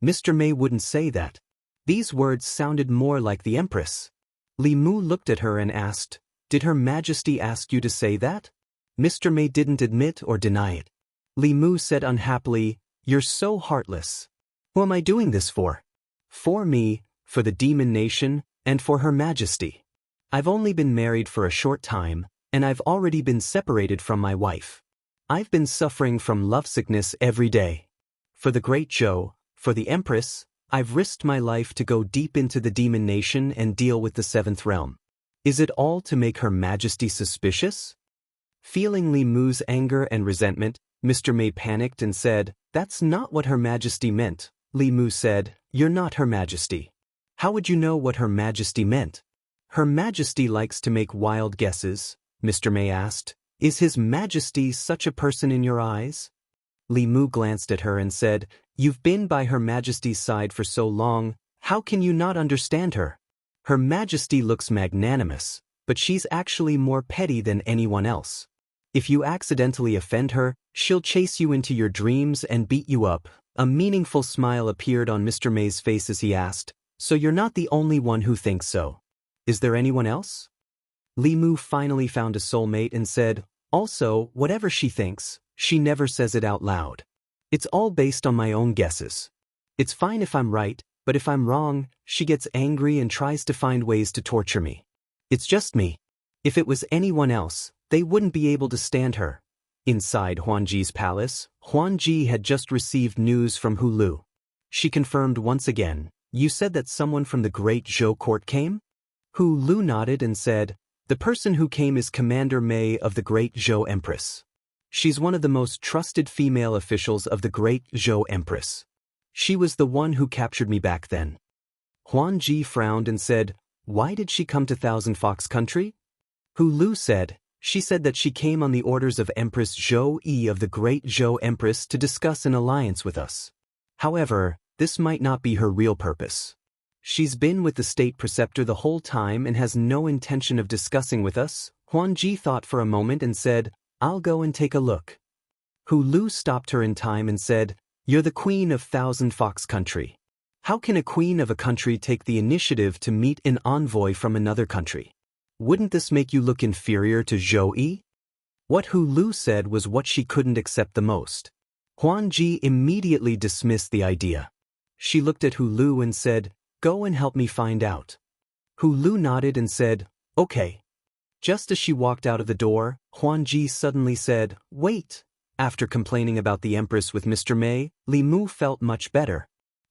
Mr. May wouldn't say that. These words sounded more like the empress. Li Mu looked at her and asked, "Did Her Majesty ask you to say that?" Mr. May didn't admit or deny it. Li Mu said unhappily, "You're so heartless. Who am I doing this for?" "For me, for the demon nation, and for Her Majesty. I've only been married for a short time, and I've already been separated from my wife. I've been suffering from lovesickness every day. For the Great Zhou, for the Empress, I've risked my life to go deep into the demon nation and deal with the seventh realm. Is it all to make Her Majesty suspicious?" Feeling Li Mu's anger and resentment, Mr. May panicked and said, "That's not what Her Majesty meant." Li Mu said, "You're not Her Majesty. How would you know what Her Majesty meant?" "Her Majesty likes to make wild guesses," Mr. May asked. "Is His Majesty such a person in your eyes?" Li Mu glanced at her and said, "You've been by Her Majesty's side for so long, how can you not understand her? Her Majesty looks magnanimous, but she's actually more petty than anyone else. If you accidentally offend her, she'll chase you into your dreams and beat you up." A meaningful smile appeared on Mr. May's face as he asked, "So you're not the only one who thinks so. Is there anyone else?" Li Mu finally found a soulmate and said, "Also, whatever she thinks, she never says it out loud. It's all based on my own guesses. It's fine if I'm right, but if I'm wrong, she gets angry and tries to find ways to torture me. It's just me. If it was anyone else, they wouldn't be able to stand her." Inside Huanji's palace, Huanji had just received news from Hu Lu. She confirmed once again, "You said that someone from the Great Zhou court came?" Hu Lu nodded and said, "The person who came is Commander Mei of the Great Zhou Empress. She's one of the most trusted female officials of the Great Zhou Empress. She was the one who captured me back then." Huanji frowned and said, "Why did she come to Thousand Fox Country?" Hu Lu said, "She said that she came on the orders of Empress Zhou Yi of the Great Zhou Empress to discuss an alliance with us. However, this might not be her real purpose. She's been with the state preceptor the whole time and has no intention of discussing with us." Huanji thought for a moment and said, "I'll go and take a look." Hu Lu stopped her in time and said, "You're the queen of Thousand Fox Country. How can a queen of a country take the initiative to meet an envoy from another country? Wouldn't this make you look inferior to Zhou Yi?" What Hu Lu said was what she couldn't accept the most. Huanji immediately dismissed the idea. She looked at Hu Lu and said, "Go and help me find out." Hu Lu nodded and said, "Okay." Just as she walked out of the door, Huanji suddenly said, "Wait." After complaining about the Empress with Mr. May, Li Mu felt much better.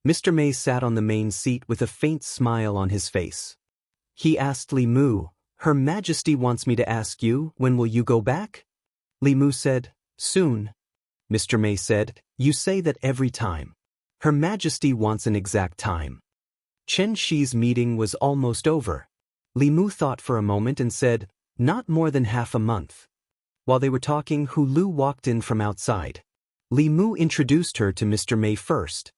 Mr. May sat on the main seat with a faint smile on his face. He asked Li Mu, "Her Majesty wants me to ask you, when will you go back?" Li Mu said, "Soon." Mr. May said, "You say that every time. Her Majesty wants an exact time." Chen Shi's meeting was almost over. Li Mu thought for a moment and said, "Not more than half a month." While they were talking, Hu Lu walked in from outside. Li Mu introduced her to Mr. May first.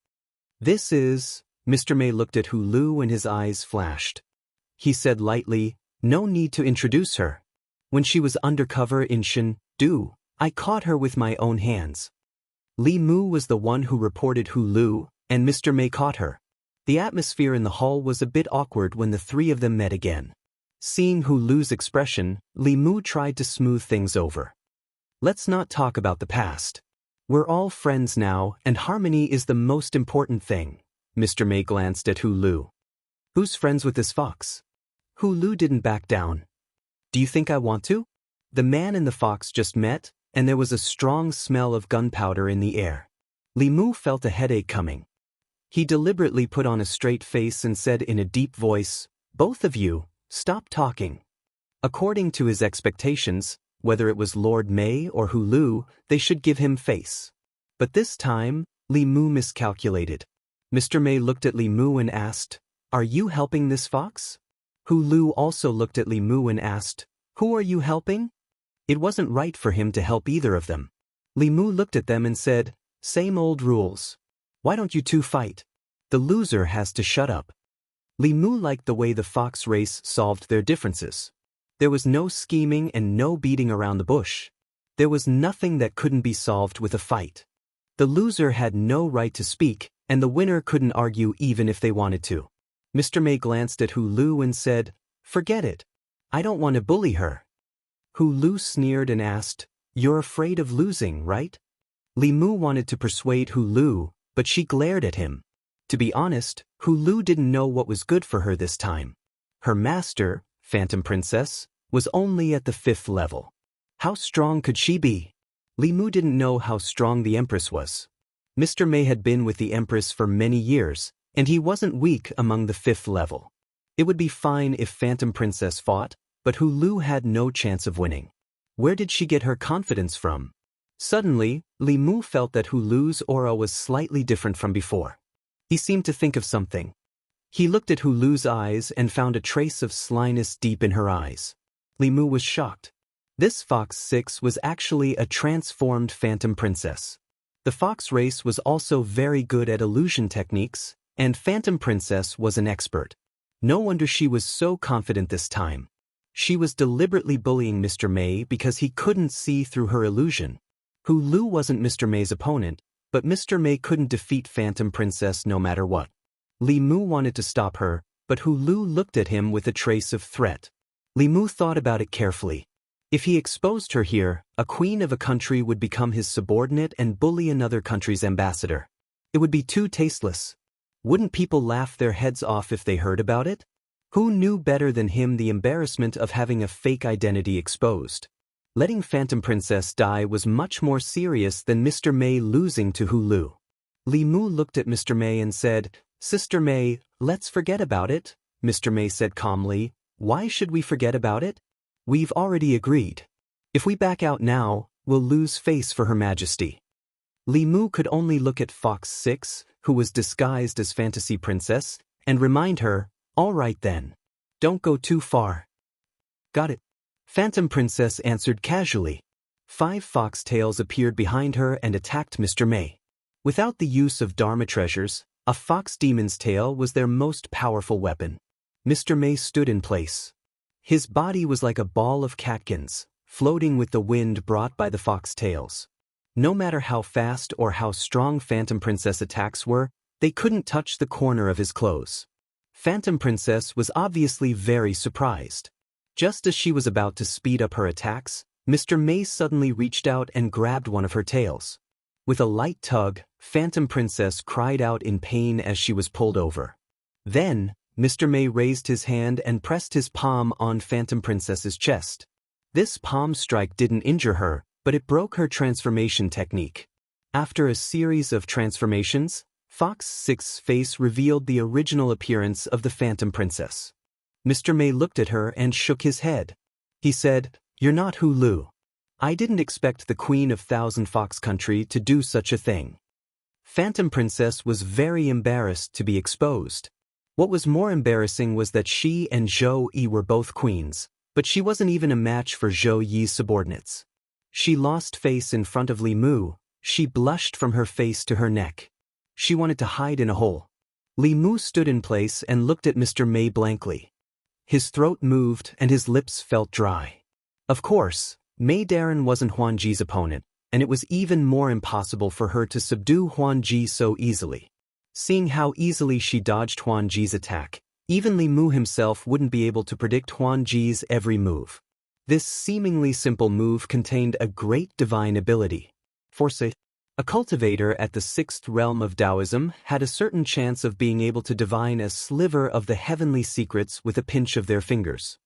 "This is..." Mr. May looked at Hu Lu and his eyes flashed. He said lightly, "No need to introduce her. When she was undercover in Shen-Du, I caught her with my own hands." Li Mu was the one who reported Hu Lu, and Mr. May caught her. The atmosphere in the hall was a bit awkward when the three of them met again. Seeing Hu Lu's expression, Li Mu tried to smooth things over. "Let's not talk about the past. We're all friends now, and harmony is the most important thing." Mr. May glanced at Hu Lu. "Who's friends with this fox?" Hu Lu didn't back down. "Do you think I want to?" The man and the fox just met, and there was a strong smell of gunpowder in the air. Li Mu felt a headache coming. He deliberately put on a straight face and said in a deep voice, "Both of you, stop talking." According to his expectations, whether it was Lord Mei or Hu Lu, they should give him face. But this time, Li Mu miscalculated. Mr. Mei looked at Li Mu and asked, "Are you helping this fox?" Hu Lu also looked at Li Mu and asked, "Who are you helping?" It wasn't right for him to help either of them. Li Mu looked at them and said, "Same old rules. Why don't you two fight? The loser has to shut up." Li Mu liked the way the fox race solved their differences. There was no scheming and no beating around the bush. There was nothing that couldn't be solved with a fight. The loser had no right to speak, and the winner couldn't argue even if they wanted to. Mr. Mei glanced at Hu Lu and said, "Forget it. I don't want to bully her." Hu Lu sneered and asked, "You're afraid of losing, right?" Li Mu wanted to persuade Hu Lu, but she glared at him. To be honest, Hu Lu didn't know what was good for her this time. Her master, Phantom Princess, was only at the 5th level. How strong could she be? Li Mu didn't know how strong the Empress was. Mr. Mei had been with the Empress for many years, and he wasn't weak among the 5th level. It would be fine if Phantom Princess fought, but Hu Lu had no chance of winning. Where did she get her confidence from? Suddenly, Li Mu felt that Hu Lu's aura was slightly different from before. He seemed to think of something. He looked at Hu Lu's eyes and found a trace of slyness deep in her eyes. Li Mu was shocked. This Fox 6 was actually a transformed Phantom Princess. The Fox race was also very good at illusion techniques, and Phantom Princess was an expert. No wonder she was so confident this time. She was deliberately bullying Mr. Mei because he couldn't see through her illusion. Hu Lu wasn't Mr. Mei's opponent, but Mr. Mei couldn't defeat Phantom Princess no matter what. Li Mu wanted to stop her, but Hu Lu looked at him with a trace of threat. Li Mu thought about it carefully. If he exposed her here, a queen of a country would become his subordinate and bully another country's ambassador. It would be too tasteless. Wouldn't people laugh their heads off if they heard about it? Who knew better than him the embarrassment of having a fake identity exposed? Letting Phantom Princess die was much more serious than Mr. Mei losing to Hu Lu. Li Mu looked at Mr. Mei and said, "Sister Mei, let's forget about it." Mr. Mei said calmly, "Why should we forget about it? We've already agreed. If we back out now, we'll lose face for Her Majesty." Li Mu could only look at Fox 6, who was disguised as Fantasy Princess, and remind her, "All right then. Don't go too far." "Got it." Phantom Princess answered casually. 5 foxtails appeared behind her and attacked Mr. Mei. Without the use of Dharma treasures, a fox demon's tail was their most powerful weapon. Mr. Mei stood in place. His body was like a ball of catkins, floating with the wind brought by the foxtails. No matter how fast or how strong Phantom Princess attacks were, they couldn't touch the corner of his clothes. Phantom Princess was obviously very surprised. Just as she was about to speed up her attacks, Mr. Mei suddenly reached out and grabbed one of her tails. With a light tug, Phantom Princess cried out in pain as she was pulled over. Then, Mr. Mei raised his hand and pressed his palm on Phantom Princess's chest. This palm strike didn't injure her, but it broke her transformation technique. After a series of transformations, Fox 6's face revealed the original appearance of the Phantom Princess. Mr. Mei looked at her and shook his head. He said, "You're not Hu Lu. I didn't expect the Queen of Thousand Fox Country to do such a thing." Phantom Princess was very embarrassed to be exposed. What was more embarrassing was that she and Zhou Yi were both queens, but she wasn't even a match for Zhou Yi's subordinates. She lost face in front of Li Mu. She blushed from her face to her neck. She wanted to hide in a hole. Li Mu stood in place and looked at Mr. Mei blankly. His throat moved and his lips felt dry. Of course, Mei Darren wasn't Huan Ji's opponent, and it was even more impossible for her to subdue Huan Ji so easily. Seeing how easily she dodged Huan Ji's attack, even Li Mu himself wouldn't be able to predict Huan Ji's every move. This seemingly simple move contained a great divine ability. Foresight. A cultivator at the 6th realm of Taoism had a certain chance of being able to divine a sliver of the heavenly secrets with a pinch of their fingers.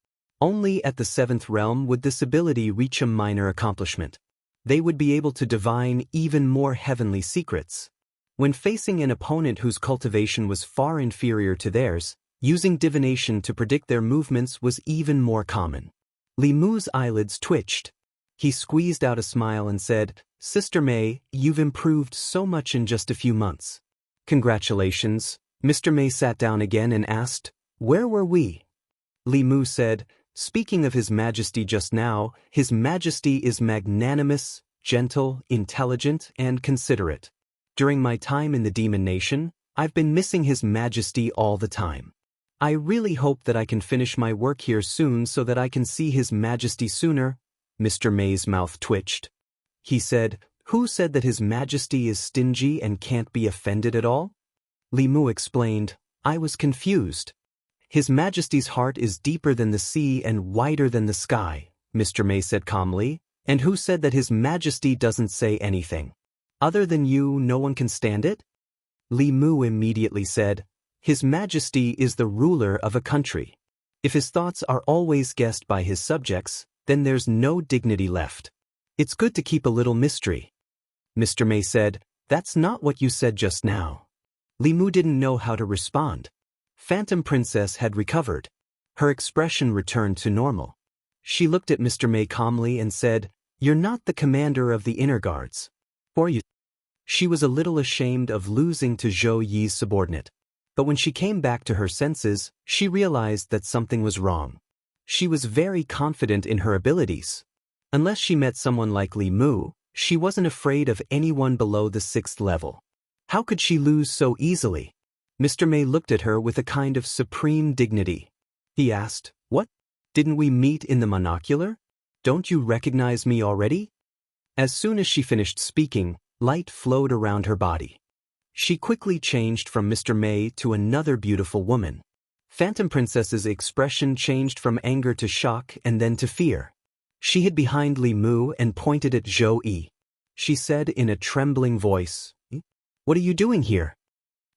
Only at the 7th realm would this ability reach a minor accomplishment. They would be able to divine even more heavenly secrets. When facing an opponent whose cultivation was far inferior to theirs, using divination to predict their movements was even more common. Li Mu's eyelids twitched. He squeezed out a smile and said, "Sister May, you've improved so much in just a few months." "Congratulations." Mr. May sat down again and asked, "Where were we?" Li Mu said, "Speaking of His Majesty just now, His Majesty is magnanimous, gentle, intelligent, and considerate. During my time in the Demon Nation, I've been missing His Majesty all the time. I really hope that I can finish my work here soon so that I can see His Majesty sooner." Mr. May's mouth twitched. He said, "Who said that His Majesty is stingy and can't be offended at all?" Li Mu explained, "I was confused." "His Majesty's heart is deeper than the sea and wider than the sky," Mr. May said calmly. "And who said that His Majesty doesn't say anything? Other than you, no one can stand it?" Li Mu immediately said, "His Majesty is the ruler of a country. If his thoughts are always guessed by his subjects, then there's no dignity left. It's good to keep a little mystery." Mr. May said, "That's not what you said just now." Li Mu didn't know how to respond. Phantom Princess had recovered. Her expression returned to normal. She looked at Mr. May calmly and said, "You're not the commander of the inner guards. Or you?" She was a little ashamed of losing to Zhou Yi's subordinate. But when she came back to her senses, she realized that something was wrong. She was very confident in her abilities. Unless she met someone like Li Mu, she wasn't afraid of anyone below the 6th level. How could she lose so easily? Mr. May looked at her with a kind of supreme dignity. He asked, "What? Didn't we meet in the monocular? Don't you recognize me already?" As soon as she finished speaking, light flowed around her body. She quickly changed from Mr. May to another beautiful woman. Phantom Princess's expression changed from anger to shock and then to fear. She hid behind Li Mu and pointed at Zhou Yi. She said in a trembling voice, "What are you doing here?"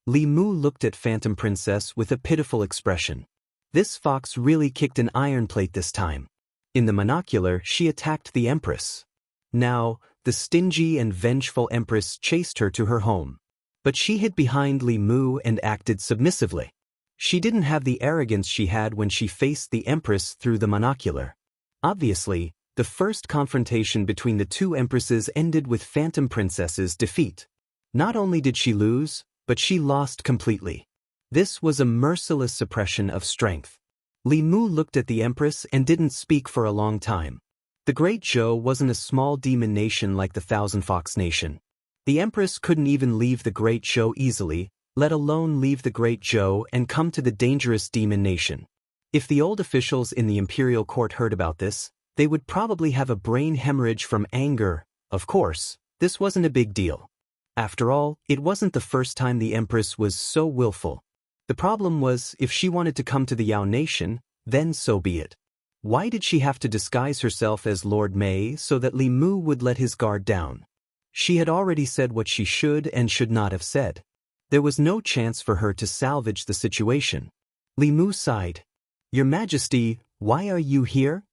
Li Mu looked at Phantom Princess with a pitiful expression. This fox really kicked an iron plate this time. In the monocular, she attacked the Empress. Now, the stingy and vengeful Empress chased her to her home. But she hid behind Li Mu and acted submissively. She didn't have the arrogance she had when she faced the Empress through the monocular. Obviously, the first confrontation between the two Empresses ended with Phantom Princess's defeat. Not only did she lose, but she lost completely. This was a merciless suppression of strength. Li Mu looked at the Empress and didn't speak for a long time. The Great Zhou wasn't a small demon nation like the Thousand Fox Nation. The Empress couldn't even leave the Great Zhou easily, let alone leave the Great Zhou and come to the dangerous demon nation. If the old officials in the imperial court heard about this, they would probably have a brain hemorrhage from anger. Of course, this wasn't a big deal. After all, it wasn't the first time the Empress was so willful. The problem was, if she wanted to come to the Yao nation, then so be it. Why did she have to disguise herself as Lord Mei so that Li Mu would let his guard down? She had already said what she should and should not have said. There was no chance for her to salvage the situation. Li Mu sighed. "Your Majesty, why are you here?"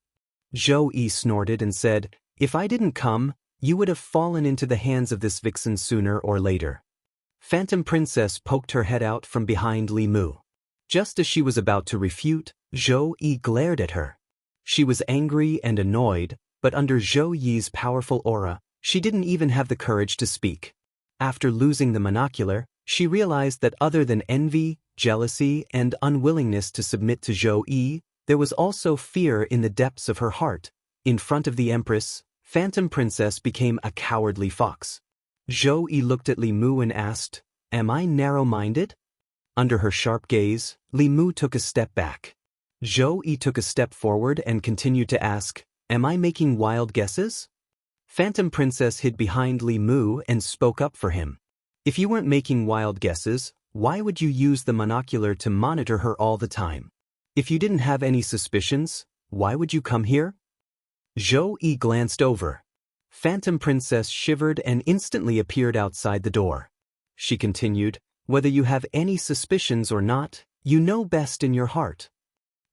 Zhou Yi snorted and said, "If I didn't come, you would have fallen into the hands of this vixen sooner or later." Phantom Princess poked her head out from behind Li Mu. Just as she was about to refute, Zhou Yi glared at her. She was angry and annoyed, but under Zhou Yi's powerful aura, she didn't even have the courage to speak. After losing the monocular, she realized that other than envy, jealousy, and unwillingness to submit to Zhou Yi, there was also fear in the depths of her heart. In front of the Empress, Phantom Princess became a cowardly fox. Zhou Yi looked at Li Mu and asked, "Am I narrow-minded?" Under her sharp gaze, Li Mu took a step back. Zhou Yi took a step forward and continued to ask, "Am I making wild guesses?" Phantom Princess hid behind Li Mu and spoke up for him. "If you weren't making wild guesses, why would you use the monocular to monitor her all the time? If you didn't have any suspicions, why would you come here?" Zhou Yi glanced over. Phantom Princess shivered and instantly appeared outside the door. She continued, "Whether you have any suspicions or not, you know best in your heart."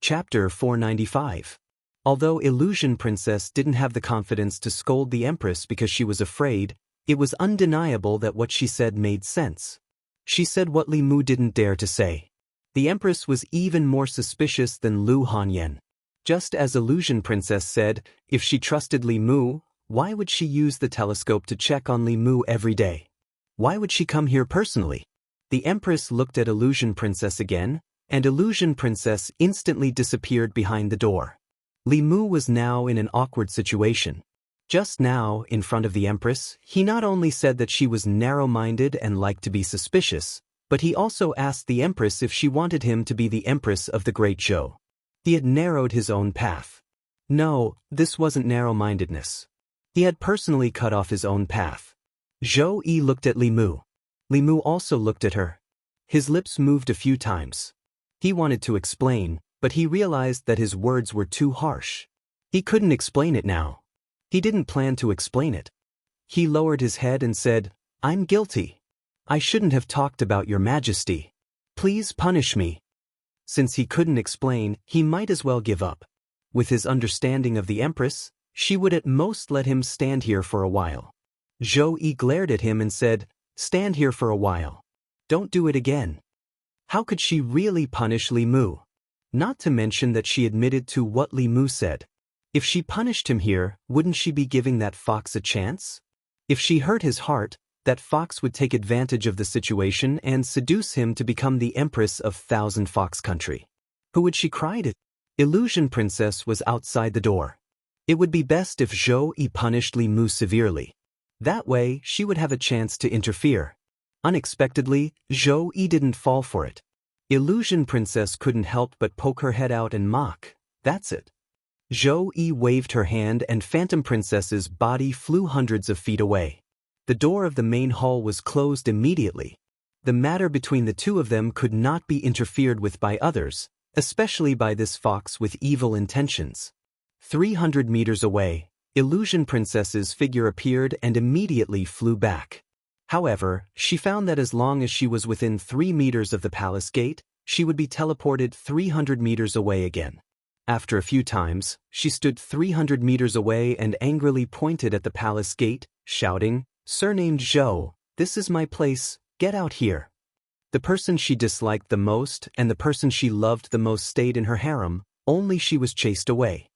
Chapter 495. Although Illusion Princess didn't have the confidence to scold the Empress because she was afraid, it was undeniable that what she said made sense. She said what Li Mu didn't dare to say. The Empress was even more suspicious than Lu Hanyan. Just as Illusion Princess said, if she trusted Li Mu, why would she use the telescope to check on Li Mu every day? Why would she come here personally? The Empress looked at Illusion Princess again, and Illusion Princess instantly disappeared behind the door. Li Mu was now in an awkward situation. Just now, in front of the Empress, he not only said that she was narrow-minded and liked to be suspicious, but he also asked the Empress if she wanted him to be the Empress of the Great Zhou. He had narrowed his own path. No, this wasn't narrow-mindedness. He had personally cut off his own path. Zhou Yi looked at Li Mu. Li Mu also looked at her. His lips moved a few times. He wanted to explain, but he realized that his words were too harsh. He couldn't explain it now. He didn't plan to explain it. He lowered his head and said, "I'm guilty. I shouldn't have talked about your majesty. Please punish me." Since he couldn't explain, he might as well give up. With his understanding of the Empress, she would at most let him stand here for a while. Zhou Yi glared at him and said, "Stand here for a while. Don't do it again." How could she really punish Li Mu? Not to mention that she admitted to what Li Mu said. If she punished him here, wouldn't she be giving that fox a chance? If she hurt his heart, that fox would take advantage of the situation and seduce him to become the Empress of Thousand Fox Country. Who would she cry to? Illusion Princess was outside the door. It would be best if Zhou Yi punished Li Mu severely. That way, she would have a chance to interfere. Unexpectedly, Zhou Yi didn't fall for it. Illusion Princess couldn't help but poke her head out and mock. That's it. Zhou Yi waved her hand and Phantom Princess's body flew hundreds of feet away. The door of the main hall was closed immediately. The matter between the two of them could not be interfered with by others, especially by this fox with evil intentions. 300 meters away, Illusion Princess's figure appeared and immediately flew back. However, she found that as long as she was within 3 meters of the palace gate, she would be teleported 300 meters away again. After a few times, she stood 300 meters away and angrily pointed at the palace gate, shouting, "Surnamed Zhou, this is my place, get out here." The person she disliked the most and the person she loved the most stayed in her harem, only she was chased away.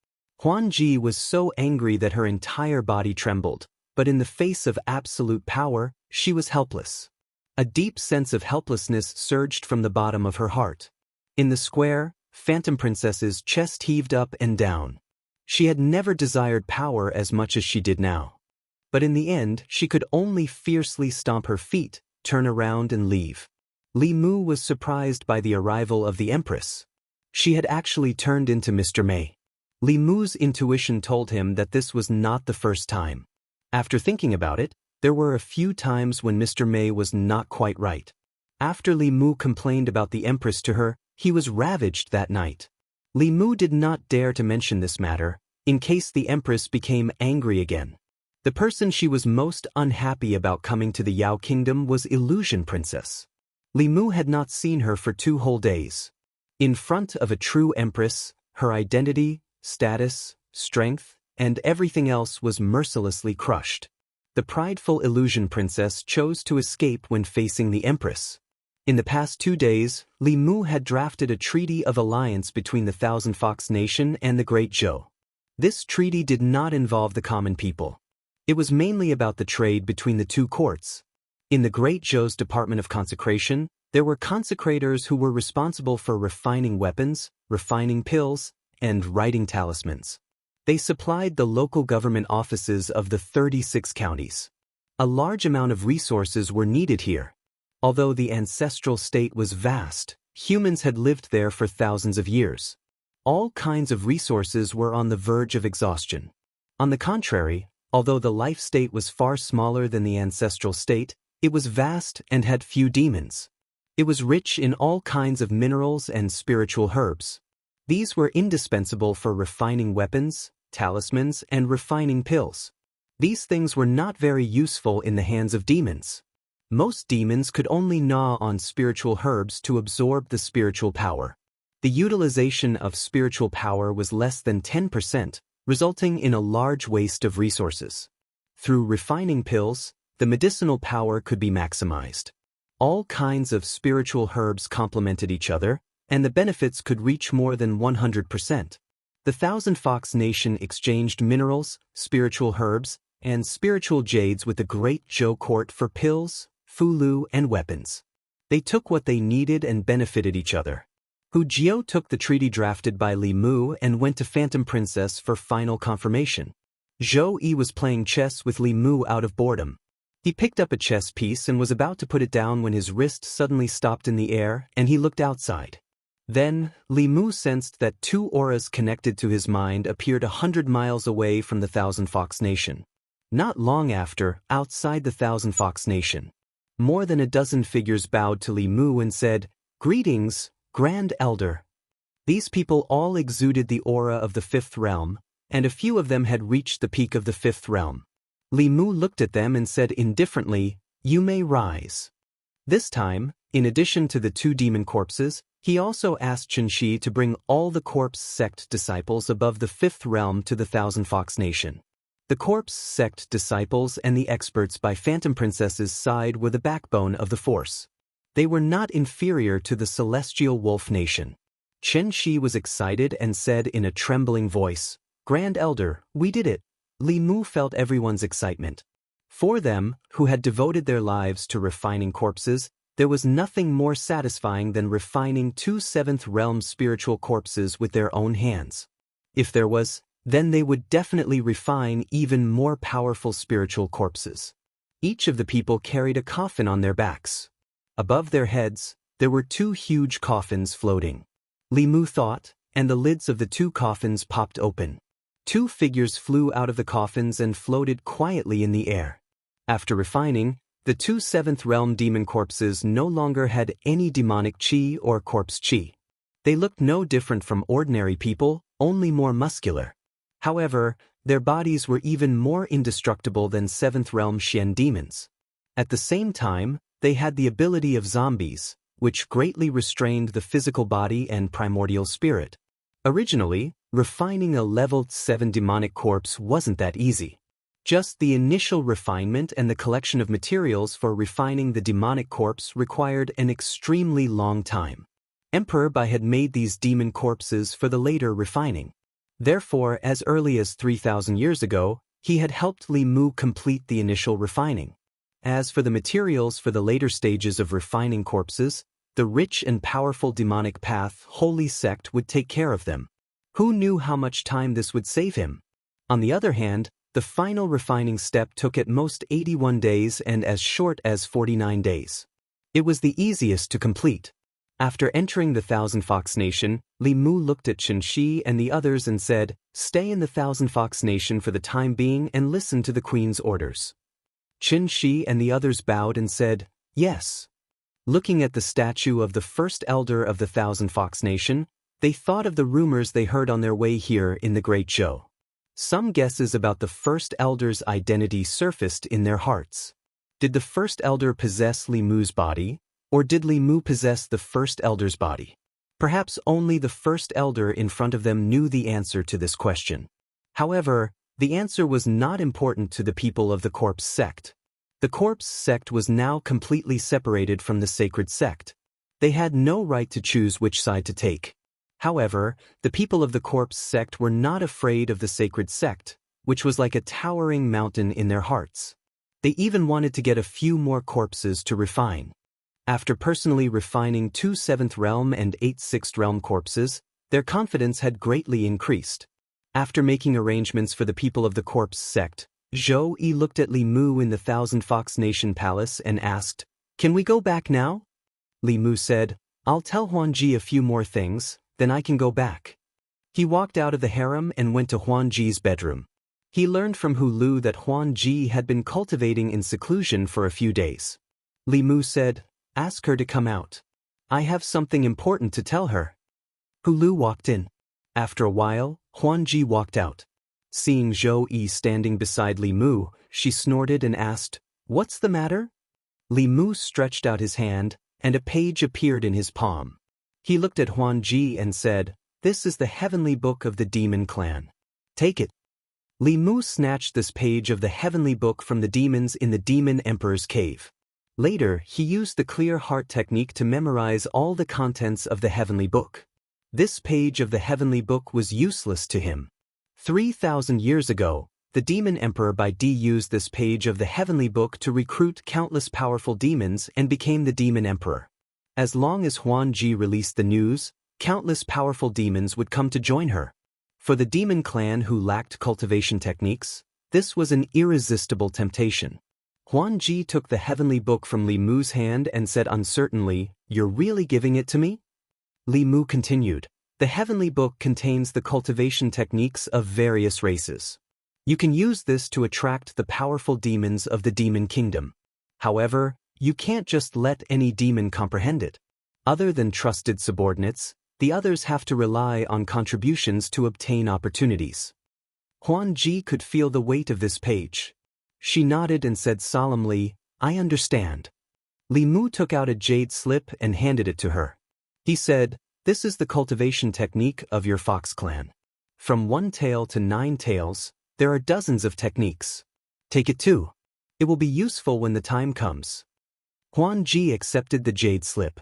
Huan Ji was so angry that her entire body trembled, but in the face of absolute power, she was helpless. A deep sense of helplessness surged from the bottom of her heart. In the square, Phantom Princess's chest heaved up and down. She had never desired power as much as she did now. But in the end, she could only fiercely stomp her feet, turn around and leave. Li Mu was surprised by the arrival of the Empress. She had actually turned into Mr. Mei. Li Mu's intuition told him that this was not the first time. After thinking about it, there were a few times when Mr. Mei was not quite right. After Li Mu complained about the Empress to her, he was ravaged that night. Li Mu did not dare to mention this matter, in case the Empress became angry again. The person she was most unhappy about coming to the Yao Kingdom was Illusion Princess. Li Mu had not seen her for 2 whole days. In front of a true Empress, her identity, status, strength, and everything else was mercilessly crushed. The prideful Illusion Princess chose to escape when facing the Empress. In the past 2 days, Li Mu had drafted a treaty of alliance between the Thousand Fox Nation and the Great Zhou. This treaty did not involve the common people. It was mainly about the trade between the two courts. In the Great Zhou's Department of Consecration, there were consecrators who were responsible for refining weapons, refining pills, and writing talismans. They supplied the local government offices of the 36 counties. A large amount of resources were needed here. Although the ancestral state was vast, humans had lived there for thousands of years. All kinds of resources were on the verge of exhaustion. On the contrary, although the life state was far smaller than the ancestral state, it was vast and had few demons. It was rich in all kinds of minerals and spiritual herbs. These were indispensable for refining weapons, talismans, and refining pills. These things were not very useful in the hands of demons. Most demons could only gnaw on spiritual herbs to absorb the spiritual power. The utilization of spiritual power was less than 10%, resulting in a large waste of resources. Through refining pills, the medicinal power could be maximized. All kinds of spiritual herbs complemented each other, and the benefits could reach more than 100%. The The Thousand Fox Nation exchanged minerals, spiritual herbs, and spiritual jades with the Great Zhou court for pills, fulu, and weapons. They took what they needed and benefited each other. Hu Jiao took the treaty drafted by Li Mu and went to Phantom Princess for final confirmation. Zhou Yi was playing chess with Li Mu out of boredom. He picked up a chess piece and was about to put it down when his wrist suddenly stopped in the air and he looked outside. Then, Li Mu sensed that two auras connected to his mind appeared 100 miles away from the Thousand Fox Nation. Not long after, outside the Thousand Fox Nation, more than a dozen figures bowed to Li Mu and said, "Greetings, Grand Elder." These people all exuded the aura of the Fifth Realm, and a few of them had reached the peak of the Fifth Realm. Li Mu looked at them and said indifferently, "You may rise." This time, in addition to the two demon corpses, he also asked Xianxia to bring all the corpse sect disciples above the Fifth Realm to the Thousand Fox Nation. The corpse sect disciples and the experts by Phantom Princess's side were the backbone of the force. They were not inferior to the Celestial Wolf Nation. Xianxia was excited and said in a trembling voice, "Grand Elder, we did it." Li Mu felt everyone's excitement. For them, who had devoted their lives to refining corpses, there was nothing more satisfying than refining two Seventh Realm spiritual corpses with their own hands. If there was, then they would definitely refine even more powerful spiritual corpses. Each of the people carried a coffin on their backs. Above their heads, there were two huge coffins floating. Li Mu thought, and the lids of the two coffins popped open. Two figures flew out of the coffins and floated quietly in the air. After refining, the two Seventh Realm demon corpses no longer had any demonic chi or corpse chi. They looked no different from ordinary people, only more muscular. However, their bodies were even more indestructible than Seventh Realm Xian demons. At the same time, they had the ability of zombies, which greatly restrained the physical body and primordial spirit. Originally, refining a level 7 demonic corpse wasn't that easy. Just the initial refinement and the collection of materials for refining the demonic corpse required an extremely long time. Emperor Bai had made these demon corpses for the later refining. Therefore, as early as 3,000 years ago, he had helped Li Mu complete the initial refining. As for the materials for the later stages of refining corpses, the rich and powerful demonic path holy sect would take care of them. Who knew how much time this would save him? On the other hand, the final refining step took at most 81 days and as short as 49 days. It was the easiest to complete. After entering the Thousand Fox Nation, Li Mu looked at Xianxia and the others and said, "Stay in the Thousand Fox Nation for the time being and listen to the Queen's orders." Xianxia and the others bowed and said, "Yes." Looking at the statue of the first elder of the Thousand Fox Nation, they thought of the rumors they heard on their way here in the Great Zhou. Some guesses about the first elder's identity surfaced in their hearts. Did the first elder possess Li Mu's body, or did Li Mu possess the first elder's body? Perhaps only the first elder in front of them knew the answer to this question. However, the answer was not important to the people of the corpse sect. The corpse sect was now completely separated from the sacred sect. They had no right to choose which side to take. However, the people of the corpse sect were not afraid of the sacred sect, which was like a towering mountain in their hearts. They even wanted to get a few more corpses to refine. After personally refining 2 7th Realm and 8 6th Realm corpses, their confidence had greatly increased. After making arrangements for the people of the corpse sect, Zhou Yi looked at Li Mu in the Thousand Fox Nation Palace and asked, "Can we go back now?" Li Mu said, "I'll tell Huanji a few more things, then I can go back." He walked out of the harem and went to Huanji's bedroom. He learned from Hu Lu that Huanji had been cultivating in seclusion for a few days. Li Mu said, "Ask her to come out. I have something important to tell her." Hu Lu walked in. After a while, Huanji walked out. Seeing Zhou Yi standing beside Li Mu, she snorted and asked, "What's the matter?" Li Mu stretched out his hand, and a page appeared in his palm. He looked at Huanji and said, "This is the heavenly book of the demon clan. Take it." Li Mu snatched this page of the heavenly book from the demons in the demon emperor's cave. Later, he used the clear heart technique to memorize all the contents of the heavenly book. This page of the heavenly book was useless to him. 3,000 years ago, the demon emperor Bai Di used this page of the heavenly book to recruit countless powerful demons and became the demon emperor. As long as Huan Ji released the news, countless powerful demons would come to join her. For the demon clan who lacked cultivation techniques, this was an irresistible temptation. Huan Ji took the heavenly book from Li Mu's hand and said uncertainly, "You're really giving it to me?" Li Mu continued, "The heavenly book contains the cultivation techniques of various races. You can use this to attract the powerful demons of the demon kingdom. However, you can't just let any demon comprehend it. Other than trusted subordinates, the others have to rely on contributions to obtain opportunities." Huan Ji could feel the weight of this page. She nodded and said solemnly, "I understand." Li Mu took out a jade slip and handed it to her. He said, "This is the cultivation technique of your fox clan. From 1 tail to 9 tails, there are dozens of techniques. Take it too. It will be useful when the time comes." Huan Ji accepted the jade slip.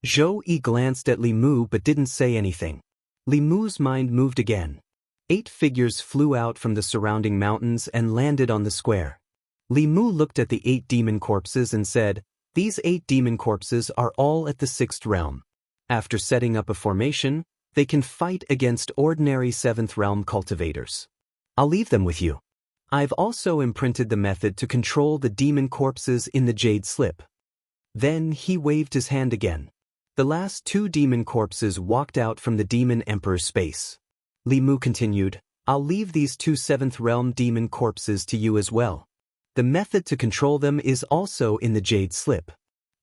Zhou Yi glanced at Li Mu but didn't say anything. Li Mu's mind moved again. 8 figures flew out from the surrounding mountains and landed on the square. Li Mu looked at the 8 demon corpses and said, "These 8 demon corpses are all at the 6th realm. After setting up a formation, they can fight against ordinary 7th realm cultivators. I'll leave them with you. I've also imprinted the method to control the demon corpses in the jade slip." Then he waved his hand again. The last 2 demon corpses walked out from the demon emperor's space. Li Mu continued, "I'll leave these 2 7th realm demon corpses to you as well. The method to control them is also in the jade slip.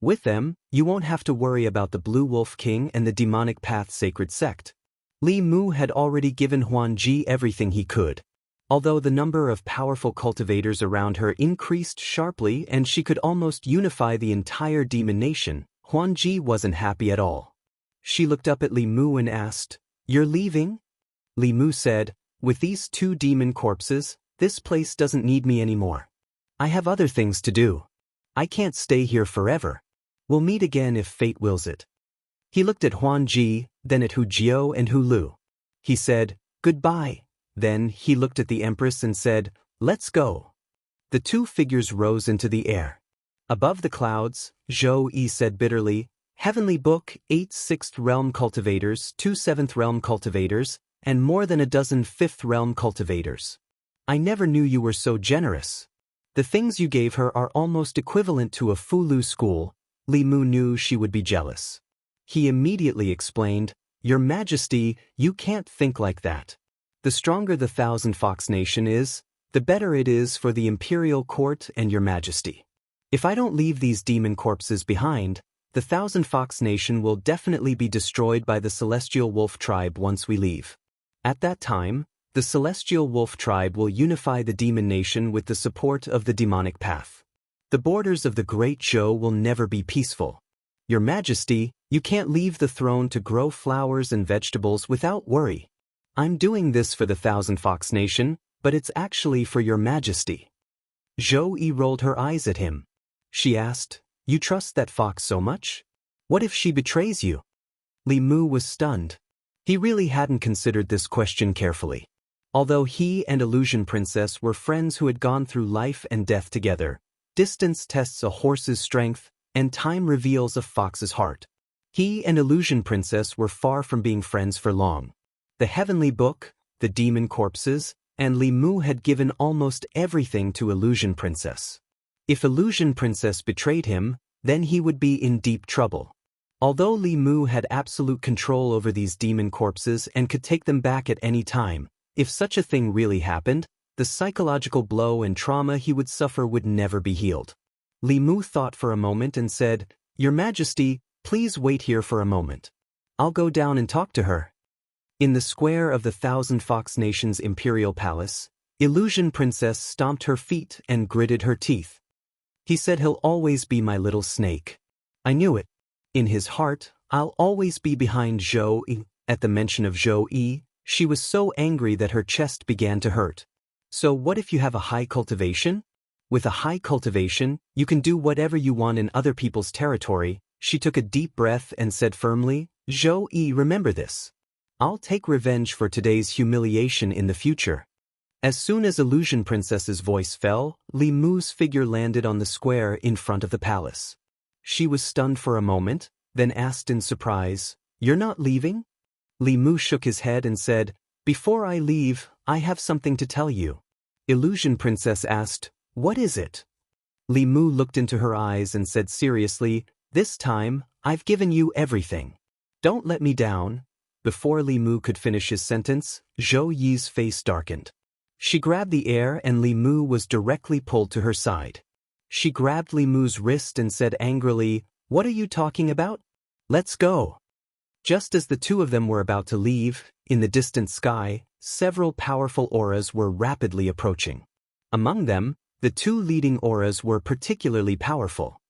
With them, you won't have to worry about the Blue Wolf King and the Demonic Path Sacred Sect." Li Mu had already given Huan Ji everything he could. Although the number of powerful cultivators around her increased sharply and she could almost unify the entire demon nation, Huan Ji wasn't happy at all. She looked up at Li Mu and asked, "You're leaving?" Li Mu said, "With these 2 demon corpses, this place doesn't need me anymore. I have other things to do. I can't stay here forever. We'll meet again if fate wills it." He looked at Huan Ji, then at Hu Jiao and Hu Lu. He said, "Goodbye." Then he looked at the Empress and said, "Let's go." The 2 figures rose into the air. Above the clouds, Zhou Yi said bitterly, "Heavenly Book, 8 6th realm cultivators, 2 7th realm cultivators, and more than a dozen 5th realm cultivators. I never knew you were so generous. The things you gave her are almost equivalent to a Fulu school." Li Mu knew she would be jealous. He immediately explained, "Your Majesty, you can't think like that. The stronger the Thousand Fox Nation is, the better it is for the Imperial Court and your Majesty. If I don't leave these demon corpses behind, the Thousand Fox Nation will definitely be destroyed by the Celestial Wolf Tribe once we leave. At that time, the Celestial Wolf Tribe will unify the demon nation with the support of the demonic path. The borders of the Great Zhou will never be peaceful. Your Majesty, you can't leave the throne to grow flowers and vegetables without worry. I'm doing this for the Thousand Fox Nation, but it's actually for your Majesty." Zhou Yi rolled her eyes at him. She asked, "You trust that fox so much? What if she betrays you?" Li Mu was stunned. He really hadn't considered this question carefully. Although he and Illusion Princess were friends who had gone through life and death together, distance tests a horse's strength, and time reveals a fox's heart. He and Illusion Princess were far from being friends for long. The Heavenly Book, the demon corpses, and Li Mu had given almost everything to Illusion Princess. If Illusion Princess betrayed him, then he would be in deep trouble. Although Li Mu had absolute control over these demon corpses and could take them back at any time, if such a thing really happened, the psychological blow and trauma he would suffer would never be healed. Li Mu thought for a moment and said, "Your Majesty, please wait here for a moment. I'll go down and talk to her." In the square of the Thousand Fox Nation's imperial palace, Illusion Princess stomped her feet and gritted her teeth. He said, "He'll always be my little snake." I knew it. In his heart, I'll always be behind Zhou Yi. At the mention of Zhou Yi, she was so angry that her chest began to hurt. So what if you have a high cultivation? With a high cultivation, you can do whatever you want in other people's territory. She took a deep breath and said firmly, "Zhou Yi, remember this. I'll take revenge for today's humiliation in the future. As soon as Illusion Princess's voice fell, Li Mu's figure landed on the square in front of the palace. She was stunned for a moment, then asked in surprise, "You're not leaving?" Li Mu shook his head and said, "Before I leave, I have something to tell you." Illusion Princess asked, "What is it?" Li Mu looked into her eyes and said seriously, "This time, I've given you everything. Don't let me down." Before Li Mu could finish his sentence, Zhou Yi's face darkened. She grabbed the air and Li Mu was directly pulled to her side. She grabbed Li Mu's wrist and said angrily, "What are you talking about? Let's go." Just as the two of them were about to leave, in the distant sky, several powerful auras were rapidly approaching. Among them, the two leading auras were particularly powerful.